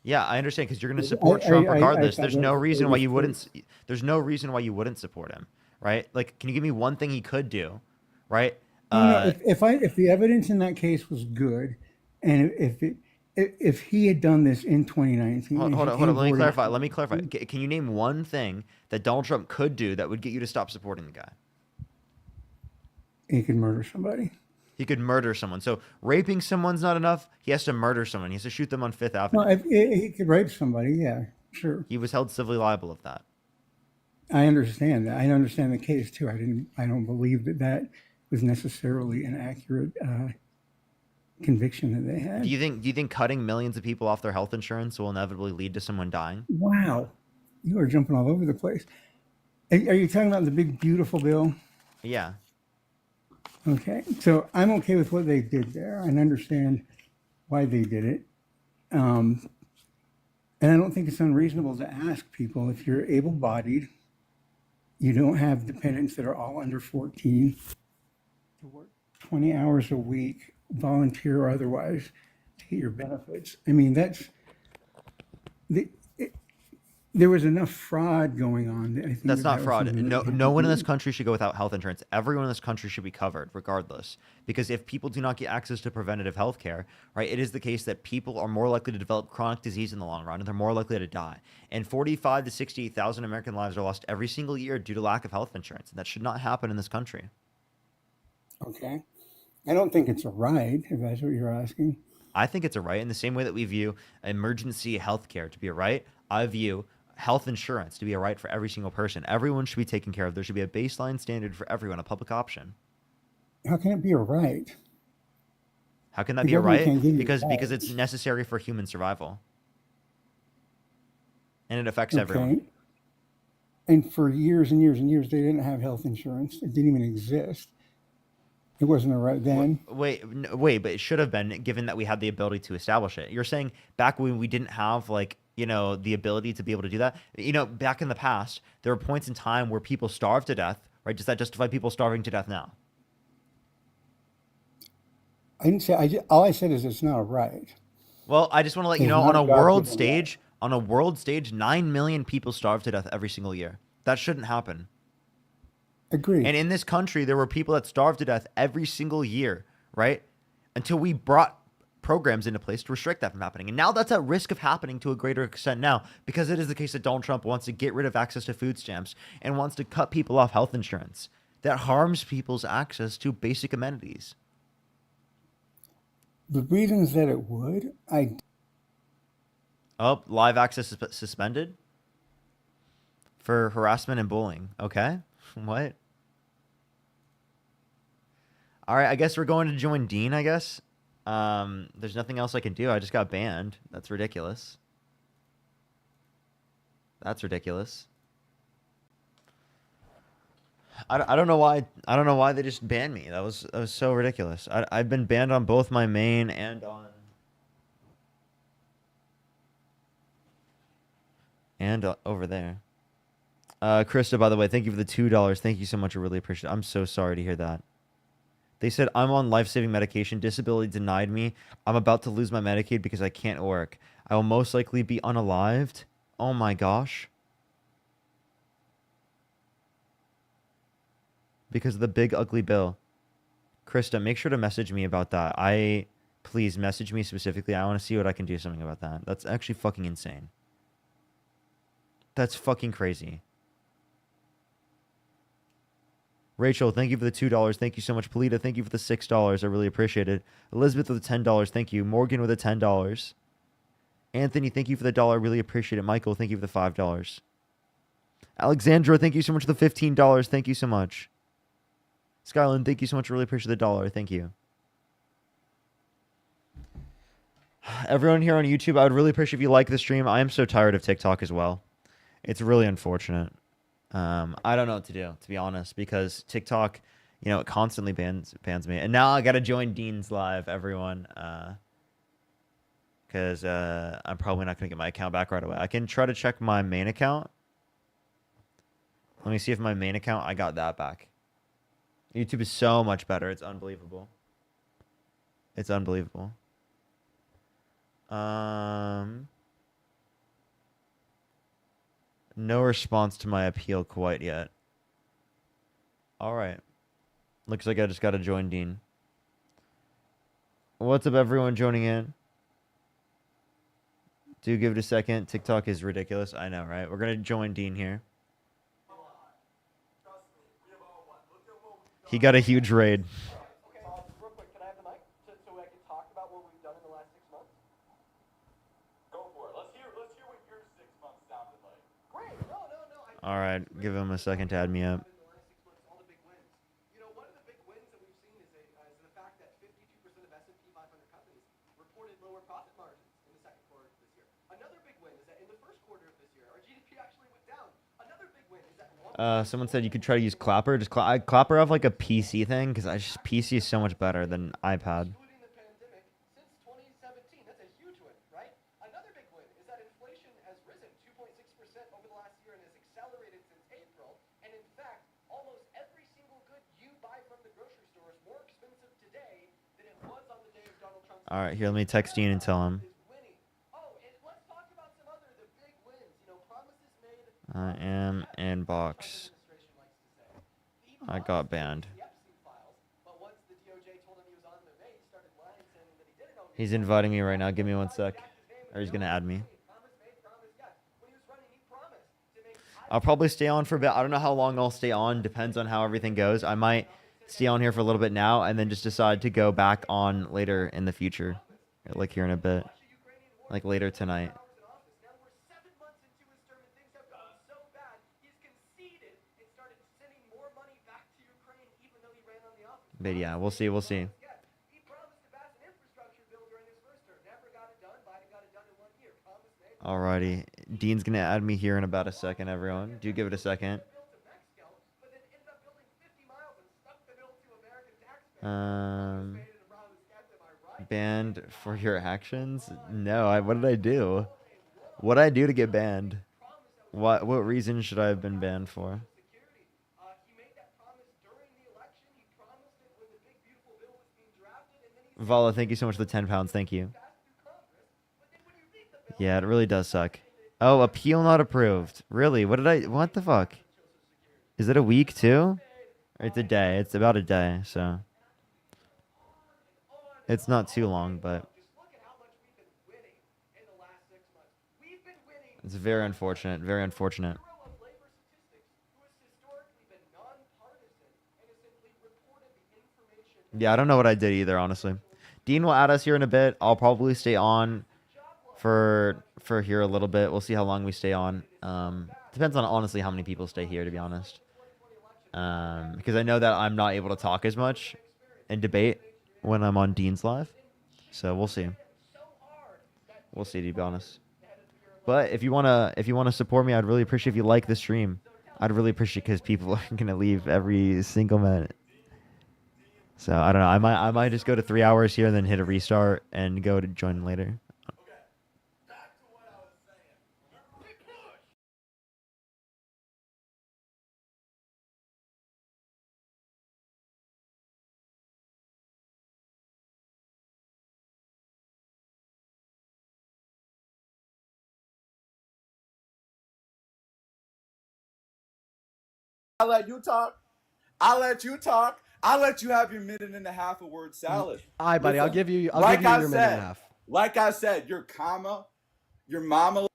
Yeah, I understand because you're going to support Trump regardless. There's no reason why you wouldn't. There's no reason why you wouldn't support him, right? Like, can you give me one thing he could do, right? No, if the evidence in that case was good, and if he had done this in 2019, Hold on. Let me clarify. Can you name one thing that Donald Trump could do that would get you to stop supporting the guy? He could murder somebody. He could murder someone. So raping someone's not enough. He has to murder someone. He has to shoot them on Fifth Avenue. No, if he could rape somebody, yeah, sure. He was held civilly liable of that. I understand that. I understand the case too. I don't believe that was necessarily an accurate conviction that they had. Do you think cutting millions of people off their health insurance will inevitably lead to someone dying? Wow, you are jumping all over the place. Are you talking about the big beautiful bill? Yeah. Okay, so I'm okay with what they did there and understand why they did it. And I don't think it's unreasonable to ask people if you're able-bodied, you don't have dependents that are all under 14, to work 20 hours a week, volunteer or otherwise, to get your benefits. I mean, there was enough fraud going on. That I think That's not was fraud. something that No one in this happened. country should go without health insurance. Everyone in this country should be covered, regardless. Because if people do not get access to preventative health care, right, it is the case that people are more likely to develop chronic disease in the long run, and they're more likely to die. And 45 to 68,000 American lives are lost every single year due to lack of health insurance. And that should not happen in this country. Okay. I don't think it's a right, if that's what you're asking. I think it's a right in the same way that we view emergency health care to be a right. I view health insurance to be a right for every single person. Everyone should be taken care of. There should be a baseline standard for everyone, a public option. How can it be a right? How can that The be a government right? can't give you Because rights. it's necessary for human survival. And it affects everyone. Okay. And for years and years and years, they didn't have health insurance. It didn't even exist. It wasn't a right then. Wait, but it should have been, given that we had the ability to establish it. You're saying back when we didn't have, like, you know, the ability to be able to do that? You know, back in the past, there were points in time where people starved to death, right? Does that justify people starving to death now? I didn't say. All I said is it's not a right. Well, I just want to let you It's know, not on a God world given stage, 9 million people starve to death every single year. That shouldn't happen. Agreed. And in this country, there were people that starved to death every single year, right? Until we brought programs into place to restrict that from happening. And now that's at risk of happening to a greater extent now, because it is the case that Donald Trump wants to get rid of access to food stamps and wants to cut people off health insurance. That harms people's access to basic amenities. The reasons that it would, Oh, live access is suspended for harassment and bullying. Okay. What? All right. I guess we're going to join Dean, I guess. There's nothing else I can do. I just got banned. That's ridiculous. That's ridiculous. I don't know why. I don't know why they just banned me. That was so ridiculous. I've been banned on both my main and on over there. Krista, by the way, thank you for the $2. Thank you so much. I really appreciate it. I'm so sorry to hear that. They said I'm on life-saving medication. Disability denied me. I'm about to lose my Medicaid because I can't work. I will most likely be unalived. Oh my gosh. Because of the big ugly bill. Krista, make sure to message me about that. Please message me specifically. I want to see what I can do something about that. That's actually fucking insane. That's fucking crazy. Rachel, thank you for the $2. Thank you so much. Polita, thank you for the $6. I really appreciate it. Elizabeth with the $10. Thank you. Morgan with the $10. Anthony, thank you for the $1. I really appreciate it. Michael, thank you for the $5. Alexandra, thank you so much for the $15. Thank you so much. Skyland, thank you so much. I really appreciate the $1. Thank you. Everyone here on YouTube, I would really appreciate if you like the stream. I am so tired of TikTok as well. It's really unfortunate. I don't know what to do, to be honest, because TikTok, you know, it constantly bans me. And now I got to join Dean's live, everyone. because I'm probably not going to get my account back right away. I can try to check my main account. Let me see if my main account, I got that back. YouTube is so much better. It's unbelievable. It's unbelievable. No response to my appeal quite yet. All right. Looks like I just got to join Dean. What's up, everyone joining in? Do give it a second. TikTok is ridiculous. I know, right? We're going to join Dean here. He got a huge raid. Real quick, can I have the mic so I can talk about what we've done in the last 6 months? Go for it. Let's hear what your 6 months sounded like. Great. No. All right. Give him a second to add me up. All the big wins. You know, one of the big wins that we've seen is the fact that 52% of S&P 500 companies reported lower profit margins in the second quarter of this year. Another big win is that in the first quarter of this year, our GDP actually went down. Another big win is that Someone said you could try to use Clapper. Just Clapper have like a PC thing because PC is so much better than iPad. excluding the pandemic since 2017. That's a huge win, right? Another big win is that inflation has risen 2.6% over the last year and has accelerated since April. And in fact, almost every single good you buy from the grocery store is more expensive today than it was on the day of Donald Trump's All right, here, let me text Dean and tell him. winning. Oh, and let's talk about some other the big wins. You know, promises made. I am in box. I got banned. He's inviting me right now. Give me 1 sec. Or he's going to add me. I'll probably stay on for a bit. I don't know how long I'll stay on. Depends on how everything goes. I might stay on here for a little bit now and then just decide to go back on later in the future. Like here in a bit. Like later tonight. But yeah, we'll see. We'll see. Alrighty. Dean's going to add me here in about a second, everyone. Do give it a second. Banned for your actions? No, what did I do? What did I do to get banned? What reason should I have been banned for? Vala, thank you so much for the 10 pounds. Thank you. Yeah, it really does suck. Oh, appeal not approved. Really? What the fuck? Is it a week too? Or it's a day. It's about a day, so. It's not too long, but. It's very unfortunate. Very unfortunate. Yeah, I don't know what I did either, honestly. Dean will add us here in a bit. I'll probably stay on for here a little bit. We'll see how long we stay on. Depends on honestly how many people stay here, to be honest. Because I know that I'm not able to talk as much and debate when I'm on Dean's live. So we'll see. We'll see, to be honest. But if you wanna support me, I'd really appreciate if you like the stream. I'd really appreciate because people are gonna leave every single minute. So I don't know. I might just go to 3 hours here and then hit a restart and go to join later. I'll let you talk. I'll let you talk. I'll let you have your minute and a half of word salad. All right, buddy. Listen, I'll give you your minute and a half. Like I said, your mama.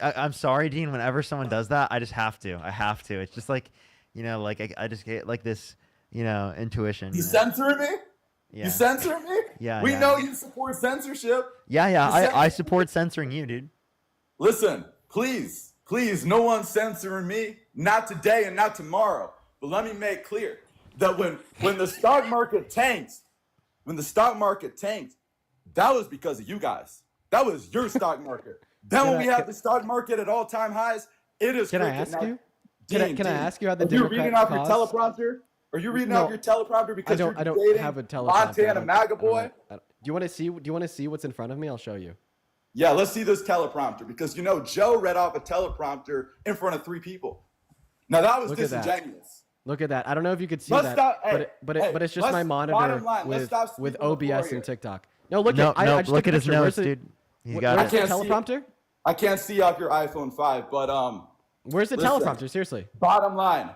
I'm sorry, Dean. Whenever someone does that, I just have to. I have to. It's just like, like I just get like this, intuition. You censoring me? Yeah. You censoring me? Yeah. We know you support censorship. Yeah. I support censoring you, dude. Listen, please, no one's censoring me. Not today and not tomorrow. But let me make clear that when the stock market tanks, that was because of you guys. That was your stock market. Then when we have the stock market at all-time highs, it is. Can I ask you? Can I ask you how the Democrats? You're reading off your caused- teleprompter. Are you reading No, off your teleprompter because I don't you're have a debating teleprompter. Montana MAGA boy? Do you want to see? Do you want to see what's in front of me? I'll show you. Yeah, let's see this teleprompter because Joe read off a teleprompter in front of 3 people. Now that was Look at that. disingenuous. Look at that. I don't know if you could see Let's that, stop- hey, but hey, it's just let's- my monitor bottom line, let's with stop speaking on the floor OBS here. and TikTok. No, look No, at I just look took at a his picture. notes, Where's the- dude. He's got Where's it. the teleprompter? I can't see off your iPhone 5, but Where's the listen, teleprompter? Seriously. Bottom line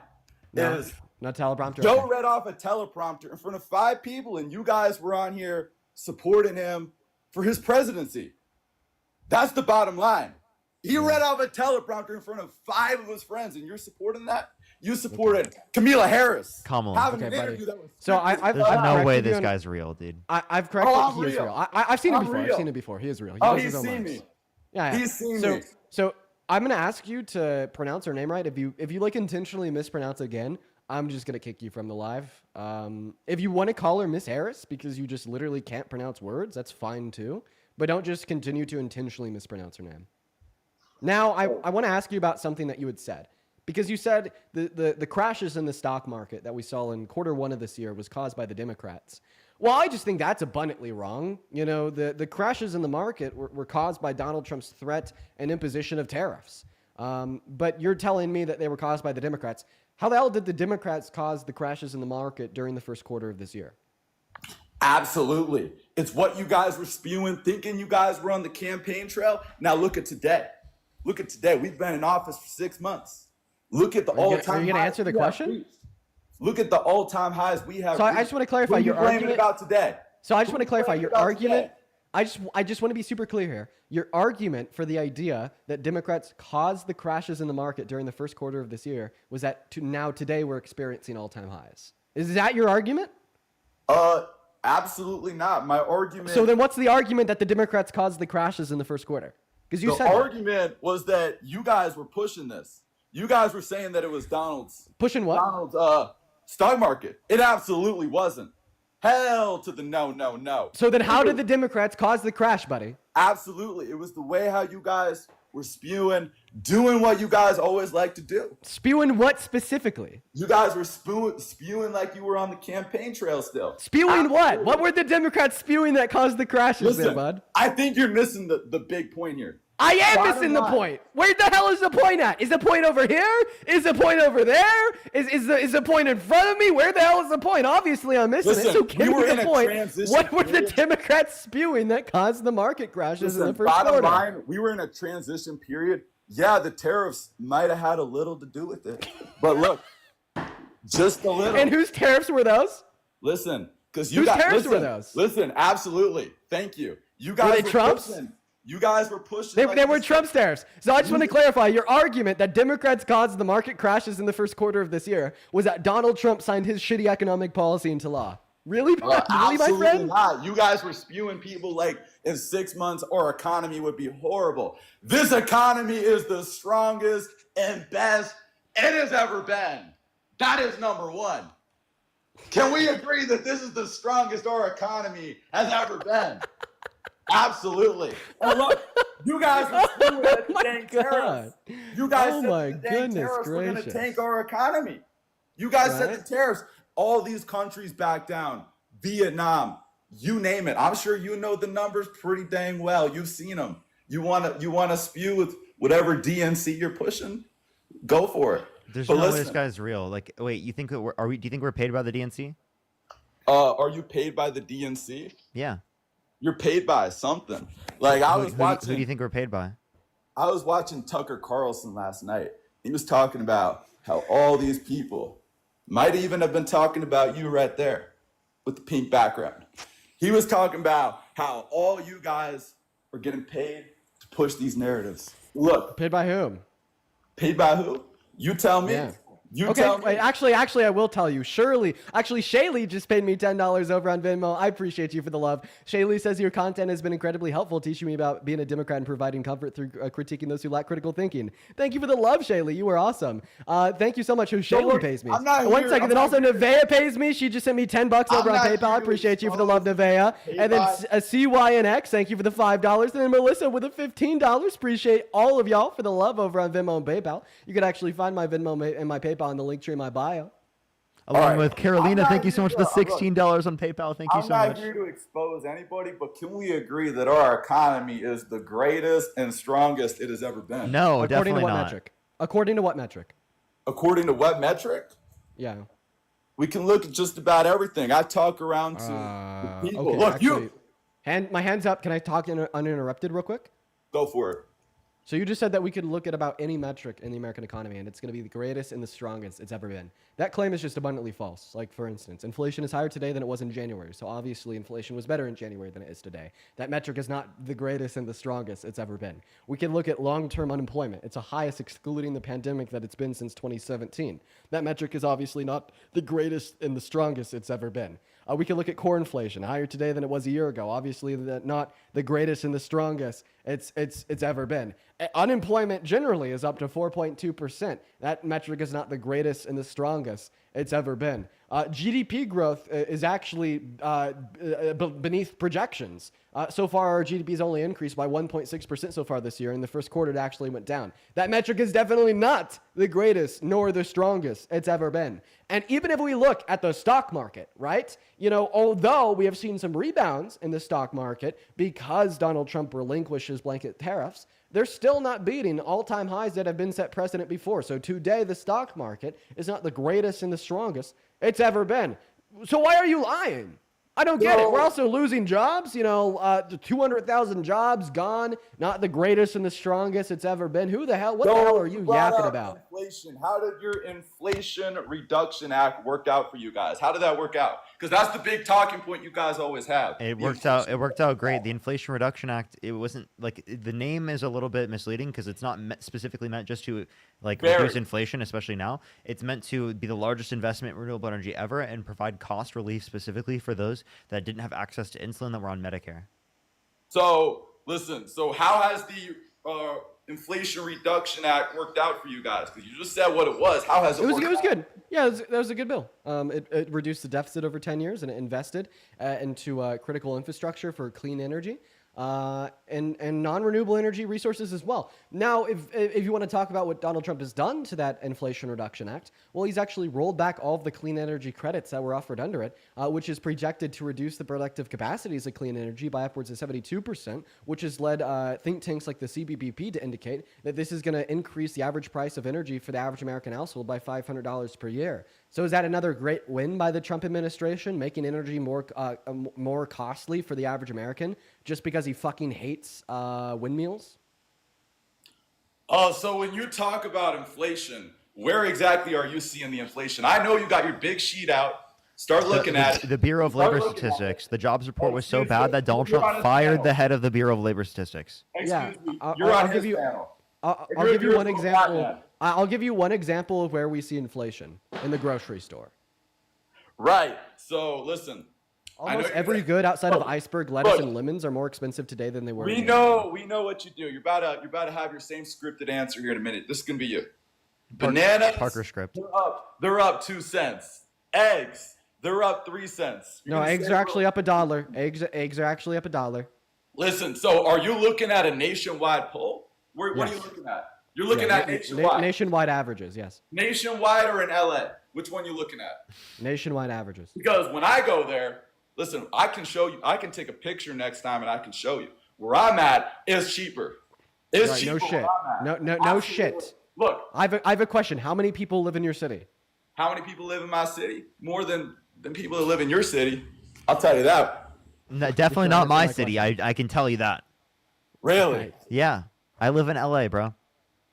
No, is not teleprompter. Joe Okay. read off a teleprompter in front of 5 people, and you guys were on here supporting him for his presidency. That's the bottom line. He read off a teleprompter in front of 5 of his friends, and you're supporting that? You supported Kamala Harris. Kamala. Having Okay, an buddy. interview that was So I've There's I've no way corrected you this on- guy's real, dude. I've corrected. I'm He is real. real. I've seen him I'm before. real. I've seen him before. He is real. He Oh, knows he's his own seen lines. me. Yeah, He's seen so, me. So I'm gonna ask you to pronounce her name right. If you like intentionally mispronounce it again, I'm just gonna kick you from the live. If you want to call her Miss Harris because you just literally can't pronounce words, that's fine too. But don't just continue to intentionally mispronounce her name. Now I want to ask you about something that you had said. Because you said the crashes in the stock market that we saw in Q1 of this year was caused by the Democrats. Well, I just think that's abundantly wrong. The crashes in the market were caused by Donald Trump's threat and imposition of tariffs. But you're telling me that they were caused by the Democrats. How the hell did the Democrats cause the crashes in the market during the first quarter of this year? Absolutely. It's what you guys were spewing, thinking you guys were on the campaign trail. Now look at today. Look at today. We've been in office for 6 months. Look at the all-time. Are you going to highs answer the we have question? reached. Look at the all-time highs we have. So I reached. just want to clarify Who are you your blaming argument about today. So I just Who want to you clarify blaming your about argument. today? I just want to be super clear here. Your argument for the idea that Democrats caused the crashes in the market during the first quarter of this year was that today we're experiencing all-time highs. Is that your argument? Absolutely not. My argument. So then what's the argument that the Democrats caused the crashes in the first quarter? Because you the said that. argument was that you guys were pushing this. You guys were saying that it was Donald's pushing what? Donald's stock market. It absolutely wasn't. Hell to the no. So then how did the Democrats cause the crash, buddy? Absolutely. It was the way how you guys were spewing, doing what you guys always like to do. Spewing what specifically? You guys were spewing like you were on the campaign trail still. Spewing what? What were the Democrats spewing that caused the crashes there, Listen, bud? I think you're missing the big point here. I am Bottom missing the line. point. Where the hell is the point at? Is the point over here? Is the point over there? Is the point in front of me? Where the hell is the point? Obviously, I'm missing it. Listen, So give we were me in the a point. transition What were the period. Democrats spewing that caused the market crashes in the Listen, first bottom quarter? line, we were in a transition period. Yeah, the tariffs might have had a little to do with it. But look, just a little. And whose tariffs were those? Listen, because you Whose guys tariffs listen, were those? Listen, absolutely. Thank you. You guys they Trump's? pushing. You guys were pushing. They like were this- Trump's tariffs. So I just want to clarify your argument that Democrats caused the market crashes in the first quarter of this year was that Donald Trump signed his shitty economic policy into law. Really? Really, my absolutely friend? not. You guys were spewing people like in 6 months our economy would be horrible. This economy is the strongest and best it has ever been. That is number one. Can we agree that this is the strongest our economy has ever been? Absolutely. And look, you guys were spewing that the dang tariffs. You guys Oh said my that the dang goodness tariffs were going to gracious. tank our economy. You guys said Right. the tariffs. All these countries back down. Vietnam, you name it. I'm sure you know the numbers pretty dang well. You've seen them. You want to spew with whatever DNC you're pushing? Go for it. There's But no way listen, this guy's real. Like, wait, you think that do you think we're paid by the DNC? are you paid by the DNC? Yeah. You're paid by something. Like I was watching. Who do you think we're paid by? I was watching Tucker Carlson last night. He was talking about how all these people might even have been talking about you right there with the pink background. He was talking about how all you guys are getting paid to push these narratives. Look, Paid by whom? paid by who? You tell me. Yeah. You Okay, tell me. wait, actually, I will tell you. Shaylee just paid me $10 over on Venmo. I appreciate you for the love. Shaylee says your content has been incredibly helpful, teaching me about being a Democrat and providing comfort through critiquing those who lack critical thinking. Thank you for the love, Shaylee. You are awesome. Thank you so much. Who Shaylee worry, pays me? I'm not One here- second. I'm Then not also here- Nevaeh pays me. She just sent me $10 over I'm on not PayPal. I here to appreciate you for the love, expose Nevaeh. And then PayPal. CYNX, thank you for the $5. And then Melissa with a $15. Appreciate all of y'all for the love over on Venmo and PayPal. You can actually find my Venmo and my PayPal in the link tree in my bio. Along right. with Carolina, I'm thank not you so much here- for the look, $16 on PayPal. Thank you I'm so not much. here to expose anybody, but can we agree that our economy is the greatest and strongest it has ever been? No, According definitely to what not. metric? According to what metric? According to what metric? Yeah. We can look at just about everything. I talk around to the people. Okay, Look, actually, you my hand's up. Can I talk uninterrupted real quick? go for it. So you just said that we could look at about any metric in the American economy and it's going to be the greatest and the strongest it's ever been. That claim is just abundantly false. Like, for instance, inflation is higher today than it was in January. So obviously inflation was better in January than it is today. That metric is not the greatest and the strongest it's ever been. We can look at long-term unemployment. It's the highest excluding the pandemic that it's been since 2017. That metric is obviously not the greatest and the strongest it's ever been. We can look at core inflation, higher today than it was a year ago. Obviously, that not the greatest and the strongest it's ever been. Unemployment generally is up to 4.2%. That metric is not the greatest and the strongest it's ever been. GDP growth is actually beneath projections. So far, our GDP has only increased by 1.6% so far this year. In the first quarter, it actually went down. That metric is definitely not the greatest nor the strongest it's ever been. And even if we look at the stock market, right? You know, although we have seen some rebounds in the stock market because Donald Trump relinquished his blanket tariffs, they're still not beating all-time highs that have been set precedent before. So today, the stock market is not the greatest and the strongest it's ever been. So why are you lying? I don't get it. We're also losing jobs. You know, 200,000 jobs gone. Not the greatest and the strongest it's ever been. Who the hell? What the hell are you yapping about? Inflation. How did your Inflation Reduction Act work out for you guys? How did that work out? Because that's the big talking point you guys always have. It worked out. It worked out great. The Inflation Reduction Act. It wasn't like the name is a little bit misleading because it's not specifically meant just to like reduce inflation, especially now. It's meant to be the largest investment in renewable energy ever and provide cost relief specifically for those that didn't have access to insulin that were on Medicare. So listen. So how has the Inflation Reduction Act worked out for you guys? Because you just said what it was. How has it worked? It was good. Yeah, that was a good bill. It reduced the deficit over 10 years and it invested into critical infrastructure for clean energy. And non-renewable energy resources as well. Now, if you want to talk about what Donald Trump has done to that Inflation Reduction Act, well, he's actually rolled back all of the clean energy credits that were offered under it, which is projected to reduce the productive capacities of clean energy by upwards of 72%, which has led think tanks like the CBBP to indicate that this is going to increase the average price of energy for the average American household by $500 per year. So is that another great win by the Trump administration, making energy more costly for the average American just because he fucking hates windmills? So when you talk about inflation, where exactly are you seeing the inflation? I know you got your big sheet out. Start looking at it. The Bureau of Labor Statistics. The jobs report was so bad that Donald Trump fired the head of the Bureau of Labor Statistics. Yeah, I'll give you one example. I'll give you one example of where we see inflation in the grocery store. Right. So listen. Almost every good outside of iceberg lettuce and lemons are more expensive today than they were. We know what you do. You're about to have your same scripted answer here in a minute. This is gonna be you. Bananas. Parker script. They're up 2 cents. Eggs. They're up 3 cents. No, eggs are actually up $1. Eggs are actually up $1. Listen. So are you looking at a nationwide poll? What are you looking at? You're looking at nationwide. Nationwide averages, yes. Nationwide or in LA? Which one are you looking at? Nationwide averages. Because when I go there, listen, I can show you. I can take a picture next time and I can show you where I'm at is cheaper. It's cheaper. No shit. No shit. Look, I have a question. How many people live in your city? How many people live in my city? More than people that live in your city. I'll tell you that. No, definitely not my city. I can tell you that. Really? Yeah. I live in LA, bro.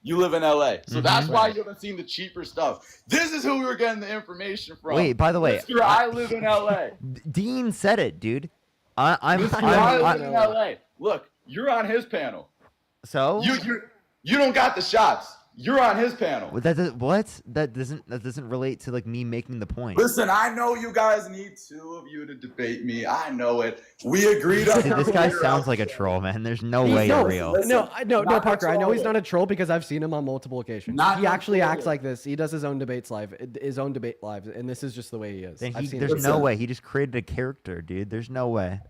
You live in LA. So that's why you haven't seen the cheaper stuff. This is who we were getting the information from. Wait, by the way, I live in LA. Dean said it, dude. I live in LA. Look, you're on his panel. So? You don't got the shots. You're on his panel. What? That doesn't relate to like me making the point. Listen, I know you guys need two of you to debate me. I know it. We agreed on. Dude, this guy sounds like a troll, man. There's no way you're real. No, Parker. I know he's not a troll because I've seen him on multiple occasions. He actually acts like this. He does his own debates live, and this is just the way he is. There's no way. He just created a character, dude. There's no way.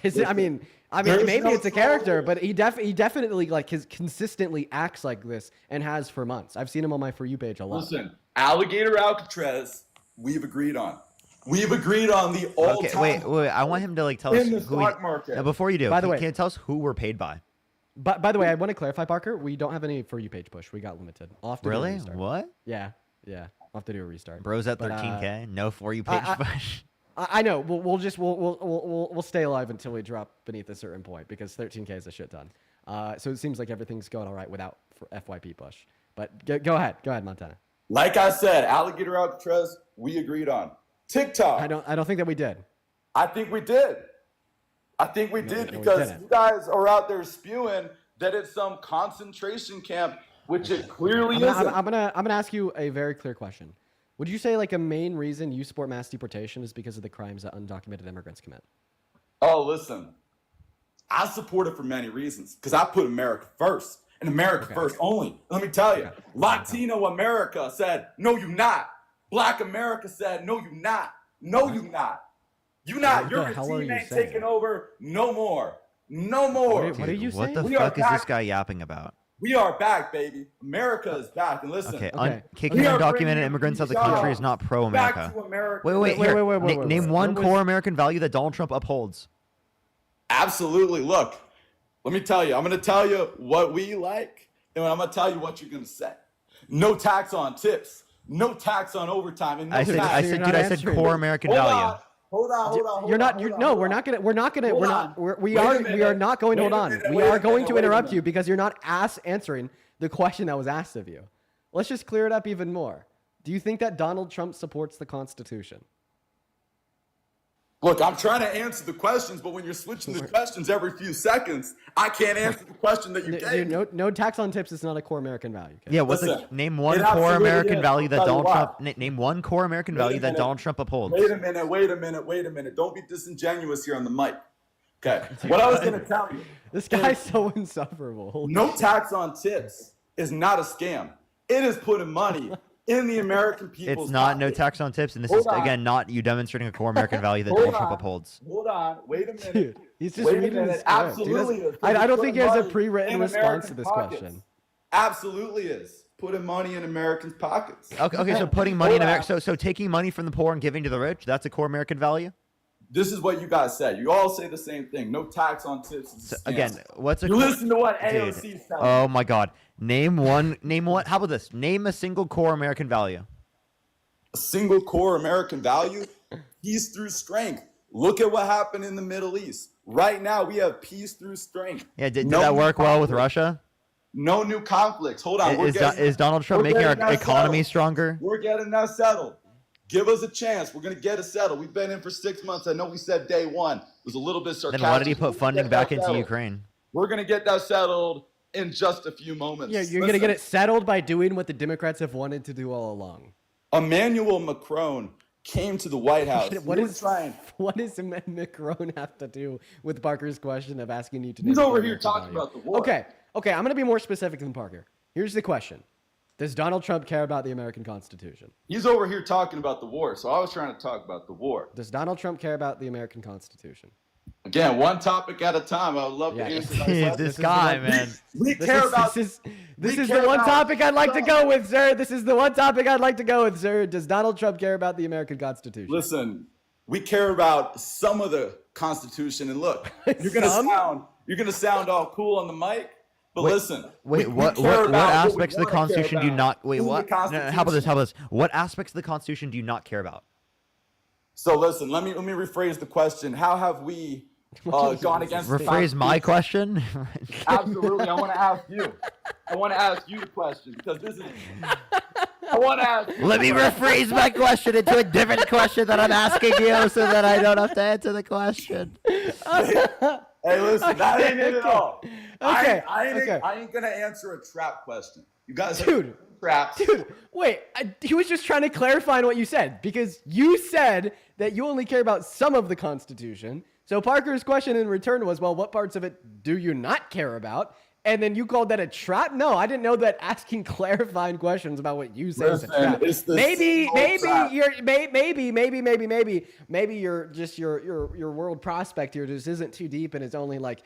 I mean, maybe it's a character, but he definitely like consistently acts like this and has for months. I've seen him on my For You page a lot. Listen, Alligator Alcatraz we've agreed on. We've agreed on the all-time. Okay, wait. I want him to like tell us in the who. stock market. Now, before you do, By the can way- you tell us who we're paid by? But by the way, I want to clarify, Parker. We don't have any For You page push. We got limited. I'll have to do a Really? restart. What? Yeah. I'll have to do a restart. Bro's at But, 13K. No For You page push. I know. We'll stay alive until we drop beneath a certain point because 13K is a shit ton. So it seems like everything's going all right without for FYP push. But go ahead, Montana. Like I said, Alligator Alcatraz, we agreed on. TikTok. I don't think that we did. I think we did. No, we Because didn't. you guys are out there spewing that it's some concentration camp, which it clearly isn't. I'm gonna ask you a very clear question. Would you say like a main reason you support mass deportation is because of the crimes that undocumented immigrants commit? Oh, listen. I support it for many reasons because I put America first and America first only. Let me tell you, Latino America said, no, you not. Black America said, no, you not. No, you not. You not. What Your the hell are regime you ain't saying? taking over. No more. No more. What are you What saying? the We are fuck is this back. guy yapping about? We are back, baby. America is back. And listen, Okay, kicking we are undocumented bringing immigrants out of the these country is jobs not back pro-America. to America. Wait. Wait, Here, wait, name one What core was- American value that Donald Trump upholds. Absolutely. Look, let me tell you. I'm going to tell you what we like, and I'm going to tell you what you're going to say. No tax on tips. No tax on overtime. And no tax. I said core American Hold value. on. Hold on. You're not. No, we're not gonna. We Wait a are minute. not going to hold Wait a on. minute, We wait a are going minute, to wait a interrupt you minute. because you're not answering the question that was asked of you. Let's just clear it up even more. Do you think that Donald Trump supports the Constitution? Look, I'm trying to answer the questions, but when you're switching the questions every few seconds, I can't answer the question that you gave. No tax on tips is not a core American value. okay? Yeah, what's Listen, name one it core absolutely American is. value that I'll tell you Donald why. Trump name one core American Wait a value that minute. Donald Trump upholds. Wait a minute. Don't be disingenuous here on the mic. Okay. What I was going to tell you. This guy's so insufferable. Holy No shit. tax on tips is not a scam. It is putting money in the American people's It's not no pocket. tax on tips, and this Hold is on. again not you demonstrating a core American value that Hold Donald Trump on. upholds. Hold on. Wait a minute. Dude, he's just Wait a reading the minute. script. He Absolutely doesn't- is. I don't think he has a Putting pre-written money in response to American this pockets. question. Absolutely is. Putting money in Americans' pockets. Okay, so putting money in Hold America, on. so taking money from the poor and giving to the rich, that's a core American value. This is what you guys said. You all say the same thing. No tax on tips. Is a scam. Again, what's a You core- listen to what Dude, AOC said. Oh my God, name one. How about this? Name a single core American value. A single core American value, peace through strength. Look at what happened in the Middle East. Right now, we have peace through strength. Yeah, did No that new work well with conflicts. Russia? No new conflicts. Hold on. Is Donald Trump we're making our getting that economy settled. stronger? We're getting that settled. Give us a chance. We're going to get it settled. We've been in for 6 months. I know we said day one. It was a little bit sarcastic. Then why did he We're put gonna funding get back that into settled. Ukraine? We're going to get that settled in just a few moments. Yeah, you're gonna get it settled by doing what the Democrats have wanted to do all along. Emmanuel Macron came to the White House. What We were is trying. what does Macron have to do with Parker's question of asking you to? He's name over core here American talking value? about the war. Okay. I'm gonna be more specific than Parker. Here's the question: does Donald Trump care about the American Constitution? He's over here talking about the war, so I was trying to talk about the war. Does Donald Trump care about the American Constitution? Again, one topic at a time. I would love to answer that question. This guy, man. We care about. This we is care the one about topic I'd like to go some- with, sir. This is the one topic I'd like to go with, sir. Does Donald Trump care about the American Constitution? Listen, we care about some of the Constitution, and look, you're gonna sound all cool on the mic, but listen. Wait, we what care about aspects we of the wanna care Constitution do you about. not? Wait, In the what? No, how about this? Constitution. How about this? What aspects of the Constitution do you not care about? So listen, let me rephrase the question. How have we gone against the Rephrase my question. Absolutely. I want to ask you. I want to ask you the question because this is. I want to ask. Let me rephrase my question into a different question that I'm asking you, so that I don't have to answer the question. Hey, listen, that ain't it at all. Okay, I ain't gonna answer a trap question. You guys, Dude. traps. Dude, wait. He was just trying to clarify on what you said because you said that you only care about some of the Constitution. So Parker's question in return was, well, what parts of it do you not care about? And then you called that a trap? No, I didn't know that asking clarifying questions about what you say is a Listen, trap. it's the Maybe same trap. you're just your world prospect here just isn't too deep and it's only like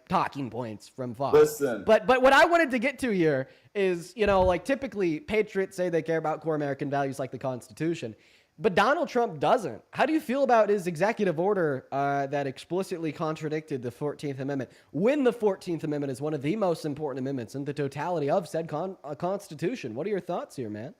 talking points from Fox. Listen. But what I wanted to get to here is, like typically patriots say they care about core American values like the Constitution. But Donald Trump doesn't. How do you feel about his executive order that explicitly contradicted the 14th Amendment, when the 14th Amendment is one of the most important amendments in the totality of said Constitution? What are your thoughts here, man?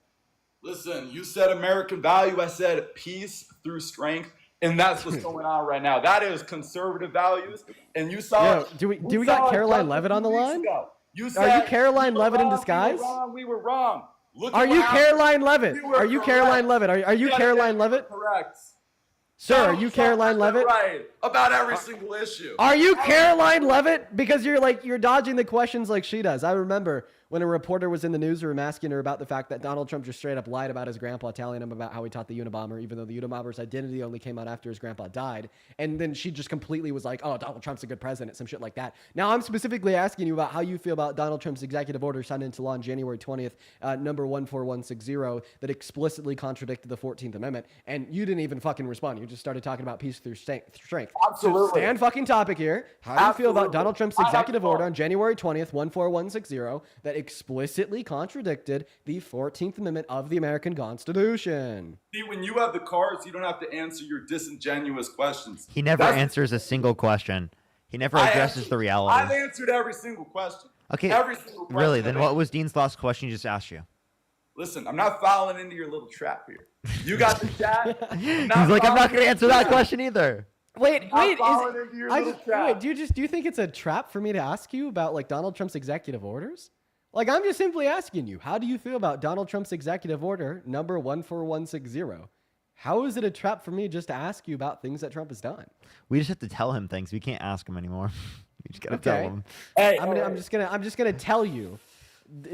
Listen, you said American value. I said peace through strength. And that's what's going on right now. That is conservative values. And you saw. Yo, do we got Caroline Levitt on the line? You said, are you Caroline Levitt in disguise? We were wrong. Are you Caroline Levitt? Are you Caroline Levitt? Are you Caroline Levitt? Correct. Sir, are you Caroline Levitt? Right. About every single issue. Are you Caroline Levitt? Because you're dodging the questions like she does. I remember when a reporter was in the newsroom asking her about the fact that Donald Trump just straight up lied about his grandpa, telling him about how he taught the Unabomber, even though the Unabomber's identity only came out after his grandpa died. And then she just completely was like, oh, Donald Trump's a good president, some shit like that. Now I'm specifically asking you about how you feel about Donald Trump's executive order signed into law on January 20th, number 14160, that explicitly contradicted the 14th Amendment. And you didn't even fucking respond. You just started talking about peace through strength. Absolutely. So stay on fucking topic here. How do you feel about Donald Trump's executive order on January 20th, 14160, that explicitly contradicted the 14th Amendment of the American Constitution? See, when you have the cards, you don't have to answer your disingenuous questions. He never answers a single question. He never addresses the reality. I've answered every single question. Okay, every single question. Really? Then what was Dean's last question he just asked you? Listen, I'm not falling into your little trap here. You got the chat. He's like, I'm not going to answer that question either. Wait, trap. do you think it's a trap for me to ask you about like Donald Trump's executive orders? Like, I'm just simply asking you, how do you feel about Donald Trump's executive order number 14160? How is it a trap for me just to ask you about things that Trump has done? We just have to tell him things. We can't ask him anymore. We just gotta tell him. Hey, I'm just gonna tell you,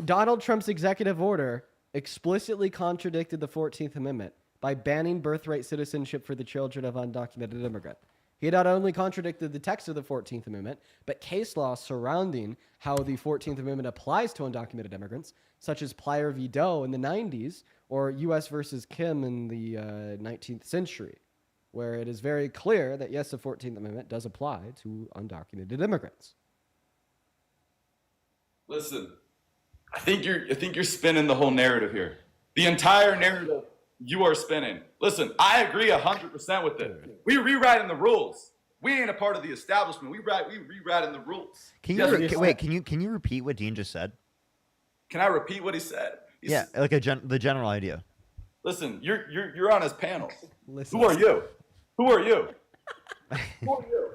Donald Trump's executive order explicitly contradicted the 14th Amendment by banning birthright citizenship for the children of undocumented immigrant. He not only contradicted the text of the 14th Amendment, but case law surrounding how the 14th Amendment applies to undocumented immigrants, such as Plyer v. Doe in the 90s or U.S. versus Kim in the 19th century, where it is very clear that, yes, the 14th Amendment does apply to undocumented immigrants. Listen, I think you're spinning the whole narrative here. The entire narrative you are spinning. Listen, I agree 100% with it. We rewriting the rules. We ain't a part of the establishment. We rewriting the rules. Can you repeat what Dean just said? Can I repeat what he said? Like the general idea. Listen, you're on his panel. Listen. Who are you? Who are you? Who are you?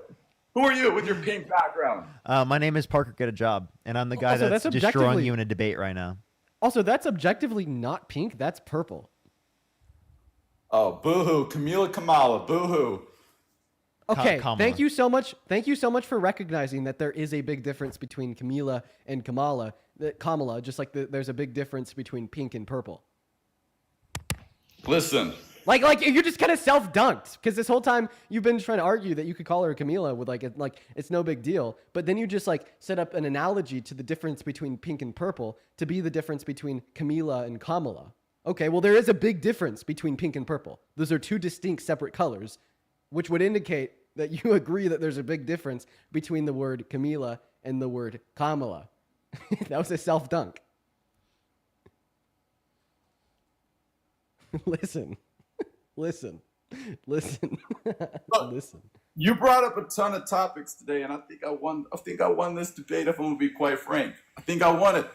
Who are you with your pink background? My name is Parker Get a Job, and I'm the guy Also, that's destroying you in a debate right now. Also, that's objectively not pink. That's purple. Oh, boo-hoo. Kamala, boo-hoo. Okay, Kamala. thank you so much. Thank you so much for recognizing that there is a big difference between Camila and Kamala. Kamala, just like there's a big difference between pink and purple. Listen. Like you're just kind of self-dunked because this whole time you've been trying to argue that you could call her Camila with like it's no big deal, but then you just like set up an analogy to the difference between pink and purple to be the difference between Camila and Kamala. Okay, well there is a big difference between pink and purple. Those are two distinct separate colors, which would indicate that you agree that there's a big difference between the word Camila and the word Kamala. That was a self-dunk. Listen. Listen. You brought up a ton of topics today, and I think I won this debate. If I'm gonna be quite frank, I think I won it.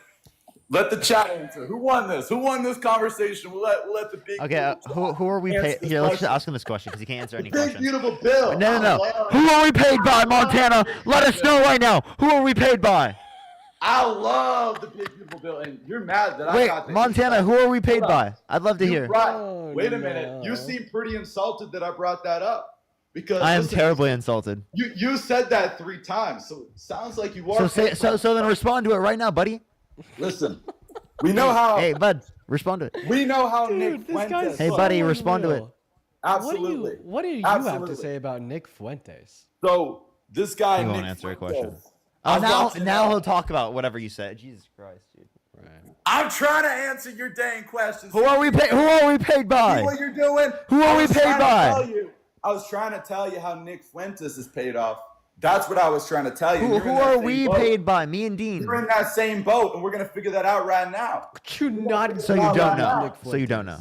Let the chat answer. Who won this? Who won this conversation? We'll let the big. Okay, who are we paid? Here, let's just ask him this question because he can't answer any Big question. beautiful bill. No. Who are we paid by, Montana? Let us know right now. Who are we paid by? I love the big beautiful bill, and you're mad that I got Wait, Montana, who are we paid by? I'd love to hear. Wait a minute. You seem pretty insulted that I brought that up. Because I am terribly insulted. You said that 3 times, so it sounds like you are. So then respond to it right now, buddy. Listen, we know how. Hey, bud, respond to it. We know how Nick Fuentes. Hey, buddy, respond to it. Absolutely. What do you have to say about Nick Fuentes? So this guy. He won't Nick answer a Fuentes, question. Oh, now he'll talk about whatever you said. Jesus Christ, dude. Right. I'm trying to answer your dang questions. Who are we paid? Who are we paid by? See what you're doing? Who are we paid by? I was trying to tell you how Nick Fuentes is paid off. That's what I was trying to tell you. Who are we paid by? Me and Dean. You're in that same boat, and we're gonna figure that out right now. You not. So you don't know. So you don't know.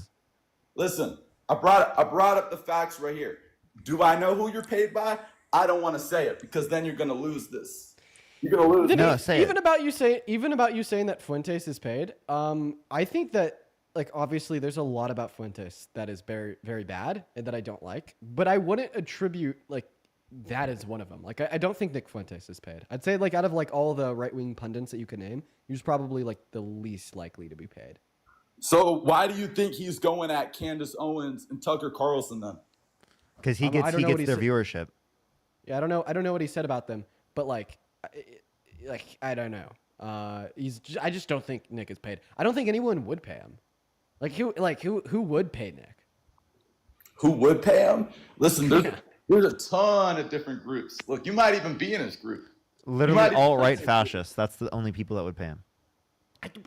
Listen, I brought up the facts right here. Do I know who you're paid by? I don't want to say it because then you're gonna lose this. You're gonna lose. No, say even it. about you saying that Fuentes is paid. I think that like obviously there's a lot about Fuentes that is very very bad and that I don't like, but I wouldn't attribute like that as one of them. Like I don't think Nick Fuentes is paid. I'd say like out of like all the right wing pundits that you can name, he's probably like the least likely to be paid. So why do you think he's going at Candace Owens and Tucker Carlson then? Because he gets their viewership. Yeah, I don't know what he said about them, but like I don't know. I just don't think Nick is paid. I don't think anyone would pay him. Who would pay Nick? Who would pay him? Listen, there's a ton of different groups. Look, you might even be in his group. Literally alt-right fascists. That's the only people that would pay him.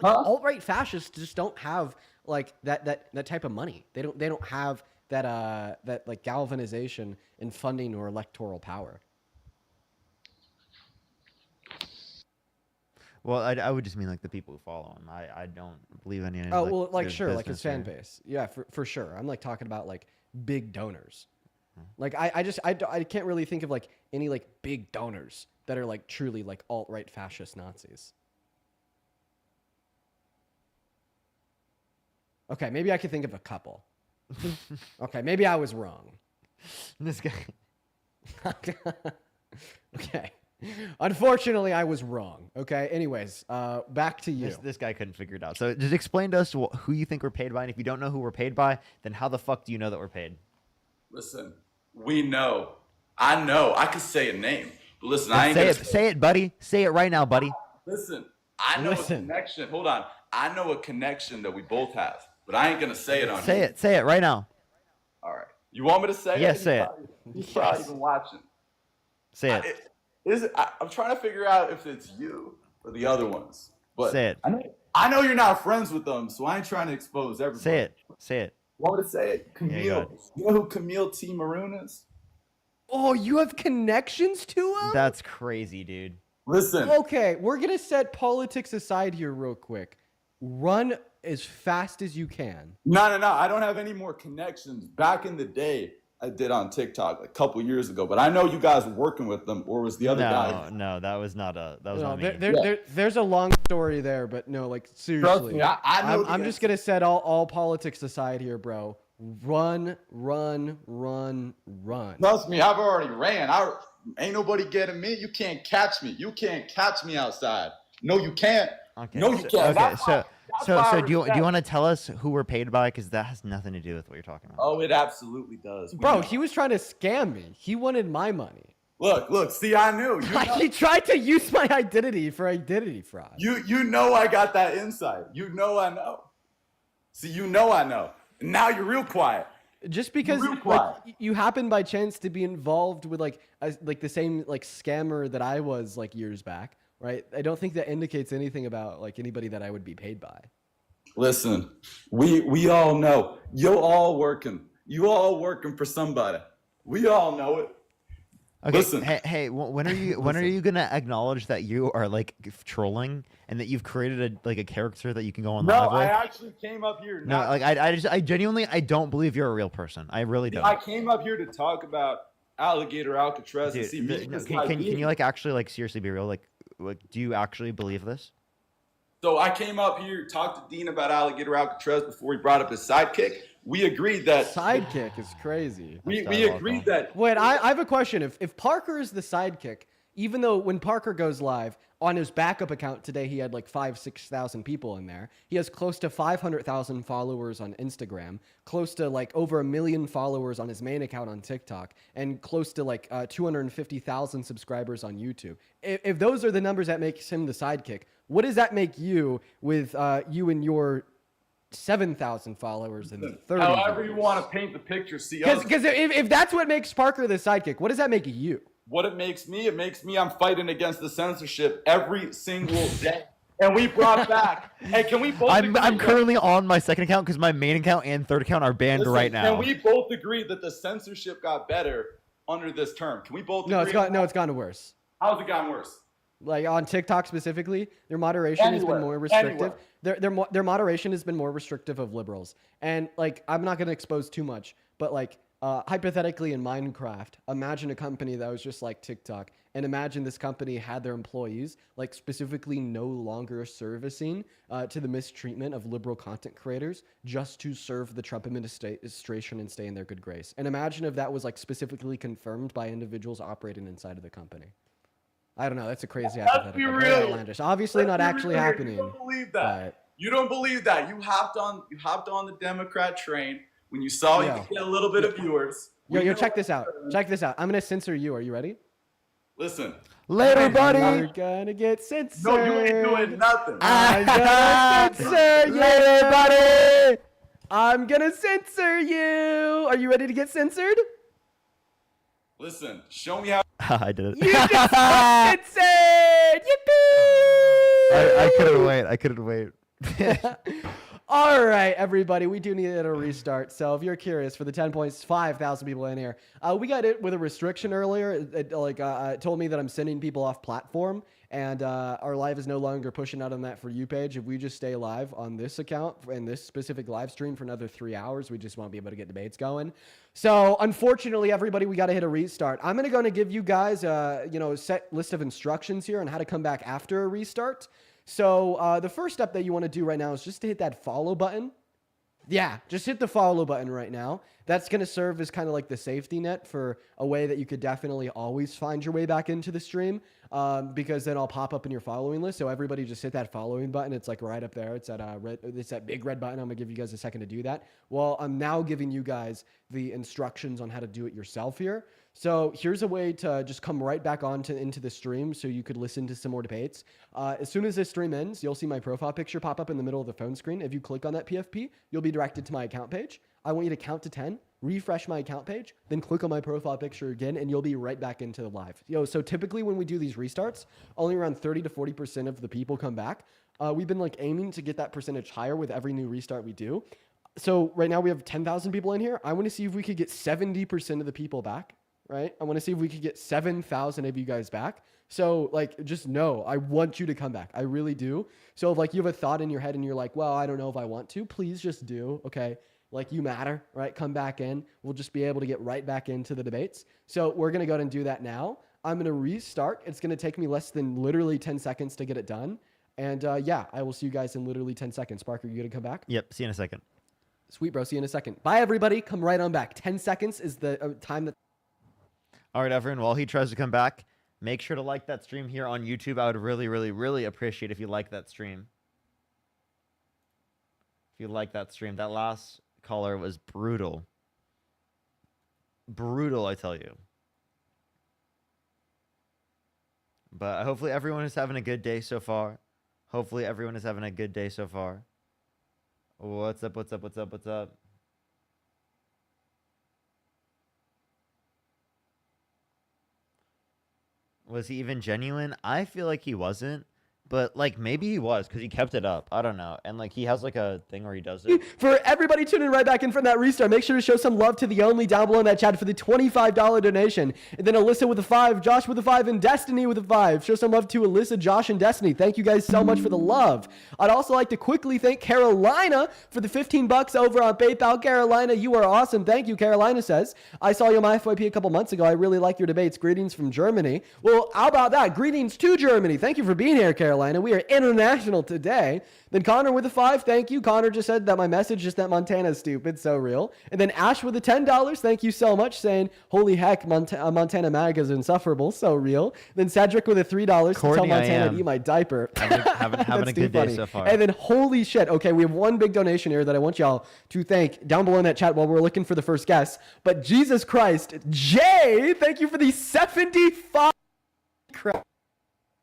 Alt-right fascists just don't have like that type of money. They don't have that like galvanization in funding or electoral power. Well, I would just mean like the people who follow him. I don't believe any. Oh well, like their sure, like his business fan here. base. Yeah, for sure. I'm like talking about like big donors. Like I can't really think of like any like big donors that are like truly like alt-right fascist Nazis. Okay, maybe I could think of a couple. Okay, maybe I was wrong. This guy. Okay. Unfortunately, I was wrong. Okay. Anyways, back to you. This guy couldn't figure it out. So just explain to us who you think we're paid by, and if you don't know who we're paid by, then how the fuck do you know that we're paid? Listen, we know. I know. I could say a name. But listen, Then I ain't say gonna it. Say it, buddy. Say it right now, buddy. Listen, I know a connection. Hold on. I know a connection that we both have, but I ain't gonna say it on Say here. it. Say it right now. All right. You want me to say it? Yes, say it. He's probably even watching. Say it. I'm trying to figure out if it's you or the other ones. But Say it. I know you're not friends with them, so I ain't trying to expose everybody. Say it. Say it. Want me to say it? Yeah, Camille. go ahead. You know who Camille T. Maroon is? Oh, you have connections to him? That's crazy, dude. Listen. Okay, we're gonna set politics aside here real quick. Run as fast as you can. No. I don't have any more connections. Back in the day, I did on TikTok a couple years ago, but I know you guys were working with them, or was the other guy? No, that was not No, me. there's a long story there, but no, like seriously. me, I know I'm the just gonna set all politics aside here, bro. Run. Trust me, I've already ran. Ain't nobody getting me. You can't catch me. You can't catch me outside. No, you can't. Okay. No, you can't. Okay. So do you want to tell us who we're paid by? Because that has nothing to do with what you're talking about. Oh, it absolutely does. Bro, he was trying to scam me. He wanted my money. Look. See, I knew. He tried to use my identity for identity fraud. You know I got that insight. You know I know. See, you know I know. Now you're real quiet. Just because like, you happen by chance to be involved with like the same like scammer that I was like years back, right? I don't think that indicates anything about like anybody that I would be paid by. Listen, we all know. You all working for somebody. We all know it. Okay. Listen. Hey. When are you gonna acknowledge that you are like trolling and that you've created a character that you can go on No, live with? I actually came up here. No, like I genuinely don't believe you're a real person. I really don't. I came up here to talk about Alligator Alcatraz and see me. Can you like actually like seriously be real? Like do you actually believe this? So I came up here, talked to Dean about Alligator Alcatraz before he brought up his sidekick. We agreed that sidekick is crazy. We agreed that. Wait, I have a question. If Parker is the sidekick, even though when Parker goes live on his backup account today, he had like 5,000-6,000 people in there. He has close to 500,000 followers on Instagram, close to like over 1 million followers on his main account on TikTok, and close to like 250,000 subscribers on YouTube. If those are the numbers that makes him the sidekick, what does that make you with you and your 7,000 followers and 30? However you want to paint the picture. See, because if that's what makes Parker the sidekick, what does that make you? What it makes me I'm fighting against the censorship every single day. And we brought back. Hey, can we both? I'm currently on my second account because my main account and third account are banned right now. Can we both agree that the censorship got better under this term? Can we both? No, agree it's gotten worse. How's it gotten worse? Like on TikTok specifically, their moderation has been Anywhere, more restrictive. anywhere. Their moderation has been more restrictive of liberals. And like, I'm not going to expose too much, but like, hypothetically in Minecraft, imagine a company that was just like TikTok, and imagine this company had their employees like specifically no longer servicing to the mistreatment of liberal content creators just to serve the Trump administration and stay in their good grace. And imagine if that was like specifically confirmed by individuals operating inside of the company. I don't know. That's a crazy Let's be hypothetical. Very real. outlandish. Obviously not Let's be actually real. happening. You don't believe that. but- You don't believe that. You hopped on the Democrat train when you saw you Yo. could get a little bit of viewers. Yo, check this out. Check this out. I'm going to censor you. Are you ready? Listen. Later, buddy. You're gonna get censored. No, you ain't doing nothing. I'm gonna censor you. Later, buddy. I'm gonna censor you. Are you ready to get censored? Listen, show me how. I did it. You just got censored. Yippee! I couldn't wait. I couldn't wait. All right, everybody, we do need a restart. So if you're curious, for the 10.5,000 people in here, we got it with a restriction earlier. It told me that I'm sending people off platform, and our live is no longer pushing out on that For You page. If we just stay live on this account and this specific live stream for another 3 hours, we just won't be able to get debates going. So unfortunately, everybody, we got to hit a restart. I'm going to go and give you guys a set list of instructions here on how to come back after a restart. So the first step that you want to do right now is just to hit that follow button. Yeah, just hit the follow button right now. That's going to serve as kind of like the safety net for a way that you could definitely always find your way back into the stream, because then I'll pop up in your following list. So everybody just hit that following button. It's like right up there. It's that big red button. I'm going to give you guys a second to do that. Well, I'm now giving you guys the instructions on how to do it yourself here. So here's a way to just come right back into the stream so you could listen to some more debates. As soon as this stream ends, you'll see my profile picture pop up in the middle of the phone screen. If you click on that PFP, you'll be directed to my account page. I want you to count to 10, refresh my account page, then click on my profile picture again, and you'll be right back into the live. So typically when we do these restarts, only around 30 to 40% of the people come back. We've been like aiming to get that percentage higher with every new restart we do. So right now we have 10,000 people in here. I want to see if we could get 70% of the people back. Right? I want to see if we could get 7,000 of you guys back. So like, just know, I want you to come back. I really do. So if like you have a thought in your head and you're like, well, I don't know if I want to, please just do. Okay. Like you matter, right? Come back in. We'll just be able to get right back into the debates. So we're going to go ahead and do that now. I'm going to restart. It's going to take me less than literally 10 seconds to get it done. And yeah, I will see you guys in literally 10 seconds. Parker, you going to come back? Yep. See you in a second. Sweet, bro. See you in a second. Bye, everybody. Come right on back. 10 seconds is the time that... All right, everyone. While he tries to come back, make sure to like that stream here on YouTube. I would really, really, really appreciate if you like that stream. If you like that stream. That last caller was brutal. Brutal, I tell you. But hopefully everyone is having a good day so far. Hopefully everyone is having a good day so far. What's up, what's up, what's up, what's up? Was he even genuine? I feel like he wasn't. But, like, maybe he was because he kept it up. I don't know. And, like, he has, like, a thing where he does it. For everybody tuning right back in from that restart, make sure to show some love to the only down below in that chat for the $25 donation. And then Alyssa with a 5, Josh with a 5, and Destiny with a 5. Show some love to Alyssa, Josh, and Destiny. Thank you guys so much for the love. I'd also like to quickly thank Carolina for the 15 bucks over on PayPal. Carolina, you are awesome. Thank you, Carolina says. I saw you on my FYP a couple months ago. I really like your debates. Greetings from Germany. Well, how about that? Greetings to Germany. Thank you for being here, Carolina. We are international today. Then Connor with a 5. Thank you. Connor just said that my message is that Montana is stupid. So real. And then Ash with the $10. Thank you so much, saying, holy heck, Montana MAGA is insufferable. So real. Then Cedric with a $3 to tell Montana to eat my diaper. Having a good day so far. And then holy shit. Okay, we have one big donation here that I want y'all to thank down below in that chat while we're looking for the first guest. But Jesus Christ, Jay, thank you for the 75 crap.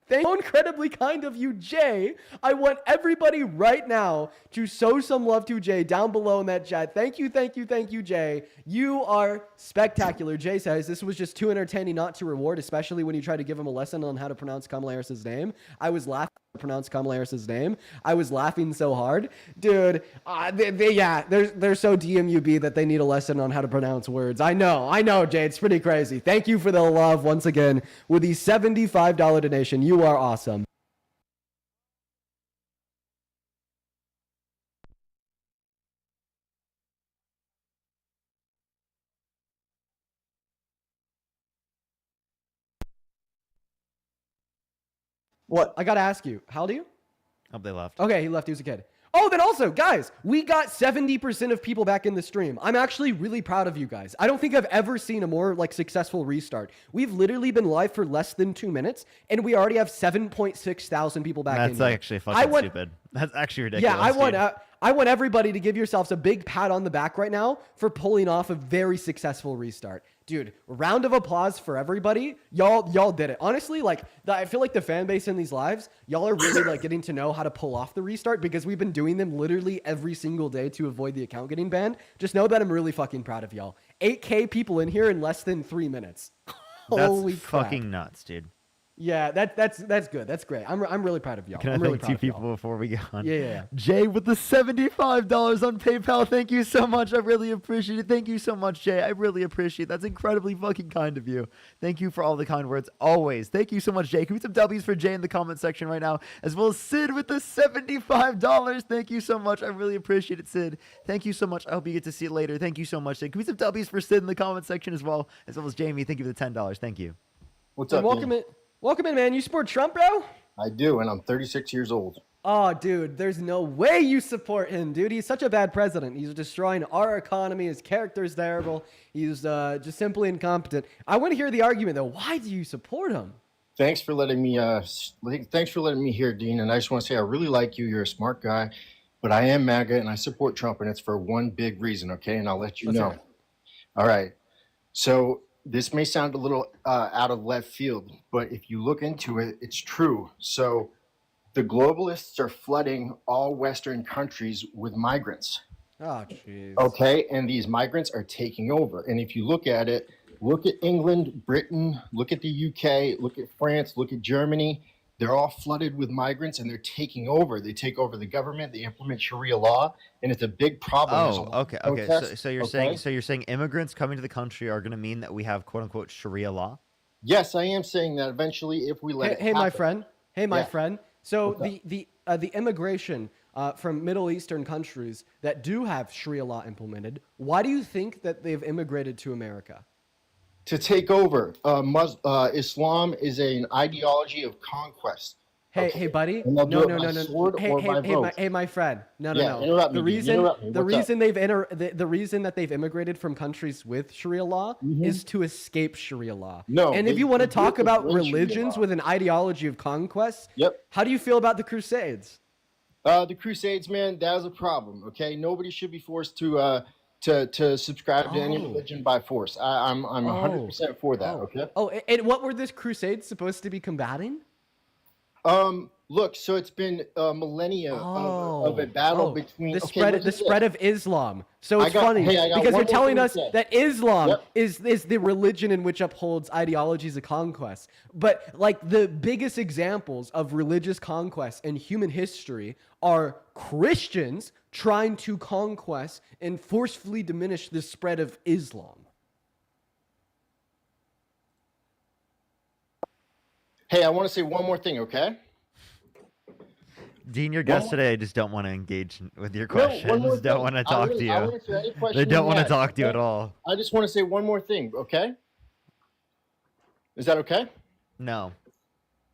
Thank you, incredibly kind of you, Jay. I want everybody right now to show some love to Jay down below in that chat. Thank you, thank you, thank you, Jay. You are spectacular. Jay says, this was just too entertaining not to reward, especially when you try to give him a lesson on how to pronounce Kamala Harris's name. I was laughing pronounce Kamala Harris's name. I was laughing so hard. Dude, they're so DMUB that they need a lesson on how to pronounce words. I know, Jay. It's pretty crazy. Thank you for the love once again with the $75 donation. You are awesome. What? I gotta ask you. How old are you? Oh, they left. Okay, he left. He was a kid. Oh, then also, guys, we got 70% of people back in the stream. I'm actually really proud of you guys. I don't think I've ever seen a more successful restart. We've literally been live for less than 2 minutes, and we already have 7.6 thousand people back in. That's here. actually fucking stupid. That's actually ridiculous. Yeah, I want everybody to give yourselves a big pat on the back right now for pulling off a very successful restart. Dude, round of applause for everybody. Y'all did it. Honestly, I feel like the fan base in these lives, y'all are really getting to know how to pull off the restart because we've been doing them literally every single day to avoid the account getting banned. Just know that I'm really fucking proud of y'all. 8K people in here in less than 3 minutes. Holy crap. Fucking nuts, dude. Yeah, that's good. That's great. I'm really proud of y'all. Can I I'm really thank two proud of y'all. people before we go on? Yeah. Jay with the $75 on PayPal. Thank you so much. I really appreciate it. Thank you so much, Jay. I really appreciate it. That's incredibly fucking kind of you. Thank you for all the kind words always. Thank you so much, Jay. Can we some W's for Jay in the comment section right now, as well as Sid with the $75. Thank you so much. I really appreciate it, Sid. Thank you so much. I hope you get to see it later. Thank you so much, Sid. Can we some W's for Sid in the comment section as well as Jamie? Thank you for the $10. Thank you. What's up, man? Welcome in, man. You support Trump, bro? I do, and I'm 36 years old. Oh, dude, there's no way you support him, dude. He's such a bad president. He's destroying our economy. His character is terrible. He's just simply incompetent. I want to hear the argument, though. Why do you support him? Thanks for letting me. Thanks for letting me hear, Dean. And I just want to say I really like you. You're a smart guy, but I am MAGA and I support Trump, and it's for one big reason. Okay, and I'll let you know. All right. So this may sound a little out of left field, but if you look into it, it's true. So the globalists are flooding all Western countries with migrants. Oh, jeez. Okay, and these migrants are taking over. And if you look at it, look at England, Britain, look at the UK, look at France, look at Germany. They're all flooded with migrants and they're taking over. They take over the government, they implement Sharia law, and it's a big problem. Oh, okay. So you're saying immigrants coming to the country are going to mean that we have quote unquote Sharia law? Yes, I am saying that eventually if we let it Hey, my happen. friend. Hey, my Yeah. friend. So the immigration from Middle Eastern countries that do have Sharia law implemented, why do you think that they've immigrated to America? To take over. Islam is an ideology of conquest. Hey, buddy. And they'll No. do it by sword or by vote. Hey, my friend. No. Interrupt me, The Dean. reason, Interrupt me. the What's up? reason the reason that they've immigrated from countries with Sharia law is to escape Sharia law. No, and if they- you want to they talk do it about with Sharia religions law. with an ideology of conquest, how do you feel about the Crusades? The Crusades, man, that was a problem. Okay, nobody should be forced to subscribe to any religion by force. I'm 100% for that. Okay. Oh, and what were this Crusades supposed to be combating? Look, so it's been millennia of a battle between the spread of Islam. So it's I got funny one because you're more telling thing us to say. that Islam is the religion in which upholds ideologies of conquest. But the biggest examples of religious conquest in human history are Christians trying to conquest and forcefully diminish the spread of Islam. Hey, I want to say one more thing, okay? Dean, your guest today, I just don't want to engage with your No, one questions. more Don't thing. want to I'll talk to you. I'll answer any question They don't you want to have, talk to you okay? at all. I just want to say one more thing, okay? Is that okay? No.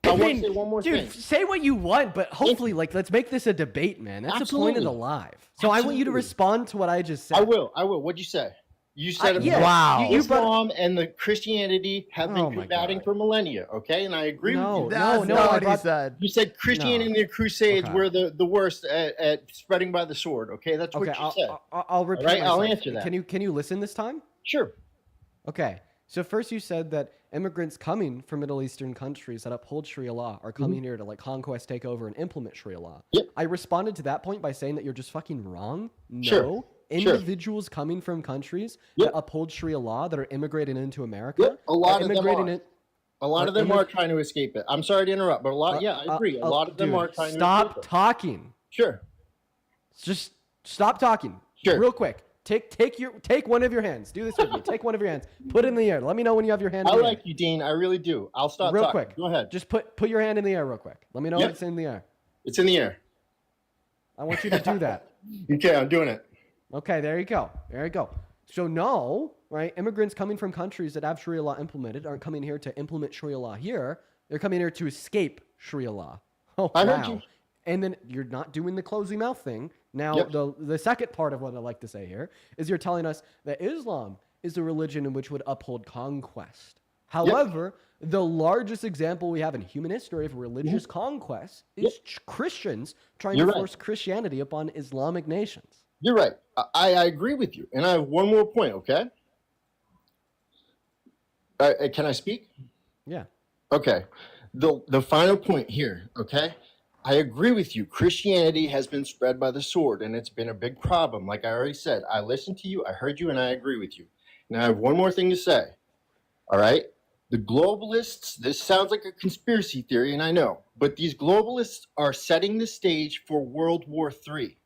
I want to say one more Dude, thing. say what you want, but hopefully, let's make this a debate, man. That's the point of the Absolutely. live. So I want you to Absolutely. respond to what I just said. I will. What'd you say? You said yeah. Wow. You brought- Islam and the Christianity have been combating for millennia, okay? And I agree No, with you. no, no, I brought- said. You said Christianity and the Crusades Okay. were the worst at spreading by the sword, okay? That's what Okay, you said. I'll repeat All right, I'll myself. answer that. Can you listen this time? Sure. Okay. So first you said that immigrants coming from Middle Eastern countries that uphold Sharia law are coming here to conquest, take over, and implement Sharia law. Yep. I responded to that point by saying that you're just fucking wrong. No. Sure. Individuals coming from countries that uphold Sharia law that are immigrating into America. A lot are of them immigrating are. in. A lot of them are trying to escape it. I'm sorry to interrupt, but I agree. A lot of them dude, are trying to stop escape it. talking. Sure. Just stop talking. Sure. Real quick. Take one of your hands. Do this with me. Take one of your hands. Put it in the air. Let me know when you have your hand. I in the like air. you, Dean. I really do. I'll stop Real talking. quick. Go ahead. Just put your hand in the air real quick. Let me know Yep. when it's in the air. It's in the air. I want you to do that. Okay, I'm doing it. Okay, there you go. There you go. So no, right? Immigrants coming from countries that have Sharia law implemented aren't coming here to implement Sharia law here. They're coming here to escape Sharia law. Oh, I wow. heard you. And then you're not doing the closing mouth thing. Now, Yep. the second part of what I like to say here is you're telling us that Islam is a religion in which would uphold conquest. However, the largest example we have in human history of religious conquest is Christians trying You're to right. force Christianity upon Islamic nations. You're right. I agree with you. And I have one more point, okay? Can I speak? Yeah. Okay. The final point here, okay? I agree with you. Christianity has been spread by the sword, and it's been a big problem. Like I already said, I listened to you, I heard you, and I agree with you. Now, I have one more thing to say. All right? The globalists, this sounds like a conspiracy theory, and I know, but these globalists are setting the stage for World War III.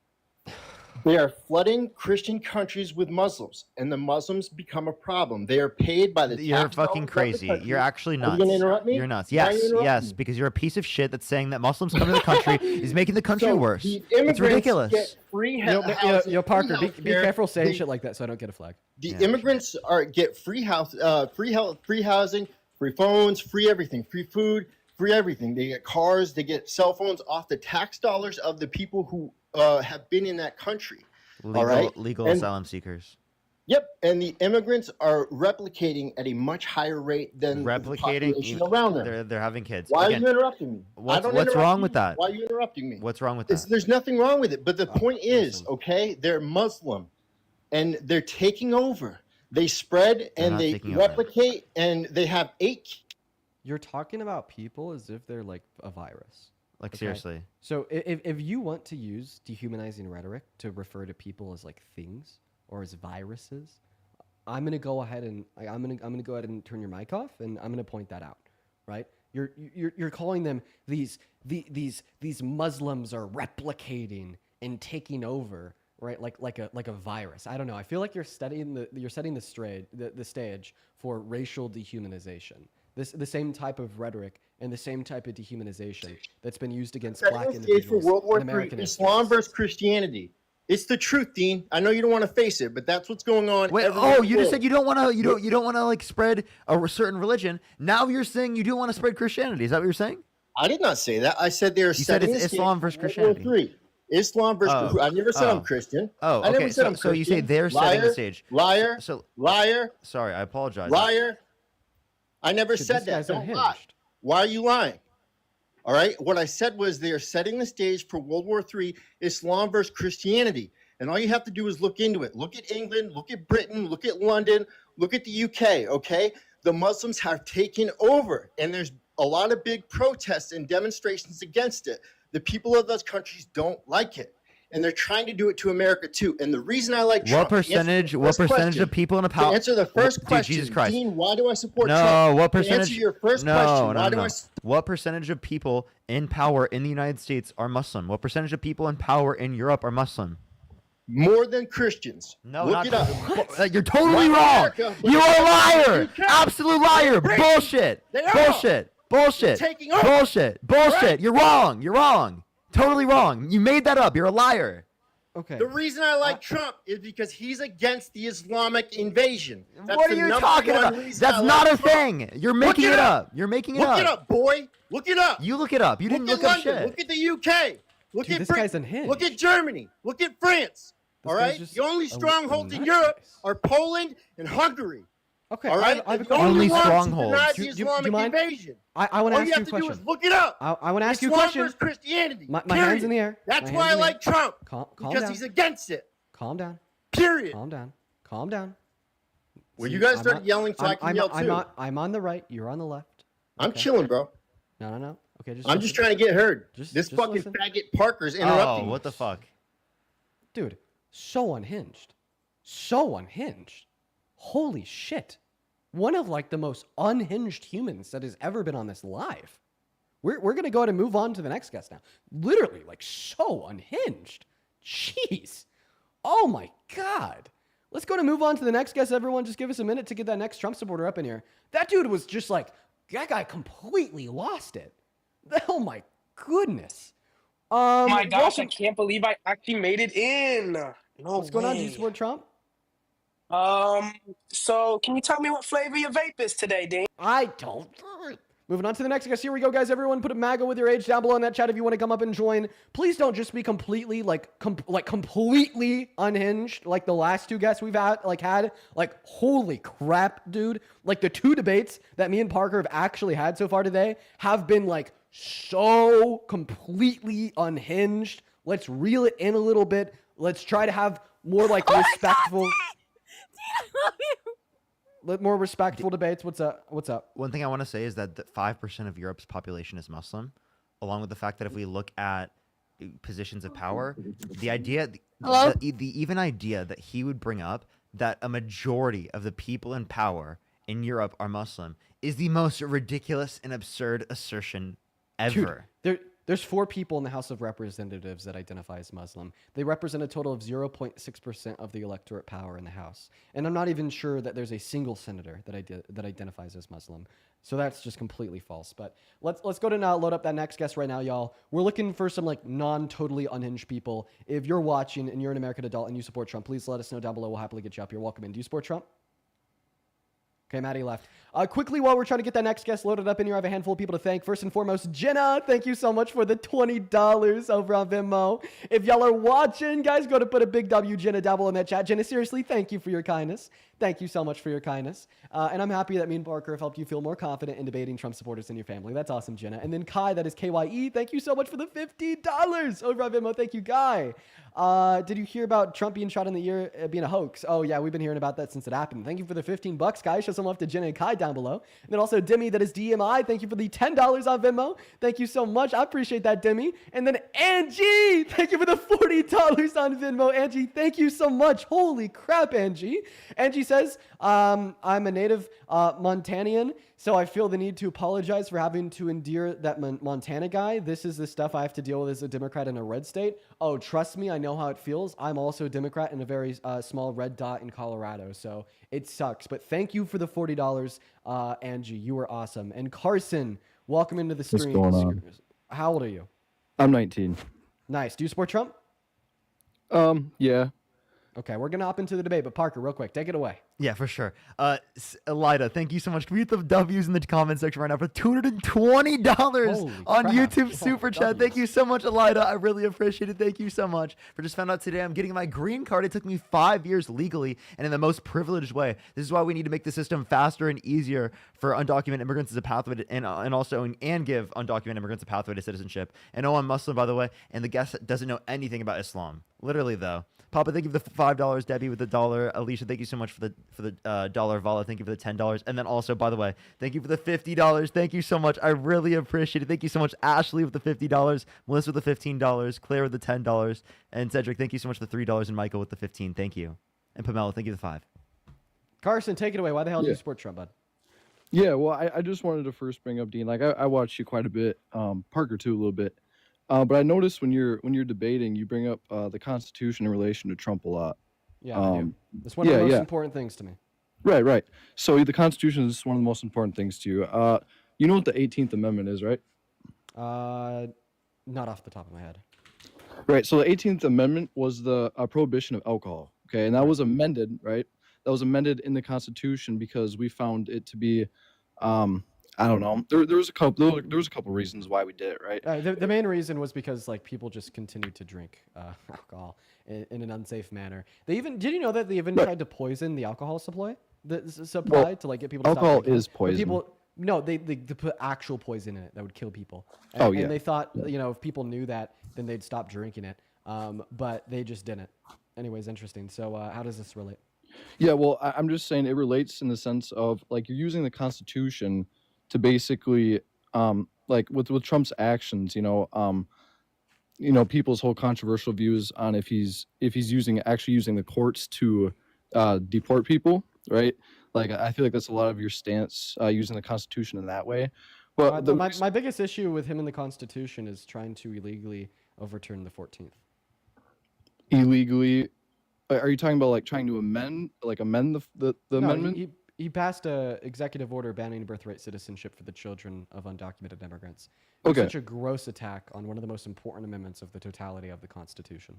They are flooding Christian countries with Muslims, and the Muslims become a problem. They are paid by the You're tax fucking dollars of the crazy. country. You're actually Are nuts. you gonna interrupt me? You're nuts. Why are you Yes, interrupting yes, me? because you're a piece of shit that's saying that Muslims coming to the country is making the country So worse. the It's immigrants ridiculous. get free Yo, Parker, be healthcare. careful saying They- shit like that so I don't get a flag. The immigrants get free house, free health, free housing, free phones, free everything, free food, free everything. They get cars, they get cell phones off the tax dollars of the people who have been in that country. Legal, all right? legal And- asylum seekers. Yep, and the immigrants are replicating at a much higher rate than the Replicating. population around them. They're having kids. Why Again, are you interrupting me? I What's don't what's interrupt wrong you. with that? Why are you interrupting me? What's wrong with that? There's nothing wrong with it. But the point is, okay, they're Muslim, and they're taking over. They spread They're and not they taking over. replicate, and they have 8. You're talking about people as if they're like a virus. Like, okay? seriously. So if you want to use dehumanizing rhetoric to refer to people as like things or as viruses, I'm gonna go ahead and I'm gonna go ahead and turn your mic off, and I'm gonna point that out, right? You're calling them these Muslims are replicating and taking over, right? Like a virus. I don't know. I feel like you're setting the stage for racial dehumanization. The same type of rhetoric and the same type of dehumanization that's been used against black Setting the stage for individuals World War in American III, history. Islam versus Christianity. It's the truth, Dean. I know you don't want to face it, but that's what's going on. Wait, everywhere oh, in you the just world. said you don't want to like spread a certain religion. Now you're saying you do want to spread Christianity. Is that what you're saying? I did not say that. I said they're You said setting it's the stage Islam for versus World War Christianity. III. Islam versus. Oh. I never said Oh. I'm Christian. Oh, I never okay. said I'm So you say Christian. they're setting the Liar, stage. Liar. So liar. sorry, I apologize. Liar. I never Dude, said this that. guy's Don't unhinged. lie. Why are you lying? All right. What I said was they are setting the stage for World War III, Islam versus Christianity. And all you have to do is look into it. Look at England, look at Britain, look at London, look at the UK, okay? The Muslims have taken over, and there's a lot of big protests and demonstrations against it. The people of those countries don't like it, and they're trying to do it to America too. And the reason I like What Trump, to answer the percentage? What first percentage question- of people in a to power? answer the first Dude, question, Jesus Christ. Dean, why do I support No, Trump? what To percentage? answer your first no, question, no, why do no. I What percentage of people in power in the United States are Muslim? What percentage of people in power in Europe are Muslim? more than Christians? No, look not it up. You're totally White wrong. America, but You are a they- liar. you can't. Absolute liar. They're Bullshit. They are. Bullshit. Bullshit. They're taking over. Bullshit. Bullshit. Right. You're wrong. You're wrong. Totally wrong. You made that up. You're a liar. Okay. The reason I like Trump is because he's against the Islamic invasion. That's What are the you number talking one about? reason That's I not like a Trump. thing. You're making Look it it up. You're making it Look up. it up, boy. Look it up. You look it up. You didn't Look look at up London. shit. Look at the UK. Look Dude, at this Britain. guy's unhinged. Look at Germany. Look at France. This All guy's right. just The only a strongholds in nutcase. Europe are Poland and Hungary. Okay. All right. I have a The question. only Only ones who strongholds. denied Do the you- do you Islamic mind? invasion. I want to All ask you you have a to do question. is look it up. I want to ask you a Islam question. versus Christianity. My hand's in the air. That's My why I hand's in the like Trump. Calm Because down. he's against it. Calm down. Period. Calm down. Calm down. Well, See, you guys I'm started not- yelling, so I can yell too. I'm on the right. You're on the left. I'm Okay. chilling, bro. No. Okay, just. I'm just trying to get heard. Just- This just fucking listen. faggot Parker's interrupting Oh, me. what the fuck? Dude, so unhinged. So unhinged. Holy shit. one of like the most unhinged humans that has ever been on this live. We're going to go ahead and move on to the next guest now. Literally, like, so unhinged. Jeez. Oh, my God. Let's go to move on to the next guest, everyone. Just give us a minute to get that next Trump supporter up in here. That dude was just like, that guy completely lost it. Oh, my goodness. My gosh, welcome- I can't believe I actually made it in. No What's going on? Do you way. support Trump? So can you tell me what flavor your vape is today, Dean? I don't. Moving on to the next guest. Here we go, guys. Everyone put a MAGA with your age down below in that chat if you want to come up and join. Please don't just be completely, completely unhinged like the last two guests we've had. Like, holy crap, dude. Like, the two debates that me and Parker have actually had so far today have been, like, so completely unhinged. Let's reel it in a little bit. Let's try to have more, like, respectful... More respectful debates. What's up? What's up? One thing I want to say is that 5% of Europe's population is Muslim, along with the fact that if we look at positions of power, the idea, the even idea that he would bring up that a majority of the people in power in Europe are Muslim is the most ridiculous and absurd assertion ever. Dude, there's 4 people in the House of Representatives that identify as Muslim. They represent a total of 0.6% of the electorate power in the House. And I'm not even sure that there's a single senator that identifies as Muslim. So that's just completely false. But let's go to now load up that next guest right now, y'all. We're looking for some like non-totally unhinged people. If you're watching and you're an American adult and you support Trump, please let us know down below. We'll happily get you up here. Welcome in. Do you support Trump? Okay, Maddie left. Quickly, while we're trying to get that next guest loaded up in here, I have a handful of people to thank. First and foremost, Jenna, thank you so much for the $20 over on Venmo. If y'all are watching, guys, go to put a big W, Jenna, down below in that chat. Jenna, seriously, thank you for your kindness. Thank you so much for your kindness. And I'm happy that me and Parker have helped you feel more confident in debating Trump supporters in your family. That's awesome, Jenna. And then Kai, that is KYE, thank you so much for the $50 over on Venmo. Thank you, Guy. Did you hear about Trump being shot in the ear being a hoax? Oh, yeah, we've been hearing about that since it happened. Thank you for the $15, Guy. Show some love to Jenna and Kai down below. And then also Demi, that is DMI. Thank you for the $10 on Venmo. Thank you so much. I appreciate that, Demi. And then Angie, thank you for the $40 on Venmo. Angie, thank you so much. Holy crap, Angie. Angie says, I'm a native Montanian, so I feel the need to apologize for having to endure that Montana guy. This is the stuff I have to deal with as a Democrat in a red state. Oh, trust me, I know how it feels. I'm also a Democrat in a very small red dot in Colorado, so it sucks. But thank you for the $40, Angie. You were awesome. And Carson, welcome into the stream. What's going on? How old are you? I'm 19. Nice. Do you support Trump? Yeah. Okay, we're going to hop into the debate, but Parker, real quick, take it away. Yeah, for sure. Elida, thank you so much. Can we get the W's in the comment section right now for $220 on YouTube Super Chat? Thank you so much, Elida. I really appreciate it. Thank you so much. For just found out today I'm getting my green card. It took me 5 years legally and in the most privileged way. This is why we need to make the system faster and easier for undocumented immigrants as a pathway to, and give undocumented immigrants a pathway to citizenship. And I'm Muslim, by the way, and the guest doesn't know anything about Islam. Literally, though. Papa, thank you for the $5. Debbie with the $1. Alicia, thank you so much for the dollar. Vala, thank you for the $10. And then also, by the way, thank you for the $50. Thank you so much. I really appreciate it. Thank you so much, Ashley with the $50, Melissa with the $15, Claire with the $10, and Cedric, thank you so much for the $3, and Michael with the $15. Thank you. And Pamela, thank you for the $5. Carson, take it away. Why the hell do you support Trump, bud? Yeah, well, I just wanted to first bring up, Dean. Like, I watched you quite a bit, Parker too, a little bit. But I noticed when you're debating, you bring up the Constitution in relation to Trump a lot. Yeah, I do. It's one of the most important things to me. Right. So the Constitution is one of the most important things to you. You know what the 18th Amendment is, right? Not off the top of my head. Right. So the 18th Amendment was the prohibition of alcohol. Okay, and that was amended, right? That was amended in the Constitution because we found it to be, I don't know. There was a couple reasons why we did it, right? The main reason was because like people just continued to drink alcohol in an unsafe manner. Did you know that they even tried to poison the alcohol supply? To like get people to alcohol stop drinking? is poison. They put actual poison in it that would kill people. And they thought, if people knew that, then they'd stop drinking it. But they just didn't. Anyways, interesting. So how does this relate? Yeah, well, I'm just saying it relates in the sense of like you're using the Constitution to basically, like with Trump's actions, people's whole controversial views on if he's actually using the courts to deport people, right? Like I feel like that's a lot of your stance using the Constitution in that way. But the my biggest issue with him in the Constitution is trying to illegally overturn the 14th. illegally, are you talking about like trying to amend the No, amendment? he passed a executive order banning birthright citizenship for the children of undocumented immigrants. Okay. Such a gross attack on one of the most important amendments of the totality of the Constitution.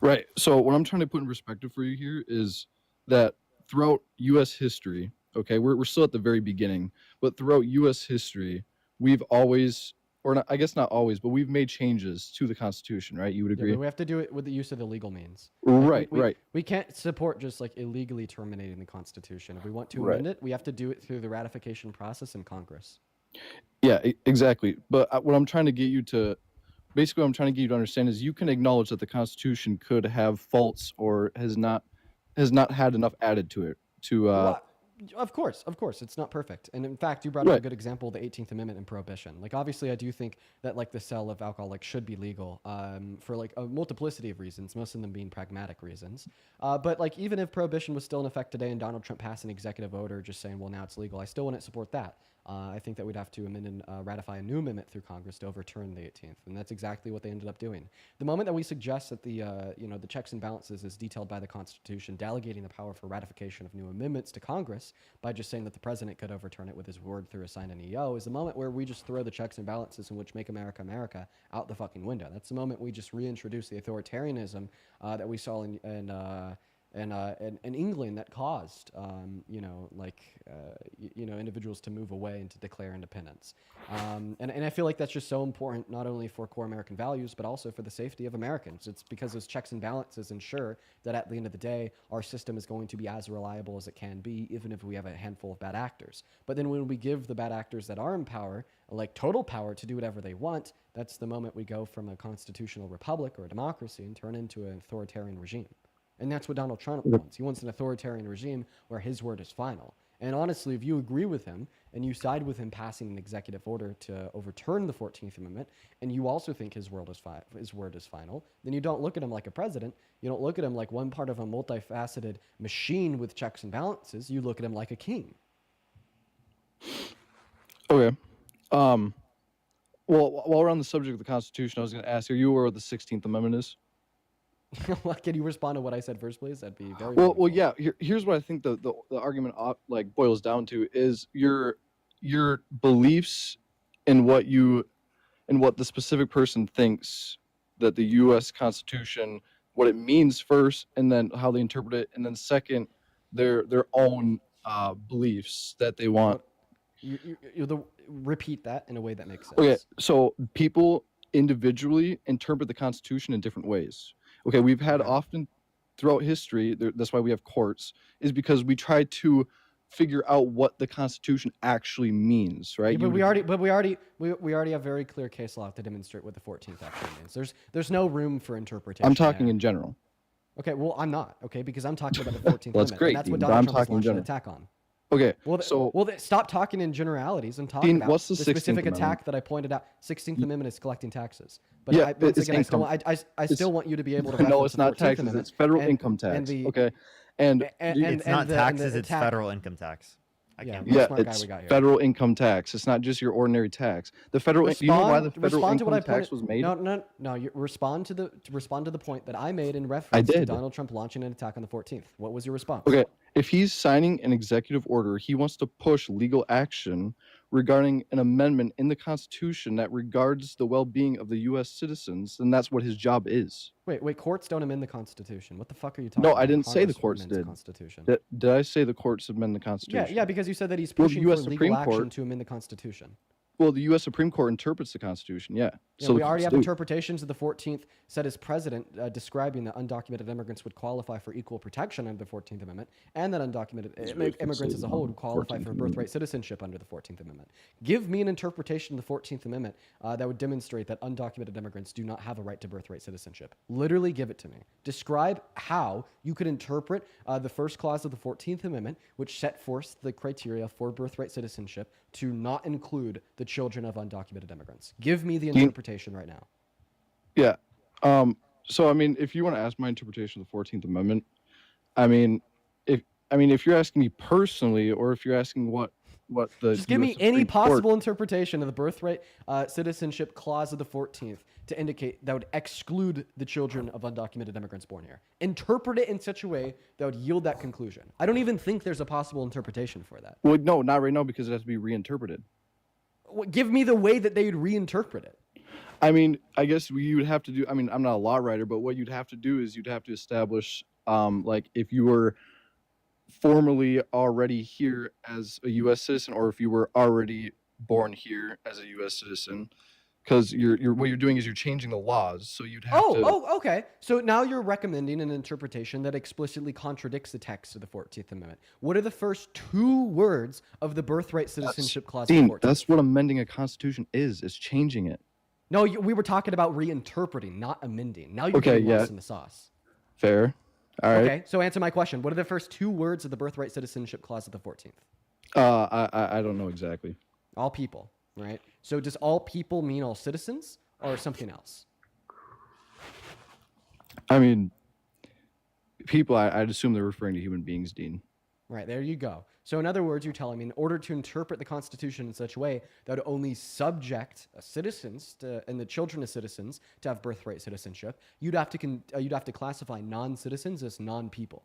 Right. So what I'm trying to put in perspective for you here is that throughout U.S. history, okay, we're still at the very beginning, but throughout U.S. history, we've always, or not, I guess not always, but we've made changes to the Constitution, right? You would Yeah, agree? but we have to do it with the use of the legal means. Right, we, right. We can't support just like illegally terminating the Constitution. If we want to Right. amend it, we have to do it through the ratification process in Congress. Yeah, exactly. But what I'm trying to get you to, basically what I'm trying to get you to understand is you can acknowledge that the Constitution could have faults or has not had enough added to it to Well, of course, it's not perfect. And in fact, you brought up a Right. good example, the 18th Amendment and prohibition. Like, obviously, I do think that like the sale of alcohol like should be legal for like a multiplicity of reasons, most of them being pragmatic reasons. But like even if prohibition was still in effect today and Donald Trump passed an executive order just saying, well, now it's legal, I still wouldn't support that. I think that we'd have to amend and ratify a new amendment through Congress to overturn the 18th, and that's exactly what they ended up doing. The moment that we suggest that the the checks and balances is detailed by the Constitution, delegating the power for ratification of new amendments to Congress by just saying that the president could overturn it with his word through a signed NEO, is the moment where we just throw the checks and balances in which make America America out the fucking window. That's the moment we just reintroduce the authoritarianism that we saw in England that caused, individuals to move away and to declare independence. And I feel like that's just so important, not only for core American values, but also for the safety of Americans. It's because those checks and balances ensure that at the end of the day, our system is going to be as reliable as it can be, even if we have a handful of bad actors. But then when we give the bad actors that are in power, like total power to do whatever they want, that's the moment we go from a constitutional republic or a democracy and turn into an authoritarian regime. And that's what Donald Trump wants. He wants an authoritarian regime where his word is final. And honestly, if you agree with him and you side with him passing an executive order to overturn the 14th Amendment, and you also think his word is final, then you don't look at him like a president. You don't look at him like one part of a multifaceted machine with checks and balances. You look at him like a king. Okay. Well, while we're on the subject of the Constitution, I was going to ask, are you aware what the 16th Amendment is? Can you respond to what I said first, please? That'd be very Well, yeah. Here's what I think the argument like boils down to is your beliefs in what the specific person thinks that the U.S. Constitution, what it means first, and then how they interpret it, and then second, their own beliefs that they want. Repeat that in a way that makes sense. Okay, so people individually interpret the Constitution in different ways. Okay, we've had often throughout history, that's why we have courts, is because we try to figure out what the Constitution actually means, right? Yeah, but we already have very clear case law to demonstrate what the 14th actually means. There's no room for interpretation. I'm talking in general. Okay, well, I'm not, okay, because I'm talking about the 14th Well, that's Amendment. great, And that's what Dean, but Donald I'm Trump is talking in launching an general. attack on. Okay, Well, stop talking in generalities and talk Dean, about what's the the 16th specific Amendment? attack that I pointed out. 16th Amendment is collecting taxes. But Yeah, once it's again, income. I still want you to be able to No, reference it's the not 14th taxes. Amendment It's federal and- income tax. and the- Okay, and It's not taxes, the it's attack- federal income tax. Yeah, can't. what a yeah, smart guy it's we got here. federal income tax. It's not just your ordinary tax. The federal. Do you know why the federal respond to what income I tax pointed, was made? No. You respond to the point that I made in reference to did. Donald Trump launching an attack on the 14th. What was your response? Okay, if he's signing an executive order, he wants to push legal action regarding an amendment in the Constitution that regards the well-being of the U.S. citizens, and that's what his job is. Wait. Courts don't amend the Constitution. What the fuck are you talking No, about? I didn't say the Congress courts amends the did. Constitution. Did I say the courts amend the Constitution? Yeah, because you said that he's Well, the pushing US for legal Supreme action Court- to amend the Constitution. Well, the U.S. Supreme Court interprets the Constitution, yeah. Yeah, So we the already courts have do. interpretations of the 14th said as president describing that undocumented immigrants would qualify for equal protection under the 14th Amendment, and that undocumented immigrants as a whole would qualify for birthright citizenship under the 14th Amendment. Give me an interpretation of the 14th Amendment that would demonstrate that undocumented immigrants do not have a right to birthright citizenship. Literally give it to me. Describe how you could interpret the first clause of the 14th Amendment, which set forth the criteria for birthright citizenship, to not include the children of undocumented immigrants. Give me the interpretation right now. Yeah. So, I mean, if you want to ask my interpretation of the 14th Amendment, I mean, I mean, if you're asking me personally, or if you're asking what the Just give US me any Supreme Court- possible interpretation of the birthright citizenship clause of the 14th to indicate that would exclude the children of undocumented immigrants born here. Interpret it in such a way that would yield that conclusion. I don't even think there's a possible interpretation for that. Well, no, not right now because it has to be reinterpreted. Give me the way that they would reinterpret it. I mean, I guess you would have to do. I mean, I'm not a law writer, but what you'd have to do is you'd have to establish, like, if you were formally already here as a U.S. citizen, or if you were already born here as a U.S. citizen, because what you're doing is you're changing the laws. So you'd have to. Oh, okay. So now you're recommending an interpretation that explicitly contradicts the text of the 14th Amendment. What are the first two words of the birthright citizenship clause of the Dean, 14th? that's what amending a constitution is changing it. No, we were talking about reinterpreting, not amending. Now you're Okay, getting lost yeah. in the sauce. Fair. All right. Okay, so answer my question. What are the first two words of the birthright citizenship clause of the 14th? I don't know exactly. All people, right? So does all people mean all citizens or something else? I mean, people. I'd assume they're referring to human beings, Dean. Right, there you go. So in other words, you're telling me in order to interpret the Constitution in such a way that would only subject citizens and the children of citizens to have birthright citizenship, you'd have to classify non-citizens as non-people.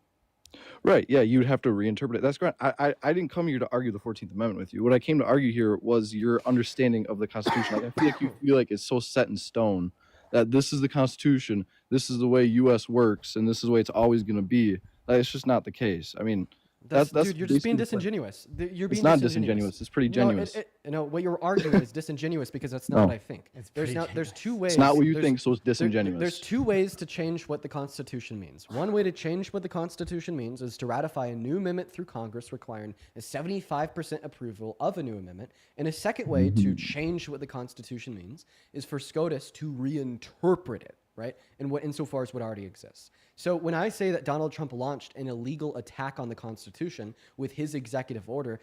Right. Yeah, you'd have to reinterpret it. That's great. I didn't come here to argue the 14th Amendment with you. What I came to argue here was your understanding of the Constitution. Like, I feel like you feel like it's so set in stone that this is the Constitution, this is the way U.S. works, and this is the way it's always going to be. Like, it's just not the case. I mean, that's Dude, you're just being basically disingenuous. You're being It's not disingenuous. It's pretty genuous. No, what you're arguing is disingenuous because that's not No. what I think. There's two ways. It's not what you there's- think, so it's disingenuous. There's two ways to change what the Constitution means. One way to change what the Constitution means is to ratify a new amendment through Congress requiring a 75% approval of a new amendment. And a second way to change what the Constitution means is for SCOTUS to reinterpret it, right? And insofar as what already exists. So when I say that Donald Trump launched an illegal attack on the Constitution with his executive order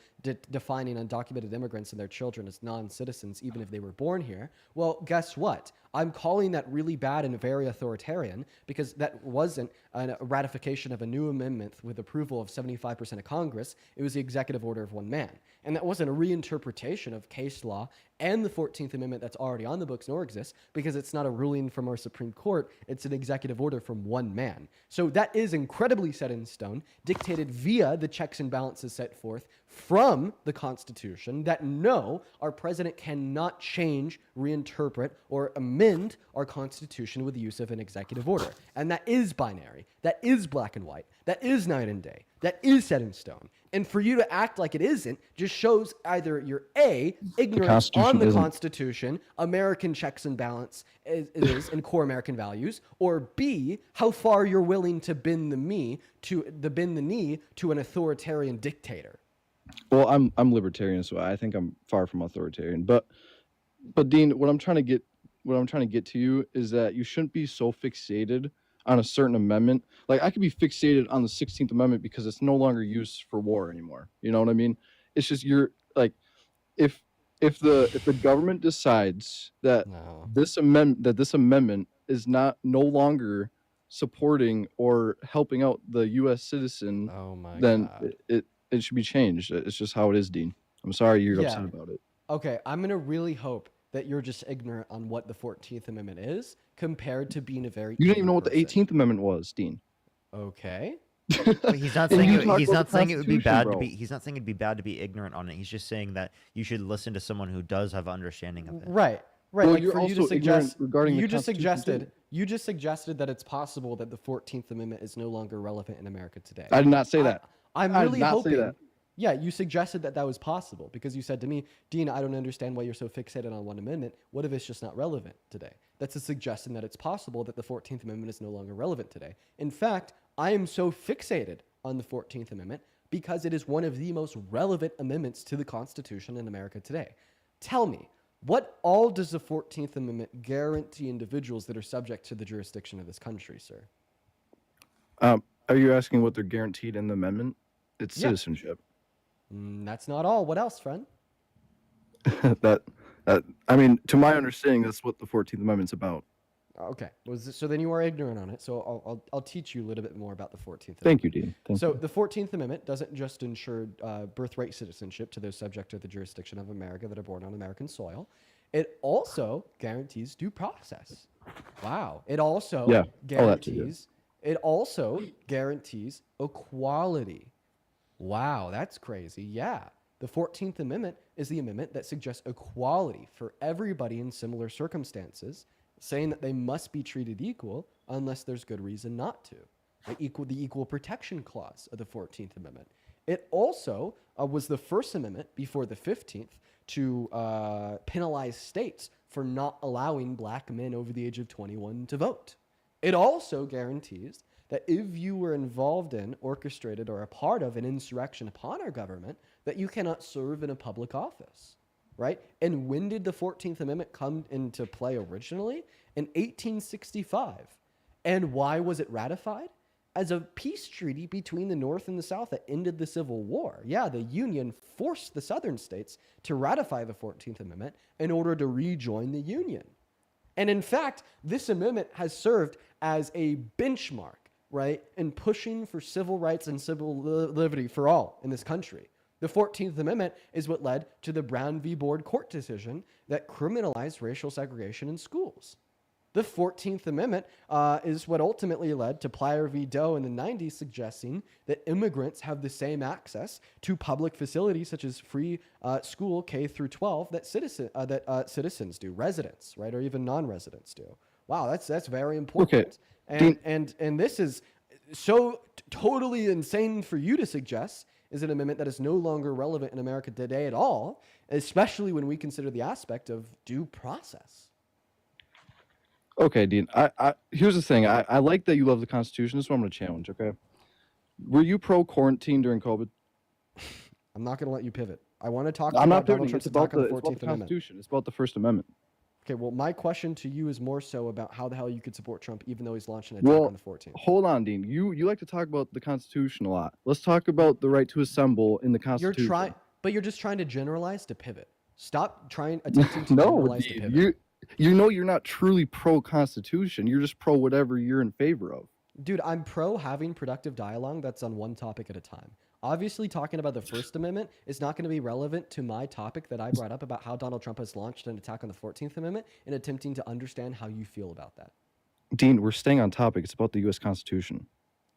defining undocumented immigrants and their children as non-citizens, even if they were born here, well, guess what? I'm calling that really bad and very authoritarian because that wasn't a ratification of a new amendment with approval of 75% of Congress. It was the executive order of one man. And that wasn't a reinterpretation of case law and the 14th Amendment that's already on the books nor exists because it's not a ruling from our Supreme Court. It's an executive order from one man. So that is incredibly set in stone, dictated via the checks and balances set forth from the Constitution that no, our president cannot change, reinterpret, or amend our Constitution with the use of an executive order. And that is binary. That is black and white. That is night and day. That is set in stone. And for you to act like it isn't just shows either you're A, ignorance on the Constitution, American checks and balance is and core American values, or B, how far you're willing to bend the knee to an authoritarian dictator. Well, I'm libertarian, so I think I'm far from authoritarian. But Dean, what I'm trying to get to you is that you shouldn't be so fixated on a certain amendment. Like, I could be fixated on the 16th Amendment because it's no longer used for war anymore. You know what I mean? It's just you're like, if the government decides that this amendment is no longer supporting or helping out the U.S. citizen, then it should be changed. It's just how it is, Dean. I'm sorry you're upset about it. Okay, I'm gonna really hope that you're just ignorant on what the 14th Amendment is compared to being a very You don't even know what the 18th Amendment was, Dean. Okay. But he's not And saying you talk he's about not the saying it would be Constitution, bad to bro. be. He's not saying it'd be bad to be ignorant on it. He's just saying that you should listen to someone who does have understanding of it. Right. Well, like you're for you to also ignorant suggest regarding the you just Constitution, suggested you just suggested that it's possible that the 14th Amendment is no longer relevant in America today. I did not say that. I'm I did really not say hoping. that. Yeah, you suggested that was possible because you said to me, Dean, I don't understand why you're so fixated on one amendment. What if it's just not relevant today? That's a suggestion that it's possible that the 14th Amendment is no longer relevant today. In fact, I am so fixated on the 14th Amendment because it is one of the most relevant amendments to the Constitution in America today. Tell me, what all does the 14th Amendment guarantee individuals that are subject to the jurisdiction of this country, sir? Are you asking what they're guaranteed in the amendment? It's Yeah. citizenship. That's not all. What else, friend? that I mean, to my understanding, that's what the 14th Amendment's about. Okay. So then you are ignorant on it. So I'll teach you a little bit more about the 14th Amendment. Thank you, Dean. Thank So you. the 14th Amendment doesn't just ensure birthright citizenship to those subject to the jurisdiction of America that are born on American soil. It also guarantees due process. Wow. It also Yeah, all that too, yeah. guarantees it also guarantees equality. Wow, that's crazy. Yeah. The 14th Amendment is the amendment that suggests equality for everybody in similar circumstances, saying that they must be treated equal unless there's good reason not to. The equal protection clause of the 14th Amendment. It also was the first amendment before the 15th to penalize states for not allowing black men over the age of 21 to vote. It also guarantees that if you were involved in, orchestrated, or a part of an insurrection upon our government, that you cannot serve in a public office, right? And when did the 14th Amendment come into play originally? In 1865. And why was it ratified? As a peace treaty between the North and the South that ended the Civil War. Yeah, the Union forced the Southern states to ratify the 14th Amendment in order to rejoin the Union. And in fact, this amendment has served as a benchmark, right, in pushing for civil rights and civil liberty for all in this country. The 14th Amendment is what led to the Brown v. Board court decision that criminalized racial segregation in schools. The 14th Amendment is what ultimately led to Plyer v. Doe in the 90s, suggesting that immigrants have the same access to public facilities such as free school K through 12 that citizens do, residents, right, or even non-residents do. Wow, that's very important. Okay. And this is so totally insane for you to suggest is an amendment that is no longer relevant in America today at all, especially when we consider the aspect of due process. Okay, Dean. Here's the thing. I like that you love the Constitution. This is what I'm going to challenge, okay? Were you pro-quarantine during COVID? I'm not going to let you pivot. I want to talk I'm about not Donald pivoting. Trump's It's about attack on the, the it's about 14th the Amendment. Constitution. It's about the First Amendment. Okay, well, my question to you is more so about how the hell you could support Trump even though he's launched an attack Well, on the 14th. hold on, Dean. You like to talk about the Constitution a lot. Let's talk about the right to assemble in the Constitution. But you're just trying to generalize to pivot. Stop attempting to No, generalize to Dean. pivot. You know you're not truly pro-Constitution. You're just pro whatever you're in favor of. Dude, I'm pro having productive dialogue that's on one topic at a time. Obviously, talking about the First Amendment is not going to be relevant to my topic that I brought up about how Donald Trump has launched an attack on the 14th Amendment and attempting to understand how you feel about that. Dean, we're staying on topic. It's about the U.S. Constitution.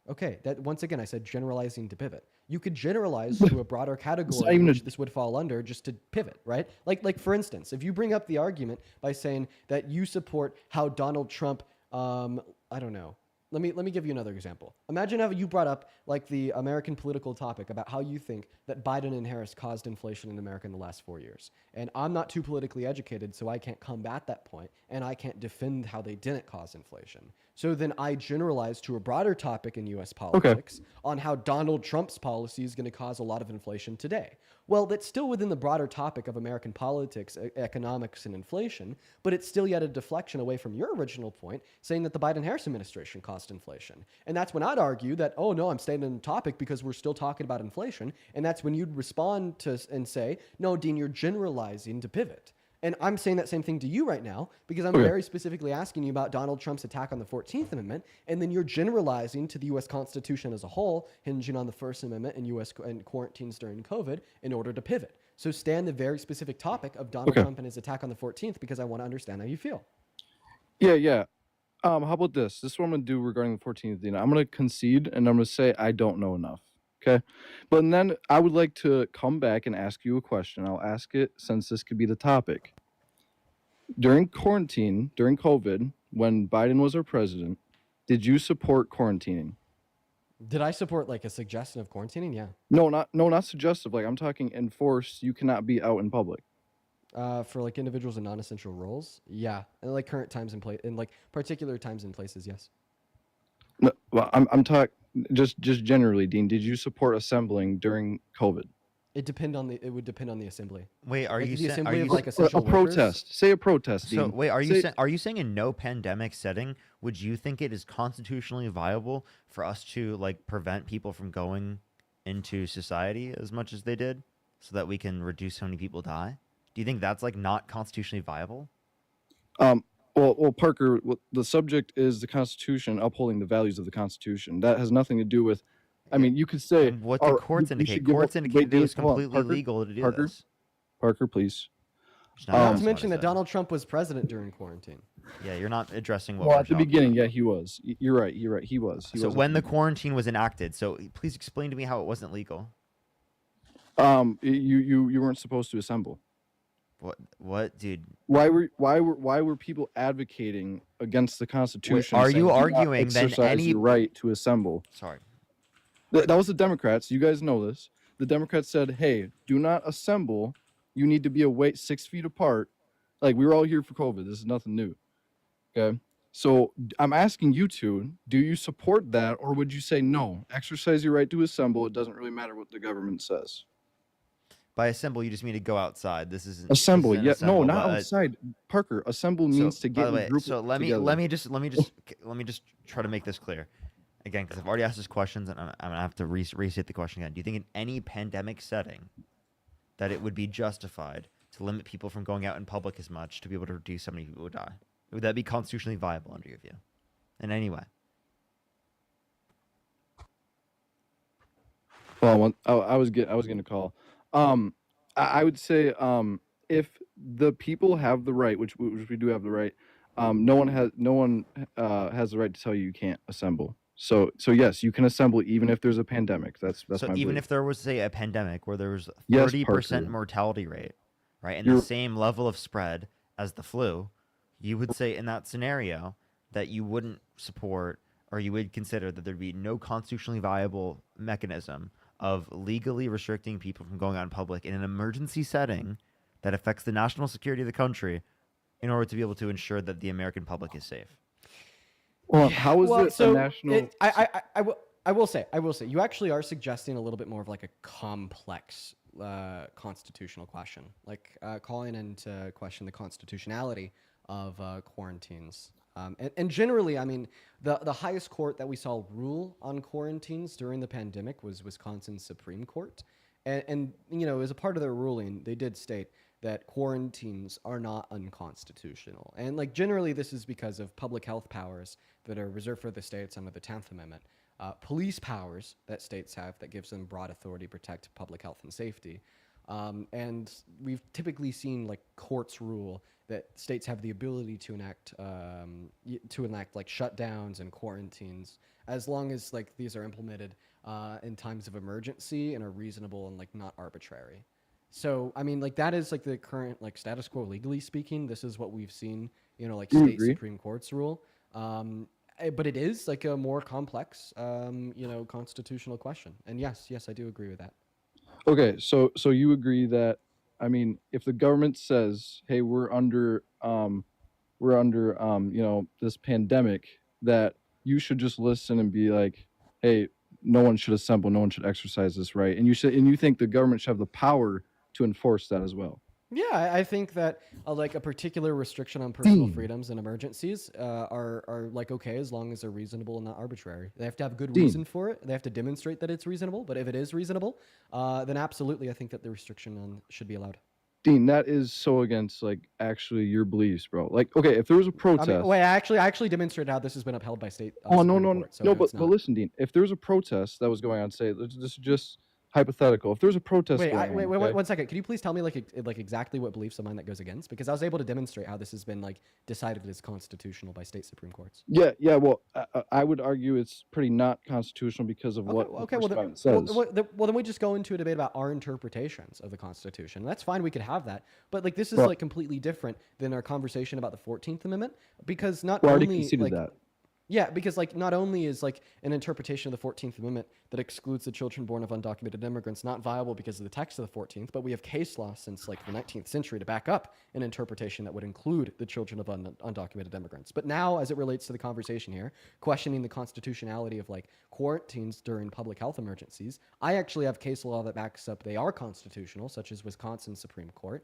Okay, that once again, I said generalizing to pivot. You could generalize to a broader category even which this would fall under just to pivot, right? Like for instance, if you bring up the argument by saying that you support how Donald Trump, I don't know. Let me give you another example. Imagine how you brought up like the American political topic about how you think that Biden and Harris caused inflation in America in the last 4 years. And I'm not too politically educated, so I can't combat that point, and I can't defend how they didn't cause inflation. So then I generalize to a broader topic in U.S. politics on how Donald Trump's policy is going to cause a lot of inflation today. Well, that's still within the broader topic of American politics, economics, and inflation, but it's still yet a deflection away from your original point, saying that the Biden-Harris administration caused inflation. And that's when I'd argue that, oh no, I'm staying on the topic because we're still talking about inflation. And that's when you'd respond to and say, no, Dean, you're generalizing to pivot. And I'm saying that same thing to you right now because I'm very specifically asking you about Donald Trump's attack on the 14th Amendment, and then you're generalizing to the U.S. Constitution as a whole, hinging on the First Amendment and U.S. and quarantines during COVID in order to pivot. So stay on the very specific topic of Donald Trump and his attack on the 14th because I want to understand how you feel. Yeah. How about this? This is what I'm going to do regarding the 14th. Dean. I'm going to concede, and I'm going to say I don't know enough. Okay? But then I would like to come back and ask you a question. I'll ask it since this could be the topic. During quarantine, during COVID, when Biden was our president, did you support quarantining? Did I support like a suggestion of quarantining? Yeah. No, not suggestive. Like I'm talking enforced. You cannot be out in public. For like individuals in non-essential roles, yeah, and like current times and place, in like particular times and places, yes. No, well, I'm talking just generally, Dean. Did you support assembling during COVID? It would depend on the assembly. Wait, are like you the saying assembly of like essential a protest? Say a protest, Dean. So wait, are you saying in no pandemic setting would you think it is constitutionally viable for us to like prevent people from going into society as much as they did, so that we can reduce how many people die? Do you think that's like not constitutionally viable? Well, Parker, the subject is the Constitution, upholding the values of the Constitution. That has nothing to do with. I mean, you could say And what the "Oh, courts we indicate. should give Courts up-" indicate Wait, that it was Dean, hold on. completely Parker, legal to do Parker, this. Parker, please. It's not Not what to I mention that said. Donald Trump was president during quarantine. Yeah, you're not addressing what Well, we're at the talking beginning, about. yeah, he was. You're right. You're right. He was. He So was when the quarantine was enacted, so please explain to me how it wasn't legal. You weren't supposed to assemble. What, dude? Why were people advocating against the Constitution? are saying, you "Do not arguing then exercise any your right to assemble"? Sorry. That was the Democrats. You guys know this. The Democrats said, "Hey, do not assemble. You need to be away 6 feet apart." Like, we were all here for COVID. This is nothing new. Okay. So I'm asking you two, do you support that, or would you say no? Exercise your right to assemble. It doesn't really matter what the government says. By assemble, you just mean to go outside. This isn't Assemble, this isn't yeah, assemble, no, not but- outside. Parker, assemble means So, to by get the in a way, group so let together. me just try to make this clear again, because I've already asked this questions, and I'm gonna have to restate the question again. Do you think in any pandemic setting that it would be justified to limit people from going out in public as much to be able to reduce how many people would die? Would that be constitutionally viable under your view, in any way? Well, I was going to call. I would say if the people have the right, which we do have the right, no one has the right to tell you can't assemble. So yes, you can assemble even if there's a pandemic. That's So my even belief. if there was, say, a pandemic where there was Yes, 30% Parker. mortality rate, right, and You're- the same level of spread as the flu, you would say in that scenario that you wouldn't support, or you would consider that there'd be no constitutionally viable mechanism of legally restricting people from going out in public in an emergency setting that affects the national security of the country in order to be able to ensure that the American public is safe. Well, how is it so a national? I will say, you actually are suggesting a little bit more of like a complex constitutional question, like calling into question the constitutionality of quarantines. And generally, I mean, the highest court that we saw rule on quarantines during the pandemic was Wisconsin's Supreme Court. And you know, as a part of their ruling, they did state that quarantines are not unconstitutional. And like generally, this is because of public health powers that are reserved for the states under the 10th Amendment, police powers that states have that gives them broad authority to protect public health and safety. And we've typically seen like courts rule that states have the ability to enact like shutdowns and quarantines as long as like these are implemented in times of emergency and are reasonable and like not arbitrary. So I mean, like that is like the current like status quo legally speaking. This is what we've seen, you know, like Do you state agree? Supreme Courts rule. But it is like a more complex, you know, constitutional question. And yes, I do agree with that. Okay, so you agree that, I mean, if the government says, "Hey, we're under you know, this pandemic," that you should just listen and be like, "Hey, no one should assemble, no one should exercise this right," and you think the government should have the power to enforce that as well. Yeah, I think that like a particular restriction on personal Dean. freedoms and emergencies are like okay as long as they're reasonable and not arbitrary. They have to have good Dean. reason for it. They have to demonstrate that it's reasonable. But if it is reasonable, then absolutely, I think that the restriction should be allowed. Dean, that is so against like actually your beliefs, bro. Like, okay, if there was a protest. I mean, wait, I actually demonstrated how this has been upheld by state. Oh no, Supreme no, Court, so no, it's but not. listen, Dean. If there was a protest that was going on, say, this is just hypothetical. If there's a protest Wait, going on, wait, okay? 1 second. Could you please tell me like exactly what beliefs of mine that goes against? Because I was able to demonstrate how this has been like decided as constitutional by state Supreme Courts. Yeah. Well, I would argue it's pretty not constitutional because of what the First Amendment says. Well, then we just go into a debate about our interpretations of the Constitution. That's fine. We could have that. But like this is Well- like completely different than our conversation about the 14th Amendment because not We already only conceded like that. yeah, because like not only is like an interpretation of the 14th Amendment that excludes the children born of undocumented immigrants not viable because of the text of the 14th, but we have case law since like the 19th century to back up an interpretation that would include the children of undocumented immigrants. But now, as it relates to the conversation here, questioning the constitutionality of like quarantines during public health emergencies, I actually have case law that backs up they are constitutional, such as Wisconsin Supreme Court,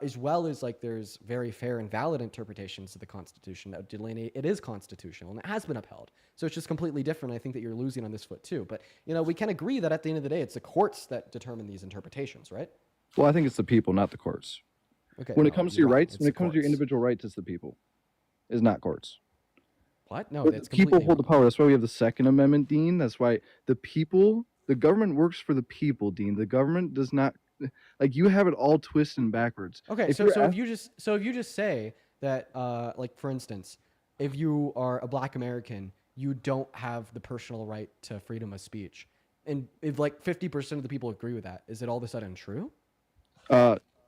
as well as like there's very fair and valid interpretations of the Constitution that delineate it is constitutional and it has been upheld. So it's just completely different. I think that you're losing on this foot too. But you know, we can agree that at the end of the day, it's the courts that determine these interpretations, right? Well, I think it's the people, not the courts. Okay. When it no, comes to you're your right. rights, It's when it the comes to your courts. individual rights, it's the people. is not courts. What? No, But that's people completely hold the power. That's why we have the Second Amendment, Dean. That's why the government works for the people, Dean. The government does not, like, you have it all twisted and backwards. Okay, If so you're so if ask- you just say that, like for instance, if you are a Black American, you don't have the personal right to freedom of speech, and if like 50% of the people agree with that, is it all of a sudden true?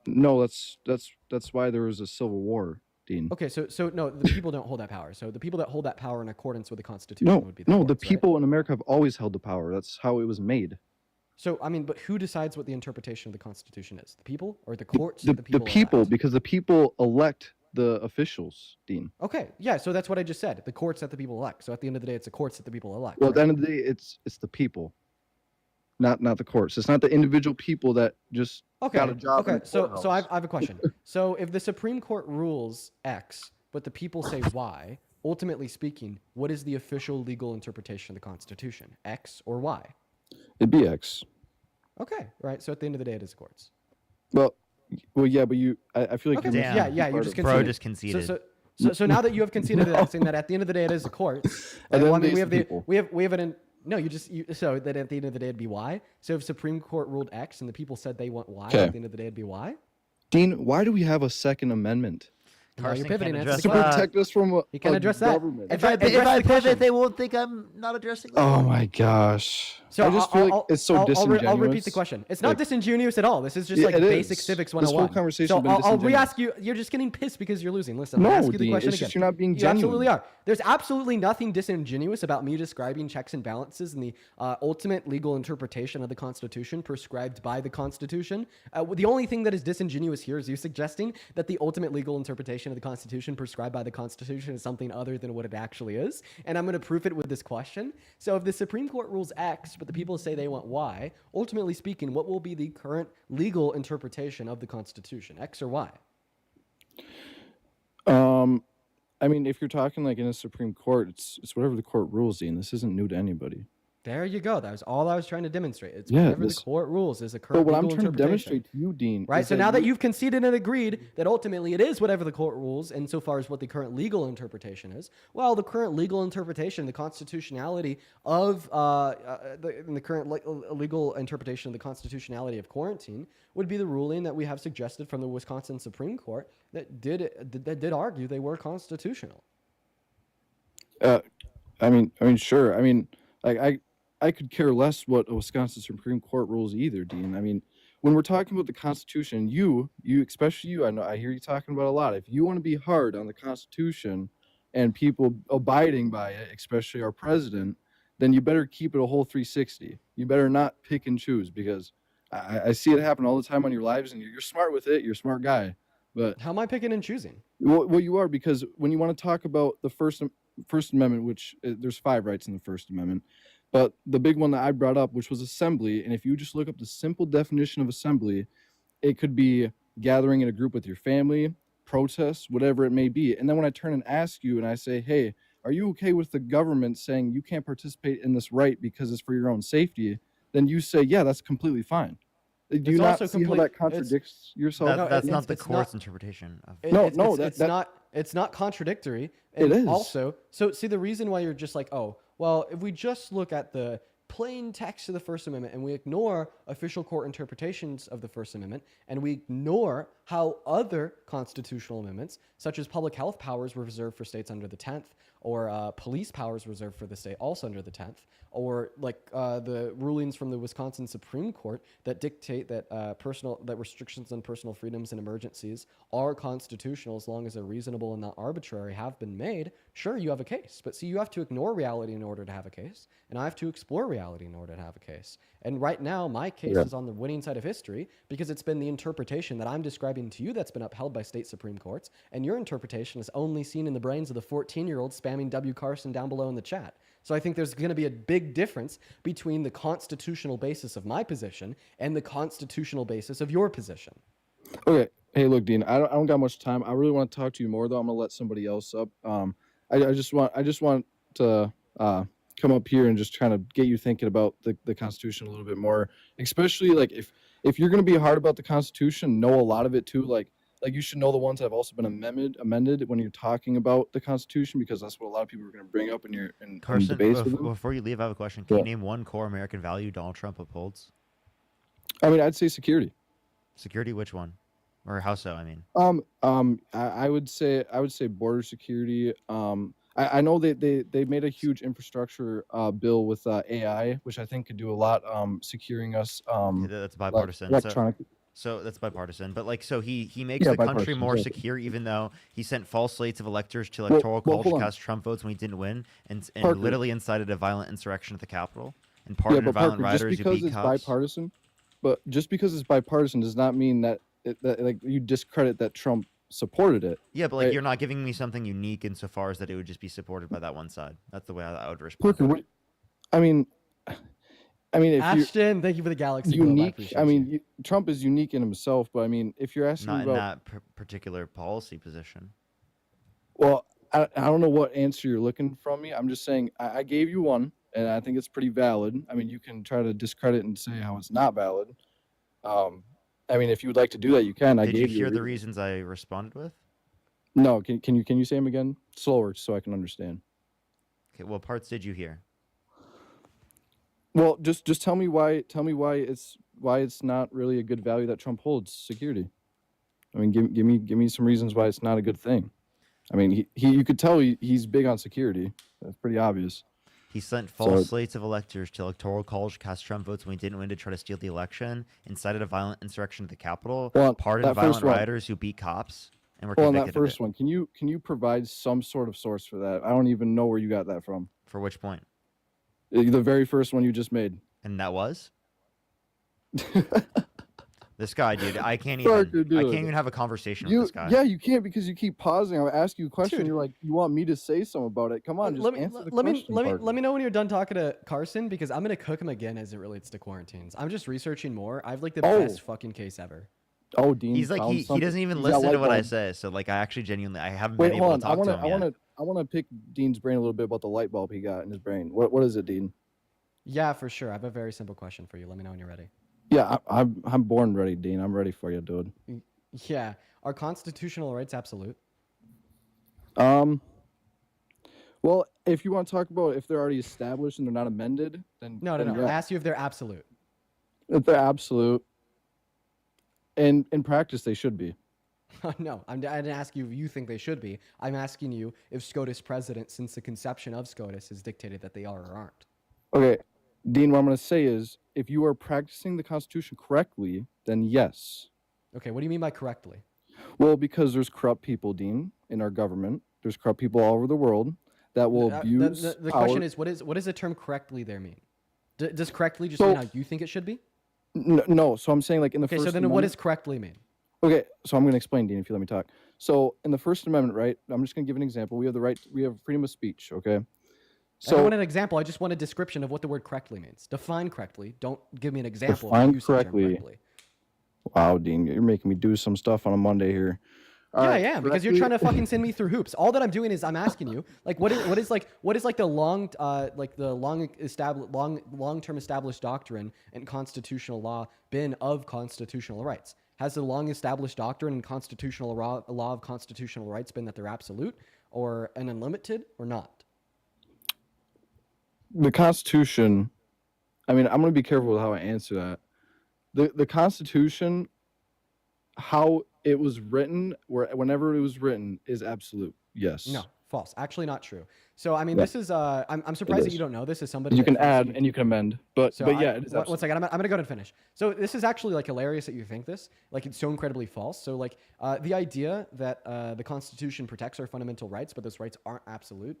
no, that's why there was a civil war, Dean. Okay, so no, the people don't hold that power. So the people that hold that power in accordance with the Constitution No, would be the no, courts, the right? people in America have always held the power. That's how it was made. So I mean, but who decides what the interpretation of the Constitution is? The people or the courts? The that the people. elect? because the people elect the officials, Dean. Okay, yeah. So that's what I just said. The courts that the people elect. So at the end of the day, it's the courts that the people elect. Well, at the right? end of the day, it's the people, not the courts. It's not the individual people that just got a job. in Okay. the So courthouse. I have a question. So if the Supreme Court rules X, but the people say Y, ultimately speaking, what is the official legal interpretation of the Constitution? X or Y? It'd be X. Okay. Right. So at the end of the day, it is the courts. Well, yeah, but I feel like Okay. you're Yeah. missing Yeah. part You of just it. Bro conceded. just conceded. So now that you have conceded to that, saying that at the end of the day it is the courts. At the well, I end of mean, the day, it's the people. we have an no. So that at the end of the day it'd be Y. So if Supreme Court ruled X and the people said they want Y, Okay. at the end of the day it'd be Y. Dean, why do we have a Second Amendment? Now you're Carson pivoting. can't Answer address the To question. protect us from You can a address that. government. If I Address pivot, the question. they won't think I'm not addressing them. Oh my gosh. So I just feel like it's so disingenuous. I'll repeat the question. It's not Like- disingenuous at all. This is just Yeah, like it basic is. civics This whole 101. conversation So has been I'll disingenuous. re-ask you. You're just getting pissed because you're losing. Listen, No, I'll ask you the Dean, question it's again. just you're not being You absolutely genuine. are. There's absolutely nothing disingenuous about me describing checks and balances and the ultimate legal interpretation of the Constitution prescribed by the Constitution. The only thing that is disingenuous here is you suggesting that the ultimate legal interpretation of the Constitution prescribed by the Constitution is something other than what it actually is. And I'm going to prove it with this question. So if the Supreme Court rules X, but the people say they want Y, ultimately speaking, what will be the current legal interpretation of the Constitution, X or Y? I mean, if you're talking like in a Supreme Court, it's whatever the court rules, Dean. This isn't new to anybody. There you go. That was all I was trying to demonstrate. It's Yeah, whatever this- the court rules is a But current what I'm legal trying to interpretation. demonstrate to you, Dean, Right. is So now that you- you've conceded and agreed that ultimately it is whatever the court rules, insofar as what the current legal interpretation is, well, the current legal interpretation, the constitutionality of the current legal interpretation of the constitutionality of quarantine would be the ruling that we have suggested from the Wisconsin Supreme Court that did argue they were constitutional. I mean, sure. I mean, like I could care less what a Wisconsin Supreme Court rules either, Dean. I mean, when we're talking about the Constitution, you especially you, I hear you talking about a lot. If you want to be hard on the Constitution and people abiding by it, especially our president, then you better keep it a whole 360. You better not pick and choose, because I see it happen all the time on your lives, and you're smart with it. You're a smart guy, but How am I picking and choosing? well, you are, because when you want to talk about the First Amendment, which there's 5 rights in the First Amendment, but the big one that I brought up, which was assembly, and if you just look up the simple definition of assembly, it could be gathering in a group with your family, protests, whatever it may be. And then when I turn and ask you and I say, hey, are you okay with the government saying you can't participate in this right because it's for your own safety? Then you say, yeah, that's completely fine. Do you It's not also see how complete- that contradicts yourself? That's it's- not the it's court's not- interpretation of It's not contradictory. It And is. Also, so see, the reason why you're just like, oh, well, if we just look at the plain text of the First Amendment and we ignore official court interpretations of the First Amendment and we ignore how other constitutional amendments, such as public health powers, were reserved for states under the 10th, or police powers reserved for the state also under the 10th, or like the rulings from the Wisconsin Supreme Court that dictate that that restrictions on personal freedoms in emergencies are constitutional as long as they're reasonable and not arbitrary, have been made. Sure, you have a case, but see, you have to ignore reality in order to have a case, and I have to explore reality in order to have a case. And right now, my case Yeah. is on the winning side of history because it's been the interpretation that I'm describing to you that's been upheld by state Supreme Courts, and your interpretation is only seen in the brains of the 14-year-old spamming W. Carson down below in the chat. So I think there's going to be a big difference between the constitutional basis of my position and the constitutional basis of your position. Okay. Hey, look, Dean. I don't got much time. I really want to talk to you more, though. I'm gonna let somebody else up. I just want to come up here and just trying to get you thinking about the Constitution a little bit more. Especially like if you're gonna be hard about the Constitution, know a lot of it too. Like like you should know the ones that have also been amended when you're talking about the Constitution, because that's what a lot of people are going to bring up in in Carson, debates with them. before you leave, I have a question. Can you Yeah. name one core American value Donald Trump upholds? I mean, I'd say security. Security, which one? Or how so? I mean, I would say border security. I know they made a huge infrastructure bill with AI, which I think could do a lot securing us. that's like bipartisan. electronic. So that's bipartisan. But like, so he makes Yeah, the country bipartisan, more exactly. secure, even though he sent false slates of electors to Well, electoral well, college hold to on. cast Trump votes when he didn't win, and Parker. literally incited a violent insurrection at the Capitol and Yeah, pardoned but violent Parker, just rioters who because beat it's cops. bipartisan, but just because it's bipartisan does not mean that that like you discredit that Trump supported it. Yeah, but like right? you're not giving me something unique insofar as that it would just be supported by that one side. That's the way I would respond. Parker, what, I mean, if you're Ashton, thank you for the galaxy. Globe. I unique, appreciate I you. mean, Trump is unique in himself, but I mean, if you're asking Not in about, that particular policy position. well, I don't know what answer you're looking from me. I'm just saying I gave you one, and I think it's pretty valid. I mean, you can try to discredit and say how it's not valid. I mean, if you would like to do that, you can. I Did you gave hear a the reason. reasons I responded with? No, can you say them again slower so I can understand? Okay, what parts did you hear? Well, just tell me why it's not really a good value that Trump holds, security. I mean, give me some reasons why it's not a good thing. I mean, he you could tell he's big on security. That's pretty obvious. He sent false So- slates of electors to electoral college to cast Trump votes when he didn't win to try to steal the election, incited a violent insurrection at the Capitol, Well, pardoned that violent first one- rioters who beat cops, and were Well, on convicted that of it. first one, can you provide some sort of source for that? I don't even know where you got that from. For which point? The very first one you just made. And that was? This guy, dude, I can't Parker, even. I dude. can't even have a conversation You with this guy. yeah, you can't because you keep pausing. I'll ask you a question. Dude. You're like, you want me to say something about it? Come on, just let me answer the let me question. let me Parker. let me know when you're done talking to Carson, because I'm gonna cook him again as it relates to quarantines. I'm just researching more. I've like the Oh. best fucking case ever. Oh, Dean. He's like found he something? doesn't even He's got listen to light what I bulb. say. So like I actually genuinely I haven't Wait, been hold able to on. talk to him yet. I wanna pick Dean's brain a little bit about the light bulb he got in his brain. What is it, Dean? Yeah, for sure. I have a very simple question for you. Let me know when you're ready. Yeah, I'm born ready, Dean. I'm ready for you, dude. Yeah, are constitutional rights absolute? Well, if you want to talk about if they're already established and they're not amended, then No. then I yeah. asked you if they're absolute. If they're absolute, and in practice they should be. No, I didn't ask you if you think they should be. I'm asking you if SCOTUS president, since the conception of SCOTUS, has dictated that they are or aren't. Okay, Dean, what I'm going to say is if you are practicing the Constitution correctly, then yes. Okay, what do you mean by correctly? Well, because there's corrupt people, Dean, in our government. There's corrupt people all over the world that will abuse The power. question is, what does the term correctly there mean? Does correctly just mean So- how you think it should be? No, so I'm saying like in the Okay, First so then Amendment. what does correctly mean? Okay, so I'm going to explain, Dean, if you let me talk. So in the First Amendment, right? I'm just going to give an example. We have the right. We have freedom of speech. Okay. I So don't want an example. I just want a description of what the word correctly means. Define correctly. Don't give me an example. of Define using the term correctly. Wow, Dean, you're making me do some stuff on a Monday here. All Yeah, right, I am, because you're correctly- trying to fucking send me through hoops. All that I'm doing is I'm asking you, like, what is like the long-term established doctrine and constitutional law been of constitutional rights? Has the long established doctrine and constitutional law of constitutional rights been that they're absolute or an unlimited or not? The Constitution. I mean, I'm going to be careful with how I answer that. The Constitution, how it was written, whenever it was written, is absolute. Yes. No, false. Actually, not true. So, I mean, Yeah. this is I'm surprised that is. you don't know this as somebody You that can thinks add you- and you can amend, but So yeah, it is one absolute. second, I'm gonna go ahead and finish. So this is actually like hilarious that you think this. Like it's so incredibly false. So like the idea that the Constitution protects our fundamental rights, but those rights aren't absolute,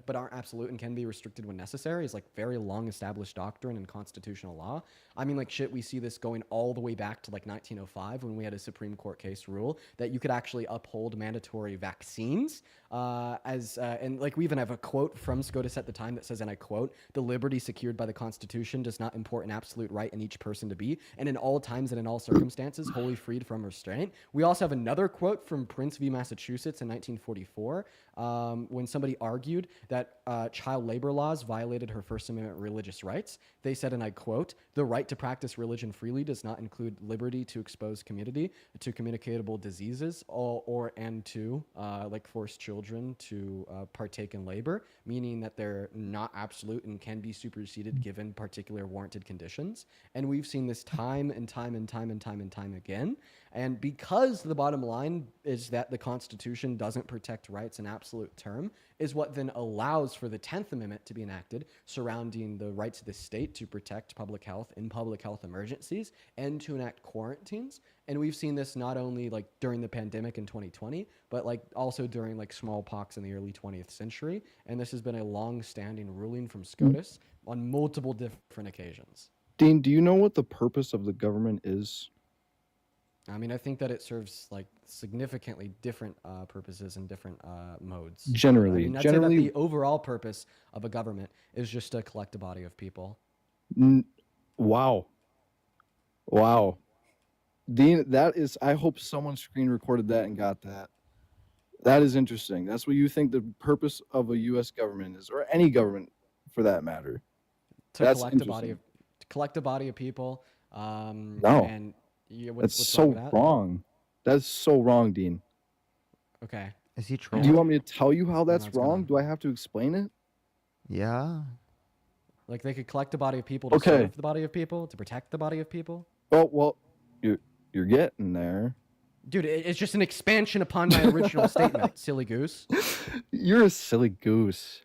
but aren't absolute and can be restricted when necessary, is like very long established doctrine in constitutional law. I mean, like shit, we see this going all the way back to like 1905 when we had a Supreme Court case rule that you could actually uphold mandatory vaccines and like we even have quote from SCOTUS at the time that says, and I quote, "The liberty secured by the Constitution does not import an absolute right in each person to be, and in all times and in all circumstances, wholly freed from restraint." We also have another quote from Prince v. Massachusetts in 1944, when somebody argued that child labor laws violated her First Amendment religious rights. They said, and I quote, "The right to practice religion freely does not include liberty to expose community to communicable diseases and to like force children to partake in labor," meaning that they're not absolute and can be superseded given particular warranted conditions. And we've seen this time and time and time and time and time again. And because the bottom line is that the Constitution doesn't protect rights in absolute term, is what then allows for the 10th Amendment to be enacted surrounding the rights of the state to protect public health in public health emergencies and to enact quarantines. And we've seen this not only like during the pandemic in 2020, but like also during like smallpox in the early 20th century. And this has been a long-standing ruling from SCOTUS on multiple different occasions. Dean, do you know what the purpose of the government is? I mean, I think that it serves like significantly different purposes and different modes. Generally- I mean, I'd generally- say that the overall purpose of a government is just to collect a body of people. Wow. Wow. Dean, that is, I hope someone screen recorded that and got that. That is interesting. That's what you think the purpose of a U.S. government is, or any government for that matter. To That's collect a body interesting. of to collect a body of people. No. And yeah, That's what's so wrong with that? wrong. That's so wrong, Dean. Okay. Is he Do trolling? you want me to tell you how that's what's going wrong? on. Do I have to explain it? Yeah. Like they could collect a body of people to Okay. serve the body of people, to protect the body of people. Oh, well, you're getting there. Dude, it's just an expansion upon my original statement, silly goose. You're a silly goose.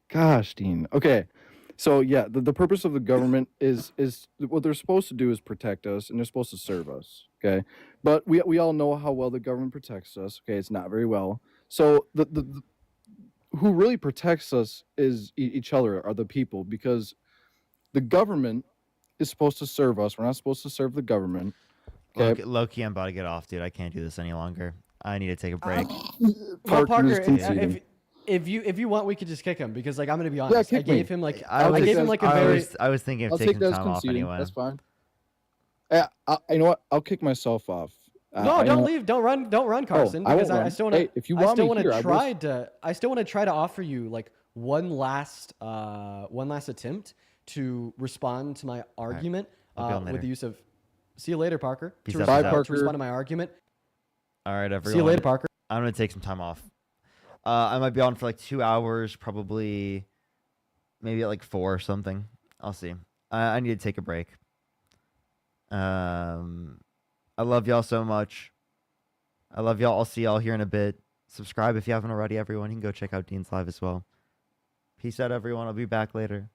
Gosh, Dean. Okay. So yeah, the purpose of the government is what they're supposed to do is protect us and they're supposed to serve us. Okay. But we all know how well the government protects us. Okay, it's not very well. So the who really protects us is each other, are the people, because the government is supposed to serve us. We're not supposed to serve the government. Okay. Low-key, I'm about to get off, dude. I can't do this any longer. I need to take a break. Well, Parker, is conceding. if you want, we could just kick him because like I'm gonna be honest. I kick me. gave him like I I gave him like a very. I was thinking of I'll taking take that as time off conceding. anyway. That's fine. You know what? I'll kick myself off. No, I don't know- leave. Don't run, Carson. I Because won't I run. still want to. Hey, if you I want still me want here, to I try will- to. I still want to try to offer you like one last attempt to respond to my argument I'll be on with later. the use of. See you later, Parker. Peace To out, respond, peace out. to respond to my argument. All right, everyone. See you later, Parker. I'm gonna take some time off. I might be on for like 2 hours, probably, maybe at like 4 or something. I'll see. I need to take a break. I love y'all so much. I love y'all. I'll see y'all here in a bit. Subscribe if you haven't already, everyone. You can go check out Dean's Live as well. Peace out, everyone. I'll be back later.